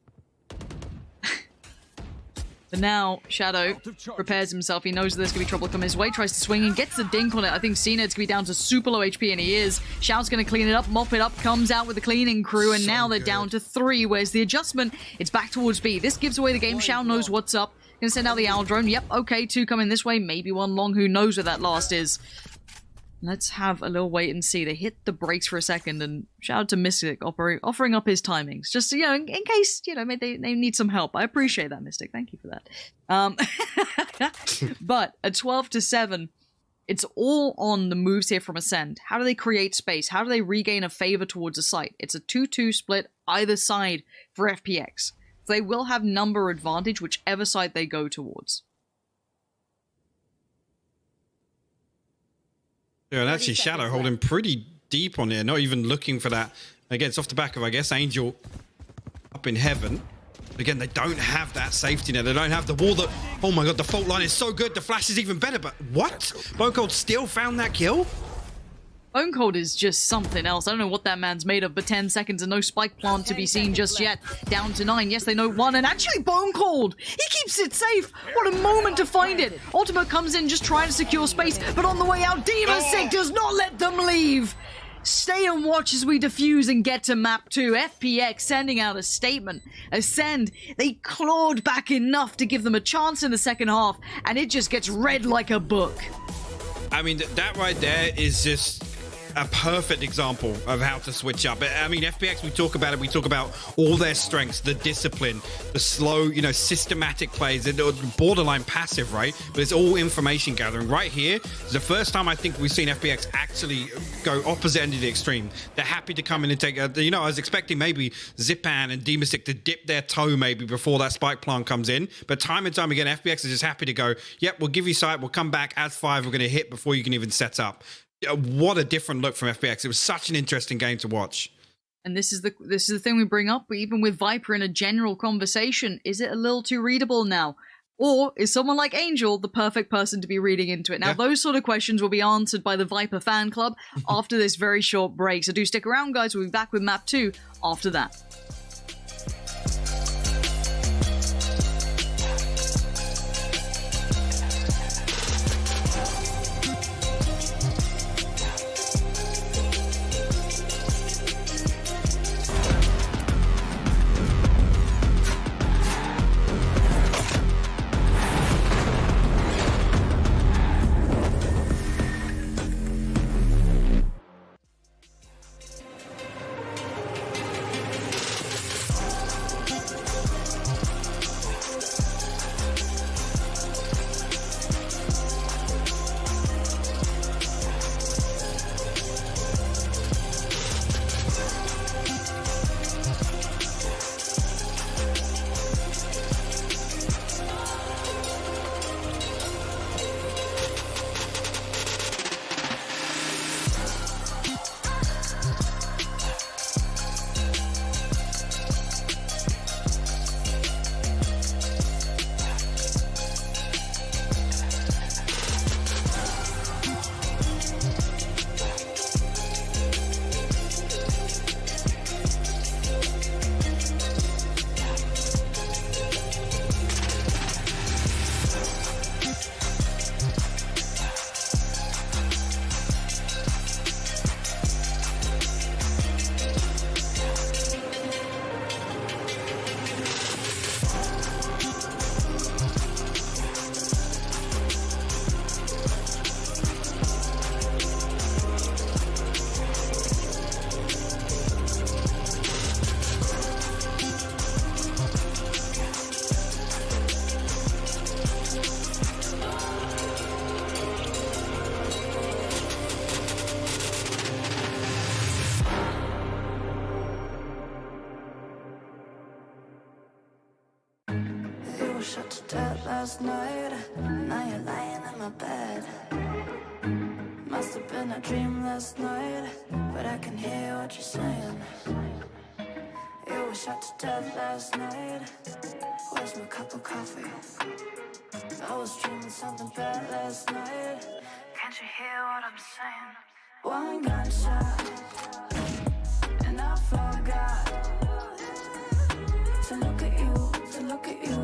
But now, Shadow prepares himself. He knows there's going to be trouble coming his way. Tries to swing and gets the dink on it. I think Cena is going to be down to super low HP, and he is. Xiao's going to clean it up, mop it up, comes out with the cleaning crew, and now they're down to 3. Where's the adjustment? It's back towards B. This gives away the game. Xiao knows what's up. Gonna send out the owl drone. Yep, okay, 2 coming this way. Maybe 1 long. Who knows where that last is? Let's have a little wait and see. They hit the brakes for a second, and shout out to Mystic offering up his timings. Just, you know, in case, you know, they need some help. I appreciate that, Mystic. Thank you for that. But at 12-7, it's all on the moves here from Acend. How do they create space? How do they regain a favor towards a site? It's a 2-2 split either side for FPX. They will have number advantage whichever side they go towards. Yeah, and actually Shadow holding pretty deep on here, not even looking for that. Again, it's off the back of, I guess, Angel up in heaven. Again, they don't have that safety net. They don't have the wall that... Oh my god, the fault line is so good. The flash is even better, but what? Bone Cold still found that kill? Bone Cold is just something else. I don't know what that man's made of, but 10 seconds and no spike plant to be seen just yet. Down to 9. Yes, they know 1, and actually Bone Cold! He keeps it safe! What a moment to find it! Ultima comes in just trying to secure space, but on the way out, Demastic does not let them leave! Stay and watch as we defuse and get to map 2. FPX sending out a statement. Acend, they clawed back enough to give them a chance in the second half, and it just gets read like a book. I mean, that right there is just a perfect example of how to switch up. I mean, FPX, we talk about it. We talk about all their strengths, the discipline, the slow, you know, systematic plays, they're borderline passive, right? But it's all information gathering. Right here is the first time I think we've seen FPX actually go opposite end of the extreme. They're happy to come in and take, you know, I was expecting maybe Zipan and Demastic to dip their toe maybe before that spike plant comes in. But time and time again, FPX is just happy to go, yep, we'll give you sight, we'll come back as 5, we're going to hit before you can even set up. What a different look from FPX. It was such an interesting game to watch. And this is the thing we bring up, even with Viper in a general conversation. Is it a little too readable now? Or is someone like Angel the perfect person to be reading into it? Now, those sort of questions will be answered by the Viper fan club after this very short break. So do stick around, guys. We'll be back with map 2 after that. were shot to death last night. Now you're lying in my bed. Must have been a dream last night, but I can hear what you're saying. You were shot to death last night. Where's my cup of coffee? I was dreaming something bad last night. Can't you hear what I'm saying? One gunshot, and I forgot to look at you, to look at you,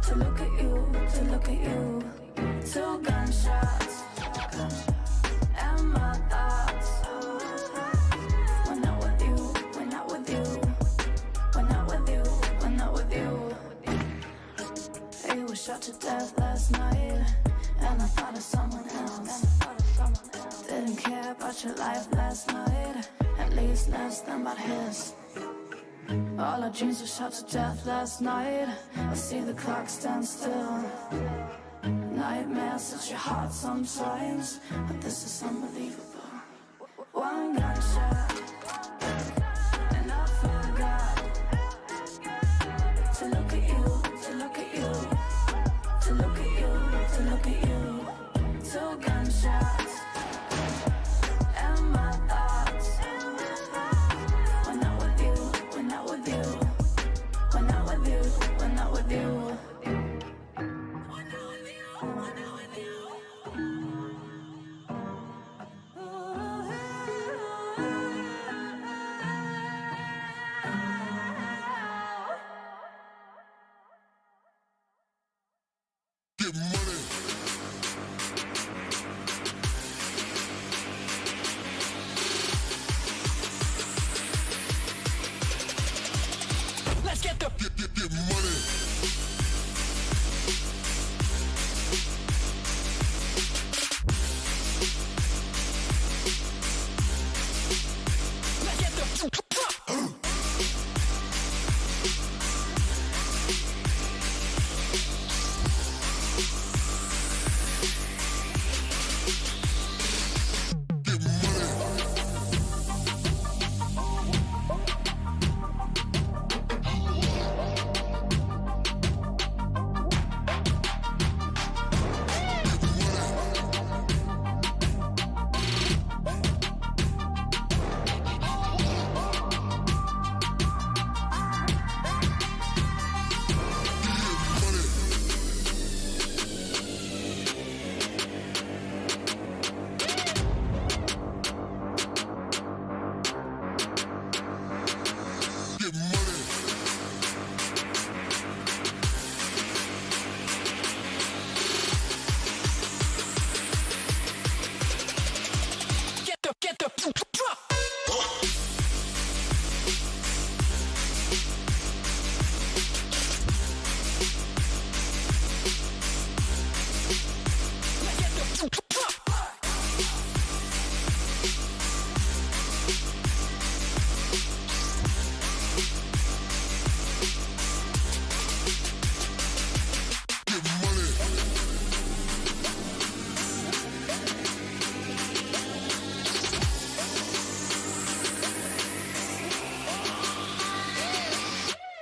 to look at you, to look at you. 2 gunshots, and my thoughts. We're not with you, we're not with you, we're not with you, we're not with you. You were shot to death last night, and I thought of someone else. Didn't care about your life last night, at least less than about his. All our dreams were shot to death last night. I see the clock stand still. Nightmares at your heart sometimes, but this is unbelievable. One gunshot, and I forgot to look at you, to look at you, to look at you, to look at you. 2 gunshots, and my thoughts. We're not with you, we're not with you, we're not with you, we're not with you. Let's get the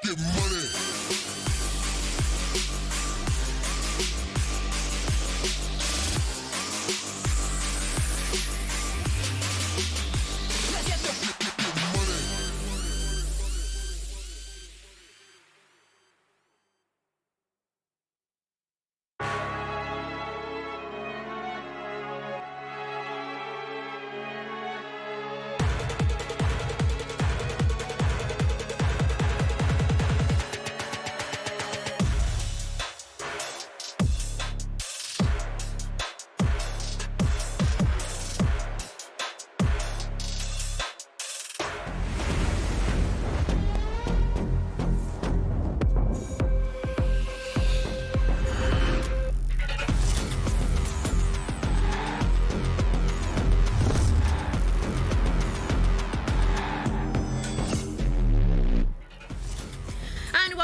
Get money. let's get the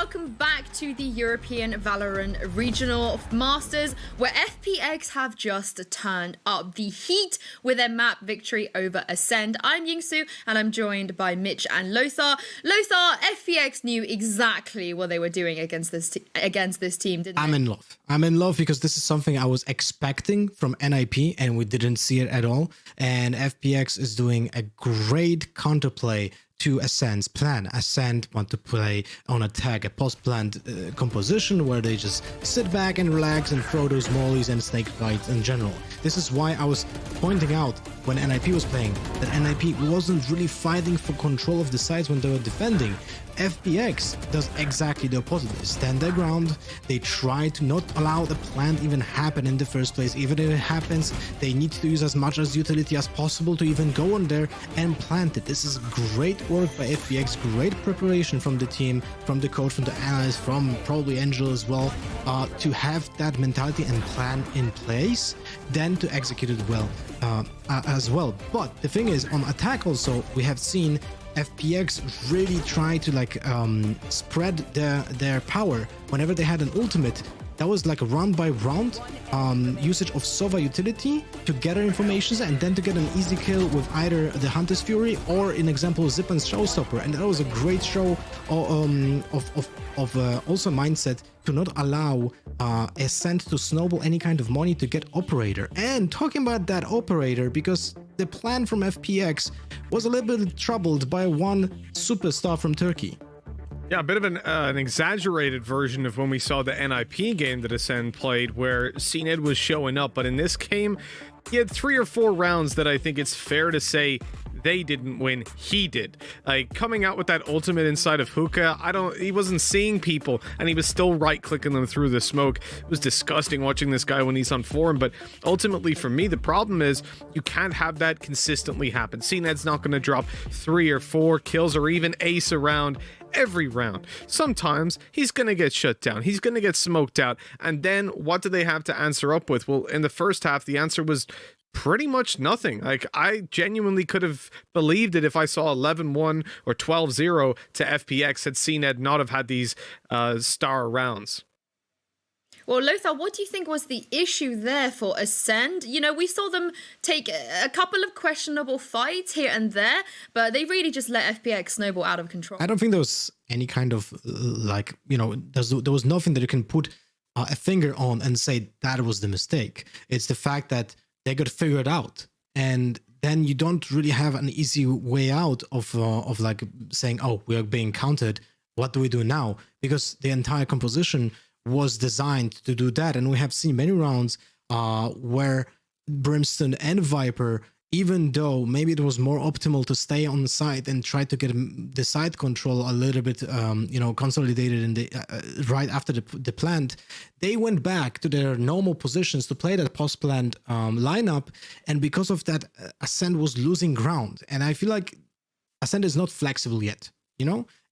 welcome back to the European Valorant Regional Masters, where FPX have just turned up the heat with their map victory over Acend. I'm Yinsu, and I'm joined by Mitch and Lothar. Lothar, FPX knew exactly what they were doing against this team, didn't they? I'm in love. I'm in love because this is something I was expecting from NIP, and we didn't see it at all. And FPX is doing a great counterplay to Ascend's plan. Acend want to play on attack, a post-planned composition where they just sit back and relax and throw those mollies and snake bites in general. This is why I was pointing out when NIP was playing that NIP wasn't really fighting for control of the sides when they were defending. FPX does exactly the opposite. They stand their ground, they try to not allow the plant even happen in the first place. Even if it happens, they need to use as much as utility as possible to even go on there and plant it. This is great work by FPX, great preparation from the team, from the coach, from the analysts, from probably Angel as well, to have that mentality and plan in place, then to execute it well as well. But the thing is, on attack also, we have seen FPX really try to spread their power. Whenever they had an ultimate, that was like a round by round usage of Sova utility to gather information and then to get an easy kill with either the Hunter's Fury or, in example, Zip and Showstopper. And that was a great show of also mindset to not allow Acend to snowball any kind of money to get Operator. And talking about that Operator, because the plan from FPX was a little bit troubled by one superstar from Turkey. Yeah, a bit of an exaggerated version of when we saw the NIP game that Acend played, where CNED was showing up. But in this game, he had 3 or 4 rounds that I think it's fair to say they didn't win, he did. Like, coming out with that ultimate inside of Hookah, he wasn't seeing people, and he was still right-clicking them through the smoke. It was disgusting watching this guy when he's on form, but ultimately for me, the problem is you can't have that consistently happen. CNED's not going to drop 3 or 4 kills or even ace around every round. Sometimes he's going to get shut down. He's going to get smoked out. And then what do they have to answer up with? Well, in the first half, the answer was pretty much nothing. Like, I genuinely could have believed it if I saw 11-1 or 12-0 to FPX had CNED not have had these star rounds. Well, Lothar, what do you think was the issue there for Acend? You know, we saw them take a couple of questionable fights here and there, but they really just let FPX snowball out of control. I don't think there was any kind of, there was nothing that you can put a finger on and say that was the mistake. It's the fact that they got figured out, and then you don't really have an easy way out of like saying, oh, we are being countered. What do we do now? Because the entire composition was designed to do that, and we have seen many rounds where Brimstone and Viper, even though maybe it was more optimal to stay on the side and try to get the side control a little bit consolidated in the right after the plant, they went back to their normal positions to play that post-plant lineup, and because of that, Acend was losing ground. And I feel like Acend is not flexible yet,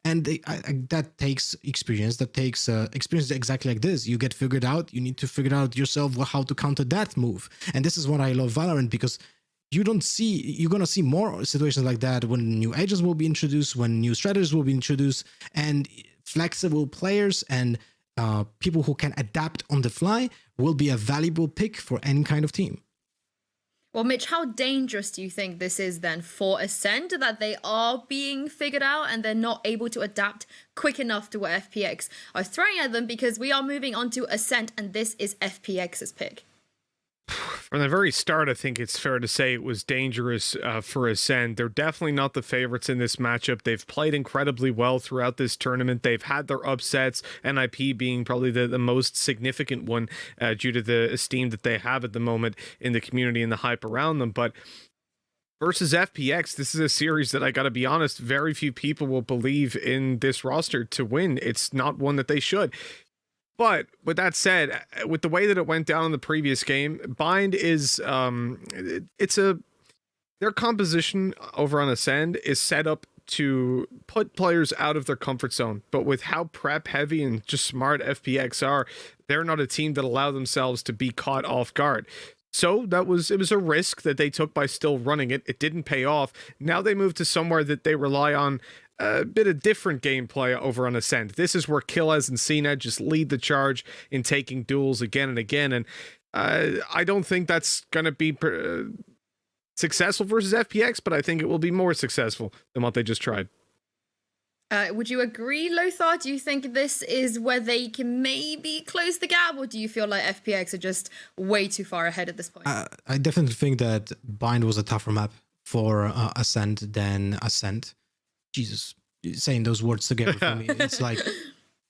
and that takes experience. That takes experience exactly like this. You get figured out. You need to figure out yourself how to counter that move. And this is what I love Valorant, because you're going to see more situations like that when new agents will be introduced, when new strategies will be introduced, and flexible players and people who can adapt on the fly will be a valuable pick for any kind of team. Well, Mitch, how dangerous do you think this is then for Acend, that they are being figured out and they're not able to adapt quick enough to what FPX are throwing at them? Because we are moving on to Acend, and this is FPX's pick. From the very start, I think it's fair to say it was dangerous for Acend. They're definitely not the favorites in this matchup. They've played incredibly well throughout this tournament. They've had their upsets, NIP being probably the most significant one due to the esteem that they have at the moment in the community and the hype around them. But versus FPX, this is a series that, I gotta be honest, very few people will believe in this roster to win. It's not one that they should. But with that said, with the way that it went down in the previous game, Bind is their composition over on Acend is set up to put players out of their comfort zone. But with how prep heavy and just smart FPX are, they're not a team that allow themselves to be caught off guard. So it was a risk that they took by still running it. It didn't pay off. Now they move to somewhere that they rely on a bit of different gameplay over on Ascend. This is where Killaz and CNED just lead the charge in taking duels again and again. And I don't think that's going to be successful versus FPX, but I think it will be more successful than what they just tried. Would you agree, Lothar? Do you think this is where they can maybe close the gap, or do you feel like FPX are just way too far ahead at this point? I definitely think that Bind was a tougher map for Ascend than Ascent. Jesus, saying those words together for me, it's like,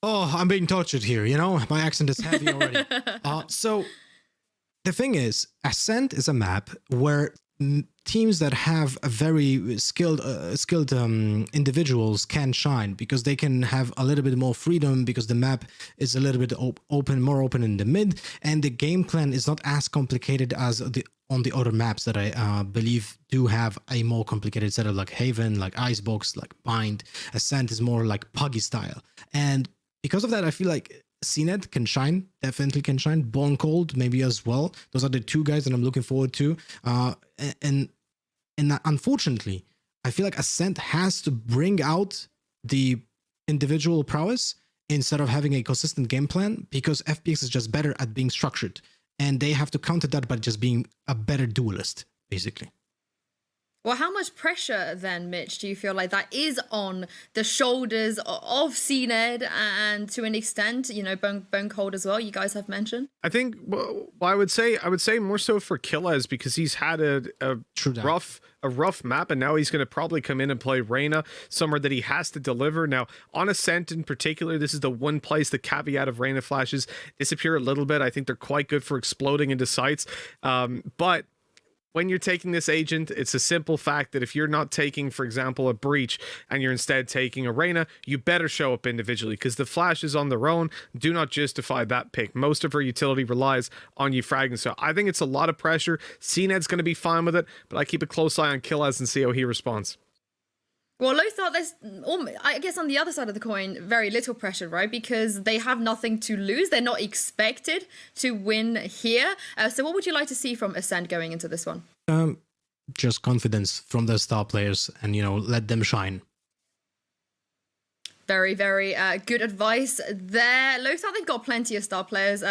oh, I'm being tortured here, you know? My accent is heavy already. So the thing is, Ascent is a map where teams that have a very skilled individuals can shine, because they can have a little bit more freedom, because the map is a little bit more open in the mid, and the game plan is not as complicated as on the other maps that I believe do have a more complicated setup, like Haven, like Icebox, like Bind. Ascent is more like Puggy style, and because of that, I feel like CNED can shine, definitely can shine. Born Cold maybe as well. Those are the two guys that I'm looking forward to. And unfortunately, I feel like Ascent has to bring out the individual prowess instead of having a consistent game plan, because FPX is just better at being structured, and they have to counter that by just being a better duelist, basically. Well, how much pressure then, Mitch, do you feel like that is on the shoulders of CNED, and to an extent, you know, Bone Cold as well, you guys have mentioned? I think, well, I would say more so for Killaz, because he's had a rough map, and now he's going to probably come in and play Reyna, somewhere that he has to deliver. Now, on Ascent in particular, this is the one place the caveat of Reyna flashes disappear a little bit. I think they're quite good for exploding into sites, but when you're taking this agent, it's a simple fact that if you're not taking, for example, a Breach, and you're instead taking a Reyna, you better show up individually, because the flashes on their own do not justify that pick. Most of her utility relies on you fragging. So I think it's a lot of pressure. CNED's going to be fine with it, but I keep a close eye on Killaz and see how he responds. Well, Lothar, there's, I guess on the other side of the coin, very little pressure, right? Because they have nothing to lose. They're not expected to win here. So what would you like to see from Ascend going into this one? Just confidence from the star players, and, you know, let them shine. Very, very good advice there. Lothar, they've got plenty of star players.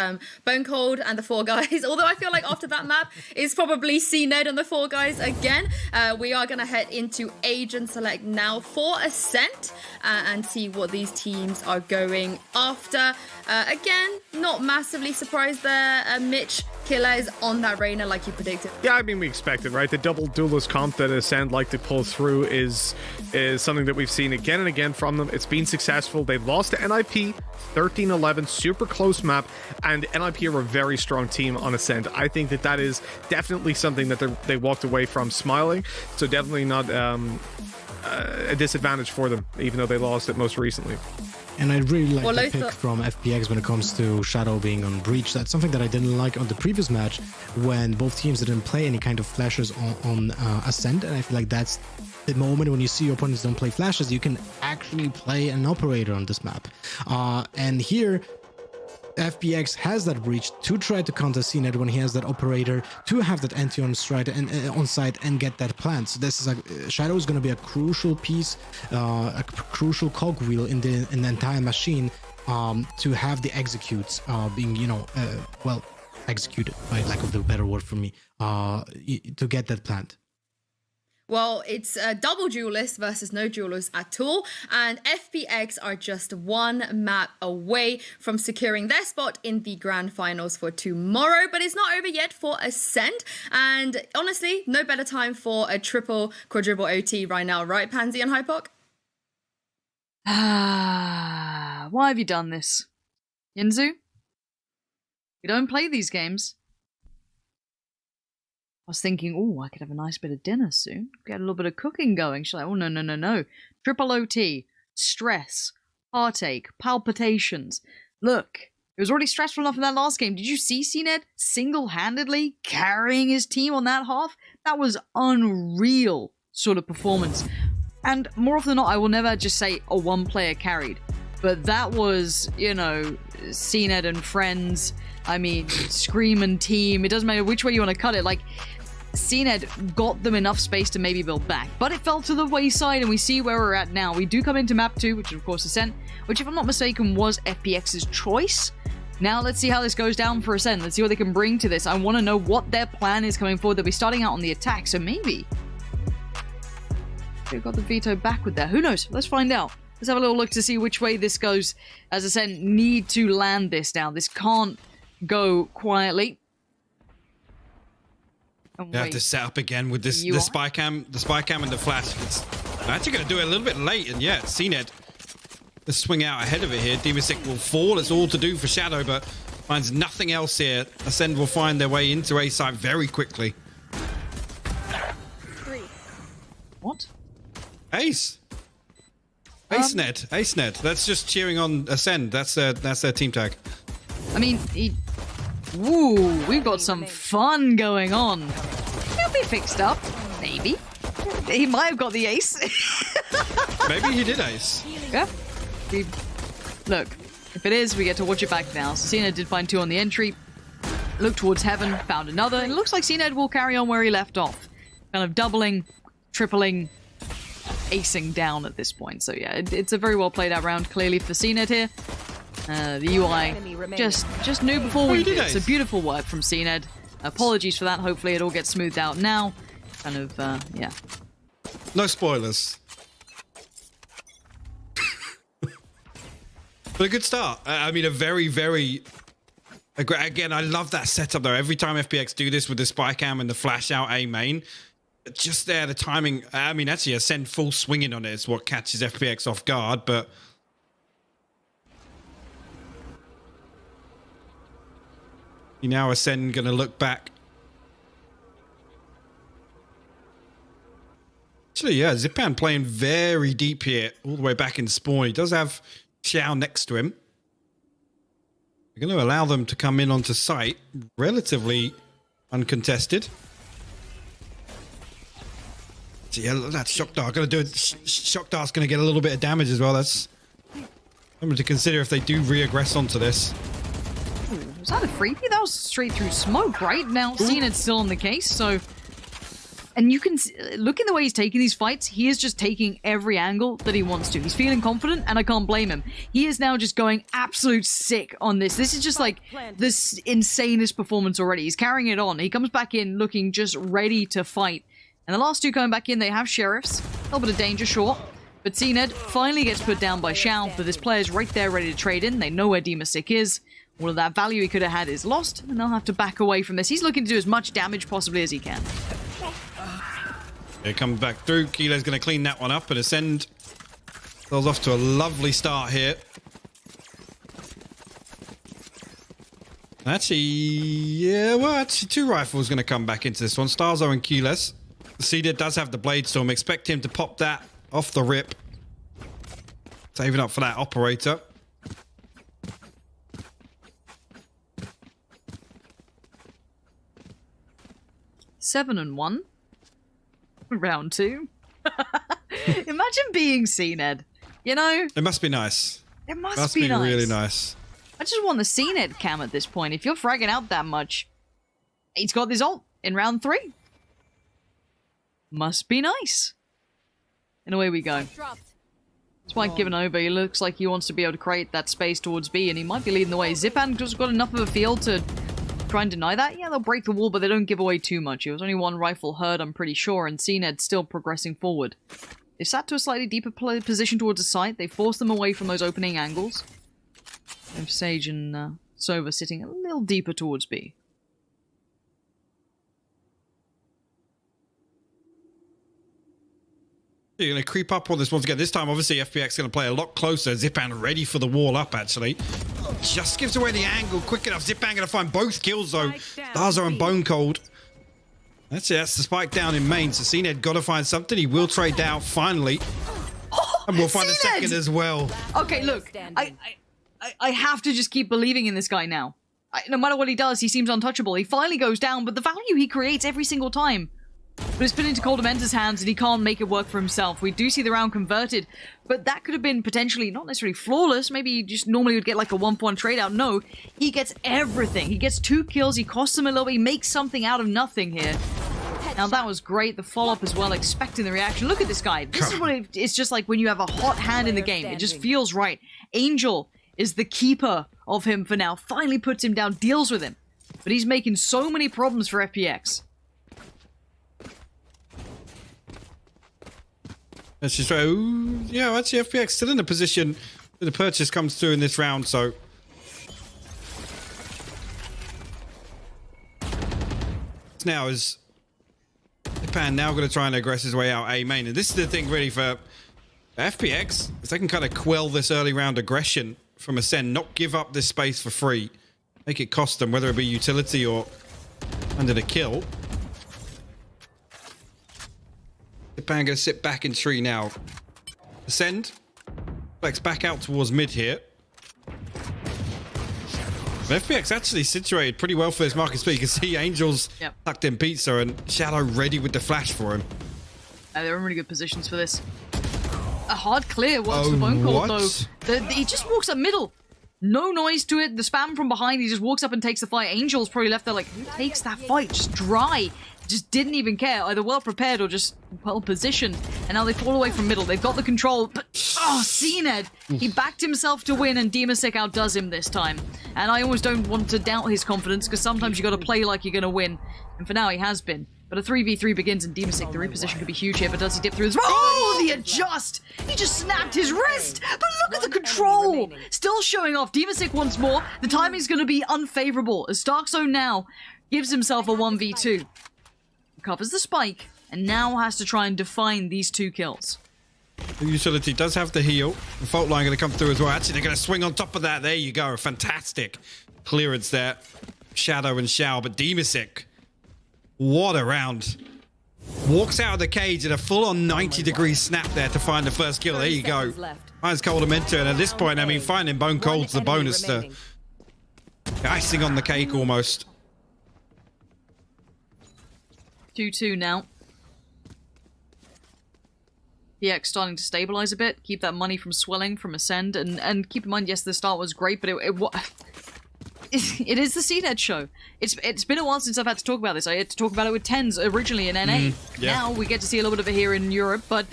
Bone Cold and the four guys. Although I feel like after that map, it's probably CNED and the four guys again. We are going to head into Agent Select now for Ascent and see what these teams are going after. Again, not massively surprised there. Mitch, Killaz on that Reyna like you predicted. Yeah, I mean, we expected, right? The double duelist comp that Ascend like to pull through is something that we've seen again and again from them. It's been successful. They lost to NIP 13-11, super close map, and NIP are a very strong team on Ascend. I think that is definitely something that they walked away from smiling, so definitely not a disadvantage for them, even though they lost it most recently. And I really like the pick from FPX when it comes to Shadow being on Breach. That's something that I didn't like on the previous match, when both teams didn't play any kind of flashes on Ascent, and I feel like that's the moment when you see your opponents don't play flashes, you can actually play an operator on this map. And here, FPX has that Breach to try to counter CNED when he has that operator, to have that anti on stride and on site and get that plant. So this is Shadow is going to be a crucial piece, a crucial cogwheel in the entire machine, to have the executes being, you know, well executed, by lack of the better word for me, to get that plant. Well, it's a double duelist versus no duelist at all, and FPX are just one map away from securing their spot in the grand finals for tomorrow. But it's not over yet for Ascend, and honestly, no better time for a triple quadruple OT right now, right, Pansy and Hypoc? Why have you done this? Yinsu? You don't play these games. I was thinking, oh, I could have a nice bit of dinner soon. Get a little bit of cooking going. She's like, oh, no. Triple OT, stress, heartache, palpitations. Look, it was already stressful enough in that last game. Did you see CNED single-handedly carrying his team on that half? That was unreal sort of performance. And more often than not, I will never just say, oh, one player carried. But that was, you know, CNED and friends I mean, Scream and Team, it doesn't matter which way you want to cut it. Like, CNED got them enough space to maybe build back, but it fell to the wayside, and we see where we're at now. We do come into map 2, which is of course Acend, which if I'm not mistaken was FPX's choice. Now let's see how this goes down for Acend. Let's see what they can bring to this. I want to know what their plan is coming forward. They'll be starting out on the attack, so maybe they've got the veto backward there. Who knows? Let's find out. Let's have a little look to see which way this goes. As Acend need to land this now. This can't go quietly. You have to set up again with this the spy cam and the flash. It's actually going to do it a little bit late, and yeah, CNED the swing out ahead of it here. Demasic will fall. It's all to do for Shadow, but finds nothing else here. Acend will find their way into A side very quickly. What? Ace. Acened. Acened. That's just cheering on Acend. That's their team tag. I mean, Ooh, we've got some fun going on. He'll be fixed up, maybe. He might have got the ace. Maybe he did ace. Yeah. Look, if it is, we get to watch it back now. So CNED did find 2 on the entry. Looked towards heaven, found another, and it looks like CNED will carry on where he left off. Kind of doubling, tripling, acing down at this point. So yeah, it's a very well played out round, clearly, for CNED here. The UI just knew before we did. So beautiful work from CNED. Apologies for that. Hopefully it all gets smoothed out now. Kind of, yeah. No spoilers. But a good start. I mean, a very, very... Again, I love that setup, though. Every time FPX do this with the spy cam and the flash out A main, just there, the timing... I mean, actually, Acend full swinging on it is what catches FPX off guard, but... Now Acend going to look back. Actually, yeah, Zipan playing very deep here, all the way back in spawn. He does have Xiao next to him. We're going to allow them to come in onto site, relatively uncontested. So yeah, that's Shock Dart. Going to do it. Shock Dart's going to get a little bit of damage as well. That's something to consider if they do re-aggress onto this. Was that a freebie? That was straight through smoke, right? Now, CNED's still on the case, so... And you can look in the way he's taking these fights. He is just taking every angle that he wants to. He's feeling confident, and I can't blame him. He is now just going absolute sick on this. This is just like this insanest performance already. He's carrying it on. He comes back in looking just ready to fight. And the last 2 coming back in, they have sheriffs. A little bit of danger, sure. But CNED finally gets put down by Xiao, but this player's right there ready to trade in. They know where Demasic is. All of that value he could have had is lost, and they'll have to back away from this. He's looking to do as much damage possibly as he can. It comes back through. Kilo's going to clean that one up, and Acend goes off to a lovely start here. Actually, yeah, well, actually 2 rifles going to come back into this one. Starzo and Keyless. Cedar does have the Blade Storm. Expect him to pop that off the rip. Saving up for that operator. Seven and 1. Round 2. Imagine being CNED. You know? It must be nice. It must be nice. Really nice. I just want the CNED cam at this point. If you're fragging out that much, he's got this ult in round 3. Must be nice. And away we go. Spike given over. He looks like he wants to be able to create that space towards B, and he might be leading the way. Zipan just got enough of a field to try and deny that. Yeah, they'll break the wall, but they don't give away too much. It was only 1 rifle heard, I'm pretty sure, and CNED still progressing forward. They've sat to a slightly deeper position towards the site. They forced them away from those opening angles. And Sage and Sova sitting a little deeper towards B. You're going to creep up on this once again. This time, obviously, FPX going to play a lot closer. Zipan ready for the wall up, actually. Just gives away the angle quick enough. Zipan going to find both kills, though. Starzo and Bone Cold. That's it. That's the spike down in main. So CNED got to find something. He will trade down, finally. And we'll find a second as well. Okay, look. I have to just keep believing in this guy now. No matter what he does, he seems untouchable. He finally goes down, but the value he creates every single time. but it's put into Commentators' hands and he can't make it work for himself. We do see the round converted, but that could have been potentially not necessarily flawless. Maybe you just normally would get like a 1-for-1 trade out. No, he gets everything. He gets 2 kills, he costs him a little bit, he makes something out of nothing here. Now that was great, the follow-up as well, expecting the reaction. Look at this guy. This is what it's just like when you have a hot hand in the game. It just feels right. Angel is the keeper of him for now. Finally puts him down, deals with him. But he's making so many problems for FPX. That's just right. Ooh, yeah, actually FPX still in a position that the purchase comes through in this round, so... Now is... Japan now going to try and aggress his way out A main. And this is the thing really for FPX, is they can kind of quell this early round aggression from Acend, not give up this space for free. Make it cost them, whether it be utility or under the kill. Japan going to sit back in tree now. Acend flex back out towards mid here. FPX actually situated pretty well for this market speed. You can see Angels tucked in pizza and Shadow ready with the flash for him. They're in really good positions for this. A hard clear works for Bone Cold though. He just walks up middle. No noise to it. The spam from behind, he just walks up and takes the fight. Angel's probably left there like, who takes that fight? Just dry. Just didn't even care. Either well prepared or just well positioned. And now they fall away from middle. They've got the control. But, oh, CNED. He backed himself to win and Demasek outdoes him this time. And I always don't want to doubt his confidence because sometimes you got to play like you're going to win. And for now, he has been. But a 3v3 begins and Demasek, the reposition could be huge here, but does he dip through his... Oh, the adjust! He just snapped his wrist! But look at the control! Still showing off. Demasek once more. The timing's going to be unfavorable as Stark Zone now gives himself a 1v2. Covers the spike, and now has to try and define these 2 kills. The utility does have the heal. The fault line going to come through as well. Actually, they're going to swing on top of that. There you go. Fantastic clearance there. Shadow and Shao, but Demasek, what a round. Walks out of the cage in a full-on 90-degree snap there to find the first kill. There you go. Finds Commentators, and at this point, I mean, finding Bone Cold's the bonus to icing on the cake almost. 2-2 now. PX starting to stabilize a bit, keep that money from swelling from Acend, and keep in mind, yes, the start was great, but it is the CNED show. It's been a while since I've had to talk about this. I had to talk about it with Tens originally in NA. Now we get to see a little bit of it here in Europe, but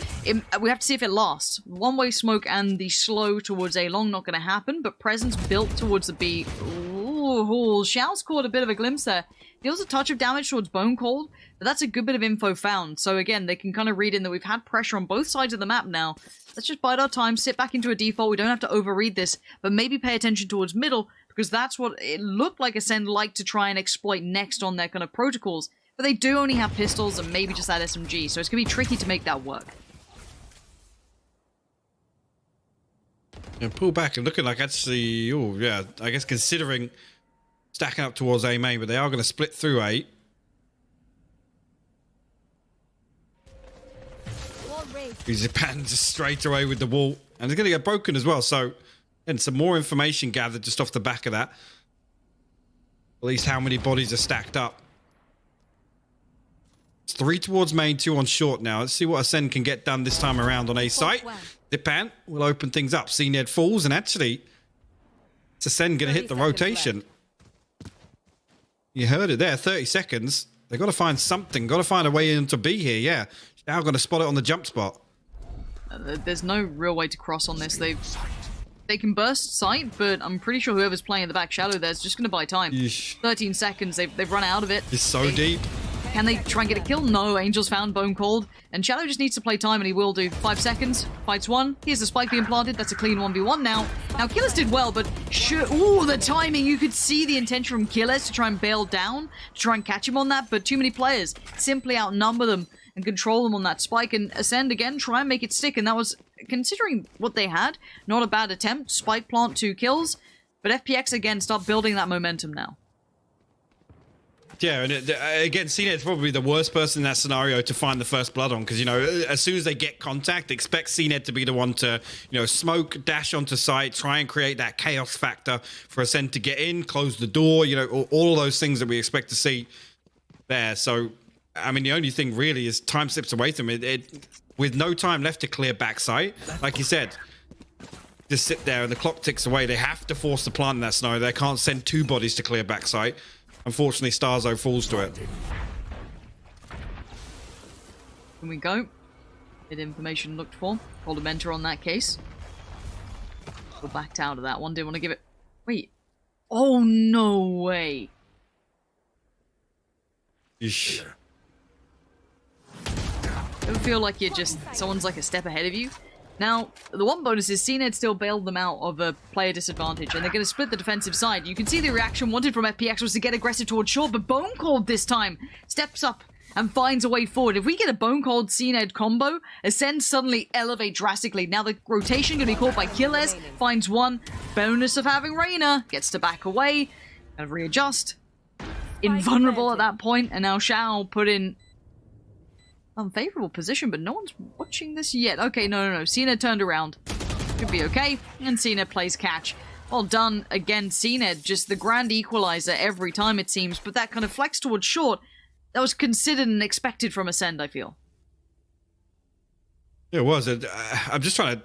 we have to see if it lasts. One-way smoke and the slow towards A long not going to happen, but presence built towards the B. Ooh, Shao's caught a bit of a glimpse there. Deals a touch of damage towards Bone Cold, but that's a good bit of info found. So again, they can kind of read in that we've had pressure on both sides of the map now. Let's just bide our time, sit back into a default. We don't have to overread this, but maybe pay attention towards middle, because that's what it looked like Acend like to try and exploit next on their kind of protocols. But they do only have pistols and maybe just that SMG, so it's going to be tricky to make that work. And pull back and looking like actually, oh yeah, I guess considering stacking up towards A main, but they are going to split through A. Japan just straight away with the wall, and it's going to get broken as well. So, and some more information gathered just off the back of that. At least how many bodies are stacked up. It's 3 towards main, 2 on short now. Let's see what Acend can get done this time around on A site. Japan will open things up. CNED falls, and actually, it's Acend going to hit the rotation. You heard it there, 30 seconds. They've got to find something. Got to find a way into B here, yeah. Now going to spot it on the jump spot. There's no real way to cross on this. They can burst sight, but I'm pretty sure whoever's playing in the back shadow there is just going to buy time. Yeesh. 13 seconds. They've run out of it. It's so deep. Can they try and get a kill? No. Angels found Bone Cold. And Shadow just needs to play time, and he will do. 5 seconds. Fights 1. Here's the spike being planted. That's a clean 1v1 now. Now, Killers did well, but sure. Ooh, the timing. You could see the intention from Killers to try and bail down, to try and catch him on that, but too many players simply outnumber them and control them on that spike. And Acend, again, try and make it stick. And that was, considering what they had, not a bad attempt. Spike plant 2 kills. But FPX, again, start building that momentum now. Yeah, and again, CNED's probably the worst person in that scenario to find the first blood on, because, you know, as soon as they get contact, expect CNED to be the one to, you know, smoke, dash onto site, try and create that chaos factor for Acend to get in, close the door, you know, all of those things that we expect to see there. So I mean, the only thing really is time slips away from it. With no time left to clear backside, like you said, just sit there and the clock ticks away. They have to force the plant in that scenario. They can't send 2 bodies to clear backside. Unfortunately, Starzo falls to it. Can we go? Get information looked for. Called a mentor on that case. Or backed out of that one. Didn't want to give it... Wait. Oh, no way. Eesh. Don't feel like you're just... Someone's like a step ahead of you. Now, the one bonus is CNED still bailed them out of a player disadvantage, and they're going to split the defensive side. You can see the reaction wanted from FPX was to get aggressive towards short, but Bone Cold this time steps up and finds a way forward. If we get a Bone Cold CNED combo, Acend suddenly elevate drastically. Now the rotation going to be caught by Killes, finds one. Bonus of having Reyna, gets to back away, and readjust. Invulnerable at that point, and now Shao put in unfavorable position, but no one's watching this yet. Okay, no. Cena turned around. Could be okay. And Cena plays catch. Well done again, CNED. Just the grand equalizer every time, it seems. But that kind of flex towards short, that was considered and expected from Acend, I feel. It was. I'm just trying to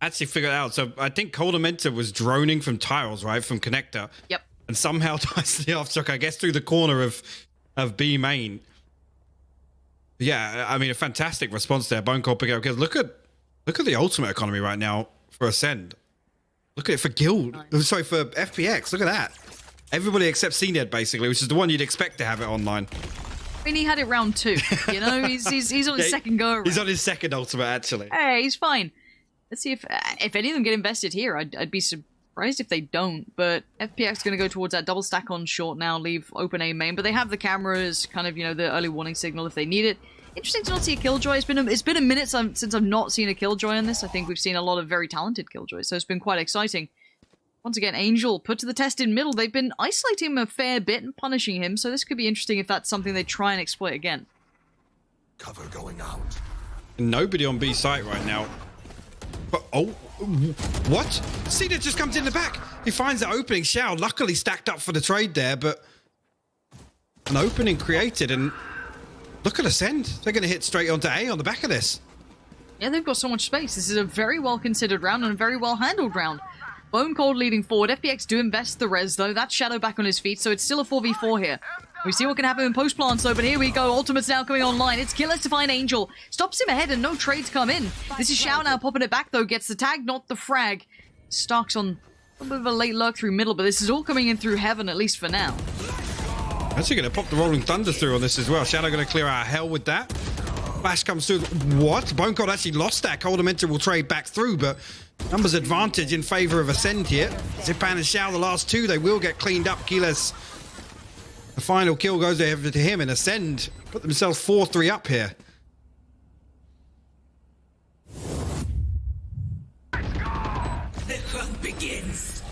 actually figure it out. So I think Commentators was droning from tiles, right? From connector. Yep. And somehow ties the offshock, I guess, through the corner of B main. Yeah, I mean, a fantastic response there. Bone Cold pick up, because look at the ultimate economy right now for Acend. Look at it for Guild. Sorry, for FPX. Look at that. Everybody except CNED, basically, which is the one you'd expect to have it online. I mean, he had it round 2. You know, he's on his second go around. He's on his second ultimate, actually. Hey, he's fine. Let's see if any of them get invested here. I'd be surprised if they don't. But FPX is going to go towards that double stack on short now, leave open A main. But they have the cameras, kind of, you know, the early warning signal if they need it. Interesting to not see a Killjoy. It's been a minute since I've not seen a Killjoy on this. I think we've seen a lot of very talented Killjoys, so it's been quite exciting. Once again, Angel put to the test in middle. They've been isolating him a fair bit and punishing him, so this could be interesting if that's something they try and exploit again. Cover going out. Nobody on B site right now. But, oh, what? Cena just comes in the back. He finds the opening. Shao luckily stacked up for the trade there, but an opening created, and look at Acend. They're going to hit straight onto A on the back of this. Yeah, they've got so much space. This is a very well-considered round and a very well-handled round. Bone Cold leading forward. FPX do invest the res, though. That's Shadow back on his feet, so it's still a 4v4 here. We see what can happen in post-plants, though, but here we go. Ultimate's now coming online. It's Killes to find Angel. Stops him ahead, and no trades come in. This is Shao now popping it back, though. Gets the tag, not the frag. Stark's on a bit of a late lurk through middle, but this is all coming in through heaven, at least for now. Actually going to pop the Rolling Thunder through on this as well. Shadow going to clear out hell with that. Flash comes through. What? Bone Cold actually lost that. Commentators will trade back through, but numbers advantage in favor of Acend here. Zipan and Shao, the last two, they will get cleaned up. Killes, the final kill goes over to him, and Acend put themselves 4-3 up here. The hunt begins.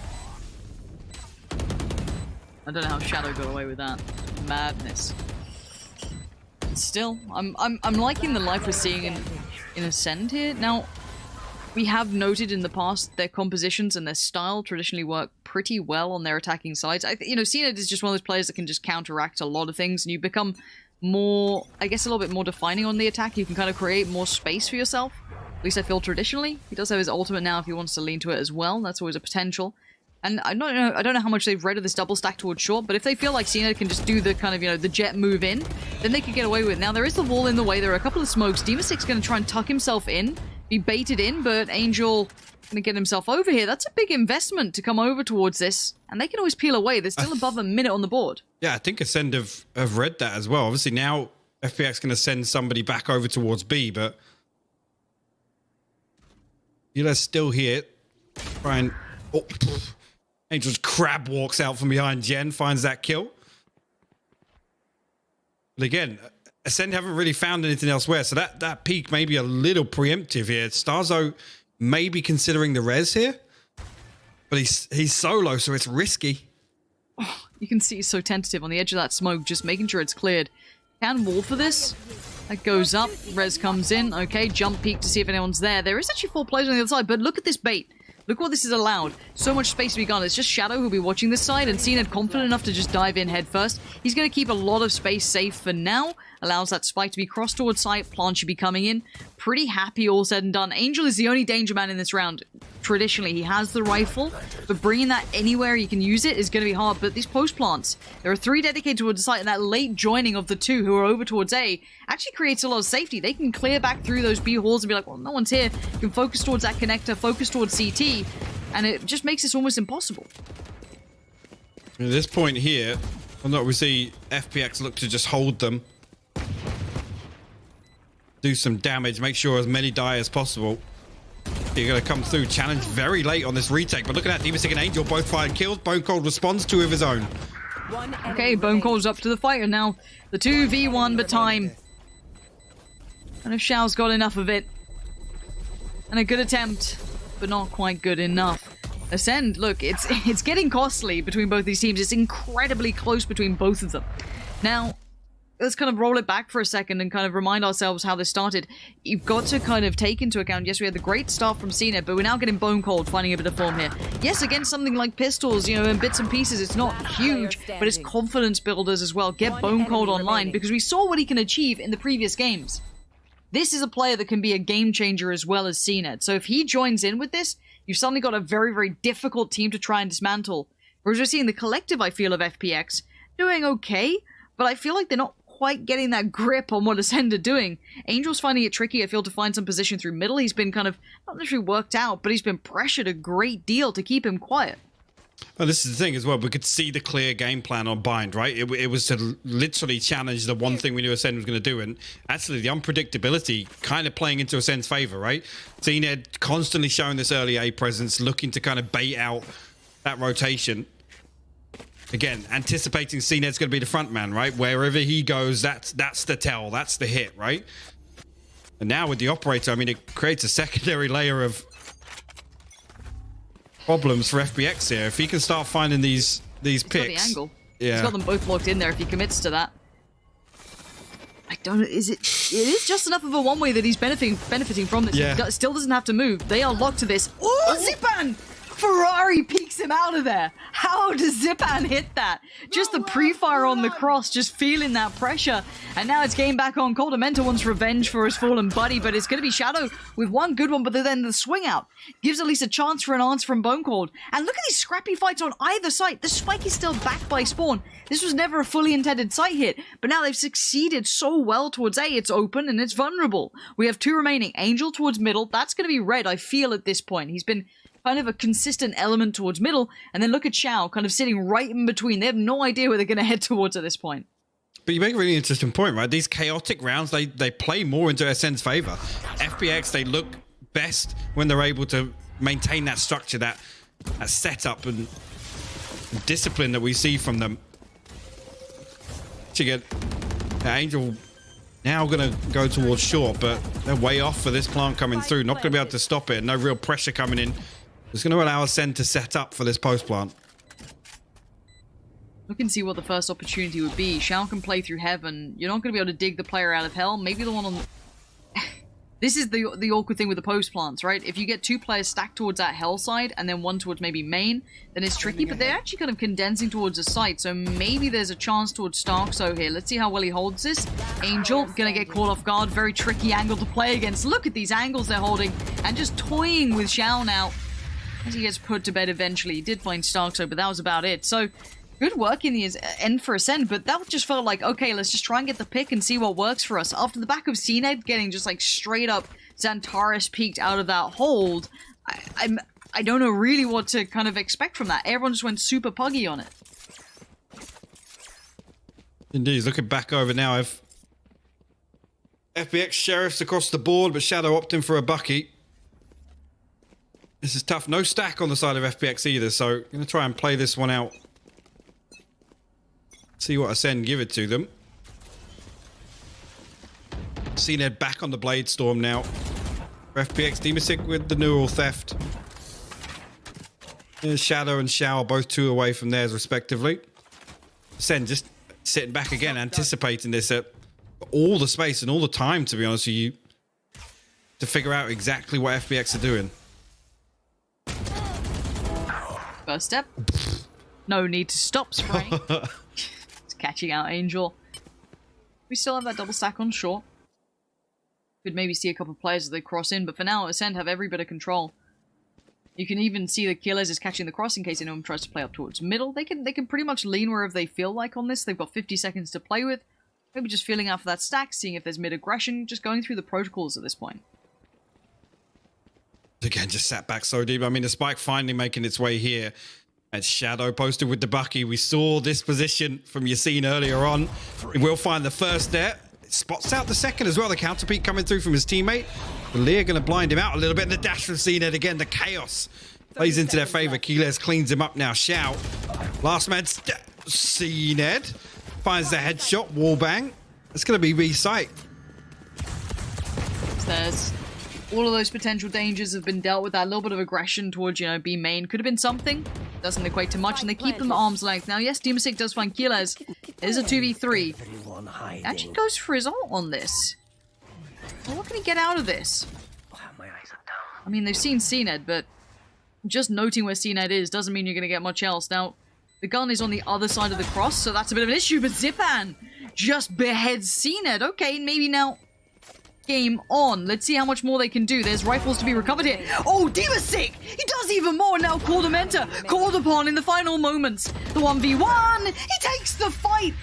I don't know how Shadow got away with that. Madness. Still, I'm liking the life we're seeing in Acend here. Now, we have noted in the past their compositions and their style traditionally work pretty well on their attacking sides. You know, CNED is just one of those players that can just counteract a lot of things, and you become more, I guess, a little bit more defining on the attack. You can kind of create more space for yourself. At least I feel traditionally. He does have his ultimate now if he wants to lean to it as well. That's always a potential. And I don't know how much they've read of this double stack towards short, but if they feel like CNED can just do the kind of, you know, the jet move in, then they could get away with it. Now, there is the wall in the way. There are a couple of smokes. Demastic's going to try and tuck himself in, be baited in, but Angel going to get himself over here. That's a big investment to come over towards this, and they can always peel away. They're still above a minute on the board. Yeah, I think Acend have read that as well. Obviously, now FPX going to send somebody back over towards B, but Killes still here. Try and... Oh, Angel's crab walks out from behind Jen, finds that kill. But again, Acend haven't really found anything elsewhere, so that peak may be a little preemptive here. Starzo may be considering the res here, but he's solo, so it's risky. Oh, you can see he's so tentative on the edge of that smoke, just making sure it's cleared. Can wall for this. That goes up, res comes in. Okay, jump peek to see if anyone's there. There is actually 4 players on the other side, but look at this bait. Look what this is allowed. So much space to be gone. It's just Shadow who'll be watching this side, and CNED confident enough to just dive in head first. He's going to keep a lot of space safe for now, allows that spike to be crossed towards site. Plant should be coming in. Pretty happy, all said and done. Angel is the only danger man in this round. Traditionally, he has the rifle, but bringing that anywhere he can use it is going to be hard. But these post plants, there are 3 dedicated towards the site, and that late joining of the 2 who are over towards A actually creates a lot of safety. They can clear back through those B halls and be like, well, no one's here. You can focus towards that connector, focus towards CT, and it just makes this almost impossible. At this point here, we see FPX look to just hold them, do some damage, make sure as many die as possible. You're going to come through, challenge very late on this retake, but look at that, Demasig and Angel both fired kills. Bone Cold responds, 2 of his own. Okay, Bone Cold's up to the fight, and now the 2v1, but time. And if Xiao's got enough of it. And a good attempt, but not quite good enough. Acend, look, it's getting costly between both these teams. It's incredibly close between both of them. Now, let's kind of roll it back for a second and kind of remind ourselves how this started. You've got to kind of take into account, yes, we had the great start from CNET, but we're now getting Bone Cold finding a bit of form here. Yes, against something like pistols, you know, in bits and pieces, it's not huge, but it's confidence builders as well. Get Bone Cold online, because we saw what he can achieve in the previous games. This is a player that can be a game changer as well as CNET. So if he joins in with this, you've suddenly got a very, very difficult team to try and dismantle. Whereas we're seeing the collective, I feel, of FPX doing okay, but I feel like they're not quite getting that grip on what Acend are doing. Angel's finding it tricky, I feel, to find some position through middle. He's been kind of, not necessarily worked out, but he's been pressured a great deal to keep him quiet. Well, this is the thing as well. We could see the clear game plan on Bind, right? It was to literally challenge the one thing we knew Acend was going to do. And actually, the unpredictability kind of playing into Ascend's favor, right? CNED constantly showing this early A presence, looking to kind of bait out that rotation. Again, anticipating CNED's going to be the front man, right? Wherever he goes, that's the tell, that's the hit, right? And now with the operator, I mean, it creates a secondary layer of problems for FPX here. If he can start finding these picks. Got the angle. Yeah. He's got them both locked in there if he commits to that. I don't know, it is just enough of a one-way that he's benefiting from this. Yeah. He still doesn't have to move. They are locked to this. Oh, Zipan! Ferrari peeks him out of there. How does Zipan hit that? Just the pre-fire on the cross, just feeling that pressure. And now it's game back on. Coldamenta wants revenge for his fallen buddy, but it's going to be Shadow with one good one, but then the swing out gives at least a chance for an answer from Bone Cold. And look at these scrappy fights on either side. The spike is still backed by Spawn. This was never a fully intended site hit, but now they've succeeded so well towards A. It's open and it's vulnerable. We have 2 remaining. Angel towards middle. That's going to be red, I feel, at this point. He's been kind of a consistent element towards middle, and then look at Xiao kind of sitting right in between. They have no idea where they're going to head towards at this point. But you make a really interesting point, right? These chaotic rounds, they play more into Ascend's favor. FPX, they look best when they're able to maintain that structure, that setup and discipline that we see from them. To get Angel now going to go towards short, but they're way off for this plant coming through. Not going to be able to stop it. No real pressure coming in. It's going to allow Acend to set up for this post plant. Look and see what the first opportunity would be. Xiao can play through heaven. You're not going to be able to dig the player out of hell. Maybe the one on... This is the awkward thing with the post plants, right? If you get 2 players stacked towards that hell side and then one towards maybe main, then it's tricky, but they're actually kind of condensing towards the site, so maybe there's a chance towards Starkso here. Let's see how well he holds this. Angel gonna get caught off guard. Very tricky angle to play against. Look at these angles they're holding and just toying with Xiao now as he gets put to bed eventually. He did find Starkso, but that was about it. So good work in the end for Acend, but that just felt like, okay, let's just try and get the pick and see what works for us. After the back of CNED getting just like straight up Xantares peeked out of that hold, I don't know really what to kind of expect from that. Everyone just went super puggy on it. Indeed, he's looking back over now. If FPX sheriffs across the board, but Shadow opting for a bucky. This is tough. No stack on the side of FPX either, so I'm going to try and play this one out. See what Acend give it to them. CNED back on the Blade Storm now. FPX Demasig with the neural theft. There's Shadow and Xiao, both 2 away from theirs respectively. Acend just sitting back again, anticipating this at all the space and all the time, to be honest with you, to figure out exactly what FPX are doing. First step. No need to stop spraying. Catching out Angel. We still have that double stack on short. Could maybe see a couple of players as they cross in, but for now, Acend have every bit of control. You can even see the Killers is catching the cross in case anyone tries to play up towards middle. They can pretty much lean wherever they feel like on this. They've got 50 seconds to play with. Maybe just feeling out for that stack, seeing if there's mid-aggression, just going through the protocols at this point. Again, just sat back so deep. I mean, the spike finally making its way here. And Shadow posted with the Bucky. We saw this position from Yassine earlier on. We'll find the first there. Spots out the second as well. The counter peek coming through from his teammate. Leah going to blind him out a little bit. And the dash from Cnet again. The chaos plays into their favor. Keyless cleans him up now. Shout. Last man, Cnet finds the headshot. Wallbang. It's going to be V-Sight. There's all of those potential dangers have been dealt with. That little bit of aggression towards, B main could have been something. Doesn't equate to much, and they keep them at arm's length. Now, yes, Demasig does find Keyless. It is a 2v3. He actually goes for his ult on this. Well, what can he get out of this? I mean, they've seen Cnet, but just noting where Cnet is doesn't mean you're going to get much else. Now, the gun is on the other side of the cross, so that's a bit of an issue, but Zipan just beheads Cnet. Okay, maybe now game on. Let's see how much more they can do. There's rifles to be recovered here. Oh, Demasig! He does even more now. Commentators called upon in the final moments. The 1v1! He takes the fight!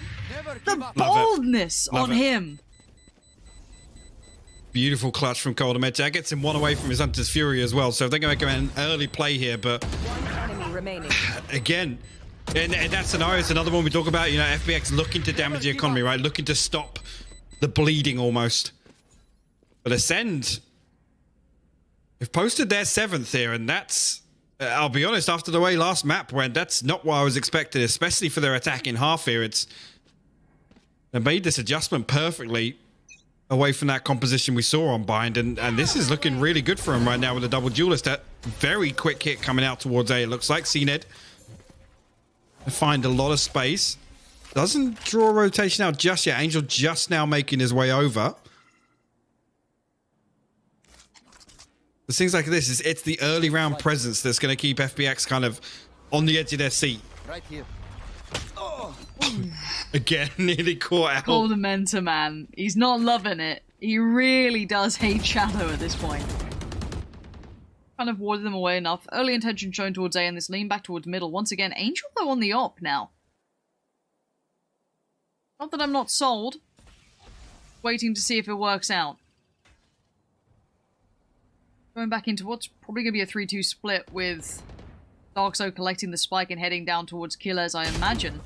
The boldness on him. Beautiful clutch from Commentators. That gets him one away from his Hunter's Fury as well. So if they're going to make him an early play here, but again, in that scenario, it's another one we talk about. FPX looking to damage the economy, right? Looking to stop the bleeding almost. But Acend have posted their 7th here, and that's, I'll be honest, after the way last map went, that's not what I was expecting, especially for their attack in half here. They made this adjustment perfectly away from that composition we saw on Bind, and this is looking really good for him right now with a double duelist. That very quick hit coming out towards A, it looks like. Cnet find a lot of space. Doesn't draw a rotation out just yet. Angel just now making his way over. The things like this, it's the early round presence that's going to keep FPX kind of on the edge of their seat. Right here. Again, nearly caught out. Commentators, man. He's not loving it. He really does hate Shadow at this point. Kind of warded them away enough. Early intention shown towards A and this lean back towards middle. Once again, Angel though on the op now. Not that I'm not sold. Waiting to see if it works out. Going back into what's probably going to be a 3-2 split with Darkso collecting the spike and heading down towards Killers, I imagine.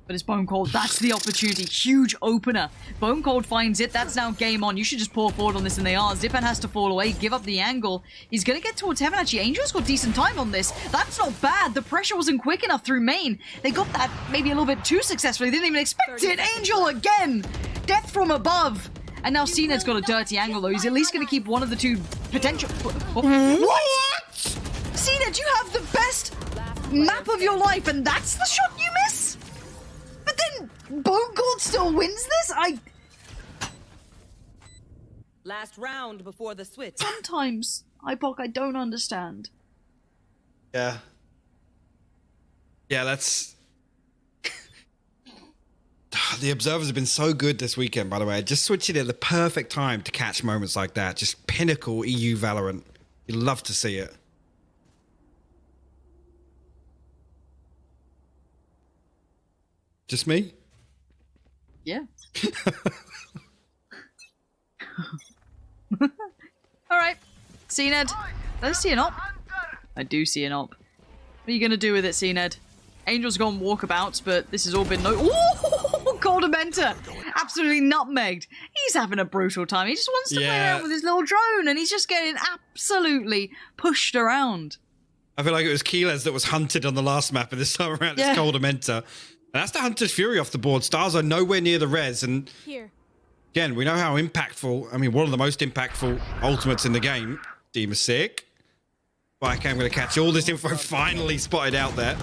But it's Bone Cold. That's the opportunity. Huge opener. Bone Cold finds it. That's now game on. You should just pour forward on this, and they are. Zipan has to fall away, give up the angle. He's going to get towards heaven. Actually, Angel's got decent time on this. That's not bad. The pressure wasn't quick enough through main. They got that maybe a little bit too successfully. They didn't even expect it. Angel again. Death from above. And now Cnet's got a dirty angle, though. He's at least going to keep one of the two potential... What? Cnet, you have the best map of your life, and that's the shot you miss? But then Bone Cold still wins this? Last round before the switch. Sometimes, Hypoc, I don't understand. Yeah. Yeah, that's... The observers have been so good this weekend, by the way. Just switching at the perfect time to catch moments like that. Just pinnacle EU Valorant. You love to see it. Just me? Yeah. Alright. Cnet. Let's see an op. I do see an op. What are you going to do with it, Cnet? Angel's gone walkabouts, but this has all been no... Ooh! Commentators! Absolutely nutmegged. He's having a brutal time. He just wants to play around with his little drone, and he's just getting absolutely pushed around. I feel like it was Keyless that was hunted on the last map, and this time around it's Commentators. And that's the Hunter's Fury off the board. Stars are nowhere near the res, and again, we know how impactful, I mean, one of the most impactful ultimates in the game. Demasig. Like, I'm going to catch all this info finally spotted out there.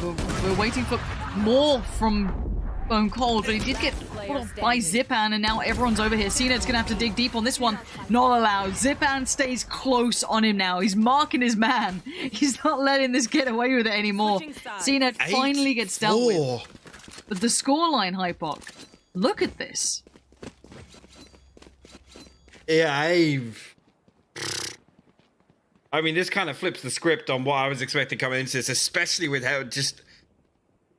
We're waiting for more from Bone Cold, but he did get put off by Zipan, and now everyone's over here. Cnet's going to have to dig deep on this one. Not allowed. Zipan stays close on him now. He's marking his man. He's not letting this get away with it anymore. Cnet finally gets dealt with. But the scoreline, Hypoc, look at this. Yeah, I mean, this kind of flips the script on what I was expecting coming into this, especially with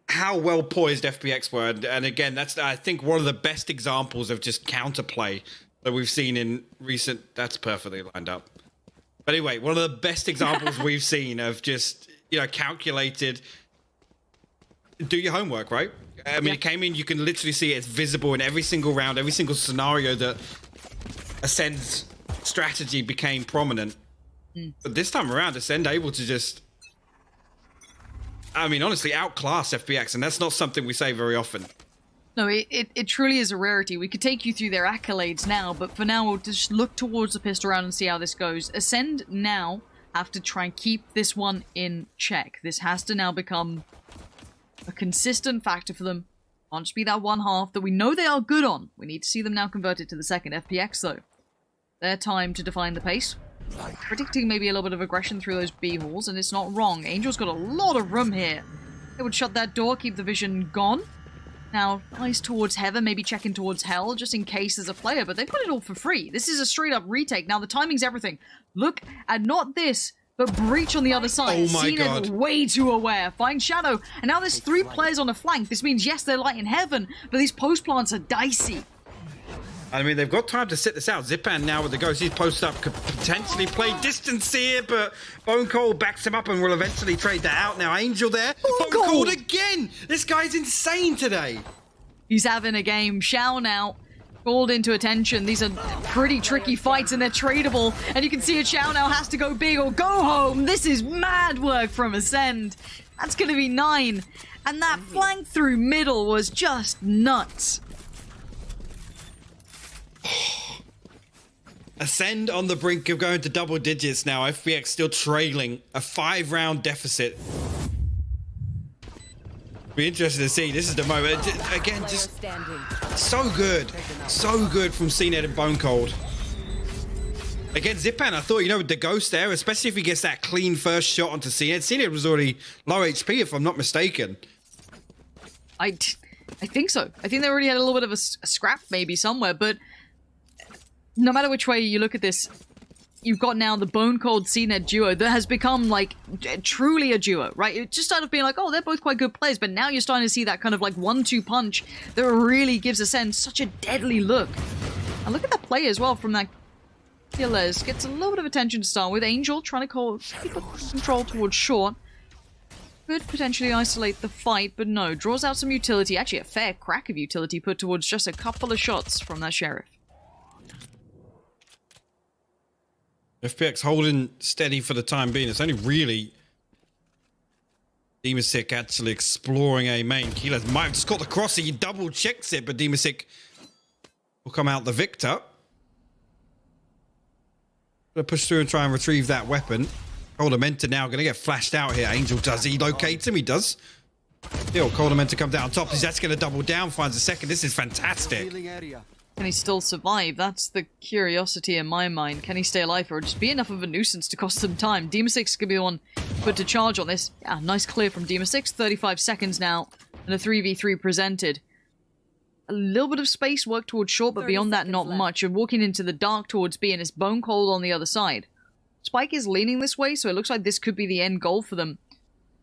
how well poised FPX were. And again, that's, I think, one of the best examples of just counterplay that we've seen in recent... That's perfectly lined up. But anyway, one of the best examples we've seen of just, you know, calculated... Do your homework, right? I mean, it came in, you can literally see it's visible in every single round, every single scenario that Acend's strategy became prominent. But this time around, Acend able to just... I mean, honestly, outclass FPX, and that's not something we say very often. No, it truly is a rarity. We could take you through their accolades now, but for now, we'll just look towards the pistol round and see how this goes. Acend now have to try and keep this one in check. This has to now become a consistent factor for them. Can't just be that one half that we know they are good on. We need to see them now converted to the second. FPX, though. Their time to define the pace. Predicting maybe a little bit of aggression through those B halls, and it's not wrong. Angel's got a lot of room here. They would shut that door, keep the vision gone. Now, eyes towards Heaven, maybe checking towards Hell, just in case there's a player, but they put it all for free. This is a straight-up retake. Now, the timing's everything. Look at not this, but Breach on the other side. Oh my God. Way too aware. Find Shadow. And now there's 3 players on the flank. This means, yes, they're light in Heaven, but these post plants are dicey. I mean, they've got time to sit this out. Zipan now with the ghost. He's posted up, could potentially play distance here, but Bone Cold backs him up and will eventually trade that out. Now Angel there. Bone Cold again. This guy's insane today. He's having a game. Shao now called into attention. These are pretty tricky fights and they're tradable. And you can see it. Shao now has to go big or go home. This is mad work from Acend. That's going to be 9. And that flank through middle was just nuts. Acend on the brink of going to double digits now. FPX still trailing a 5-round deficit. Be interested to see. This is the moment. Again, just so good. So good from CNET and Bone Cold. Again, Zipan, I thought, you know, with the ghost there, especially if he gets that clean first shot onto CNET. CNET was already low HP, if I'm not mistaken. I think so. I think they already had a little bit of a scrap maybe somewhere, but no matter which way you look at this, you've got now the Bone Cold CNET duo that has become, like, truly a duo, right? It just started being like, oh, they're both quite good players, but now you're starting to see that kind of, like, 1-2 punch that really gives Acend such a deadly look. And look at that play as well from that Killers. Gets a little bit of attention to start with. Angel trying to keep control towards short. Could potentially isolate the fight, but no. Draws out some utility. Actually, a fair crack of utility put towards just a couple of shots from that Sheriff. FPX holding steady for the time being. It's only really Demasic actually exploring a main. Keeler might have just got the cross. He double checks it, but Demasic will come out the victor. Gonna push through and try and retrieve that weapon. Commentators now gonna get flashed out here. Angel does. He locates him. He does. Still, Commentators comes down on top. He's actually gonna double down. Finds a second. This is fantastic. Can he still survive? That's the curiosity in my mind. Can he stay alive or just be enough of a nuisance to cost them time? Demasic is going to be the one put to charge on this. Yeah, nice clear from Demasic. 35 seconds now and a 3v3 presented. A little bit of space work towards short, but beyond that, not much. And walking into the dark towards B and it's Bone Cold on the other side. Spike is leaning this way, so it looks like this could be the end goal for them.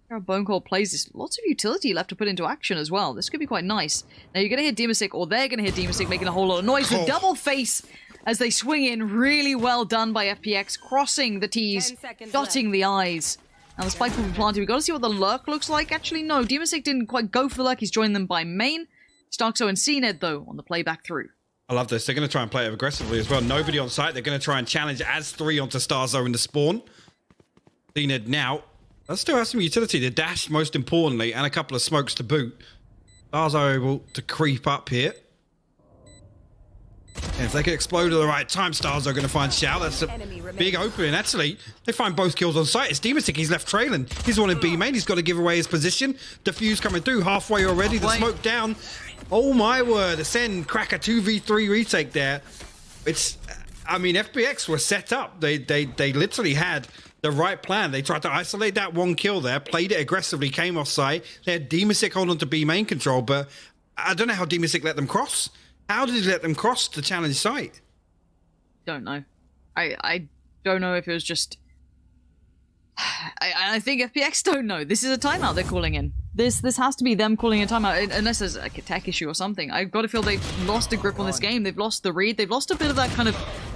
How Bone Cold plays this. Lots of utility left to put into action as well. This could be quite nice. Now you're going to hear Demasic, or they're going to hear Demasic making a whole lot of noise. The double face as they swing in. Really well done by FPX. Crossing the T's, dotting the I's. Now the spike will be planted. We've got to see what the lurk looks like. Actually, no. Demasic didn't quite go for the lurk. He's joined them by main. Starkso and CNED, though, on the playback through. I love this. They're going to try and play it aggressively as well. Nobody on site. They're going to try and challenge as 3 onto Starzo in the spawn. CNED now. They'll still have some utility. The dash, most importantly, and a couple of smokes to boot. Stars are able to creep up here. And if they can explode at the right time, Stars are going to find Shao. That's a big opening. Actually, they find both kills on site. It's Demasic. He's left trailing. He's the one in B main. He's got to give away his position. Diffuse coming through. Halfway already. The smoke down. Oh my word. Acend crack a 2v3 retake there. It's... I mean, FPX were set up. They literally had the right plan. They tried to isolate that one kill there, played it aggressively, came off site. They had Demasic hold on to B main control, but I don't know how Demasic let them cross. How did he let them cross the challenge site? Don't know. I don't know if it was just... I think FPX don't know. This is a timeout they're calling in. This has to be them calling a timeout, unless there's like a tech issue or something. I've got to feel they've lost a grip on this game. They've lost the read. They've lost a bit of that kind of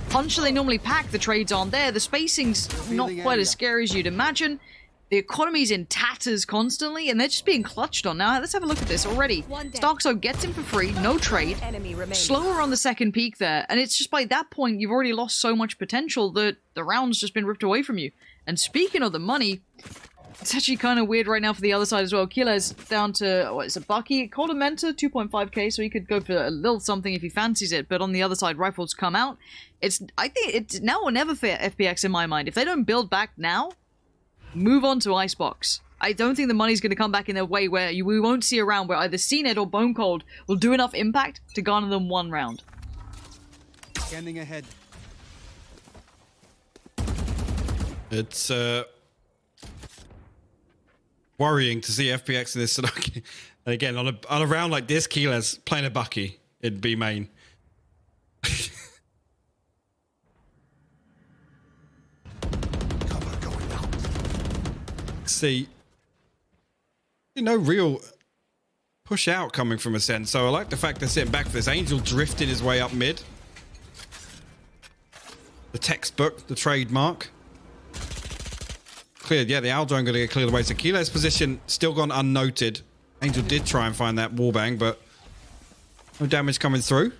punch that they normally pack. The trades aren't there. The spacing's not quite as scary as you'd imagine. The economy's in tatters constantly, and they're just being clutched on. Now, let's have a look at this already. Starkso gets him for free, no trade. Slower on the second peak there, and it's just by that point, you've already lost so much potential that the round's just been ripped away from you. And speaking of the money, it's actually kind of weird right now for the other side as well. Kila's down to, what is it, Bucky? Commentators, 2.5k, so he could go for a little something if he fancies it. But on the other side, Rifles come out. I think it's now or never for FPX in my mind. If they don't build back now, move on to Icebox. I don't think the money's going to come back in their way where we won't see a round where either CNED or Bone Cold will do enough impact to garner them one round. Scanning ahead. It's worrying to see FPX in this scenario. And again, on a round like this, Keela's playing a Bucky. It'd be main. See, no real push out coming from Acend. So I like the fact they're sitting back for this. Angel drifted his way up mid. The textbook, the trademark. Cleared, yeah, the Aldrone going to get cleared away. So Keela's position still gone unnoted. Angel did try and find that wallbang, but no damage coming through.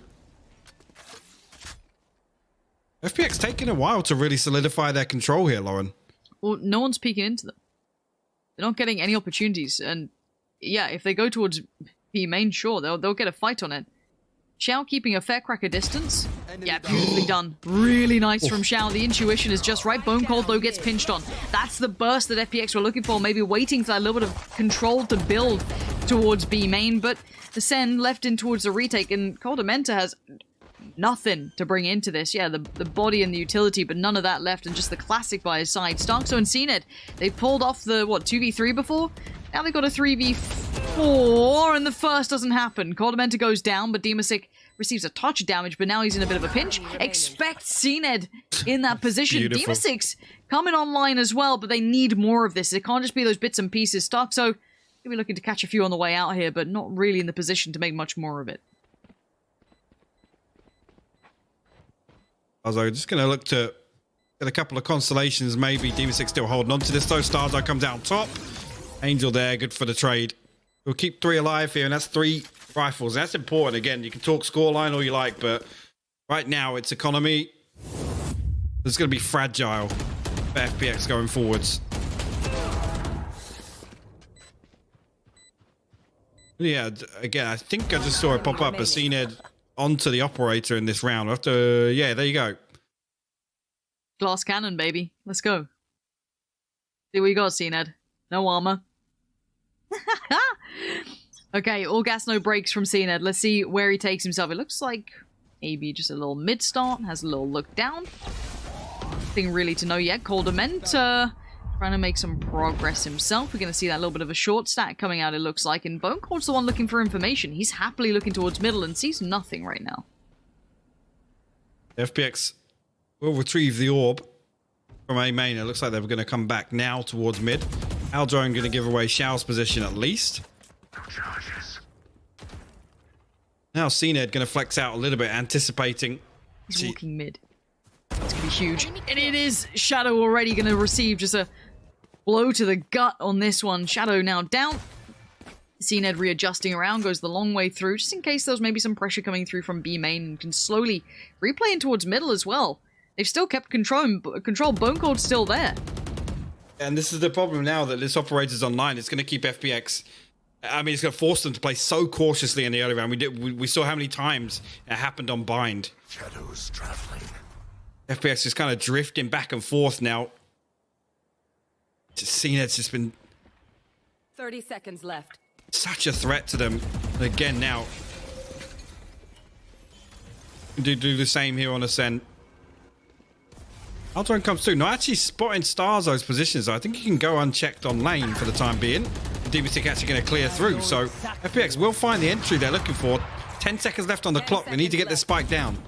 FPX taking a while to really solidify their control here, Lauren. Well, no one's peeking into them. They're not getting any opportunities, and yeah, if they go towards B main, sure, they'll get a fight on it. Xiao keeping a fair cracker distance. Yeah, beautifully done. Really nice from Xiao. The intuition is just right. Bone Cold, though, gets pinched on. That's the burst that FPX were looking for. Maybe waiting for that little bit of control to build towards B main. But Acend left in towards the retake, and Commentators has nothing to bring into this. Yeah, the body and the utility, but none of that left, and just the classic by his side. Starkso and CNED, they pulled off the, 2v3 before? Now they've got a 3v4, and the first doesn't happen. Commentators goes down, but Demasic receives a touch of damage, but now he's in a bit of a pinch. Expect CNED in that position. Demasic coming online as well, but they need more of this. It can't just be those bits and pieces. Starkso maybe looking to catch a few on the way out here, but not really in the position to make much more of it. I was just going to look to get a couple of constellations. Maybe Demasic still holding on to this, though. Starzo comes out top. Angel there, good for the trade. We'll keep 3 alive here, and that's 3 rifles. That's important. Again, you can talk scoreline all you like, but right now it's economy. It's going to be fragile for FPX going forwards. Yeah, again, I think I just saw it pop up. A CNED onto the operator in this round. After, yeah, there you go. Glass cannon, baby. Let's go. See what you got, CNED. No armor. Okay, all gas, no brakes from CNED. Let's see where he takes himself. It looks like maybe just a little mid-start. Has a little look down. Nothing really to know yet. Commentators trying to make some progress himself. We're going to see that little bit of a short stack coming out, it looks like. And Bone Cold's the one looking for information. He's happily looking towards middle and sees nothing right now. FPX will retrieve the orb from A main. It looks like they're going to come back now towards mid. Aldrone going to give away Xiao's position at least. Now CNED going to flex out a little bit, anticipating. He's walking mid. It's going to be huge. And it is Shadow already going to receive just a blow to the gut on this one. Shadow now down. CNED readjusting around, goes the long way through, just in case there's maybe some pressure coming through from B main, and can slowly replay in towards middle as well. They've still kept control. Bone Cold's still there. And this is the problem now that this operator's online. It's going to keep FPX. I mean, it's going to force them to play so cautiously in the early round. We saw how many times it happened on bind. Shadows traveling. FPX is kind of drifting back and forth now. Just CNED's just been 30 seconds left. Such a threat to them. Again now. Do the same here on Acend. Ultron comes through. Not actually spotting Starzo's positions. I think he can go unchecked on lane for the time being. DBTick actually going to clear through. So FPX will find the entry they're looking for. 10 seconds left on the clock. They need to get this spike down.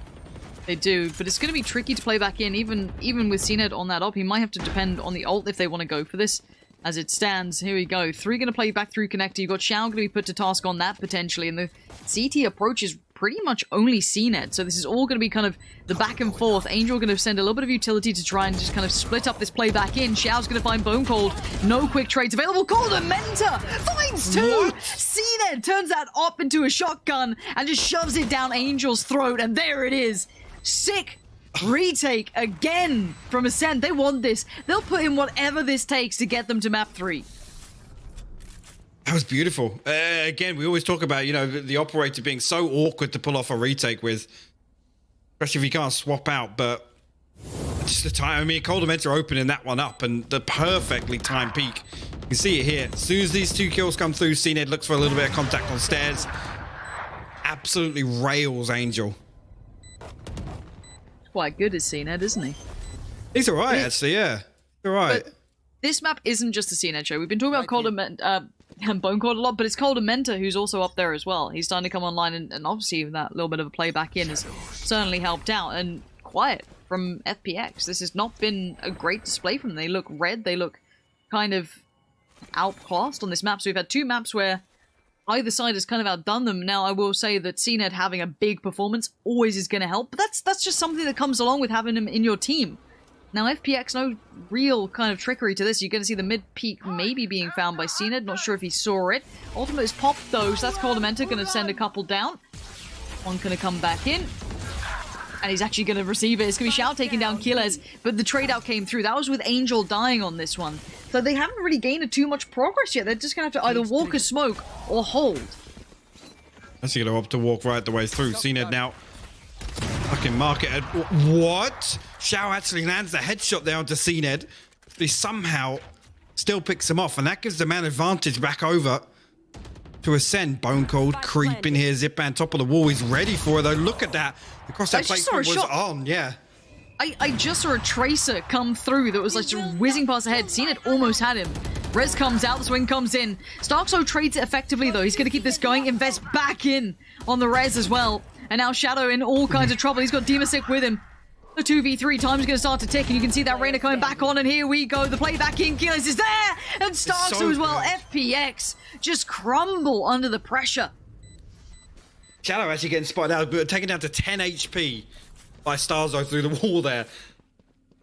They do, but it's going to be tricky to play back in. Even with CNED on that op, he might have to depend on the ult if they want to go for this. As it stands, here we go. 3 going to play back through connector. You've got Xiao going to be put to task on that potentially. And the CT approach is pretty much only CNED. So this is all going to be kind of the back and forth. Angel going to send a little bit of utility to try and just kind of split up this play back in. Xiao's going to find Bone Cold. No quick trades available. Commentators finds 2! CNED turns that op into a shotgun and just shoves it down Angel's throat. And there it is. Sick retake again from Acend. They want this. They'll put in whatever this takes to get them to map 3. That was beautiful. Again, we always talk about, you know, the operator being so awkward to pull off a retake with, especially if you can't swap out, but just the time. I mean, Commentators opening that one up and the perfectly timed peak. You can see it here. As soon as these 2 kills come through, CNED looks for a little bit of contact on stairs. Absolutely rails Angel. Quite good as CNED, isn't he? He's all right, actually, yeah. All right. But this map isn't just a CNED show. We've been talking about Bone Cold a lot, but it's Commentators who's also up there as well. He's starting to come online, and obviously that little bit of a play back in has certainly helped out. And quiet from FPX. This has not been a great display from them. They look red. They look kind of outclassed on this map. So we've had 2 maps where either side has kind of outdone them. Now, I will say that CNED having a big performance always is going to help, but that's just something that comes along with having him in your team. Now, FPX, no real kind of trickery to this. You're going to see the mid-peak maybe being found by CNED. Not sure if he saw it. Ultimate is popped, though, so that's Commentators going to send a couple down. One going to come back in. And he's actually going to receive it. It's going to be Xiao taking down Killers, but the trade-out came through. That was with Angel dying on this one. So they haven't really gained too much progress yet. They're just going to have to either walk a smoke or hold. Actually going to opt to walk right the way through. CNED now. Fucking market. What? Xiao actually lands the headshot there onto CNED. But he somehow still picks him off. And that gives the man advantage back over to Acend. Bone Cold creeping here. Zip band top of the wall. He's ready for it though. Look at that. The cross that placement was on. Yeah. I just saw a Tracer come through that was like just whizzing past the head. CNED almost had him. Rez comes out, the swing comes in. Starkso trades it effectively though. He's going to keep this going, invest back in on the Rez as well. And now Shadow in all kinds of trouble. He's got DemoSick with him. The 2v3 time's going to start to tick, and you can see that Reyna coming back on, and here we go. The playback in Killers is there, and Starkso so as well. FPX just crumble under the pressure. Shadow actually getting spotted out, but taken down to 10 HP by Starzo through the wall there.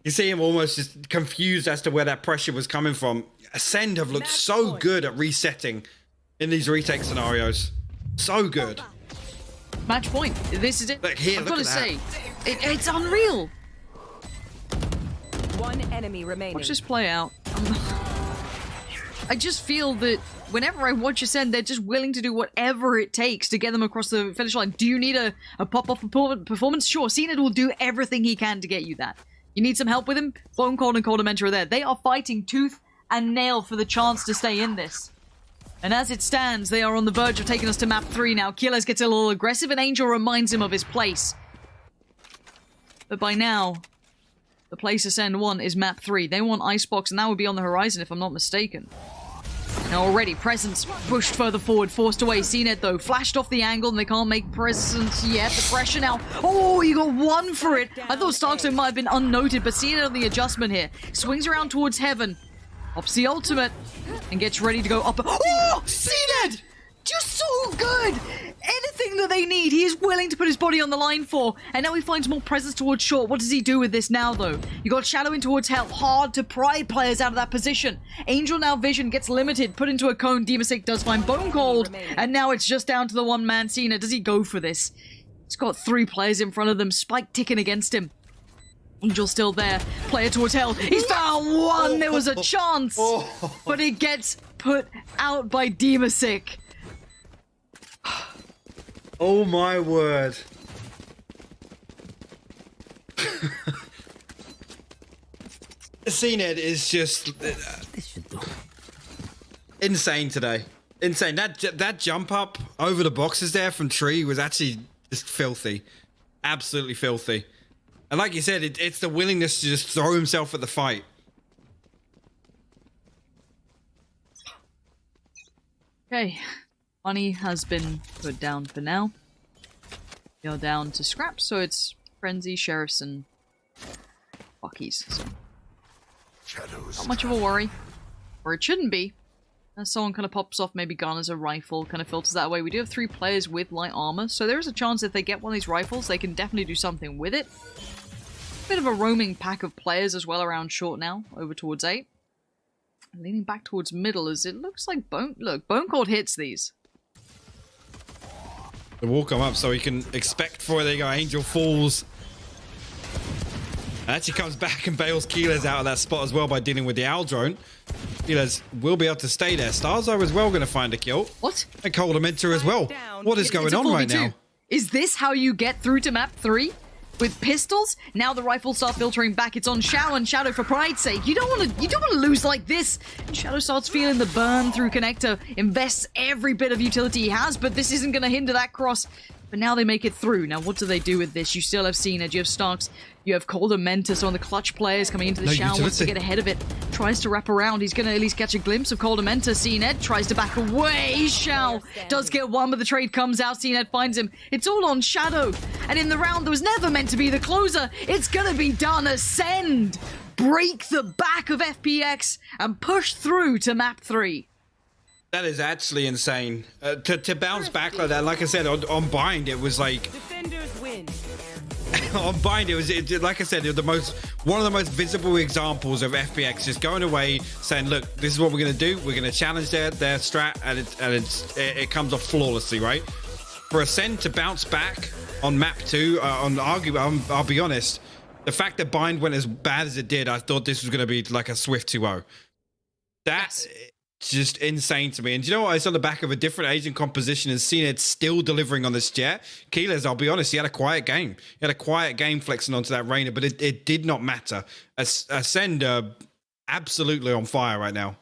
You see him almost just confused as to where that pressure was coming from. Acend have looked so good at resetting in these retake scenarios. So good. Match point. This is it. Look here, I've got to say, it's unreal. One enemy remaining. Watch this play out. I just feel that whenever I watch Acend, they're just willing to do whatever it takes to get them across the finish line. Do you need a pop-off performance? Sure, CNED will do everything he can to get you that. You need some help with him? Bone Cold and Commentators are there. They are fighting tooth and nail for the chance to stay in this. And as it stands, they are on the verge of taking us to map 3 now. Killers gets a little aggressive, and Angel reminds him of his place. But by now, the place Acend want is map 3. They want Icebox, and that would be on the horizon if I'm not mistaken. Now already, Presence pushed further forward, forced away. CNED though, flashed off the angle, and they can't make Presence yet. The pressure now. Oh, you got 1 for it. I thought Starkso might have been unnoted, but CNED on the adjustment here. Swings around towards Heaven. Pops the ultimate and gets ready to go up. Oh, CNED! Just so good! Anything that they need, he is willing to put his body on the line for. And now he finds more presence towards short. What does he do with this now, though? You got Shadow in towards Hell. Hard to pry players out of that position. Angel now vision gets limited, put into a cone. DemoSick does find Bone Cold. And now it's just down to the one-man CNED. Does he go for this? He's got 3 players in front of them. Spike ticking against him. Angel still there. Player towards Hell. He's found 1. There was a chance. But it gets put out by DemoSick. Oh my word. CNED is just insane today. Insane. That jump up over the boxes there from Tree was actually just filthy. Absolutely filthy. And like you said, it's the willingness to just throw himself at the fight. Okay, money has been put down for now. You're down to scraps, so it's Frenzy, Sheriffs, and Buckies. So not much of a worry, or it shouldn't be. As someone kind of pops off, maybe garners a rifle, kind of filters that way. We do have 3 players with light armor, so there is a chance if they get one of these rifles, they can definitely do something with it. Bit of a roaming pack of players as well around short now, over towards 8. Leaning back towards middle as it looks like Bone Cold hits these. The wall come up so he can expect for it. There you go, Angel falls. And actually comes back and bails Keyless out of that spot as well by dealing with the Owl drone. Keyless will be able to stay there. Starzo as well going to find a kill. What? And Coldamentor as well. What is going on right now? Is this how you get through to map 3? With pistols? Now the rifles start filtering back. It's on Xiao and Shadow for pride's sake. You don't want to lose like this. And Shadow starts feeling the burn through Connector. Invests every bit of utility he has, but this isn't going to hinder that cross. But now they make it through. Now what do they do with this? You still have Acend, you have Starks, you have Coldamentor, one of the clutch players coming into the Xiao, wants to get ahead of it. Tries to wrap around. He's going to at least catch a glimpse of Coldamentor. Acend tries to back away. Xiao does get one, but the trade comes out. Acend finds him. It's all on Shadow. And in the round that was never meant to be the closer, it's going to be done. Acend break the back of FPX and push through to map 3. That is actually insane. To bounce back like that, like I said, on Bind, it was like... Defenders win. On Bind, it was, like I said, one of the most visible examples of FPX just going away, saying, look, this is what we're going to do. We're going to challenge their strat, and it comes off flawlessly, right? For Acend to bounce back on map 2, I'll be honest, the fact that Bind went as bad as it did, I thought this was going to be like a swift 2-0. That's... just insane to me. And do you know what? It's on the back of a different agent composition and seeing it still delivering on this jet. Keyless, I'll be honest, he had a quiet game. He had a quiet game flexing onto that Reyna, but it did not matter. Acend absolutely on fire right now.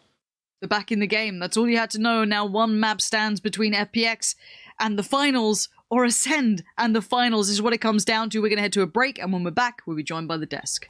They're back in the game. That's all you had to know. Now one map stands between FPX and the finals, or Acend and the finals. This is what it comes down to. We're going to head to a break, and when we're back, we'll be joined by the desk.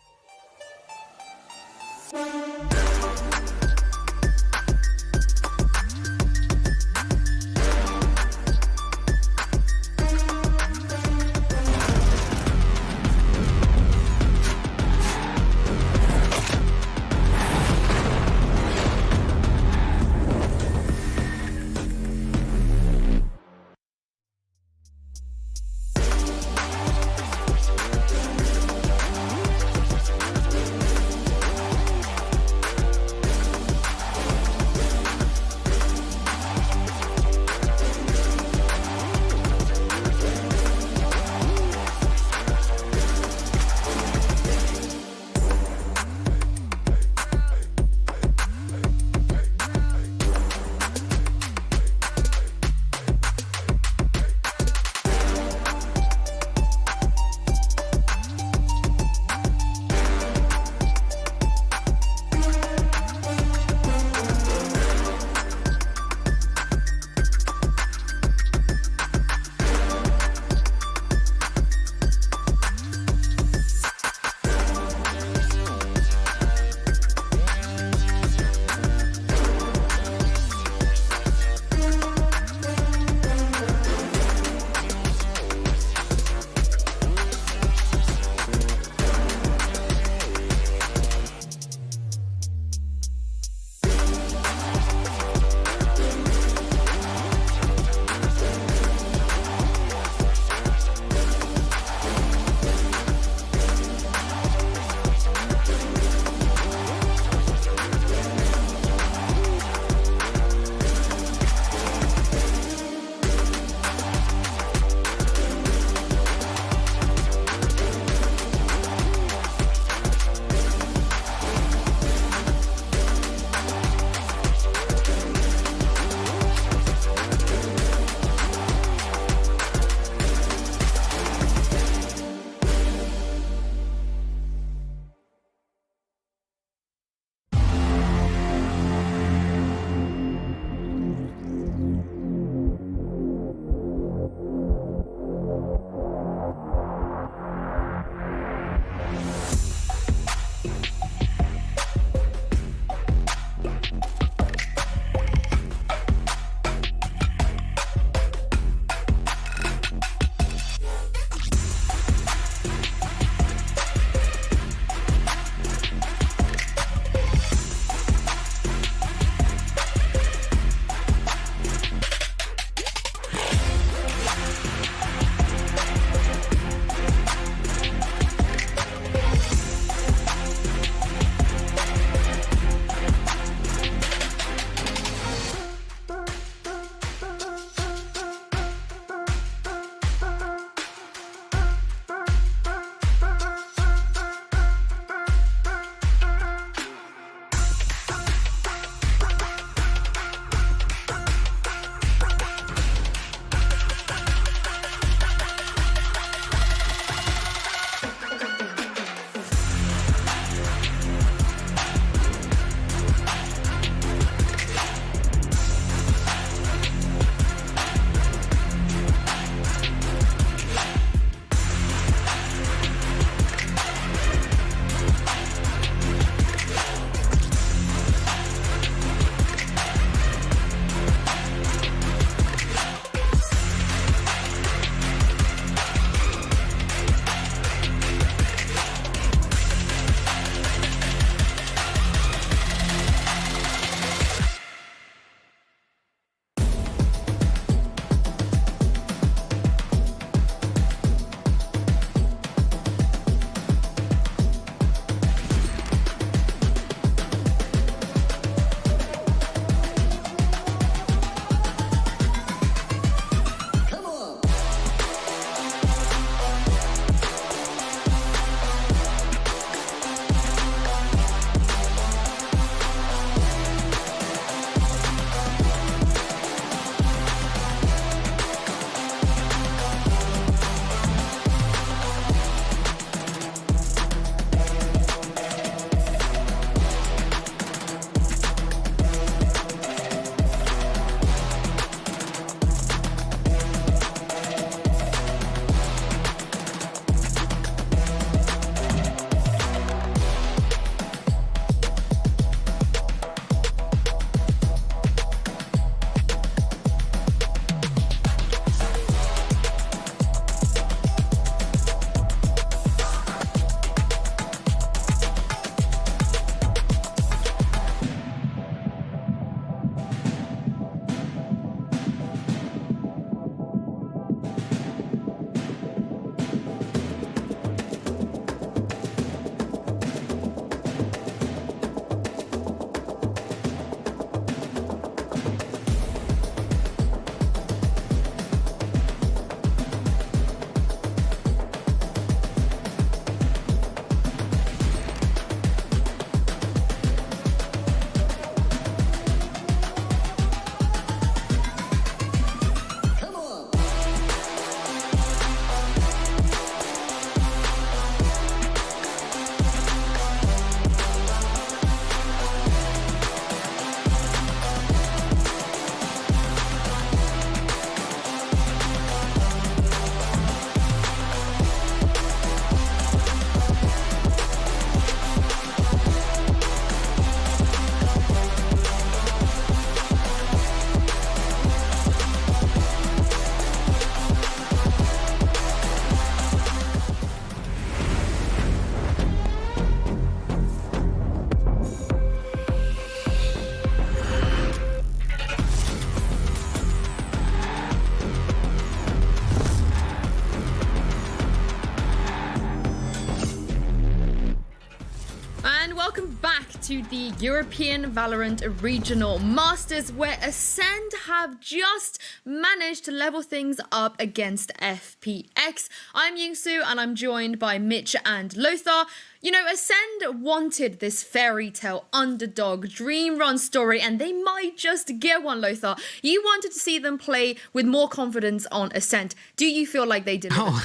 to the European Valorant Regional Masters, where Acend have just managed to level things up against FPX. I'm Yinsu and I'm joined by Mitch and Lothar. You know, Acend wanted this fairy tale underdog dream run story, and they might just get one, Lothar. You wanted to see them play with more confidence on Acend. Do you feel like they did? Oh,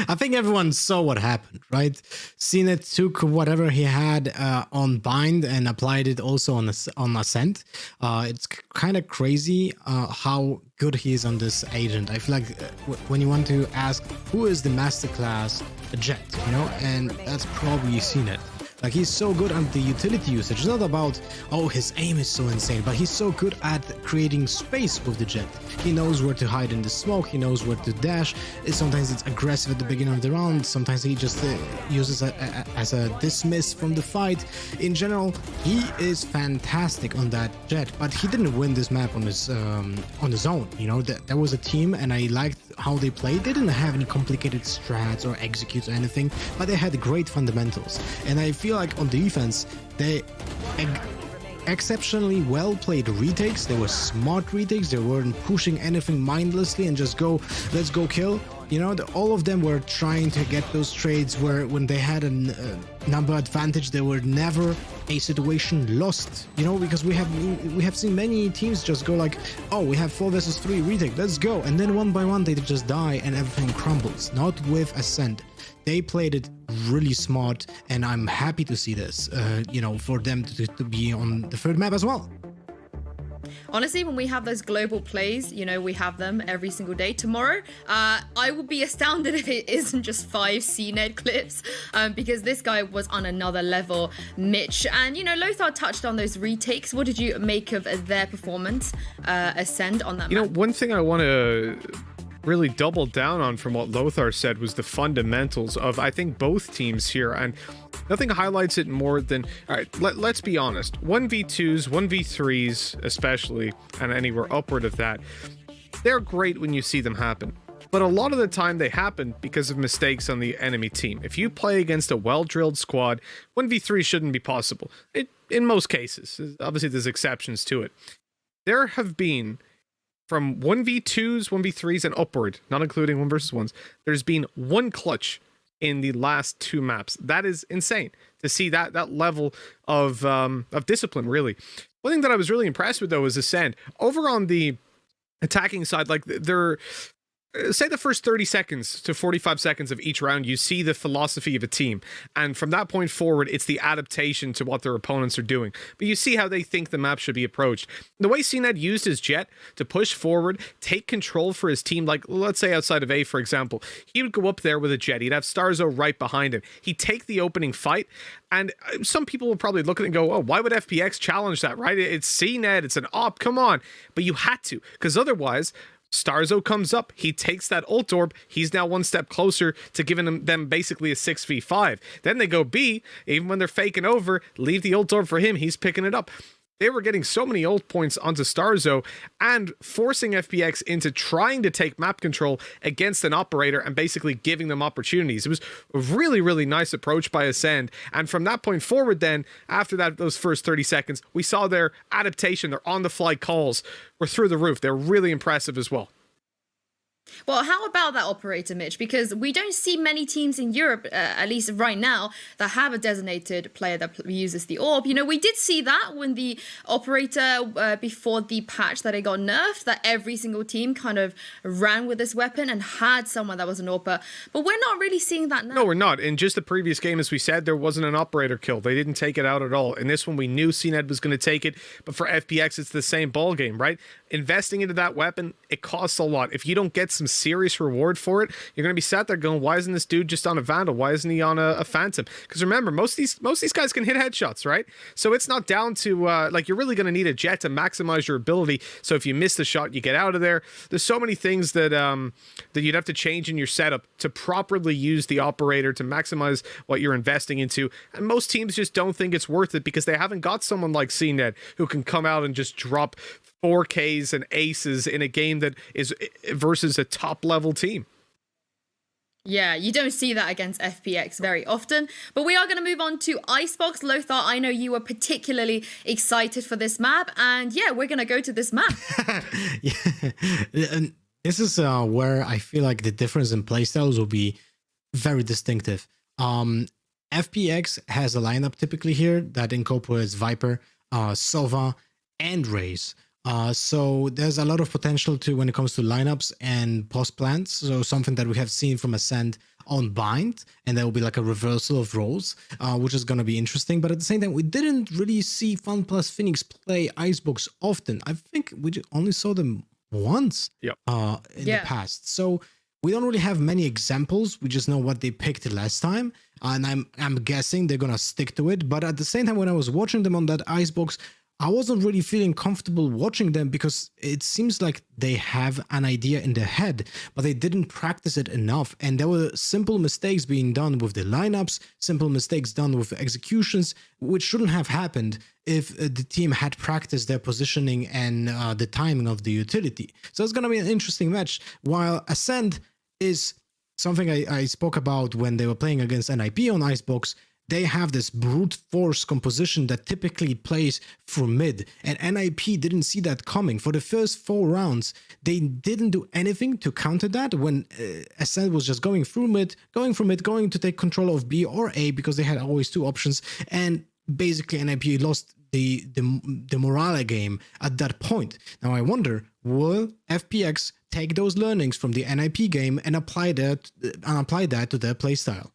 I think everyone saw what happened, right? CNET took whatever he had on Bind and applied it also on Acend. It's kind of crazy how good he is on this agent. I feel like when you want to ask who is the masterclass Jet, you know, and that's probably CNET. Like, he's so good at the utility usage. It's not about, oh, his aim is so insane, but he's so good at creating space with the Jet. He knows where to hide in the smoke, he knows where to dash. Sometimes it's aggressive at the beginning of the round, sometimes he just uses it as a dismiss from the fight. In general, he is fantastic on that Jet, but he didn't win this map on his own. You know, there was a team, and I liked how they played. They didn't have any complicated strats or executes or anything, but they had great fundamentals. And I feel like on defense, they exceptionally well played retakes. They were smart retakes. They weren't pushing anything mindlessly and just go, let's go kill. You know, all of them were trying to get those trades where when they had a number advantage, they were never a situation lost. You know, because we have seen many teams just go like, oh, we have 4 versus 3 retake, let's go, and then one by one they just die and everything crumbles. Not with Acend. They played it really smart, and I'm happy to see this. You know, for them to be on the 3rd map as well. Honestly, when we have those global plays, you know, we have them every single day. Tomorrow, I would be astounded if it isn't just 5 CNED clips, because this guy was on another level, Mitch. And, you know, Lothar touched on those retakes. What did you make of their performance, Acend, on that map? You know, one thing I want to really double down on from what Lothar said was the fundamentals of, I think, both teams here, and nothing highlights it more than, all right, let's be honest, 1v2s, 1v3s especially, and anywhere upward of that, they're great when you see them happen. But a lot of the time they happen because of mistakes on the enemy team. If you play against a well-drilled squad, 1v3 shouldn't be possible. In most cases. Obviously, there's exceptions to it. There have been, from 1v2s, 1v3s, and upward, not including 1 versus 1s, there's been 1 clutch in the last 2 maps. That is insane to see that level of discipline, really. One thing that I was really impressed with, though, is Acend. Over on the attacking side, like, they're... say the first 30 seconds to 45 seconds of each round, you see the philosophy of a team. And from that point forward, it's the adaptation to what their opponents are doing. But you see how they think the map should be approached. The way CNED used his Jet to push forward, take control for his team, like, let's say outside of A, for example, he would go up there with a Jet. He'd have Starzo right behind him. He'd take the opening fight. And some people will probably look at it and go, oh, why would FPX challenge that, right? It's CNED, it's an op, come on. But you had to, because otherwise... Starzo comes up, he takes that ult orb, he's now 1 step closer to giving them basically a 6v5. Then they go B, even when they're faking over, leave the ult orb for him, he's picking it up. They were getting so many ult points onto Starzo and forcing FPX into trying to take map control against an operator and basically giving them opportunities. It was a really, really nice approach by Acend. And from that point forward then, after those first 30 seconds, we saw their adaptation, their on-the-fly calls were through the roof. They're really impressive as well. Well, how about that operator, Mitch? Because we don't see many teams in Europe, at least right now, that have a designated player that uses the orb. You know, we did see that when the operator, before the patch that it got nerfed, that every single team kind of ran with this weapon and had someone that was an AWPer. But we're not really seeing that now. No, we're not. In just the previous game, as we said, there wasn't an operator kill. They didn't take it out at all. In this one, we knew CNED was going to take it. But for FPX, it's the same ball game, right? Investing into that weapon, it costs a lot. If you don't get some serious reward for it, you're going to be sat there going, why isn't this dude just on a Vandal? Why isn't he on a Phantom? Because remember, most of these guys can hit headshots, right? So it's not down to, like, you're really going to need a Jet to maximize your ability. So if you miss the shot, you get out of there. There's so many things that that you'd have to change in your setup to properly use the operator to maximize what you're investing into. And most teams just don't think it's worth it because they haven't got someone like CNED who can come out and just drop 4Ks and aces in a game that is versus a top level team. Yeah, you don't see that against FPX very often. But we are going to move on to Icebox. Lothar, I know you were particularly excited for this map. And yeah, we're going to go to this map. Yeah. And this is where I feel like the difference in playstyles will be very distinctive. FPX has a lineup typically here that incorporates Viper, Sova, and Raze. So there's a lot of potential to when it comes to lineups and post plants. So something that we have seen from Acend on Bind, and there will be like a reversal of roles, which is going to be interesting. But at the same time, we didn't really see Fun Plus Phoenix play Icebox often. I think we only saw them once in the past. So we don't really have many examples. We just know what they picked last time. And I'm guessing they're going to stick to it. But at the same time, when I was watching them on that Icebox, I wasn't really feeling comfortable watching them because it seems like they have an idea in their head, but they didn't practice it enough. And there were simple mistakes being done with the lineups, simple mistakes done with executions, which shouldn't have happened if the team had practiced their positioning and the timing of the utility. So it's going to be an interesting match. While Acend is something I spoke about when they were playing against NIP on Icebox, they have this brute force composition that typically plays through mid, and NIP didn't see that coming. For the first 4 rounds, they didn't do anything to counter that when Acend was just going through mid, going to take control of B or A because they had always 2 options, and basically NIP lost the morale game at that point. Now I wonder, will FPX take those learnings from the NIP game and apply that to their playstyle?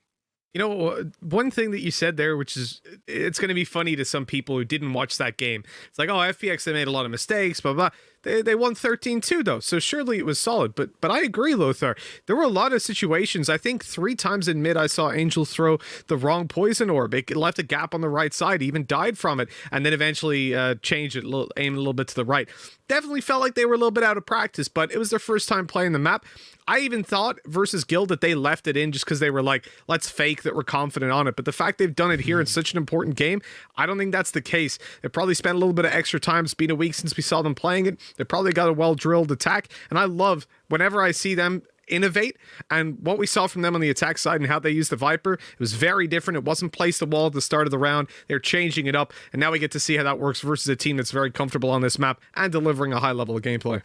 You know, one thing that you said there, which is, it's going to be funny to some people who didn't watch that game. It's like, oh, FPX, they made a lot of mistakes, blah, blah. They won 13-2, though, so surely it was solid. But I agree, Lothar. There were a lot of situations. I think 3 times in mid, I saw Angel throw the wrong poison orb. It left a gap on the right side. He even died from it, and then eventually changed it, aimed a little bit to the right. Definitely felt like they were a little bit out of practice, but it was their first time playing the map. I even thought versus Guild that they left it in just because they were like, let's fake that we're confident on it. But the fact they've done it here in such an important game, I don't think that's the case. They probably spent a little bit of extra time. It's been a week since we saw them playing it. They probably got a well-drilled attack. And I love whenever I see them innovate, and what we saw from them on the attack side and how they used the Viper, it was very different. It wasn't place the wall at the start of the round. They're changing it up, and now we get to see how that works versus a team that's very comfortable on this map and delivering a high level of gameplay.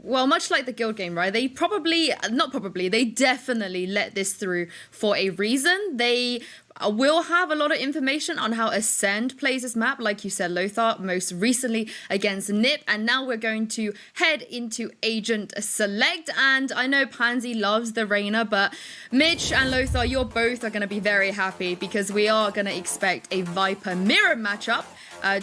Well, much like the Guild game, right? They they definitely let this through for a reason. They will have a lot of information on how Acend plays this map, like you said, Lothar, most recently against NIP, and now we're going to head into Agent Select, and I know Pansy loves the Reyna, but Mitch and Lothar, you're both are going to be very happy because we are going to expect a Viper mirror matchup.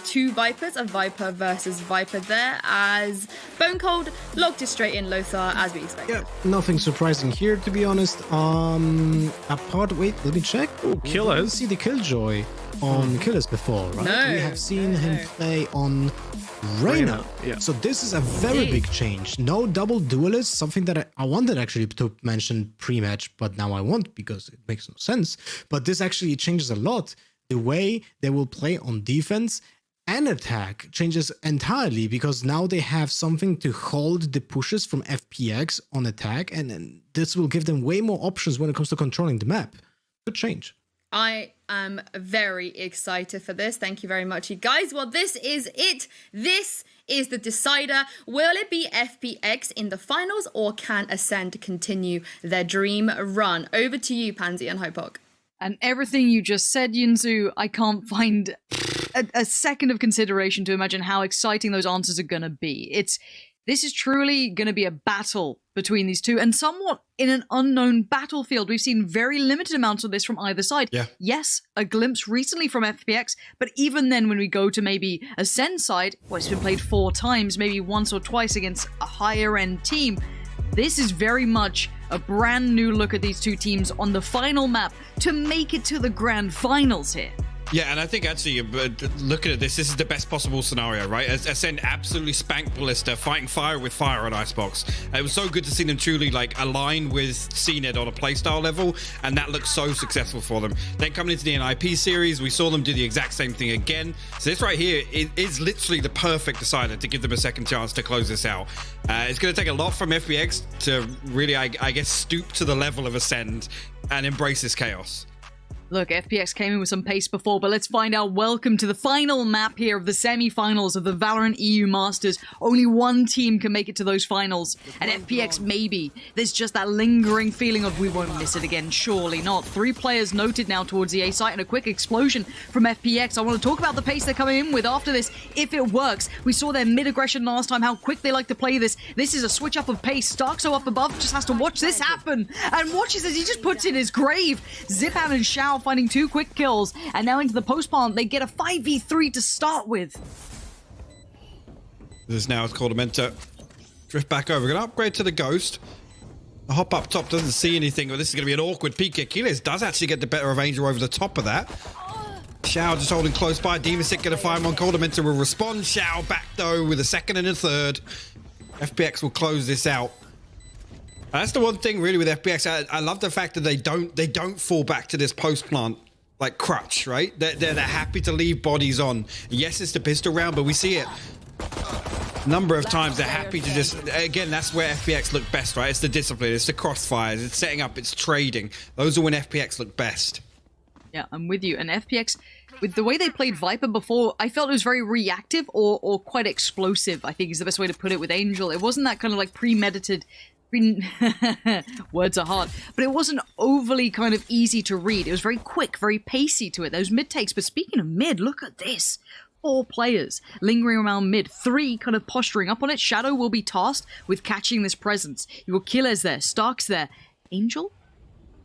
2 Vipers, a Viper versus Viper there, as Bone Cold locked it straight in, Lothar, as we expected. Yeah, nothing surprising here, to be honest. Wait, let me check. Oh, Killers. We didn't see the Killjoy on Killers before, right? No. We have seen him play on Reyna. Yeah. So this is a very big change. No double duelist, something that I wanted actually to mention pre-match, but now I won't because it makes no sense. But this actually changes a lot. The way they will play on defense and attack changes entirely because now they have something to hold the pushes from FPX on attack, and this will give them way more options when it comes to controlling the map. Good change. I am very excited for this. Thank you very much, you guys. Well, this is it. This is the decider. Will it be FPX in the finals, or can Acend continue their dream run? Over to you, Pansy and Hypoc. And everything you just said, Yinsu, I can't find a second of consideration to imagine how exciting those answers are going to be. This is truly going to be a battle between these two, and somewhat in an unknown battlefield. We've seen very limited amounts of this from either side. Yeah. Yes, a glimpse recently from FPX, but even then when we go to maybe Acend side, well, it's been played 4 times, maybe once or twice against a higher end team. This is very much a brand new look at these two teams on the final map to make it to the grand finals here. Yeah, and I think actually, looking at this is the best possible scenario, right? Acend absolutely spanked Ballista, fighting fire with fire on Icebox. It was so good to see them truly like align with CNED on a playstyle level, and that looked so successful for them. Then coming into the NIP series, we saw them do the exact same thing again. So this right here is literally the perfect decider to give them a second chance to close this out. It's going to take a lot from FPX to really, I guess, stoop to the level of Acend and embrace this chaos. Look, FPX came in with some pace before, but let's find out. Welcome to the final map here of the semi-finals of the VALORANT EU Masters. Only one team can make it to those finals, and FPX maybe. There's just that lingering feeling of we won't miss it again, surely not. 3 players noted now towards the A site, and a quick explosion from FPX. I want to talk about the pace they're coming in with after this, if it works. We saw their mid-aggression last time, how quick they like to play this. This is a switch up of pace. Starkso up above just has to watch this happen, and watches as he just puts in his grave. Zipan and Shao finding 2 quick kills, and now into the post plant they get a 5v3 to start with. This now is called a mentor. Drift back over. We're going to upgrade to the Ghost. The hop up top doesn't see anything, but this is going to be an awkward peek. Achilles does actually get the better of Angel over the top of that. Shao just holding close by. Demonsic going to find one. Cold Mentor will respond. Shao back though with a second and a third. FPX will close this out. That's the one thing really with FPX. I love the fact that they don't fall back to this post plant like crutch, right? They're happy to leave bodies on. Yes, it's the pistol round, but we see it a number of times. They're happy to just, again, that's where FPX look best, right? It's the discipline, it's the crossfires, it's setting up, it's trading. Those are when FPX look best. Yeah, I'm with you. And FPX, with the way they played Viper before, I felt it was very reactive or quite explosive, I think is the best way to put it with Angel. It wasn't that kind of like premeditated. Words are hard, but it wasn't overly kind of easy to read. It was very quick, very pacey to it. Those mid takes. But speaking of mid, look at this. 4 players lingering around mid, 3 kind of posturing up on it. Shadow will be tasked with catching this presence. You will Killers there, Stark's there. Angel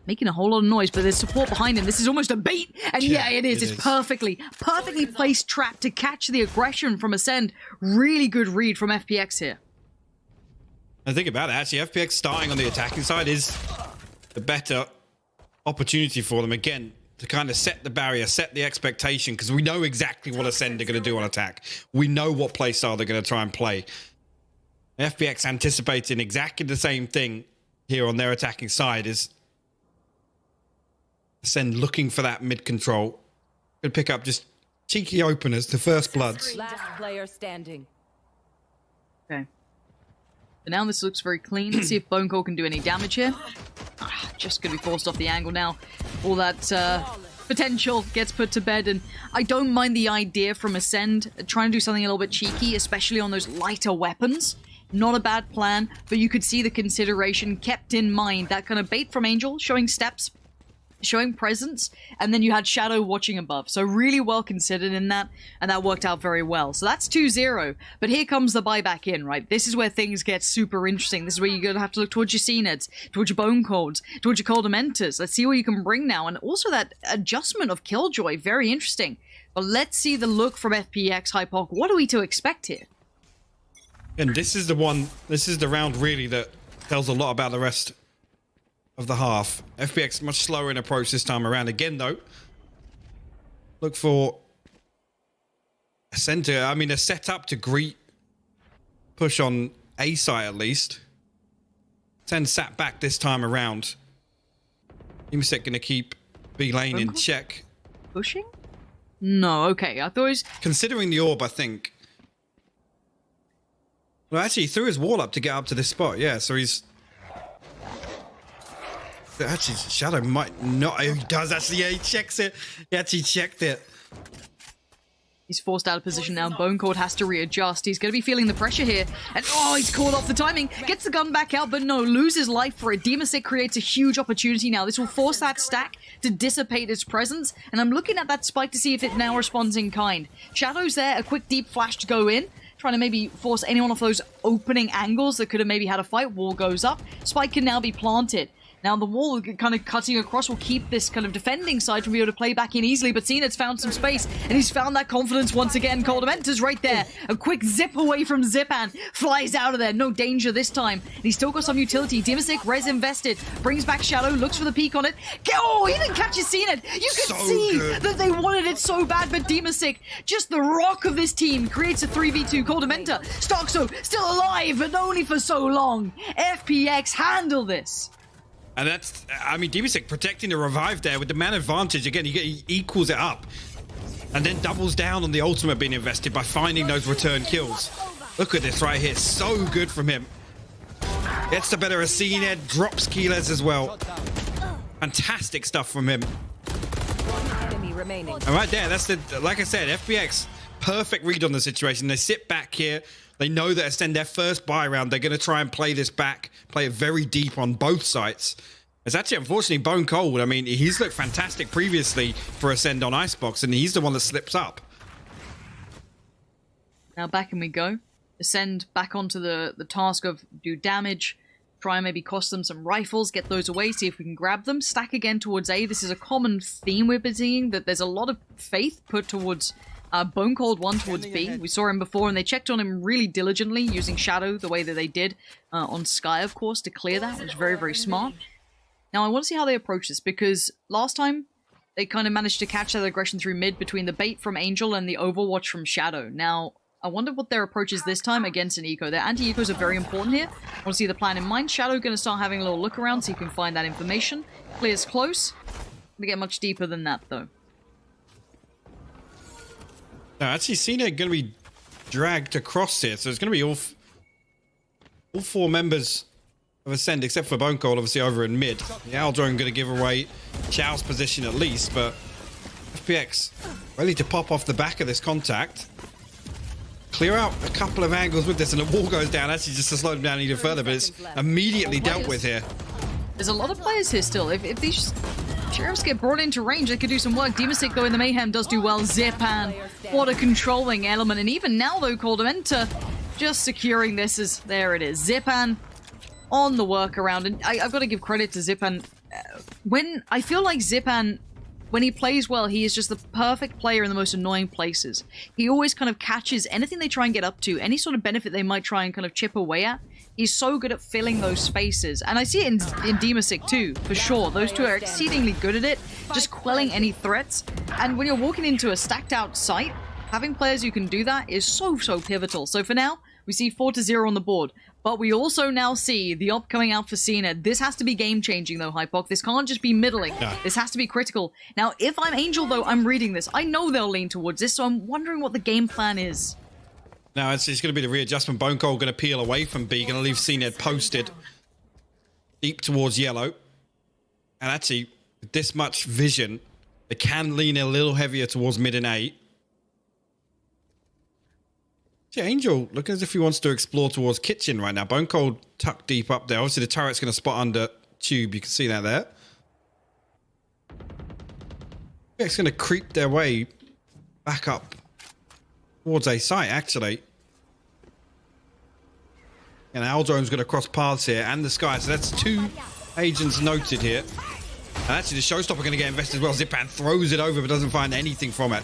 making a whole lot of noise, but there's support behind him. This is almost a bait, and yeah, it is. It's perfectly placed trap to catch the aggression from Acend. Really good read from FPX here. And think about it, actually, FPX starting on the attacking side is the better opportunity for them, again, to kind of set the barrier, set the expectation, because we know exactly what Acend are going to do on attack. We know what playstyle they're going to try and play. FPX anticipating exactly the same thing here on their attacking side is Acend looking for that mid-control. Could pick up just cheeky openers to first bloods. Last player standing. Okay. But now this looks very clean. Let's see if Bone Cold can do any damage here. Just going to be forced off the angle now. All that potential gets put to bed, and I don't mind the idea from Acend trying to do something a little bit cheeky, especially on those lighter weapons. Not a bad plan, but you could see the consideration kept in mind. That kind of bait from Angel, showing steps, showing presence, and then you had Shadow watching above. So really well considered in that, and that worked out very well. So that's 2-0, but here comes the buyback in, right? This is where things get super interesting. This is where you're going to have to look towards your CNEDs, towards your Bone Colds, towards your Commentators. Let's see what you can bring now, and also that adjustment of Killjoy, very interesting. But let's see the look from FPX, Hypoc. What are we to expect here? And this is the round really that tells a lot about the rest of the half. FPX much slower in approach this time around. Again, though, look for a center. I mean, a setup to greet push on A side at least. 10 sat back this time around. Demonsic gonna keep B lane in check. Pushing? No, okay. I thought it was considering the orb, I think. Well, actually, he threw his wall up to get up to this spot. Yeah, so he's. Actually, Shadow might not. He does actually. Yeah, he checks it. He actually checked it. He's forced out of position now. Bone Cold has to readjust. He's going to be feeling the pressure here. And oh, he's caught off the timing. Gets the gun back out, but no, loses life for it. Demonsic creates a huge opportunity now. This will force that stack to dissipate its presence. And I'm looking at that spike to see if it now responds in kind. Shadow's there. A quick deep flash to go in. Trying to maybe force anyone off those opening angles that could have maybe had a fight. Wall goes up. Spike can now be planted. Now the wall kind of cutting across will keep this kind of defending side from being able to play back in easily, but Zenit's found some space, and he's found that confidence once again. Commentators right there. A quick zip away from Zipan. Flies out of there. No danger this time. And he's still got some utility. Dimasic, res invested. Brings back Shadow, looks for the peek on it. Oh, he didn't catch his Zenit. You could see that they wanted it so bad, but Dimasic, just the rock of this team, creates a 3v2. Coldamenta, Stoxo, still alive, but only for so long. FPX handle this. And that's, I mean, Dimasic protecting the revive there with the man advantage. Again, he equals it up. And then doubles down on the ultimate being invested by finding those return kills. Look at this right here. So good from him. Gets the better of Acend, drops Keyless as well. Fantastic stuff from him. Enemy remaining. And right there, that's the, like I said, FPX, perfect read on the situation. They sit back here. They know that Acend their first buy round. They're going to try and play this back, play it very deep on both sides. It's actually, unfortunately, Bone Cold. I mean, he's looked fantastic previously for Acend on Icebox, and he's the one that slips up. Now back and we go. Acend back onto the task of do damage, try and maybe cost them some rifles, get those away, see if we can grab them. Stack again towards A. This is a common theme we've been seeing, that there's a lot of faith put towards Bone Cold 1 towards B. We saw him before, and they checked on him really diligently, using Shadow the way that they did on Sky, of course, to clear that. It was very, very smart. Now, I want to see how they approach this, because last time, they kind of managed to catch that aggression through mid between the bait from Angel and the Overwatch from Shadow. Now, I wonder what their approach is this time against an eco. Their anti-ecos are very important here. I want to see the plan in mind. Shadow going to start having a little look around so you can find that information. Clears close. Going to get much deeper than that, though. Now, actually, Cena going to be dragged across here, so it's going to be all four members of Acend, except for Bone Cold, obviously, over in mid. The Owl Drone going to give away Chao's position at least, but FPX ready to pop off the back of this contact. Clear out a couple of angles with this, and the wall goes down, actually just to slow them down even further, but it's immediately dealt with here. There's a lot of players here still. If these sheriffs get brought into range, they could do some work. Dimasic, though, in the Mayhem does do well. Zipan, what a controlling element. And even now, though, Coldamenta just securing this as, there it is. Zipan on the workaround. And I've got to give credit to Zipan. When I feel like Zipan, when he plays well, he is just the perfect player in the most annoying places. He always kind of catches anything they try and get up to, any sort of benefit they might try and kind of chip away at. He's so good at filling those spaces. And I see it in Dimasic too, for sure. Those two are exceedingly good at it, just quelling any threats. And when you're walking into a stacked out site, having players who can do that is so pivotal. So for now, we see 4-0 on the board. But we also now see the op coming out for Cena. This has to be game-changing, though, Hypoc. This can't just be middling. No. This has to be critical. Now, if I'm Angel, though, I'm reading this. I know they'll lean towards this, so I'm wondering what the game plan is. Now, it's going to be the readjustment. Bone Cold going to peel away from B. Going to leave Cena posted deep towards yellow. And actually, with this much vision, they can lean a little heavier towards mid and A. Yeah, Angel looking as if he wants to explore towards kitchen right now. Bone Cold tucked deep up there. Obviously, the turret's going to spot under tube. You can see that there. It's going to creep their way back up towards A site, actually. And Aldrone's going to cross paths here and the Sky. So that's two agents noted here. And actually, the Showstopper going to get invested as well. Zipan throws it over but doesn't find anything from it.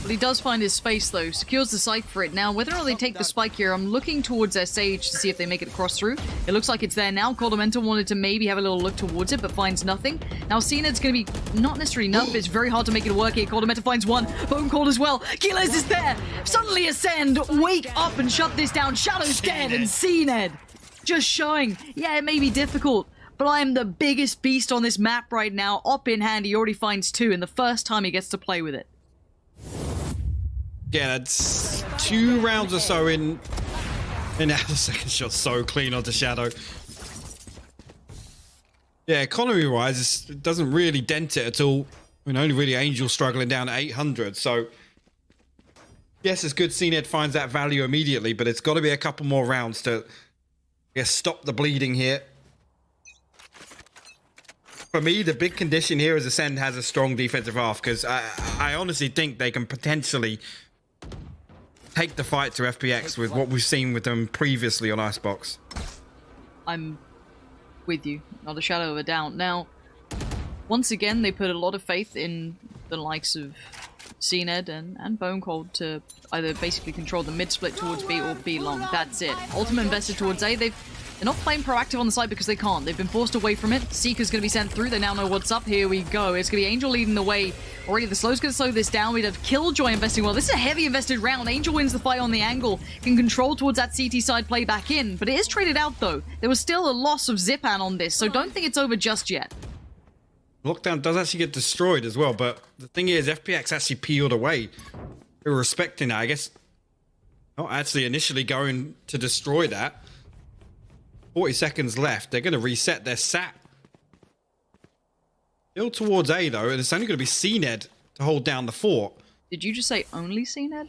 Well, he does find his space, though. Secures the site for it. Now, whether or not they take the spike here, I'm looking towards their Sage to see if they make it across through. It looks like it's there now. Coldamenta wanted to maybe have a little look towards it, but finds nothing. Now, Cened's going to be not necessarily enough, but it's very hard to make it work here. Coldamenta finds one. Bone Cold as well. Keyless is there. Suddenly Acend, wake up and shut this down. Shadow's dead, and Cened just showing, yeah, it may be difficult, but I am the biggest beast on this map right now. Op in hand, he already finds two, and the first time he gets to play with it. Yeah, that's 2 rounds or so in. And now the second shot so clean onto Shadow. Yeah, economy-wise, it doesn't really dent it at all. I mean, only really Angel struggling down at 800. So, yes, it's good Cned finds that value immediately, but it's got to be a couple more rounds to, I guess, stop the bleeding here. For me, the big condition here is Acend has a strong defensive half, because I honestly think they can potentially take the fight to FPX with what we've seen with them previously on Icebox. I'm with you, not a shadow of a doubt. Now, once again, they put a lot of faith in the likes of Acend and Bone Cold to either basically control the mid split towards B or B long. That's it. Ultimate invested towards A. They're not playing proactive on the side because they can't. They've been forced away from it. Seeker's going to be sent through. They now know what's up. Here we go. It's going to be Angel leading the way. Already the slow's going to slow this down. We'd have Killjoy investing well. This is a heavy invested round. Angel wins the fight on the angle. Can control towards that CT side play back in. But it is traded out though. There was still a loss of Zipan on this. So don't think it's over just yet. Lockdown does actually get destroyed as well, but the thing is, FPX actually peeled away. They were respecting that, I guess. Not actually initially going to destroy that. 40 seconds left. They're going to reset their sat. Still towards A, though, and it's only going to be CNED to hold down the fort. Did you just say only CNED?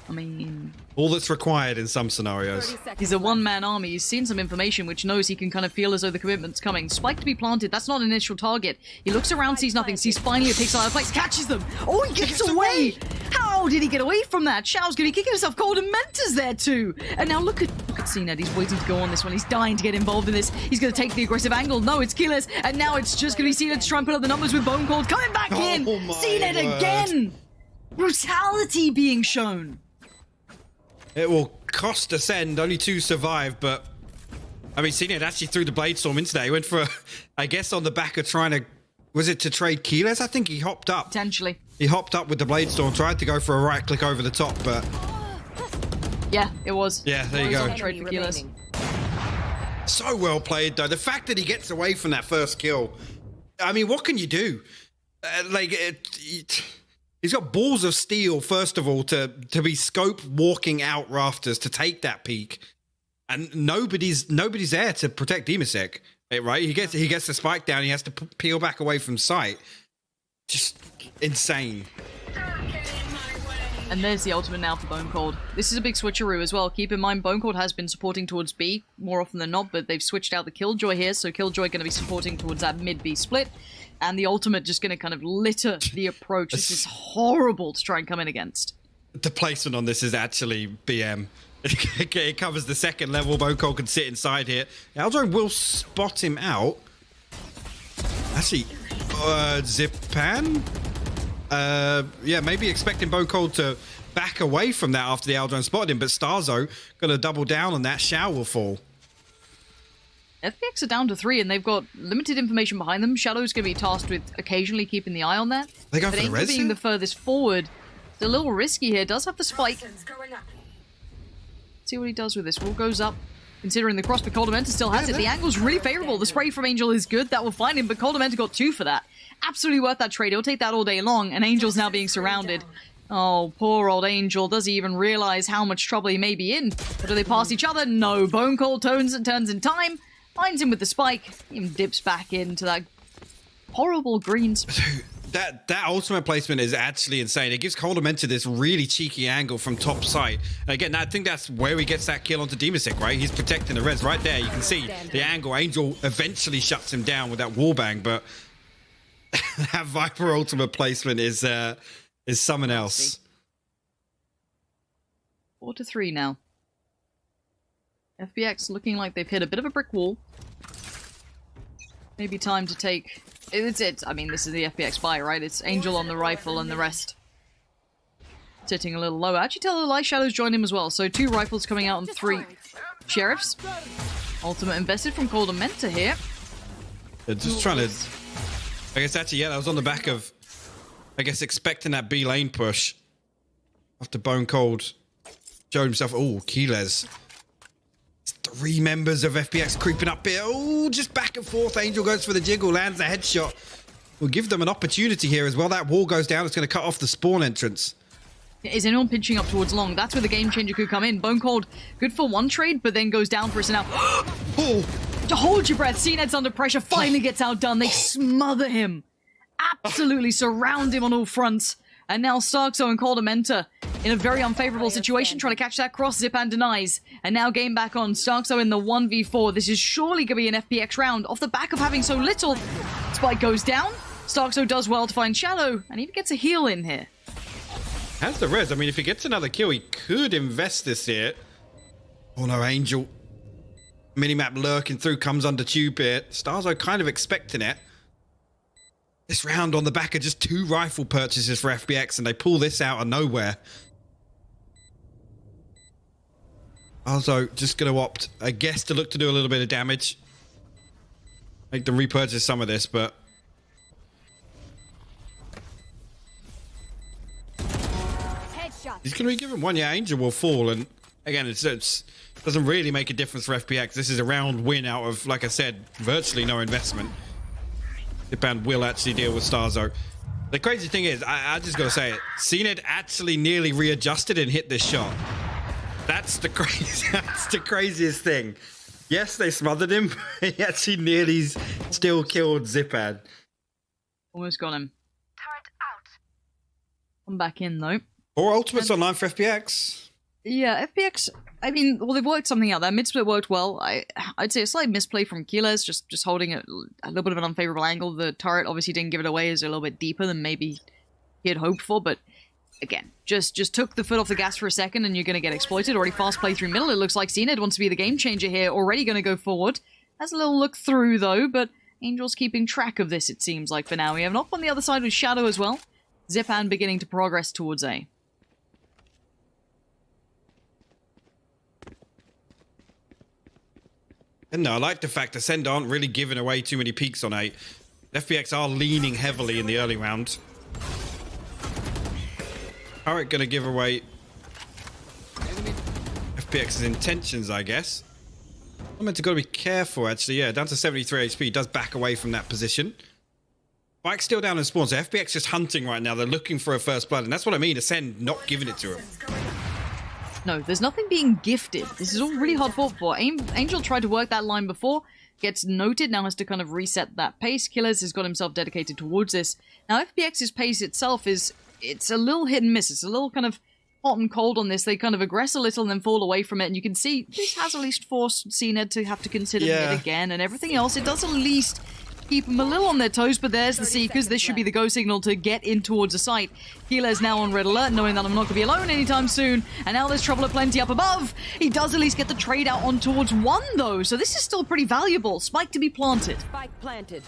I mean... all that's required in some scenarios. He's a one-man army. He's seen some information which knows he can kind of feel as though the commitment's coming. Spike to be planted. That's not an initial target. He looks around, sees nothing, sees finally a pixel out of place, catches them. Oh, he gets away! How did he get away from that? Shao's gonna be kicking himself. Golden Mentor's there too. And now look at CNED. He's waiting to go on this one. He's dying to get involved in this. He's gonna take the aggressive angle. No, it's Killers. And now it's just gonna be CNED to try and put up the numbers with Bone Cold. Coming back in! CNED again! Brutality being shown. It will cost Acend. Only 2 survive, but I mean, CNED actually threw the Blade Storm into that. He went for, I guess, on the back of trying to, was it to trade Keyless? I think he hopped up. Potentially. He hopped up with the Blade Storm, tried to go for a right click over the top, but... yeah, it was. Yeah, there you go. Trade for Keyless. So well played, though. The fact that he gets away from that first kill, I mean, what can you do? He's got balls of steel, first of all, to be scope walking out rafters to take that peak, and nobody's there to protect Demasec, right? He gets the spike down. He has to peel back away from sight. Just insane. And there's the ultimate now for Bone Cold. This is a big switcheroo as well. Keep in mind, Bone Cold has been supporting towards B more often than not, but they've switched out the Killjoy here, so Killjoy going to be supporting towards that mid-B split. And the ultimate just going to kind of litter the approach. This is horrible to try and come in against. The placement on this is actually BM. It covers the second level. Bone Cold can sit inside here. Aldrin will spot him out. Actually, Zipan? Yeah, maybe expecting Bone Cold to back away from that after the Aldrin spotted him, but Starzo going to double down on that. Shao will fall. FPX are down to 3 and they've got limited information behind them. Shadow's going to be tasked with occasionally keeping the eye on that. They go but for the res being the furthest forward, it's a little risky here. Does have the spike. See what he does with this. Wall goes up. Considering the cross, but Coldamenta still has it. The angle's really favorable. The spray from Angel is good. That will find him, but Coldamenta got 2 for that. Absolutely worth that trade. He'll take that all day long, and Angel's now being surrounded. Oh, poor old Angel. Does he even realize how much trouble he may be in? Or do they pass each other? No. Bone Cold turns in time. Finds him with the spike. He dips back into that horrible green spot. That ultimate placement is actually insane. It gives Coldamenta this really cheeky angle from top side. And again, I think that's where he gets that kill onto Demasec, right? He's protecting the res right there. You can see the angle. Angel eventually shuts him down with that wallbang, but that Viper ultimate placement is something else. 4-3 now. FPX looking like they've hit a bit of a brick wall. Maybe time to take... It's it. I mean, this is the FPX buy, right? It's Angel on the rifle and the rest sitting a little low. Actually, tell the Light Shadows join him as well. So 2 rifles coming out and 3 sheriffs. Ultimate invested from Coldamenta here. They're just trying to... I guess actually, yeah, that was on the back of... I guess expecting that B lane push. After Bone Cold showed himself... Oh, Keyless. 3 members of FPX creeping up here. Oh, just back and forth. Angel goes for the jiggle, lands a headshot. Will give them an opportunity here as well. That wall goes down. It's going to cut off the spawn entrance. Is anyone pinching up towards long? That's where the game changer could come in. Bone Cold, good for 1 trade, but then goes down for us now. Oh. Hold your breath. CNED's under pressure. Finally gets outdone. They smother him. Absolutely surround him on all fronts. And now Starkso and Coldamenta in a very unfavorable situation, trying to catch that cross. Zipan denies. And now game back on. Starkso in the 1v4. This is surely going to be an FPX round. Off the back of having so little. Spike goes down. Starkso does well to find Shallow. And even gets a heal in here. Has the res. I mean, if he gets another kill, he could invest this here. Oh no, Angel. Minimap lurking through, comes under tube here. Starzo kind of expecting it. This round on the back of just 2 rifle purchases for FPX, and they pull this out of nowhere. Also, just going to opt, I guess, to look to do a little bit of damage. Make them repurchase some of this, but... He's going to be given one. Yeah, Angel will fall, and again, it doesn't really make a difference for FPX. This is a round win out of, like I said, virtually no investment. Japan will actually deal with Starzo. The crazy thing is, I just gotta say it, CNED actually nearly readjusted and hit this shot. That's the craziest thing. Yes, they smothered him, but he actually nearly still killed Zipan. Almost got him. Come back in though. 4 ultimates online for FPX. Yeah, FPX, I mean, well, they've worked something out. That mid-split worked well. I'd say a slight misplay from Keyless, just holding a little bit of an unfavorable angle. The turret obviously didn't give it away, is a little bit deeper than maybe he had hoped for, but again, just took the foot off the gas for a second and you're going to get exploited. Already fast play through middle. It looks like CNED wants to be the game changer here. Already going to go forward. Has a little look through though, but Angel's keeping track of this, it seems like, for now. We have an op on the other side with Shadow as well. Zipan beginning to progress towards A. And no, I like the fact that Acend aren't really giving away too many peaks on A. FPX are leaning heavily in the early round. Turret gonna give away FPX's intentions, I guess. I'm meant to gotta be careful, actually. Yeah, down to 73 HP. Does back away from that position. Bike's still down in spawn, so FPX just hunting right now. They're looking for a first blood, and that's what I mean. Acend not giving it to him. No, there's nothing being gifted. This is all really hard fought for. Angel tried to work that line before, gets noted, now has to kind of reset that pace. Killers has got himself dedicated towards this. Now, FPX's pace itself it's a little hit and miss. It's a little kind of hot and cold on this. They kind of aggress a little and then fall away from it, and you can see this has at least forced CNED to have to consider it again, and everything else. It does at least keep them a little on their toes, but there's the Seekers. This should be the go signal to get in towards the site. Healer's now on red alert, knowing that I'm not going to be alone anytime soon, and now there's trouble aplenty up above. He does at least get the trade out on towards 1, though, so this is still pretty valuable. Spike to be planted. Spike planted.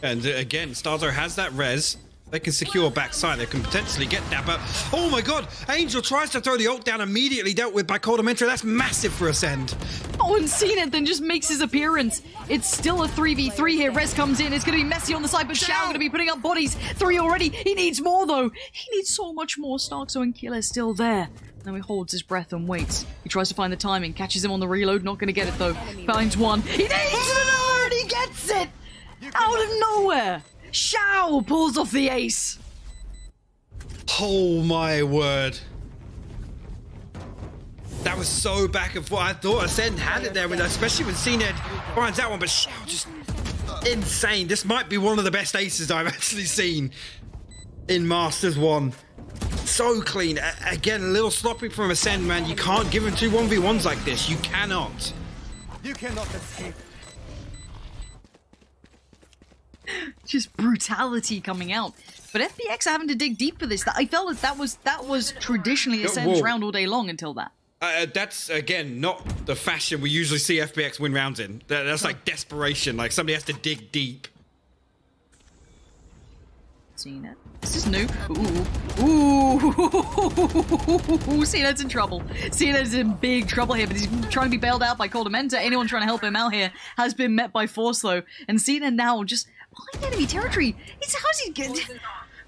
And again, Starzo has that res. They can secure backside. They can potentially get that, but oh my god! Angel tries to throw the ult down, immediately dealt with by Commentators. That's massive for Acend. Oh, and CNED then just makes his appearance. It's still a 3v3 here. Res comes in. It's going to be messy on the side, but Shao going to be putting up bodies. 3 already. He needs more, though. He needs so much more. Starkzo and Killer's still there. Now he holds his breath and waits. He tries to find the timing. Catches him on the reload. Not going to get it, though. Finds one. He needs it, and he gets it! Out of nowhere! Shao pulls off the ace. Oh my word. That was so back and forth. I thought Acend had it there, with, especially when CNED finds that one, but Shao just insane. This might be one of the best aces I've actually seen in Masters 1. So clean. Again, a little sloppy from Acend, man. You can't give him 2 1v1s like this. You cannot. You cannot escape. Just brutality coming out. But FPX are having to dig deep for this. I felt that was traditionally Ascend's round all day long until that. That's, again, not the fashion we usually see FPX win rounds in. That's like desperation. Like, somebody has to dig deep. Seen it. This is new. Ooh. CNED's in trouble. CNED's in big trouble here, but he's trying to be bailed out by Commentators. Anyone trying to help him out here has been met by force, though. And CNED now just behind enemy territory. How's he good?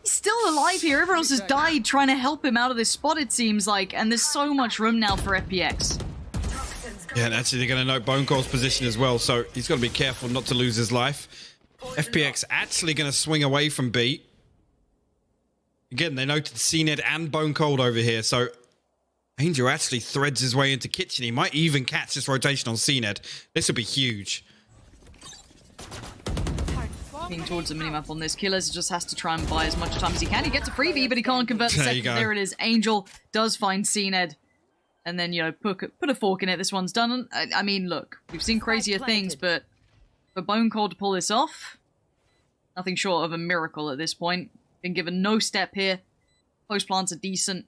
He's still alive here. Everyone else has died trying to help him out of this spot, it seems like. And there's so much room now for FPX. Yeah, and actually they're going to note Bone Cold's position as well, so he's got to be careful not to lose his life. FPX actually going to swing away from B. Again, they noted CNED and Bone Cold over here, so Angel actually threads his way into Kitchen. He might even catch this rotation on CNED. This would be huge. Looking towards the minimap on this. Killers just has to try and buy as much time as he can. He gets a freebie, but he can't convert the second. There it is. Angel does find CNED. And then, you know, put a fork in it. This one's done. I mean, look, we've seen crazier things, but for Bone Cold to pull this off, nothing short of a miracle at this point. Been given no step here. Post plants are decent.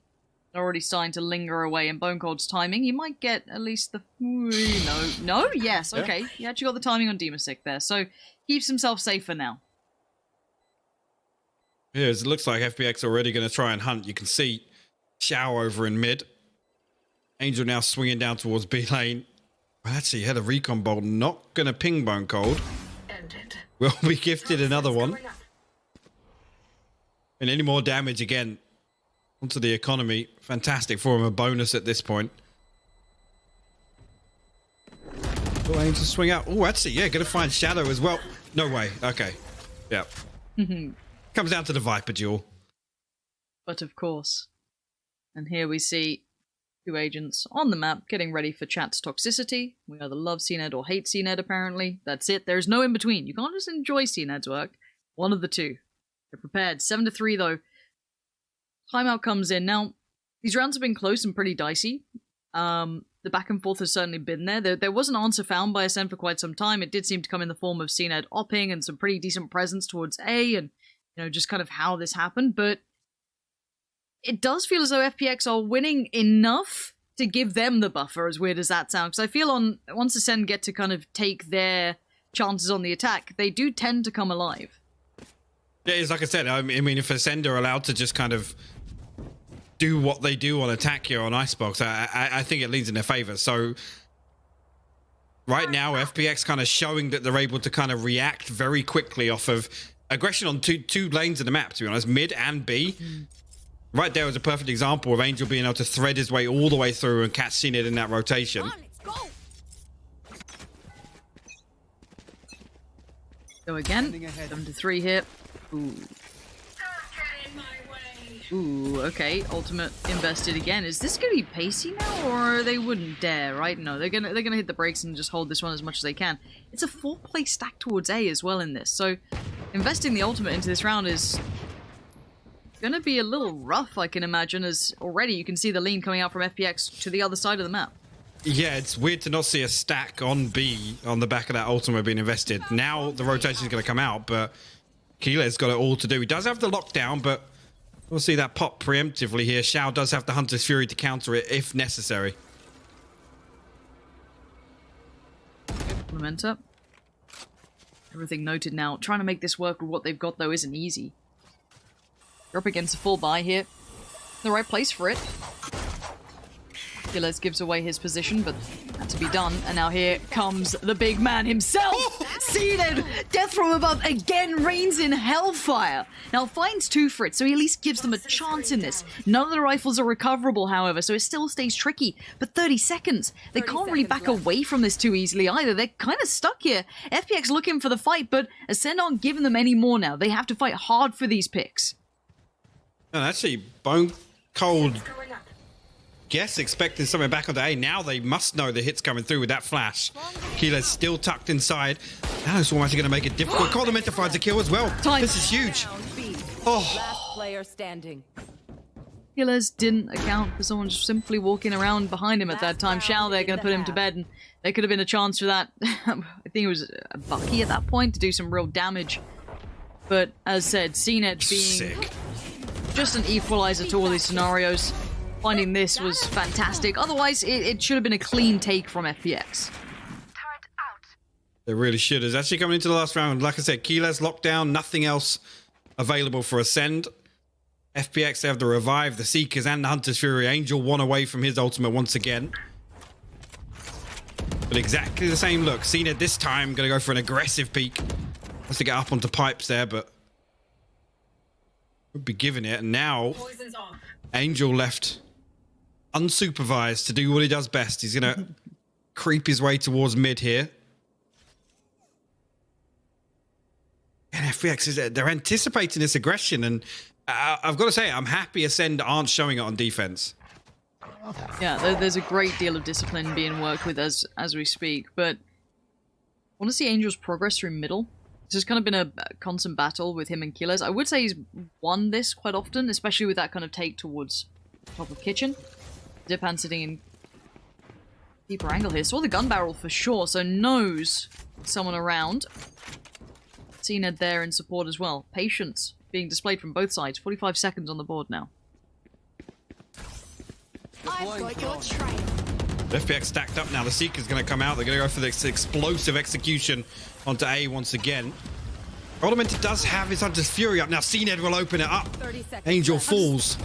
already starting to linger away in Bone Cold's timing. He might get at least the... No? Yes, okay. Yeah. He actually got the timing on Demasic there, so keeps himself safe for now. Yeah, it looks like FPX already going to try and hunt. You can see Shao over in mid. Angel now swinging down towards B lane. Well, actually, had a recon bolt. Not going to ping Bone Cold. Will be gifted another one. And any more damage again onto the economy. Fantastic for him. A bonus at this point. Oh, Angel swing out. Oh, actually, yeah, going to find Shadow as well. No way. Okay. Yeah. Comes down to the Viper duel. But of course. And here we see 2 agents on the map getting ready for chat's toxicity. We either love CNED or hate CNED, apparently. That's it. There's no in between. You can't just enjoy CNED's work. One of the two. They're prepared. 7-3 though. Timeout comes in. Now, these rounds have been close and pretty dicey. The back and forth has certainly been there. There was an answer found by Acend for quite some time. It did seem to come in the form of CNED opping and some pretty decent presence towards A and, you know, just kind of how this happened. But it does feel as though FPX are winning enough to give them the buffer, as weird as that sounds. Because I feel once Acend get to kind of take their chances on the attack, they do tend to come alive. Yeah, it's like I said, I mean, if Ascend are allowed to just kind of do what they do on attack here on Icebox, I think it leans in their favor. So right now, FPX kind of showing that they're able to kind of react very quickly off of aggression on two lanes of the map, to be honest, mid and B. Right there was a perfect example of Angel being able to thread his way all the way through and catch CNED in that rotation. Go again. 7-3 here. Ooh. Ooh, okay. Ultimate invested again. Is this gonna be pacey now, or they wouldn't dare, right? No, they're gonna hit the brakes and just hold this one as much as they can. It's a 4-play stack towards A as well in this, so investing the ultimate into this round is gonna be a little rough, I can imagine, as already you can see the lean coming out from FPX to the other side of the map. Yeah, it's weird to not see a stack on B on the back of that ultimate being invested. Now the rotation is going to come out, but Keeler's got it all to do. He does have the lockdown, but we'll see that pop preemptively here. Shao does have the Hunter's Fury to counter it if necessary. Implement up. Everything noted now. Trying to make this work with what they've got, though, isn't easy. They're up against a full buy here. The right place for it. Gilles gives away his position, but had to be done. And now here comes the big man himself! Seeded! Death from above again reigns in hellfire! Now finds 2 for it, so he at least gives them a chance in this. None of the rifles are recoverable, however, so it still stays tricky. But 30 seconds! They can't really back away from this too easily either. They're kind of stuck here. FPX looking for the fight, but Ascend aren't giving them any more now. They have to fight hard for these picks. And actually, Bone Cold, guess expecting something back onto A. Now they must know the hit's coming through with that flash. Keeler's still tucked inside. Now it's almost going to make it difficult. Commentator finds a kill as well. This is huge. Last player standing. Killers didn't account for someone just simply walking around behind him at that time. Shao, they're going to put him to bed, and there could have been a chance for that. I think it was a Bucky at that point to do some real damage. But as said, CNED being just an equalizer to all these scenarios. Finding this was fantastic. Otherwise, it should have been a clean take from FPX. They really should. It's actually coming into the last round. Like I said, Keeler's locked down. Nothing else available for Ascend. FPX, they have the Revive, the Seekers, and the Hunter's Fury. Angel one away from his ultimate once again. But exactly the same look. CNED this time going to go for an aggressive peek. Wants to get up onto pipes there, but would be giving it. And now Angel left unsupervised to do what he does best. He's going to creep his way towards mid here. And FPX, they're anticipating this aggression, and I've got to say, I'm happy Ascend aren't showing it on defense. Yeah, there's a great deal of discipline being worked with as we speak, but I want to see Angel's progress through middle. This has kind of been a constant battle with him and Killers. I would say he's won this quite often, especially with that kind of take towards top of kitchen. Zipan sitting in deeper angle here. Saw the gun barrel for sure, so knows someone around. CNED there in support as well. Patience being displayed from both sides. 45 seconds on the board now. FPX stacked up now. The Seeker's going to come out. They're going to go for this explosive execution onto A once again. Commentators does have his Hunter's Fury up now. CNED will open it up. Angel falls.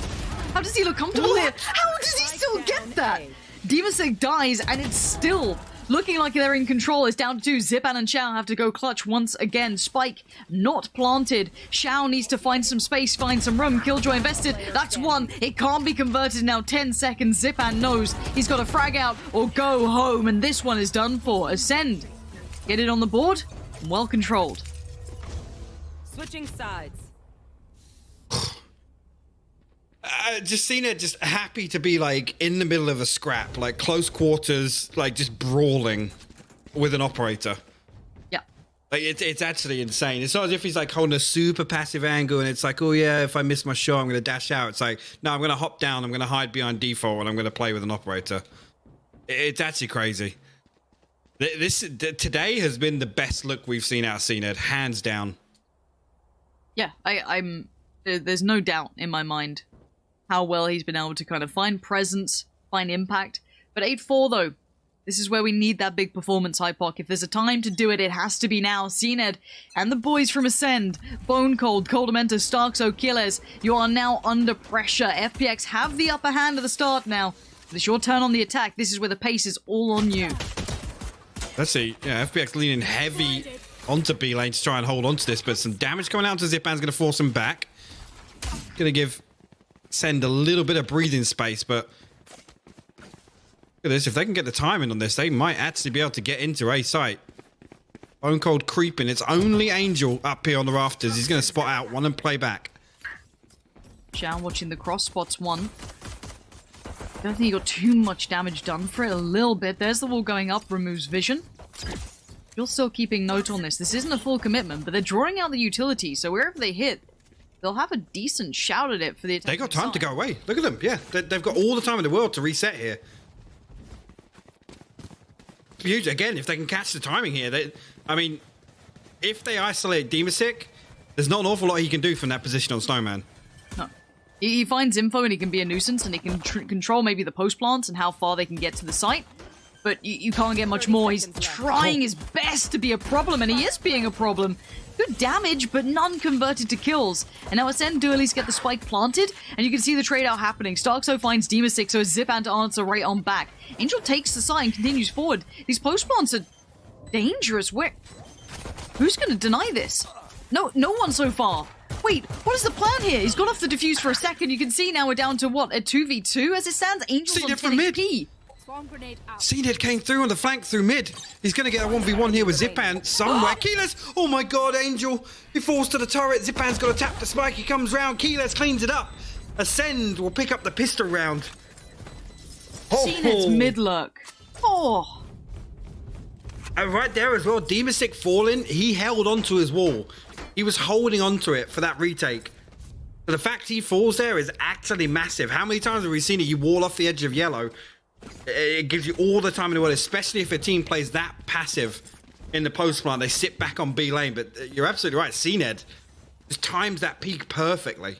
How does he look comfortable here? How does he still get that? Demasig dies, and it's still looking like they're in control. It's down to 2. Zipan and Xiao have to go clutch once again. Spike not planted. Xiao needs to find some space, find some room. Killjoy invested. That's 1. It can't be converted now. 10 seconds. Zipan knows he's got to frag out or go home, and this one is done for. Acend, get it on the board. Well controlled. Switching sides. Just seen it, just happy to be like in the middle of a scrap, like close quarters, like just brawling with an operator. Yeah. Like it's actually insane. It's not as if he's like holding a super passive angle and it's like, oh yeah, if I miss my shot, I'm going to dash out. It's like, no, I'm going to hop down, I'm going to hide behind default, and I'm going to play with an operator. It's actually crazy. Today has been the best look we've seen out of CNED, hands down. Yeah, there's no doubt in my mind how well he's been able to kind of find presence, find impact. But 8-4 though, this is where we need that big performance, Hypoc. If there's a time to do it, it has to be now. CNED and the boys from Acend, Bone Cold, Commentators, Starkso, Killers, you are now under pressure. FPX have the upper hand at the start now. It's your turn on the attack. This is where the pace is all on you. Let's see. Yeah, FPX leaning heavy onto B lane to try and hold on to this, but some damage coming out to Zipan's going to force him back. Going to give Acend a little bit of breathing space, but look at this. If they can get the timing on this, they might actually be able to get into A site. Bone Cold creeping. It's only Angel up here on the rafters. He's going to spot out one and play back. Xiao watching the cross, spots 1. Don't think he got too much damage done for it. A little bit. There's the wall going up, removes vision. You're still keeping note on this. This isn't a full commitment, but they're drawing out the utility, so wherever they hit, they'll have a decent shout at it for the attack. They got time to go away. Look at them. Yeah, they've got all the time in the world to reset here. Huge. Again, if they can catch the timing here, I mean, if they isolate Demasig, there's not an awful lot he can do from that position on Snowman. No. He finds info and he can be a nuisance and he can control maybe the post plants and how far they can get to the site. But you can't get much more. He's trying his best to be a problem, and he is being a problem. Good damage, but none converted to kills. And now Acend do at least get the spike planted, and you can see the trade-out happening. Starkso finds Demasig, so Zipan to answer right on back. Angel takes the side and continues forward. These post plants are dangerous. Who's going to deny this? No one so far. Wait, what is the plan here? He's got off the defuse for a second. You can see now we're down to, what, a 2v2? As it stands, Angel's on 10 HP. CNED came through on the flank through mid. He's going to get a 1v1 here with Zipan somewhere. Keyless! Oh my god, Angel! He falls to the turret. Zipan's got to tap the spike. He comes round. Keyless cleans it up. Acend will pick up the pistol round. CNED's mid lurk. Oh! And right there as well, Demasig falling. He held onto his wall. He was holding onto it for that retake. But the fact he falls there is actually massive. How many times have we seen it? You wall off the edge of yellow. It gives you all the time in the world, especially if a team plays that passive in the post plant. They sit back on B lane, but you're absolutely right. CNED just times that peak perfectly.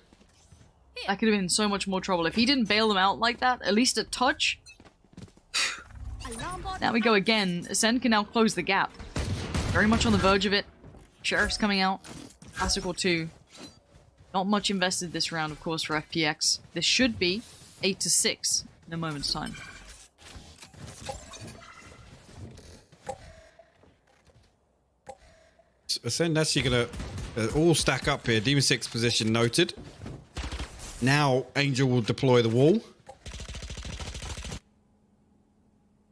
That could have been so much more trouble. If he didn't bail them out like that, at least a touch. Now we go again. Acend can now close the gap. Very much on the verge of it. Sheriff's coming out. Classical 2. Not much invested this round, of course, for FPX. This should be 8-6 in a moment's time. Acend actually going to all stack up here. Demasig position noted. Now Angel will deploy the wall.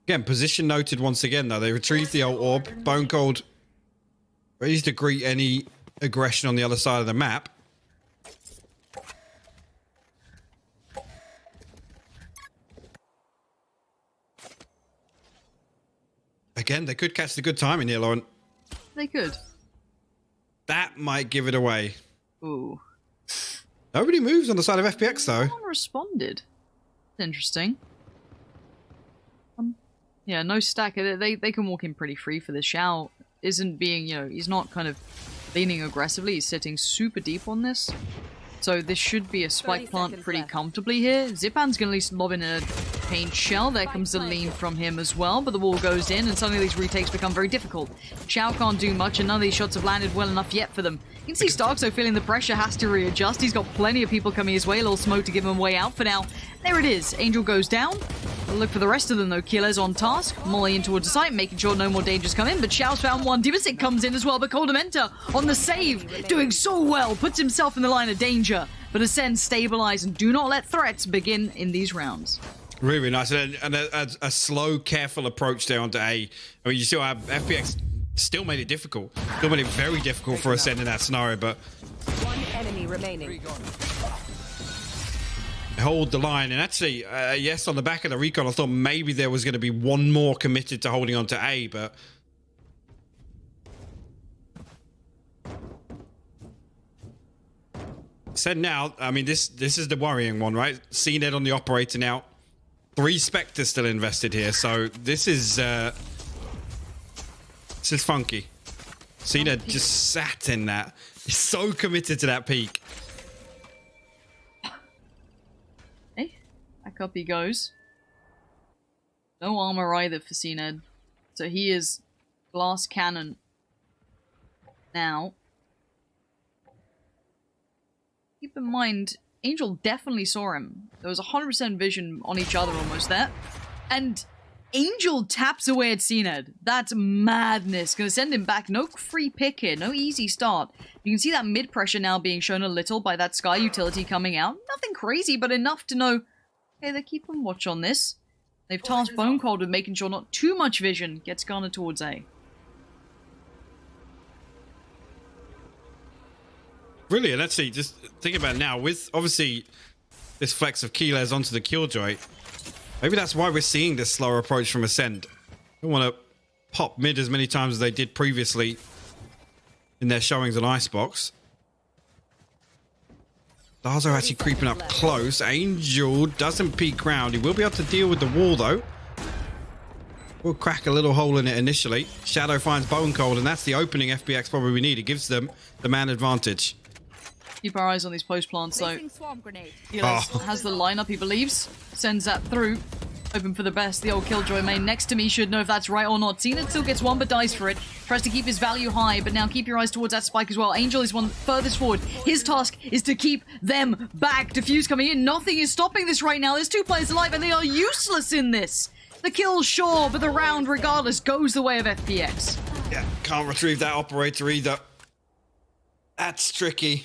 Again, position noted once again, though. They retrieve the ult orb. Bone Cold ready to greet any aggression on the other side of the map. Again, they could catch the good timing here, Lauren. They could. That might give it away. Ooh. Nobody moves on the side of FPX, though. No one responded. Interesting. Yeah, no stack. They can walk in pretty free for this. Xiao isn't being, he's not kind of leaning aggressively. He's sitting super deep on this. So this should be a spike plant pretty comfortably here. Zipan's going to at least lob in a paint shell. There comes the lean from him as well, but the wall goes in, and suddenly these retakes become very difficult. Chow can't do much, and none of these shots have landed well enough yet for them. You can see Starkzo feeling the pressure, has to readjust. He's got plenty of people coming his way, a little smoke to give him a way out for now. There it is. Angel goes down. We'll look for the rest of them, though. Kila's on task, molly in towards the site, making sure no more dangers come in, but Xiao's found one. Divisic comes in as well, but Coldamenta on the save, doing so well, puts himself in the line of danger. But Acend stabilize and do not let threats begin in these rounds. Really nice, and a slow, careful approach there onto A. I mean, you still have FPX still made it difficult. Still made it very difficult for Acend in that scenario, but One enemy remaining. hold the line. And actually, yes, on the back of the recon, I thought maybe there was going to be one more committed to holding on to A, but said now, I mean, this is the worrying one, right? CNED on the operator now. 3 Spectres still invested here, so this is funky. CNED just sat in that. He's so committed to that peak. Hey, back up he goes. No armor either for CNED. So he is glass cannon now. Keep in mind, Angel definitely saw him. There was 100% vision on each other almost there. And Angel taps away at CNED. That's madness. Gonna send him back. No free pick here. No easy start. You can see that mid pressure now being shown a little by that Sky utility coming out. Nothing crazy, but enough to know, okay, they're keeping watch on this. They've tasked Bone Cold with making sure not too much vision gets garnered towards A. Really, and actually, just think about it now, with obviously this flex of Keyless onto the Killjoy, maybe that's why we're seeing this slower approach from Acend. Don't want to pop mid as many times as they did previously in their showings on Icebox. Stars are actually creeping up close. Angel doesn't peek round. He will be able to deal with the wall, though. We'll crack a little hole in it initially. Shadow finds Bone Cold, and that's the opening FPX probably we need. It gives them the man advantage. Keep our eyes on these post plants, though. He Oh. has the lineup, he believes. Sends that through. Hoping for the best. The old Killjoy main next to me should know if that's right or not. CNED still gets one, but dies for it. Tries to keep his value high, but now keep your eyes towards that spike as well. Angel is one furthest forward. His task is to keep them back. Diffuse coming in. Nothing is stopping this right now. There's 2 players alive, and they are useless in this. The kill, sure, but the round, regardless, goes the way of FPX. Yeah, can't retrieve that operator either. That's tricky.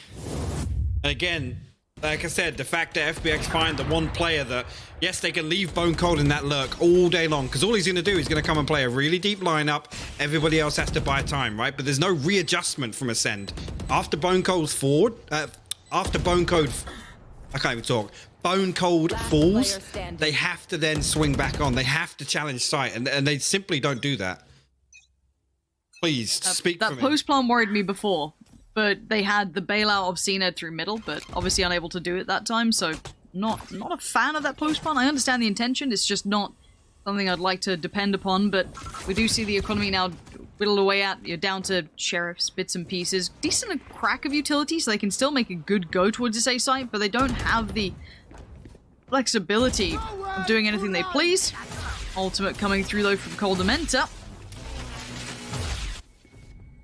And again, like I said, the fact that FPX find the one player that, yes, they can leave Bone Cold in that lurk all day long, because all he's going to do is going to come and play a really deep lineup. Everybody else has to buy time, right? But there's no readjustment from Acend. After Bone Cold's forward, after Bone Cold, I can't even talk. Bone Cold falls, they have to then swing back on. They have to challenge sight, and they simply don't do that. Please, speak for me. That post plan worried me before, but they had the bailout of CNED through middle, but obviously unable to do it that time, so not a fan of that post plan. I understand the intention, it's just not something I'd like to depend upon, but we do see the economy now whittled away at. You're down to sheriffs, bits and pieces. Decent crack of utility, so they can still make a good go towards this A site, but they don't have the flexibility of doing anything they please. Ultimate coming through though from Coldamenta.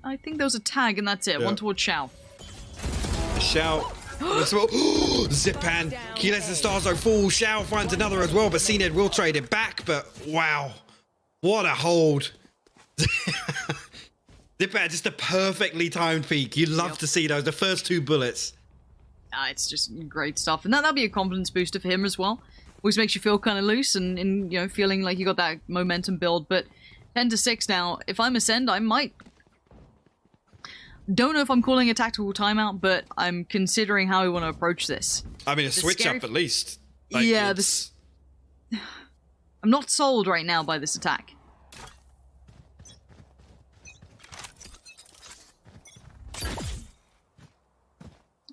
I think there was a tag and that's it. Yeah. One towards Xiao. Xiao. Zipan. Keyless and Starzo fall. Xiao finds another as well, but CNED will trade it back. But wow, what a hold. Zipan, just a perfectly timed peak. You'd love to see those. The first 2 bullets. It's just great stuff. And that'll be a confidence booster for him as well. Always makes you feel kind of loose and you know, feeling like you got that momentum build. But 10-6 now. If I'm Acend, I might... Don't know if I'm calling a tactical timeout, but I'm considering how we want to approach this. I mean, a switch up at least. Like, yeah, this... I'm not sold right now by this attack.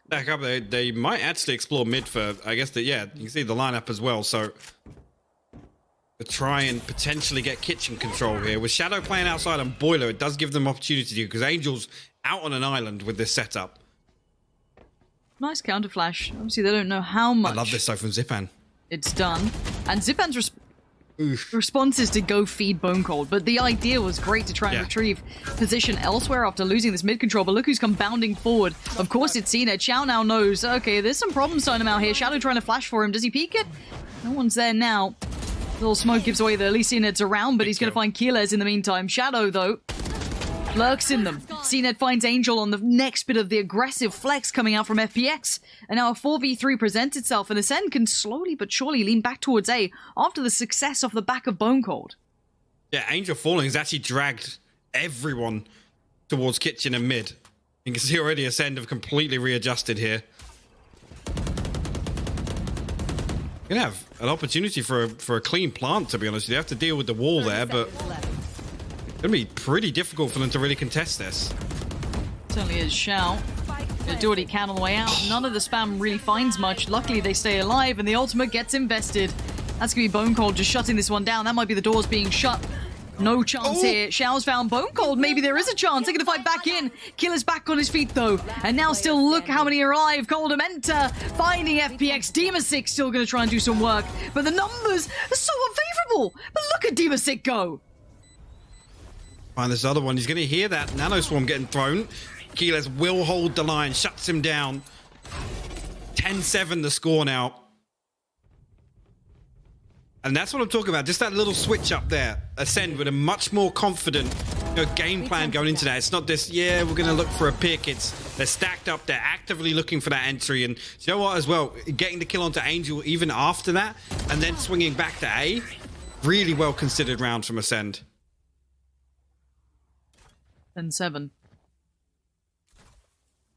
Back up, they might actually explore mid for, I guess, yeah, you can see the lineup as well, so... To try and potentially get kitchen control here. With Shadow playing outside on Boiler, it does give them opportunity to, because Angel's out on an island with this setup. Nice counter flash. Obviously, they don't know how much. I love this though from Zipan. It's done. And Zipan's response is to go feed Bone Cold, but the idea was great to try and retrieve position elsewhere after losing this mid control. But look who's come bounding forward. Of course, it's CNED. Xiao now knows, okay, there's some problems starting him out here. Shadow trying to flash for him. Does he peek it? No one's there now. Little smoke gives away that at least CNED's around, but he's going to find Keyless in the meantime. Shadow, though, lurks in them. CNED finds Angel on the next bit of the aggressive flex coming out from FPX. And now a 4v3 presents itself, and Acend can slowly but surely lean back towards A after the success off the back of Bone Cold. Yeah, Angel falling has actually dragged everyone towards kitchen and mid. You can see already Acend have completely readjusted here. Gonna have an opportunity for a clean plant, to be honest. You have to deal with the wall there, but it's gonna be pretty difficult for them to really contest this. Certainly is. Xiao gonna do what he can on the way out. None of the spam really finds much. Luckily, they stay alive, and the ultimate gets invested. That's gonna be Bone Cold just shutting this one down. That might be the doors being shut. No chance here. Xiao's found Bone Cold. Maybe there is a chance. They're going to fight back in. Killer's back on his feet, though. And now still look how many are alive. Coldamenta finding FPX. Demasik still going to try and do some work. But the numbers are so unfavorable. But look at Demasik go. Find this other one. He's going to hear that Nano Swarm getting thrown. Keyless will hold the line. Shuts him down. 10-7 the score now. And that's what I'm talking about. Just that little switch up there. Acend with a much more confident game plan going into that. It's not this, yeah, we're going to look for a pick. It's they're stacked up. They're actively looking for that entry. And you know what as well? Getting the kill onto Angel even after that and then swinging back to A. Really well considered round from Acend. 10-7.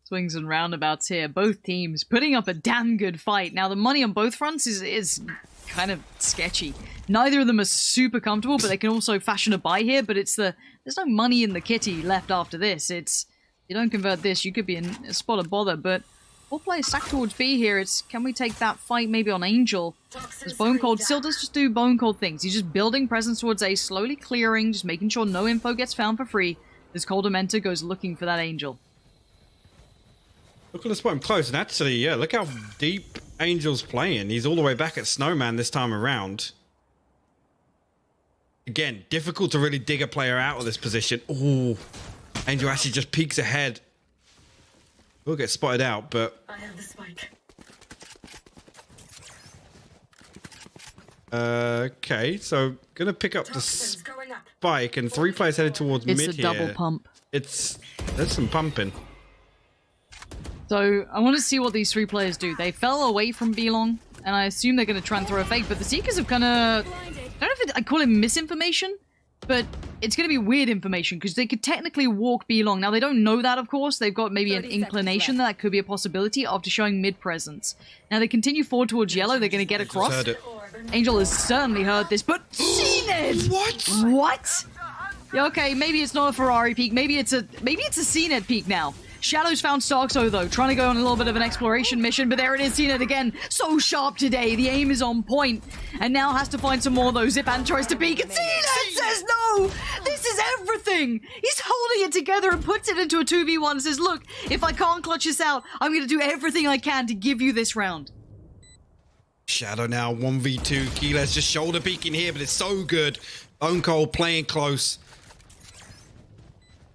Swings and roundabouts here. Both teams putting up a damn good fight. Now, the money on both fronts is kind of sketchy. Neither of them are super comfortable, but they can also fashion a buy here. But it's there's no money in the kitty left after this. It's, you don't convert this, you could be in a spot of bother. But all players stack towards B here. It's, can we take that fight maybe on Angel? Because Bone Cold still does just do Bone Cold things. He's just building presence towards A, slowly clearing, just making sure no info gets found for free. This Coldamenta goes looking for that Angel. Look at the spot him close, and actually, yeah, look how deep Angel's playing. He's all the way back at Snowman this time around. Again, difficult to really dig a player out of this position. Ooh, Angel actually just peeks ahead. We'll get spotted out, but... I have the spike. Okay, so gonna pick up the spike, and 3 players headed towards mid here. It's a double pump. There's some pumping. So, I want to see what these 3 players do. They fell away from B-Long, and I assume they're going to try and throw a fake, but the Seekers have kind of... I don't know if I call it misinformation, but it's going to be weird information, because they could technically walk B-Long. Now, they don't know that, of course. They've got maybe an inclination that could be a possibility after showing mid-presence. Now, they continue forward towards yellow. They're going to get across. Angel has certainly heard this, but... CNED! What? Yeah, okay, maybe it's not a Ferrari peak. Maybe it's a CNED peak now. Shadow's found Starkso, though, trying to go on a little bit of an exploration mission, but there it is, CNED again. So sharp today. The aim is on point, and now has to find some more of those. Zipan tries to peek, and CNED says no! This is everything! He's holding it together and puts it into a 2v1 and says, look, if I can't clutch this out, I'm going to do everything I can to give you this round. Shadow now, 1v2. Keyless just shoulder peeking here, but it's so good. Bone Cold playing close.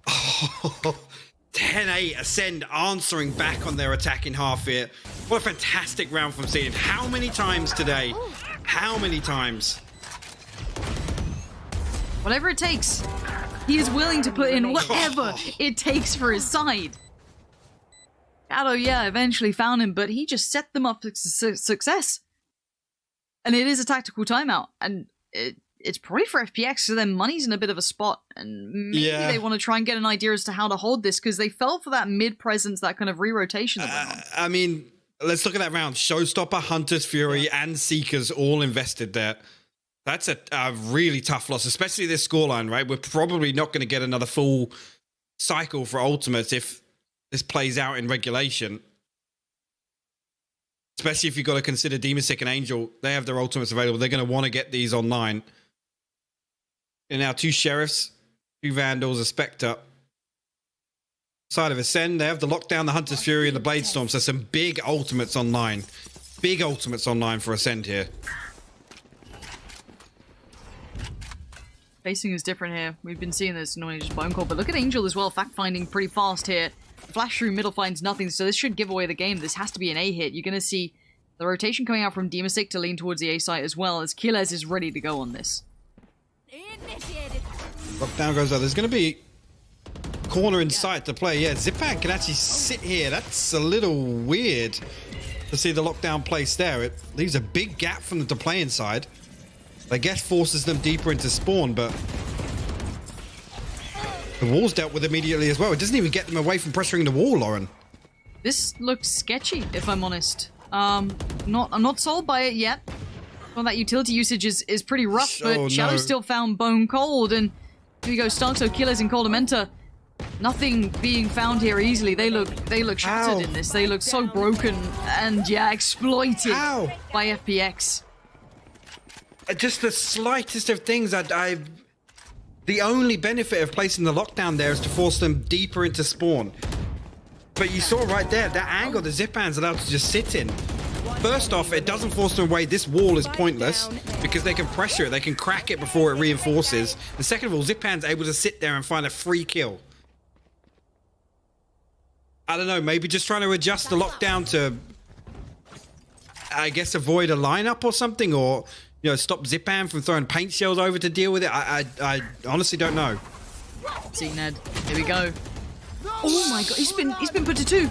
Oh, 10-8, Acend answering back on their attacking half here. What a fantastic round from CNED. How many times today? How many times? Whatever it takes. He is willing to put in whatever it takes for his side. Shadow, yeah, eventually found him, but he just set them up for success. And it is a tactical timeout, and it's probably for FPX, so their money's in a bit of a spot, and maybe they want to try and get an idea as to how to hold this, because they fell for that mid-presence, that kind of re-rotation that went on. I mean, let's look at that round. Showstopper, Hunters, Fury, and Seekers all invested there. That's a really tough loss, especially this scoreline, right? We're probably not going to get another full cycle for Ultimates if this plays out in regulation. Especially if you've got to consider Demasik and Angel. They have their Ultimates available. They're going to want to get these online. And now 2 Sheriffs, 2 Vandals, a Spectre. Side of Acend, they have the Lockdown, the Hunter's Fury, and the Blade Storm. So some big Ultimates online. big ultimates online for Acend here. Facing is different here. We've been seeing this annoying just bone call, but look at Angel as well, fact-finding pretty fast here. Flash through middle finds nothing, so this should give away the game. This has to be an A hit. You're going to see the rotation coming out from Demastic to lean towards the A site as well, as Kiles is ready to go on this. Lockdown goes out. There's going to be corner in sight to play. Yeah, Zipan can actually sit here. That's a little weird to see the lockdown place there. It leaves a big gap from them to play inside. I guess forces them deeper into spawn, but the wall's dealt with immediately as well. It doesn't even get them away from pressuring the wall, Lauren. This looks sketchy, if I'm honest. I'm not sold by it yet. Well, that utility usage is pretty rough, but Shadow still found bone cold, and here we go, Starkso, Killers, and Coldamenta. Nothing being found here easily. They look shattered in this. They look so broken and yeah, exploited by FPX. Just the slightest of things the only benefit of placing the lockdown there is to force them deeper into spawn. But you saw right there, that angle the Zipan's allowed to just sit in. First off, it doesn't force them away. This wall is pointless because they can pressure it. They can crack it before it reinforces. And second of all, Zipan's able to sit there and find a free kill. I don't know, maybe just trying to adjust the lockdown to, I guess, avoid a lineup or something, or you know, stop Zipan from throwing paint shells over to deal with it. I honestly don't know. See Ned, here we go. Oh my god, he's been put to 2.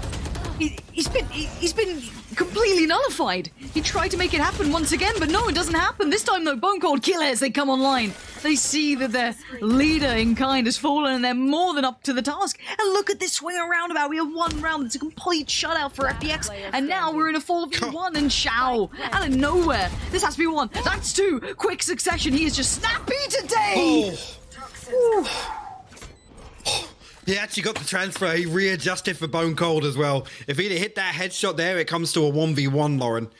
He's been completely nullified. He tried to make it happen once again, but no, it doesn't happen. This time though, Bone Cold Killers, they come online. They see that their leader in kind has fallen and they're more than up to the task. And look at this swing and roundabout. We have one round that's a complete shutout for FPX. And now we're in a 4v1 and Shao out of nowhere. This has to be 1. That's 2. Quick succession. He is just snappy today. He actually got the transfer. He readjusted for Bone Cold as well. If he'd have hit that headshot there, it comes to a 1v1, Lauren.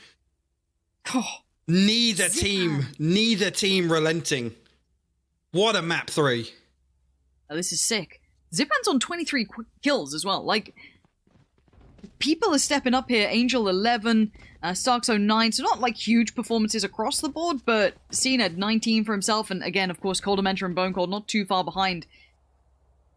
Neither team relenting. What a map 3. Oh, this is sick. Zipan's on 23 kills as well. Like, people are stepping up here. Angel 11, Starkso 9. So not like huge performances across the board, but Cena 19 for himself. And again, of course, Coldamenta and Bone Cold not too far behind.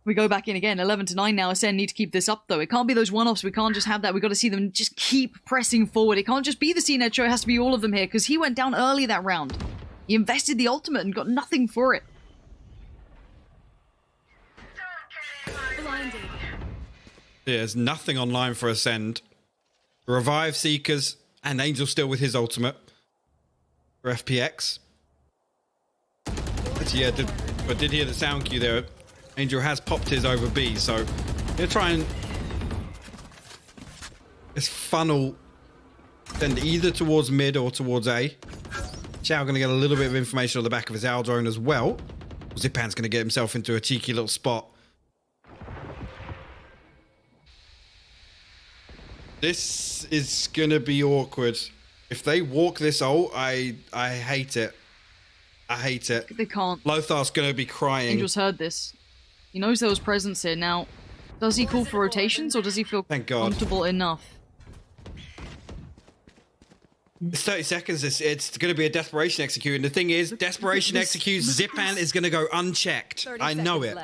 We go back in again, 11-9 now. Acend need to keep this up, though. It can't be those one-offs. We can't just have that. We've got to see them just keep pressing forward. It can't just be the CNED show. It has to be all of them here, because he went down early that round. He invested the ultimate and got nothing for it. Yeah, there's nothing online for Acend. Revive Seekers and Angel still with his ultimate for FPX. Actually, yeah, I did hear the sound cue there. Angel has popped his over B, so they're trying this funnel send either towards mid or towards A. Xiao going to get a little bit of information on the back of his owl drone as well. Zipan's going to get himself into a cheeky little spot. This is going to be awkward. If they walk this ult, I hate it. I hate it. They can't. Lothar's going to be crying. Angel's heard this. He knows there was presence here. Now, does he call for rotations or does he feel comfortable enough? It's 30 seconds. It's going to be a desperation execute. And the thing is, desperation executes, Zipan is going to go unchecked. I know it.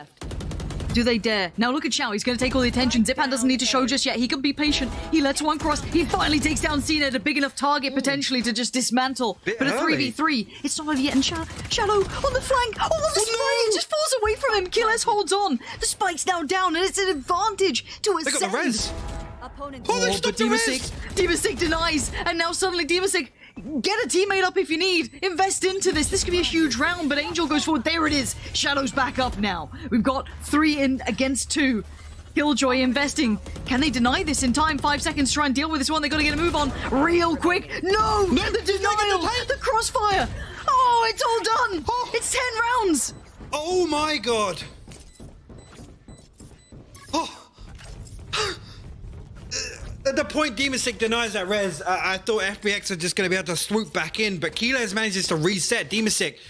Do they dare? Now look at Xiao. He's going to take all the attention. Zipan doesn't need to show just yet. He can be patient. He lets one cross. He finally takes down Cena at a big enough target potentially to just dismantle. But a 3v3. It's not over yet. And Shadow on the flank. Oh, the spray! It just falls away from him. Killes holds on. The spike's now down and it's an advantage to Acend. They got the res. Oh, but Demastic denies. And now suddenly Demastic, get a teammate up if you need. Invest into this. This could be a huge round, but Angel goes forward. There it is. Shadow's back up now. We've got 3 in against 2. Killjoy investing. Can they deny this in time? 5 seconds to try and deal with this one. They got to get a move on real quick. No! The denial! The crossfire! Oh, it's all done! It's 10 rounds! Oh my god! Oh! At the point Demastic denies that res, I thought FPX are just going to be able to swoop back in, but Kiles manages to reset. Demastic,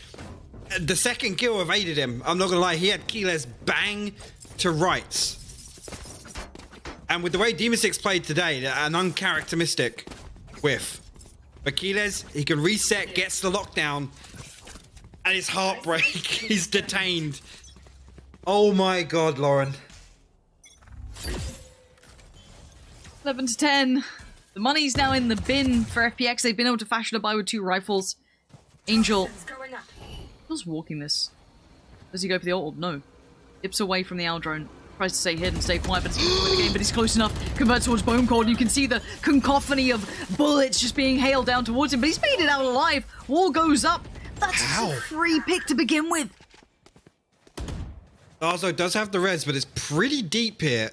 the second kill evaded him. I'm not going to lie, he had Kiles bang to rights. And with the way Demastic's played today, an uncharacteristic whiff. Aquiles, he can reset, gets the lockdown, and it's heartbreak. He's detained. Oh my god, Lauren. 11 to 10. The money's now in the bin for FPX. They've been able to fashion a buy with 2 rifles. Angel. Who's walking this? Does he go for the ult? No. Dips away from the owl drone. Tries to stay hidden, stay quiet, but it's going to win the game, but he's close enough. Converts towards Bone Cold. You can see the cacophony of bullets just being hailed down towards him, but he's made it out alive. Wall goes up. That's a free pick to begin with. Starzo does have the res, but it's pretty deep here.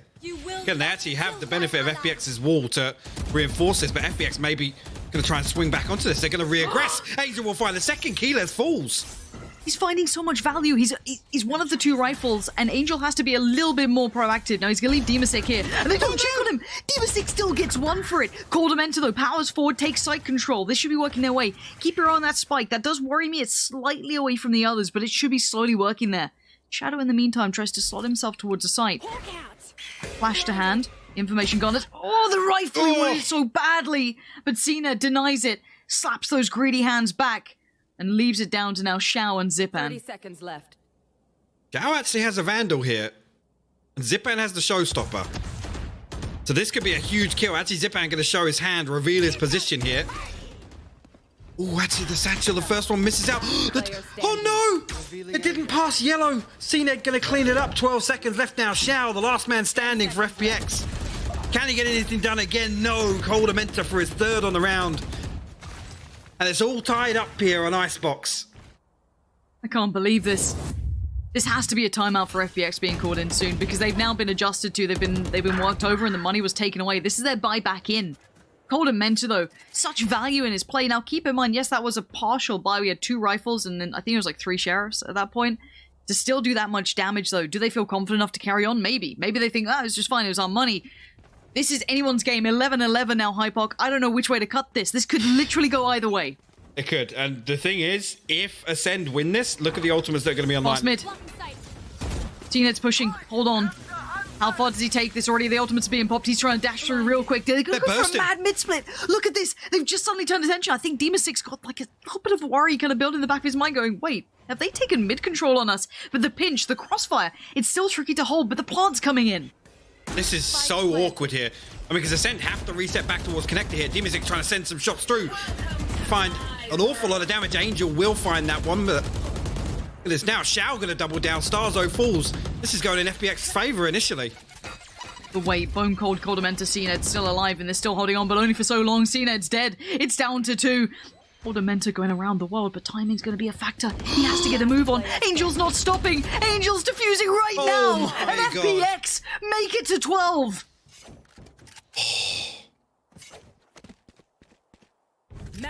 Again, they actually have the benefit of FPX's wall to reinforce this, but FPX maybe going to try and swing back onto this. They're going to re-aggress. Angel will find the second. Keyless falls. He's finding so much value. He's one of the 2 rifles, and Angel has to be a little bit more proactive. Now he's going to leave Demasek here, and they don't check on him. Demasek still gets 1 for it. Coldamenta, though, powers forward, takes site control. This should be working their way. Keep your eye on that spike. That does worry me. It's slightly away from the others, but it should be slowly working there. Shadow, in the meantime, tries to slot himself towards the site. Flash to hand. Information gone. Oh, the rifle! He wanted it so badly, but Cena denies it, slaps those greedy hands back, and leaves it down to now Xiao and Zipan. 30 seconds left. Xiao actually has a Vandal here, and Zipan has the Showstopper. So this could be a huge kill. Actually, Zipan going to show his hand, reveal his position here. Oh, actually, the Satchel, the first one misses out. Oh no! It didn't pass yellow. CNED going to clean it up. 12 seconds left now. Xiao, the last man standing for FPX. Can he get anything done again? No. Coldamenta for his 3rd on the round. And it's all tied up here on Icebox. I can't believe this. This has to be a timeout for FPX being called in soon, because they've now been adjusted to. They've been worked over, and the money was taken away. This is their buy back in. Coldamenta, though, such value in his play. Now, keep in mind, yes, that was a partial buy. We had 2 rifles, and then I think it was like 3 sheriffs at that point. To still do that much damage, though, do they feel confident enough to carry on? Maybe. Maybe they think, it's just fine, it was our money. This is anyone's game. 11-11 now, Hypoc. I don't know which way to cut this. This could literally go either way. It could. And the thing is, if Acend win this, look at the ultimates that are going to be online. Last mid. T-Net's pushing. Hold on. How far does he take this already? The ultimate's being popped. He's trying to dash through real quick. They're going to go for a mad mid-split. Look at this. They've just suddenly turned attention. I think Demasic's got like a little bit of worry kind of building in the back of his mind going, wait, have they taken mid-control on us? But the pinch, the crossfire, it's still tricky to hold, but the plant's coming in. This is so awkward here. I mean, because Acend have to reset back towards connector here. Demasic trying to send some shots through. Find an awful lot of damage. Angel will find that one, but look at this now. Xiao going to double down. Starzo falls. This is going in FPX's favor initially. The wait, Bone Cold, Coldamenta, CNED's still alive, and they're still holding on, but only for so long. CNED's dead. It's down to 2. Coldamenta going around the world, but timing's going to be a factor. He has to get a move on. Angel's not stopping. Angel's defusing right now. And FPX make it to 12.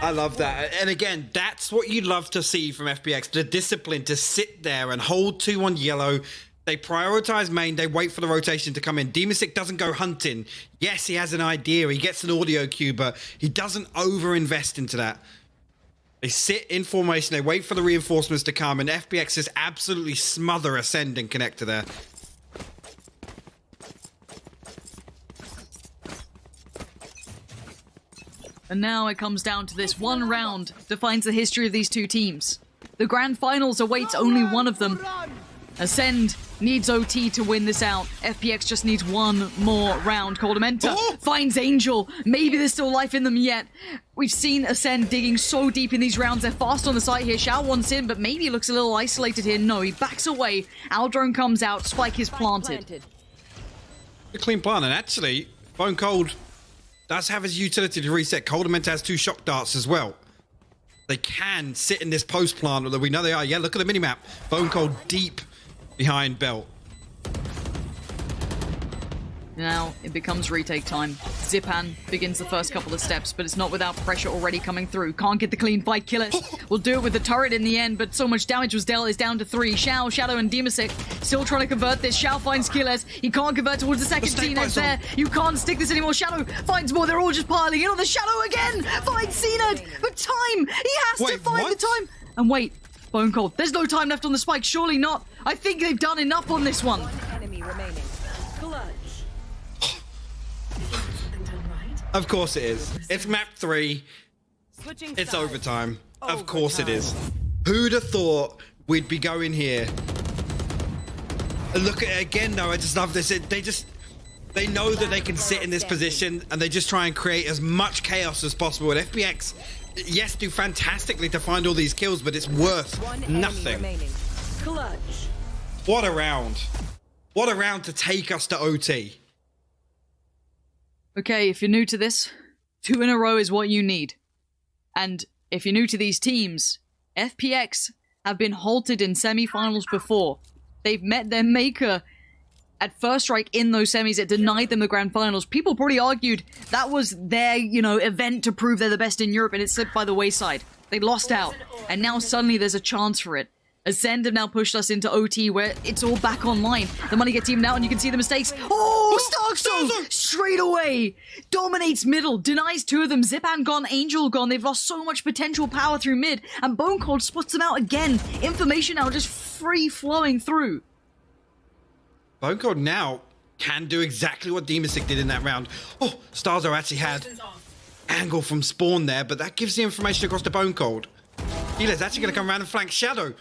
I love that. And again, that's what you'd love to see from FPX. The discipline to sit there and hold 2 on yellow. They prioritize main. They wait for the rotation to come in. Demasic doesn't go hunting. Yes, he has an idea. He gets an audio cue, but he doesn't over-invest into that. They sit in formation. They wait for the reinforcements to come, and FPX just absolutely smother Acend and connector there. And now it comes down to this. One round defines the history of these 2 teams. The grand finals awaits only one of them. Acend needs OT to win this out. FPX just needs 1 more round. Coldamenta finds Angel. Maybe there's still life in them yet. We've seen Acend digging so deep in these rounds. They're fast on the site here. Xiao wants in, but maybe he looks a little isolated here. No, he backs away. Aldrone comes out. Spike is planted. A clean plant, and actually, Bone Cold does have his utility to reset. Coldamenta has 2 shock darts as well. They can sit in this post plant, although we know they are. Yeah, look at the minimap. Bone Cold deep behind belt. Now it becomes retake time. Zipan begins the first couple of steps, but it's not without pressure already coming through. Can't get the clean fight. Killers will do it with the turret in the end, but so much damage was dealt. Is down to 3. Xiao, Shadow, and Demasic still trying to convert this. Xiao finds Killers. He can't convert towards the second CNED there. You can't stick this anymore. Shadow finds more. They're all just piling in on the Shadow again. Finds CNED, but time. He has to find the time. And wait, Bone Cold. There's no time left on the spike. Surely not. I think they've done enough on this one. Enemy remaining. Clutch. Of course it is. It's map 3. It's overtime. Of course it is. Who'd have thought we'd be going here? And look at it again, though. I just love this. They know that they can sit in this position, and they just try and create as much chaos as possible. And FPX, yes, do fantastically to find all these kills, but it's worth nothing. What a round. What a round to take us to OT. Okay, if you're new to this, 2 in a row is what you need. And if you're new to these teams, FPX have been halted in semifinals before. They've met their maker at first strike in those semis. It denied them the grand finals. People probably argued that was their, event to prove they're the best in Europe, and it slipped by the wayside. They lost out, and now suddenly there's a chance for it. Acend have now pushed us into OT, where it's all back online. The money gets evened out, and you can see the mistakes. Oh, Starkso! Straight away! Dominates middle, denies 2 of them. Zipan gone, Angel gone. They've lost so much potential power through mid, and Bone Cold sputs them out again. Information now just free-flowing through. Bone Cold now can do exactly what Demastic did in that round. Oh, Starzo actually had angle from spawn there, but that gives the information across to Bone Cold. Healer's actually going to come around and flank Shadow.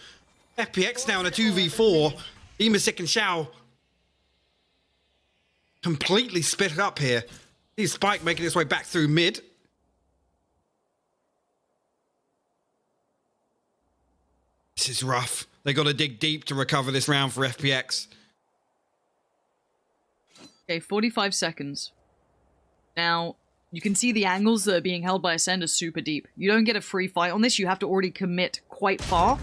FPX now in a 2v4. Demastic and Shao completely split up here. He's Spike making his way back through mid. This is rough. They got to dig deep to recover this round for FPX. Okay, 45 seconds. Now, you can see the angles that are being held by Acend are super deep. You don't get a free fight on this, you have to already commit quite far.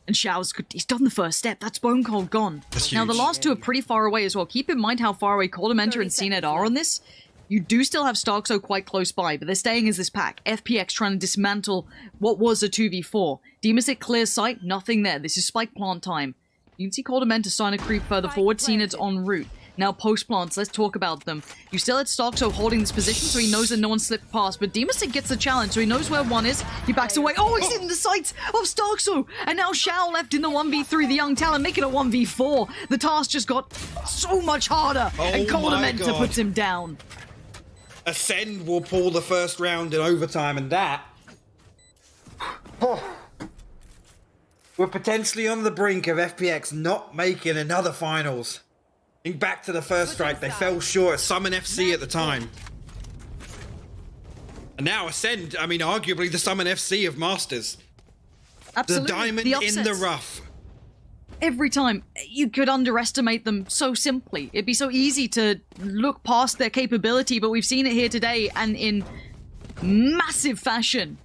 And Shao's good. He's done the first step. That's Bone Cold gone. Now, the last 2 are pretty far away as well. Keep in mind how far away Commentators and CNED are on this. You do still have Starkso quite close by, but they're staying as this pack. FPX trying to dismantle what was a 2v4. Demastic clears sight, nothing there. This is spike plant time. You can see Commentators starting to creep further forward. CNED's en route. Now, post-plants, let's talk about them. You still had Starkso holding this position, so he knows that no one slipped past, but Demastic gets the challenge, so he knows where 1 is. He backs away. Oh, he's in the sights of Starkso! And now Shao left in the 1v3, the young talent, making a 1v4. The task just got so much harder, and Commentators puts him down. Acend will pull the first round in overtime, and that... we're potentially on the brink of FPX not making another finals. Think back to the first strike, they fell short of Summon FC at the time. And now Acend, I mean, arguably the Summon FC of Masters. Absolutely. The diamond in the rough. Every time, you could underestimate them so simply. It'd be so easy to look past their capability, but we've seen it here today and in massive fashion.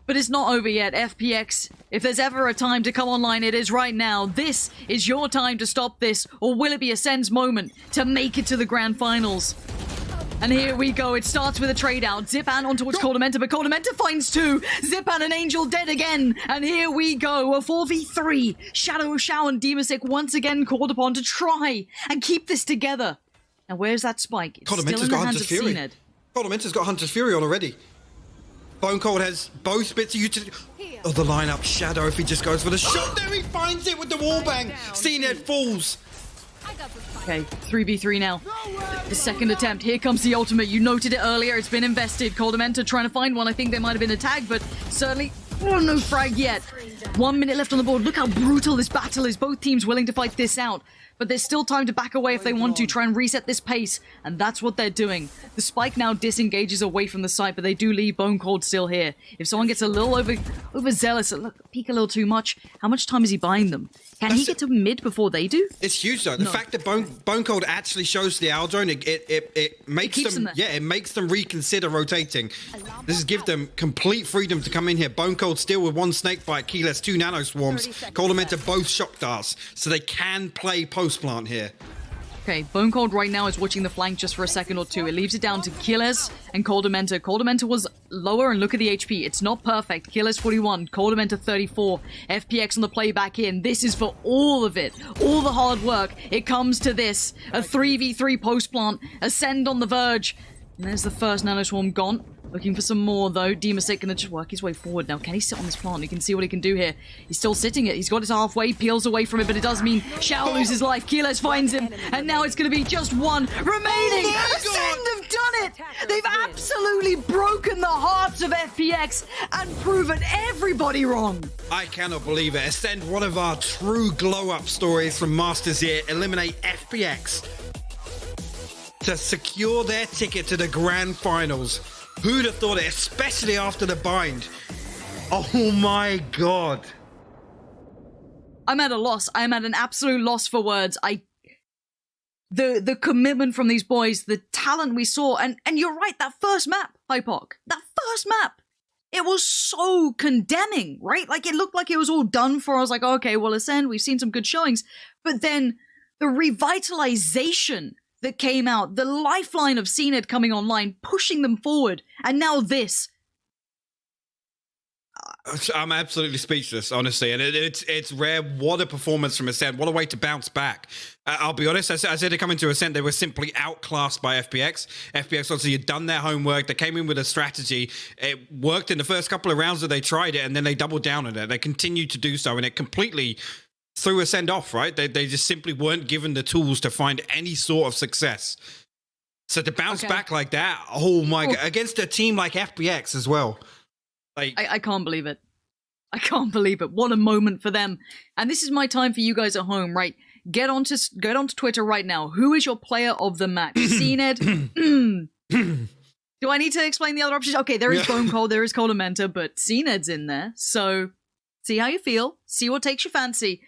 But it's not over yet. FPX, if there's ever a time to come online, it is right now. This is your time to stop this, or will it be Acend's moment to make it to the grand finals? And here we go. It starts with a trade out. Zipan on towards Commentators, but Commentators finds 2. Zipan and Angel dead again. And here we go. A 4v3. Shadow, Shao, and Demastic once again called upon to try and keep this together. Now, where's that spike? It's still in the hands of CNED. Commentators got Hunter's Fury on already. Bone Cold has both bits of utility. Oh, the lineup. Shadow, if he just goes for the shot, there he finds it with the wallbang. CNED falls. Okay, 3v3 now. The second attempt. Here comes the ultimate. You noted it earlier. It's been invested. Commentators trying to find one. I think there might have been a tag, but certainly no frag yet. 1 minute left on the board. Look how brutal this battle is. Both teams willing to fight this out. But there's still time to back away if they want to, try and reset this pace, and that's what they're doing. The spike now disengages away from the site, but they do leave Bone Cold still here. If someone gets a little overzealous, peek a little too much, how much time is he buying them? Can he get to mid before they do? It's huge though. The fact that Bone Cold actually shows the Owl Drone, it makes them it makes them reconsider rotating. This is give them complete freedom to come in here. Bone Cold still with 1 snake bite, Keyless 2 nano swarms, Commentators both shock darts, so they can play post plant here. Okay, Bone Cold right now is watching the flank just for a second or 2. It leaves it down to Killers and Commentators. Commentators was lower, and look at the HP. It's not perfect. Killers 41, Commentators 34. FPX on the play back in. This is for all of it. All the hard work. It comes to this. A 3v3 post plant. Acend on the verge. And there's the first Nano Swarm gone. Looking for some more, though. Demasik gonna just work his way forward now. Can he sit on this plant? You can see what he can do here. He's still sitting it. He's got his halfway, peels away from it, but it does mean Shao loses life. Keyless finds him, and now it's gonna be just one remaining. Ascend have done it! They've absolutely broken the hearts of FPX and proven everybody wrong. I cannot believe it. Ascend, one of our true glow-up stories from Masters here, eliminate FPX to secure their ticket to the grand finals. Who'd have thought it, especially after the bind? Oh my god. I'm at a loss. I'm at an absolute loss for words. The commitment from these boys, the talent we saw, and you're right, that first map, Hypoc, that first map, it was so condemning, right? Like, it looked like it was all done for. I was like, okay, well, Ascend, we've seen some good showings. But then the revitalization that came out, the lifeline of CNED coming online, pushing them forward, and now this. I'm absolutely speechless, honestly, and it's rare. What a performance from Ascend! What a way to bounce back. I'll be honest. I said they come into Ascend, they were simply outclassed by FPX. FPX obviously had done their homework. They came in with a strategy. It worked in the first couple of rounds that they tried it, and then they doubled down on it. They continued to do so, and it completely threw Ascend off. Right? They just simply weren't given the tools to find any sort of success. So to bounce back like that, oh my god, against a team like FPX as well. Like, I can't believe it. I can't believe it. What a moment for them. And this is my time for you guys at home, right? Get onto Twitter right now. Who is your player of the match? CNED? Do I need to explain the other options? Okay, there is Bone Cold, there is Colamenta, but CNED's in there. So see how you feel. See what takes your fancy.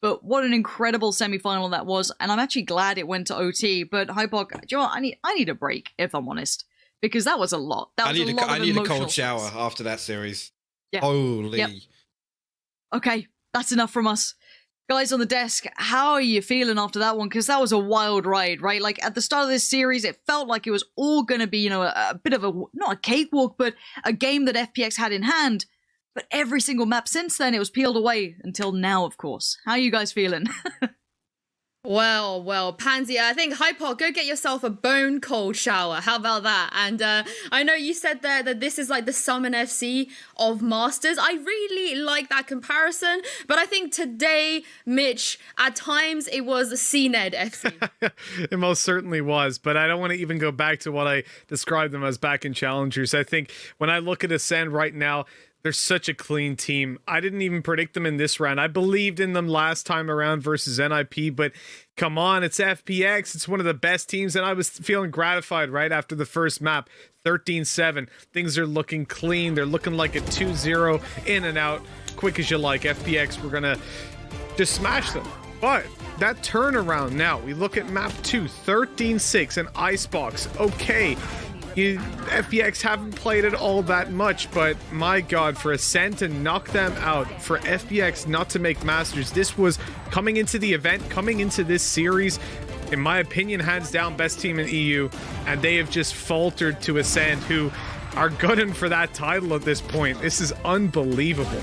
But what an incredible semi-final that was. And I'm actually glad it went to OT. But Hypoc, do you know what? I need a break, if I'm honest. Because that was a lot. That was I need a cold shower after that series. Yeah. Holy. Yep. Okay, that's enough from us. Guys on the desk, how are you feeling after that one? Because that was a wild ride, right? Like, at the start of this series, it felt like it was all going to be, you know, a bit of a, not a cakewalk, but a game that FPX had in hand. But every single map since then, it was peeled away until now, of course. How are you guys feeling? Well, Pansy, I think Hypoc, go get yourself a bone cold shower. How about that? And I know you said there that this is like the Summon FC of Masters. I really like that comparison, but I think today, Mitch, at times it was CNED FC. It most certainly was, but I don't want to even go back to what I described them as back in Challengers. I think when I look at Ascend right now, they're such a clean team. I didn't even predict them in this round. I believed in them last time around versus NIP, but come on, it's FPX. It's one of the best teams, and I was feeling gratified right after the first map. 13-7. Things are looking clean. They're looking like a 2-0 in and out, quick as you like. FPX, we're going to just smash them. But that turnaround now, we look at map 2, 13-6, and Icebox. Okay. FPX haven't played it all that much, but my god, for Ascend to knock them out, for FPX not to make Masters, this was coming into the event, coming into this series, in my opinion, hands down best team in EU, and they have just faltered to Ascend, who are gunning for that title at this point. This is unbelievable.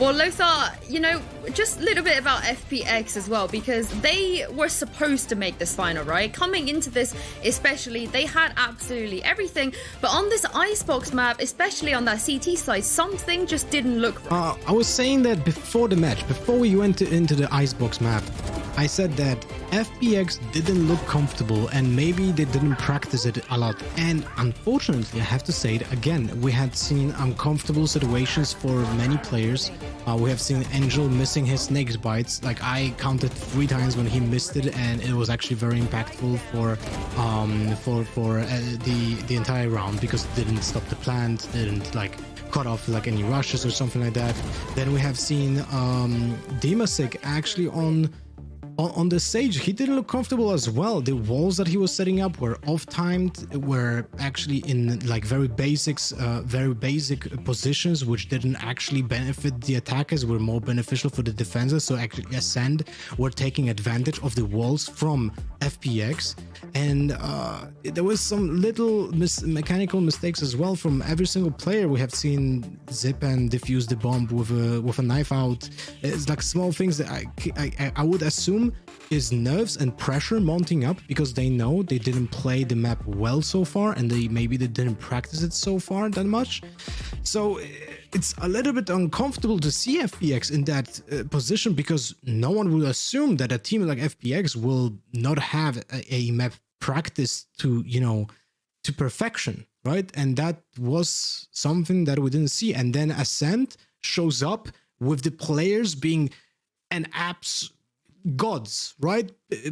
Well, Lothar, you know, just a little bit about FPX as well, because they were supposed to make this final, right? Coming into this, especially, they had absolutely everything, but on this Icebox map, especially on that CT side, something just didn't look right. I was saying that before the match, before we went into the Icebox map, I said that FPX didn't look comfortable and maybe they didn't practice it a lot. And unfortunately, I have to say it again, we had seen uncomfortable situations for many players. We have seen Angel missing his snake bites. Like, I counted 3 times when he missed it, and it was actually very impactful for the entire round, because it didn't stop the plant, didn't like cut off like any rushes or something like that. Then we have seen Demasik actually on the stage. He didn't look comfortable as well. The walls that he was setting up were off-timed, were actually in like very basic positions, which didn't actually benefit the attackers, were more beneficial for the defenders. So actually Ascend were taking advantage of the walls from FPX, and there was some little mechanical mistakes as well from every single player. We have seen Zip and defuse the bomb with a knife out. It's like small things that I would assume Storm is nerves and pressure mounting up because they know they didn't play the map well so far, and maybe they didn't practice it so far that much. So it's a little bit uncomfortable to see FPX in that position, because no one will assume that a team like FPX will not have a map practice to, you know, to perfection, right? And that was something that we didn't see. And then Acend shows up with the players being an apps gods, right?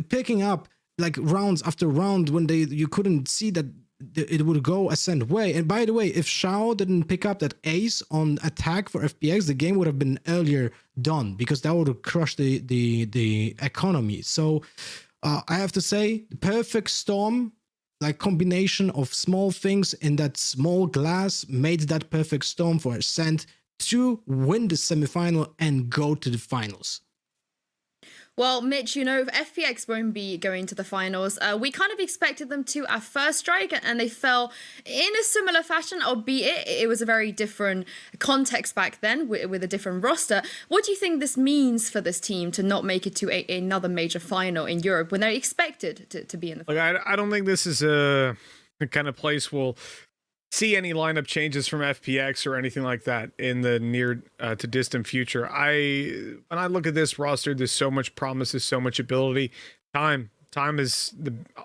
Picking up like rounds after round when you couldn't see that it would go Acend way. And by the way, if Shao didn't pick up that ace on attack for FPX, the game would have been earlier done, because that would have crushed the economy. So I have to say, the perfect storm, like combination of small things in that small glass, made that perfect storm for Acend to win the semifinal and go to the finals. Well, Mitch, you know, if FPX won't be going to the finals, we kind of expected them to at first strike, and they fell in a similar fashion, albeit it was a very different context back then with a different roster. What do you think this means for this team to not make it to another major final in Europe when they're expected to be in the final? Like, I don't think this is a kind of place we'll see any lineup changes from FPX or anything like that in the near to distant future. When I look at this roster, there's so much promise, there's so much ability. Time is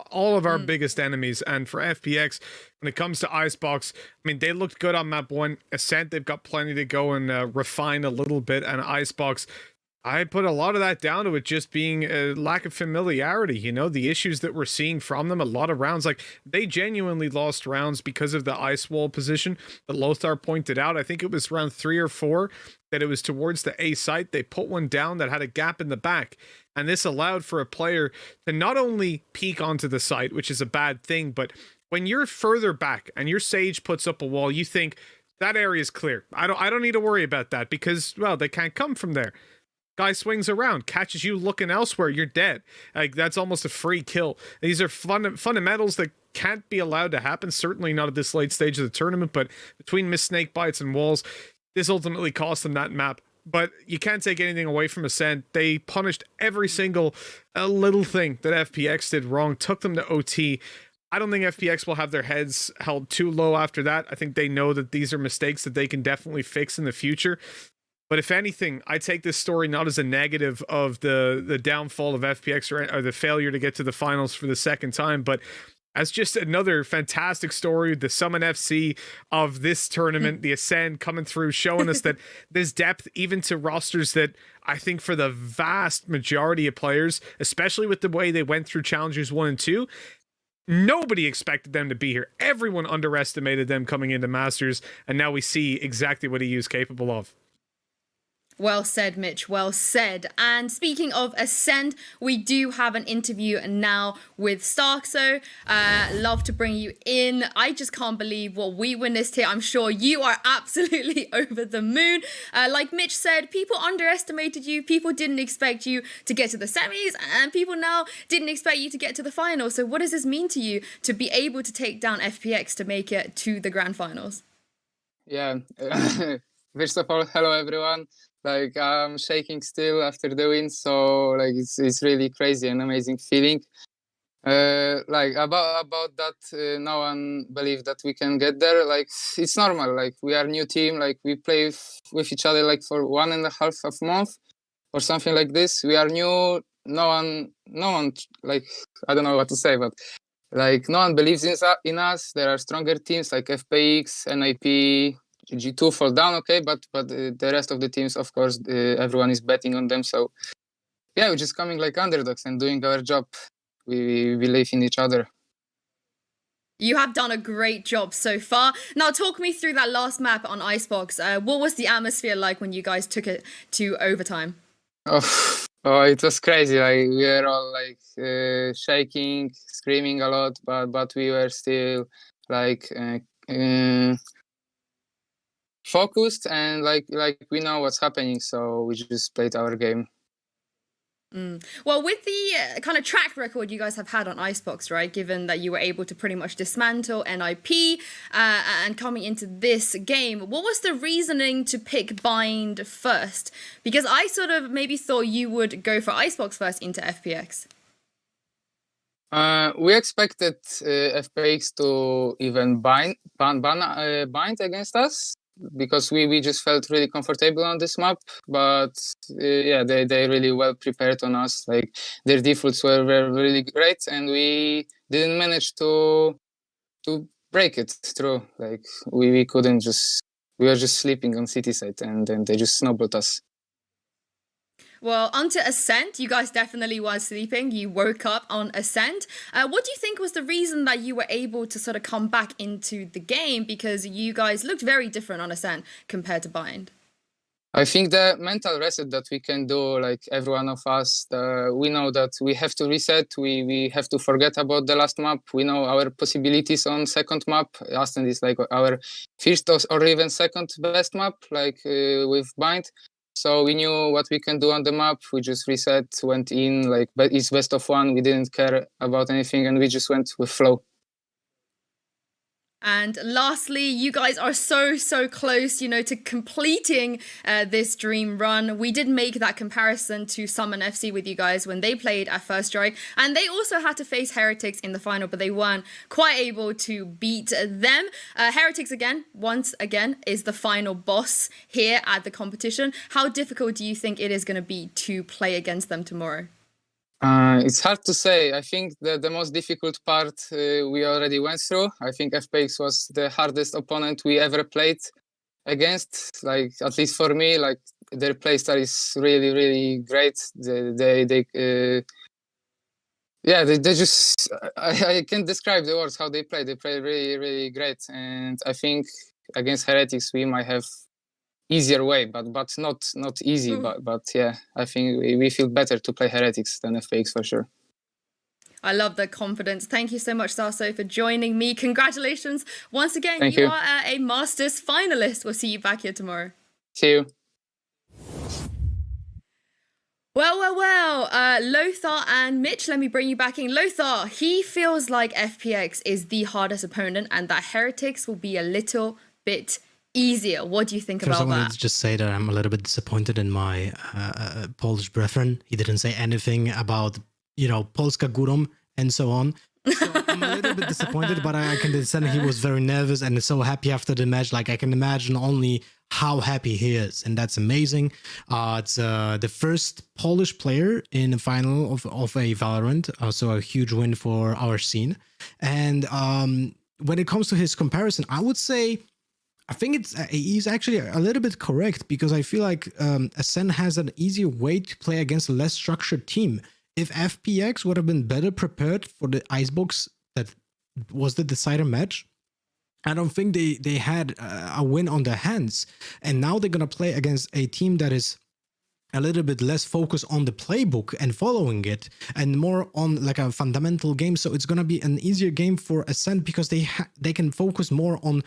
all of our biggest enemies, and for FPX, when it comes to Icebox, I mean, they looked good on map 1. Acend, they've got plenty to go and refine a little bit, and Icebox, I put a lot of that down to it just being a lack of familiarity, you know, the issues that we're seeing from them. A lot of rounds, like, they genuinely lost rounds because of the ice wall position that Lothar pointed out. I think it was round 3 or 4 that it was towards the A site. They put one down that had a gap in the back, and this allowed for a player to not only peek onto the site, which is a bad thing, but when you're further back and your Sage puts up a wall, you think that area is clear. I don't need to worry about that, because, well, they can't come from there. Guy swings around, catches you looking elsewhere, you're dead. Like, that's almost a free kill. These are fundamentals that can't be allowed to happen, certainly not at this late stage of the tournament, but between missed snake bites and walls, this ultimately cost them that map. But you can't take anything away from Acend. They punished every single little thing that FPX did wrong, took them to OT. I don't think FPX will have their heads held too low after that. I think they know that these are mistakes that they can definitely fix in the future. But if anything, I take this story not as a negative of the downfall of FPX or the failure to get to the finals for the second time, but as just another fantastic story, the Summon FC of this tournament, the Acend coming through, showing us that there's depth even to rosters that I think for the vast majority of players, especially with the way they went through Challengers 1 and 2, nobody expected them to be here. Everyone underestimated them coming into Masters, and now we see exactly what EU is capable of. Well said, Mitch. Well said. And speaking of Acend, we do have an interview now with Starkso. Love to bring you in. I just can't believe what we witnessed here. I'm sure you are absolutely over the moon. Like Mitch said, people underestimated you. People didn't expect you to get to the semis, and people now didn't expect you to get to the final. So what does this mean to you to be able to take down FPX to make it to the grand finals? Yeah. First of all, hello everyone. Like, I'm shaking still after the win, so like it's really crazy and amazing feeling. Like about that, no one believed that we can get there. Like, it's normal. Like, we are new team. Like, we play with each other like for 1.5 of month or something like this. We are new. No one. Like, I don't know what to say, but like no one believes in us. There are stronger teams like FPX, NIP. G2 fall down, okay, but the rest of the teams, of course, everyone is betting on them. So yeah, we're just coming like underdogs and doing our job. We believe in each other. You have done a great job so far. Now talk me through that last map on Icebox. What was the atmosphere like when you guys took it to overtime? Oh, it was crazy. Like, we were all like shaking, screaming a lot, but we were still like focused and like we know what's happening, so we just played our game. Well, with the kind of track record you guys have had on Icebox, right? Given that you were able to pretty much dismantle NIP and coming into this game, what was the reasoning to pick Bind first? Because I sort of maybe thought you would go for Icebox first into FPX. We expected FPX to even bind against us because we just felt really comfortable on this map. But yeah, they really well prepared on us. Like their defaults were really great, and we didn't manage to break it through. Like we couldn't just. We were just sleeping on city side, and then they just snowballed us. Well, onto Acend, you guys definitely were sleeping. You woke up on Acend. What do you think was the reason that you were able to sort of come back into the game? Because you guys looked very different on Acend compared to Bind. I think the mental reset that we can do, like every one of us, we know that we have to reset. We have to forget about the last map. We know our possibilities on second map. Acend is like our first or even second best map, like with Bind. So we knew what we can do on the map. We just reset, went in, like it's best of one. We didn't care about anything, and we just went with flow. And lastly, you guys are so close, you know, to completing this dream run. We did make that comparison to Summon FC with you guys when they played at First Strike, and they also had to face Heretics in the final, but they weren't quite able to beat them. Heretics once again, is the final boss here at the competition. How difficult do you think it is going to be to play against them tomorrow? It's hard to say. I think the most difficult part we already went through. I think FPX was the hardest opponent we ever played against. Like, at least for me, like their playstyle is really great. They just I can't describe the words how they play. They play really great, and I think against Heretics we might have easier way, but not easy. But yeah, I think we feel better to play Heretics than FPX for sure. I love the confidence. Thank you so much, Sarso, for joining me. Congratulations once again. Thank you you. are a Masters finalist. We'll see you back here tomorrow. See you. Well, Lothar and Mitch, let me bring you back in. Lothar, he feels like FPX is the hardest opponent and that Heretics will be a little bit easier. What do you think First, about I wanted that? to just say that I'm a little bit disappointed in my Polish brethren. He didn't say anything about, Polska Górom and so on. So I'm a little bit disappointed, but I can understand he was very nervous and so happy after the match. Like, I can imagine only how happy he is, and that's amazing. It's the first Polish player in the final of a Valorant, so a huge win for our scene. And when it comes to his comparison, I would say I think he's actually a little bit correct, because I feel like Acend has an easier way to play against a less structured team. If FPX would have been better prepared for the Icebox that was the decider match, I don't think they had a win on their hands. And now they're going to play against a team that is a little bit less focused on the playbook and following it, and more on like a fundamental game. So it's going to be an easier game for Acend, because they can focus more on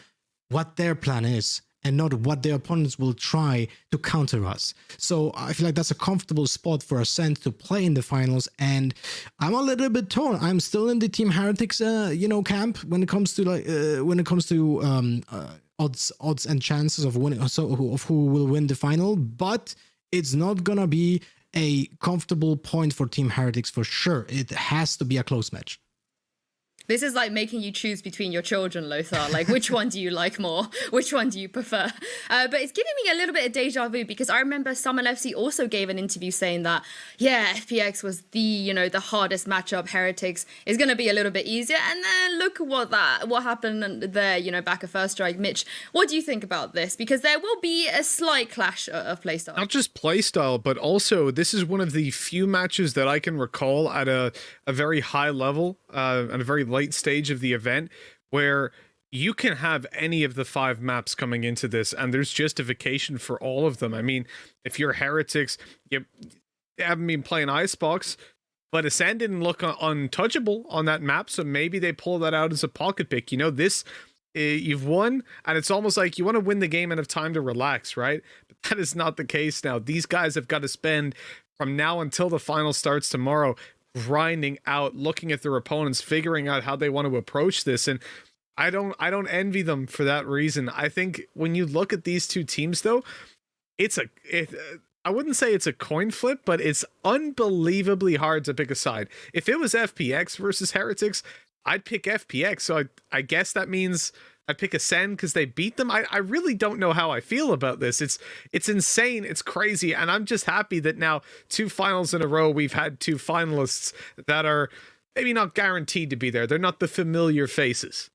what their plan is and not what their opponents will try to counter us. So I feel like that's a comfortable spot for Acend to play in the finals, and I'm a little bit torn. I'm still in the Team Heretics, camp when it comes to odds and chances of winning, of who will win the final. But it's not gonna be a comfortable point for Team Heretics for sure. It has to be a close match. This is like making you choose between your children, Lothar. Like, which one do you like more? Which one do you prefer? But it's giving me a little bit of deja vu, because I remember Summon FC also gave an interview saying that, yeah, FPX was the hardest matchup. Heretics is going to be a little bit easier. And then look what happened there, back at First Strike. Mitch, what do you think about this? Because there will be a slight clash of playstyle. Not just playstyle, but also this is one of the few matches that I can recall at a very high level, at a very late stage of the event, where you can have any of the 5 maps coming into this and there's justification for all of them. I mean, if you're Heretics, you haven't been playing Icebox, but Acend didn't look untouchable on that map, so maybe they pull that out as a pocket pick. This you've won, and it's almost like you want to win the game and have time to relax, right? But that is not the case now. These guys have got to spend from now until the final starts tomorrow, grinding out, looking at their opponents, figuring out how they want to approach this. And I don't envy them for that reason. I think when you look at these two teams, though, I wouldn't say it's a coin flip, but it's unbelievably hard to pick a side. If it was FPX versus Heretics, I'd pick FPX. So I guess that means I'd pick Acend because they beat them. I really don't know how I feel about this. It's insane. It's crazy. And I'm just happy that now 2 finals in a row, we've had 2 finalists that are maybe not guaranteed to be there. They're not the familiar faces.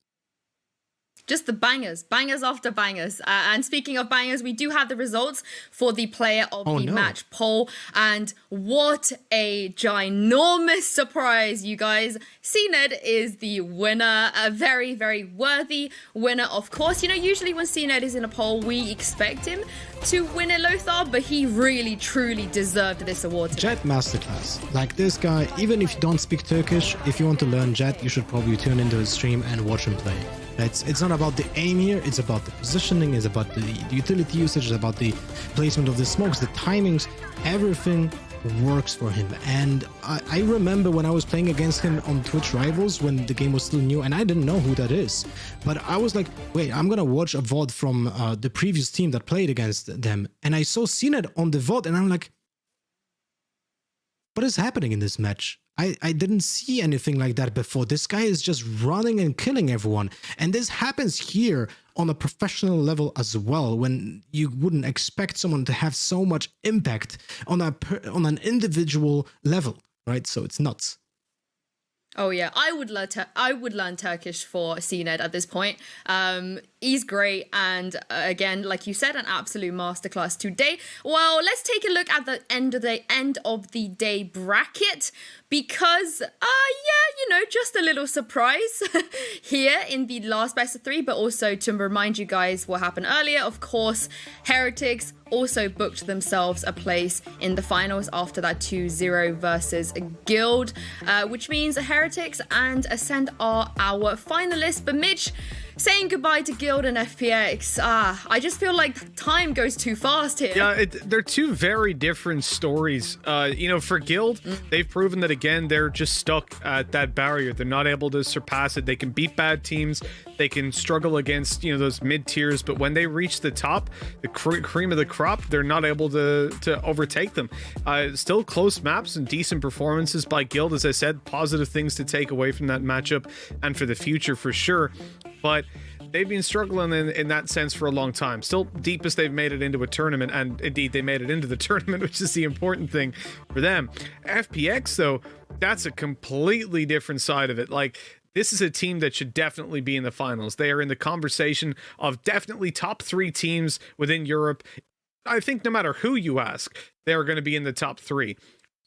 Just the bangers after bangers. And speaking of bangers, we do have the results for the player of the match poll. And what a ginormous surprise, you guys. CNED is the winner. A very, very worthy winner, of course. You know, usually when CNED is in a poll, we expect him to win a Lothar, but he really, truly deserved this award. Jet masterclass. Like this guy, even if you don't speak Turkish, if you want to learn Jet, you should probably tune into his stream and watch him play. It's not about the aim here, it's about the positioning, it's about the utility usage, it's about the placement of the smokes, the timings, everything works for him. And I remember when I was playing against him on Twitch Rivals when the game was still new and I didn't know who that is. But I was like, wait, I'm gonna watch a VOD from the previous team that played against them. And I saw CNED on the VOD and I'm like, what is happening in this match? I didn't see anything like that before. This guy is just running and killing everyone. And this happens here on a professional level as well, when you wouldn't expect someone to have so much impact on an individual level, right? So it's nuts. Oh yeah, I would learn Turkish for CNED at this point. He's great, and again, like you said, an absolute masterclass today. Well, let's take a look at the end of the day bracket, because just a little surprise here in the last best of 3, but also to remind you guys what happened earlier. Of course, Heretics also booked themselves a place in the finals after that 2-0 versus Guild, which means Heretics and Acend are our finalists. But Mitch, saying goodbye to Guild and FPX, I just feel like time goes too fast here. Yeah, they're 2 very different stories. For Guild, they've proven that, again, they're just stuck at that barrier. They're not able to surpass it. They can beat bad teams. They can struggle against, those mid-tiers. But when they reach the top, the cream of the crop, they're not able to overtake them. Still close maps and decent performances by Guild. As I said, positive things to take away from that matchup and for the future for sure. But they've been struggling in that sense for a long time. Still deepest they've made it into a tournament, and indeed they made it into the tournament, which is the important thing for them. FPX, though, that's a completely different side of it. Like, this is a team that should definitely be in the finals. They are in the conversation of definitely top 3 teams within Europe. I think no matter who you ask, they're going to be in the top 3.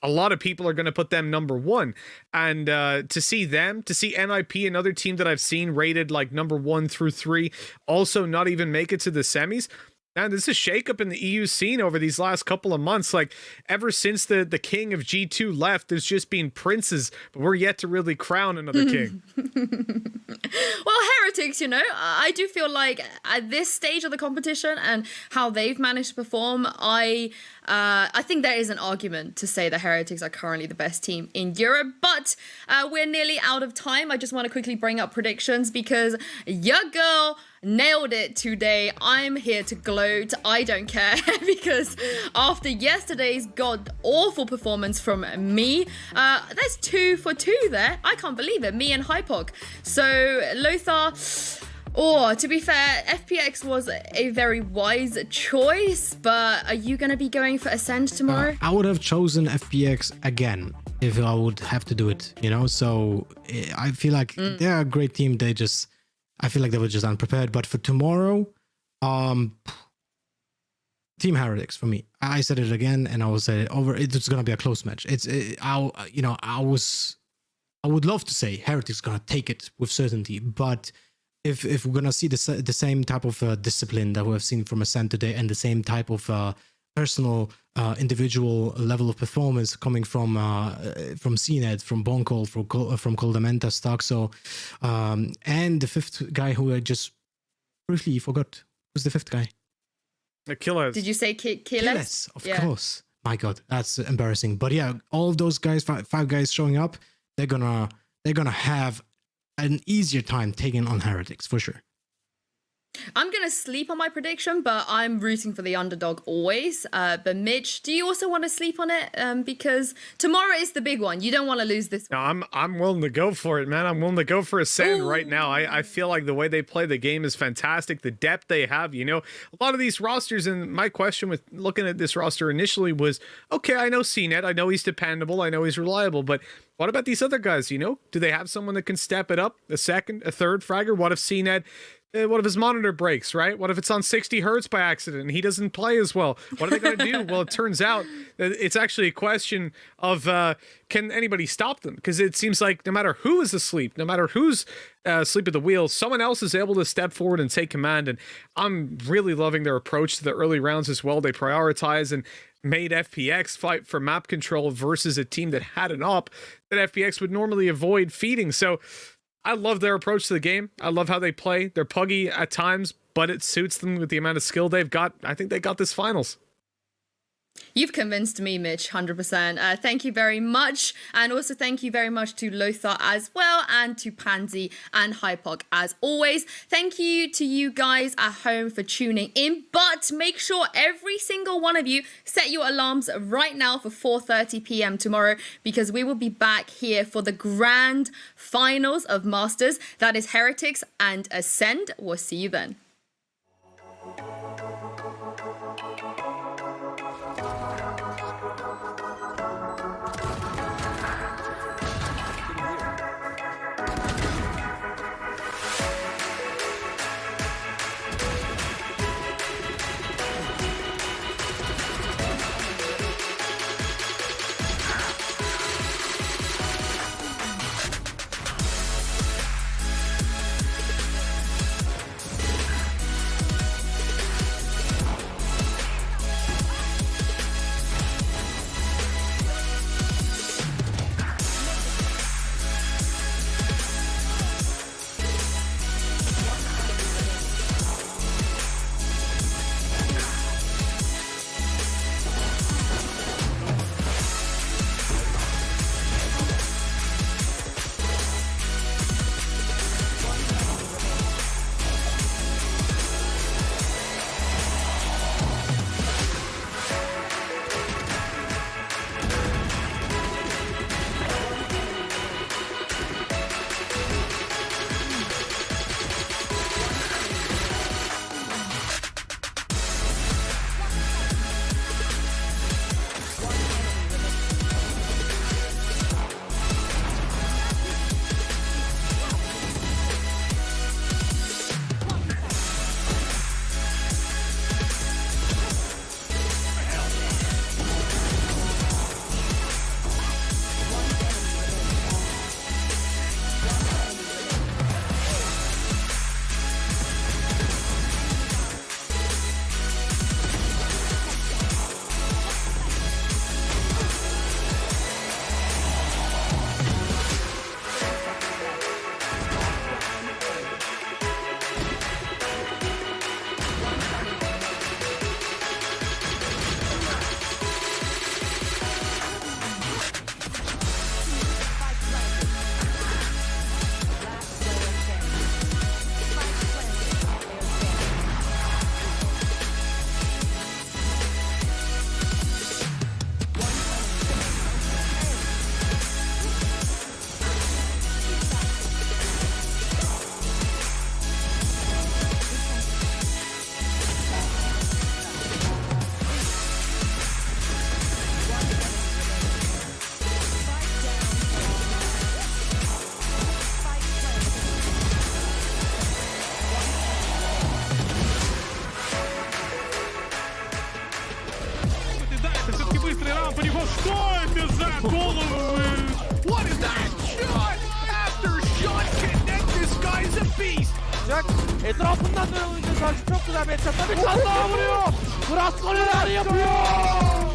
A lot of people are going to put them number 1, and to see NIP, another team that I've seen rated like number 1 through 3, also not even make it to the semis. Man, this is a shakeup in the EU scene over these last couple of months. Like, ever since the king of G2 left, there's just been princes, but we're yet to really crown another king. Well, Heretics, I do feel like at this stage of the competition and how they've managed to perform, I think there is an argument to say that Heretics are currently the best team in Europe, but we're nearly out of time. I just want to quickly bring up predictions because your girl nailed it today. I'm here to gloat. I don't care because after yesterday's god-awful performance from me, there's 2 for 2 there. I can't believe it. Me and Hypoc. So Lothar, to be fair, FPX was a very wise choice, but are you going to be going for Acend tomorrow? I would have chosen FPX again if I would have to do it, so I feel like they're a great team. I feel like they were just unprepared. But for tomorrow, Team Heretics for me. I said it again, and I will say it over. It's gonna be a close match. I would love to say Heretics gonna take it with certainty, but if we're gonna see the same type of discipline that we have seen from Acend today, and the same type of personal, individual level of performance coming from CNED, from Bonkol, from Coldamenta, Starkso, and the 5th guy who I just briefly forgot. Who's the 5th guy? The Killers. Did you say Killers? Of course. My God, that's embarrassing. But yeah, all of those guys, five guys showing up, they're gonna have an easier time taking on Heretics for sure. I'm going to sleep on my prediction, but I'm rooting for the underdog always. But Mitch, do you also want to sleep on it? Because tomorrow is the big one. You don't want to lose this one. No, I'm willing to go for it, man. I'm willing to go for Acend right now. I feel like the way they play the game is fantastic. The depth they have, you know, a lot of these rosters, and my question with looking at this roster initially was, okay, I know CNET, I know he's dependable, I know he's reliable, but what about these other guys, you know? Do they have someone that can step it up? A second, a third fragger? What if CNET... what if his monitor breaks, right? What if it's on 60 hertz by accident and he doesn't play as well? What are they going to do? Well, it turns out that it's actually a question of can anybody stop them? Because it seems like no matter who is asleep, no matter who's asleep at the wheel, someone else is able to step forward and take command. And I'm really loving their approach to the early rounds as well. They prioritize and made FPX fight for map control versus a team that had an op that FPX would normally avoid feeding. So I love their approach to the game. I love how they play. They're puggy at times, but it suits them with the amount of skill they've got. I think they got this finals. You've convinced me, Mitch, 100%. Thank you very much. And also thank you very much to Lothar as well, and to Pansy and Hypoc as always. Thank you to you guys at home for tuning in. But make sure every single one of you set your alarms right now for 4:30 p.m. tomorrow, because we will be back here for the grand finals of Masters. That is Heretics and Acend. We'll see you then. Что это за головы? What is that? Shot after shot connect. This guy's a beast. Etrafından dönen oyuncu karşı çok güzel bir çatla bir tane daha vuruyor. Murat golü yapıyor.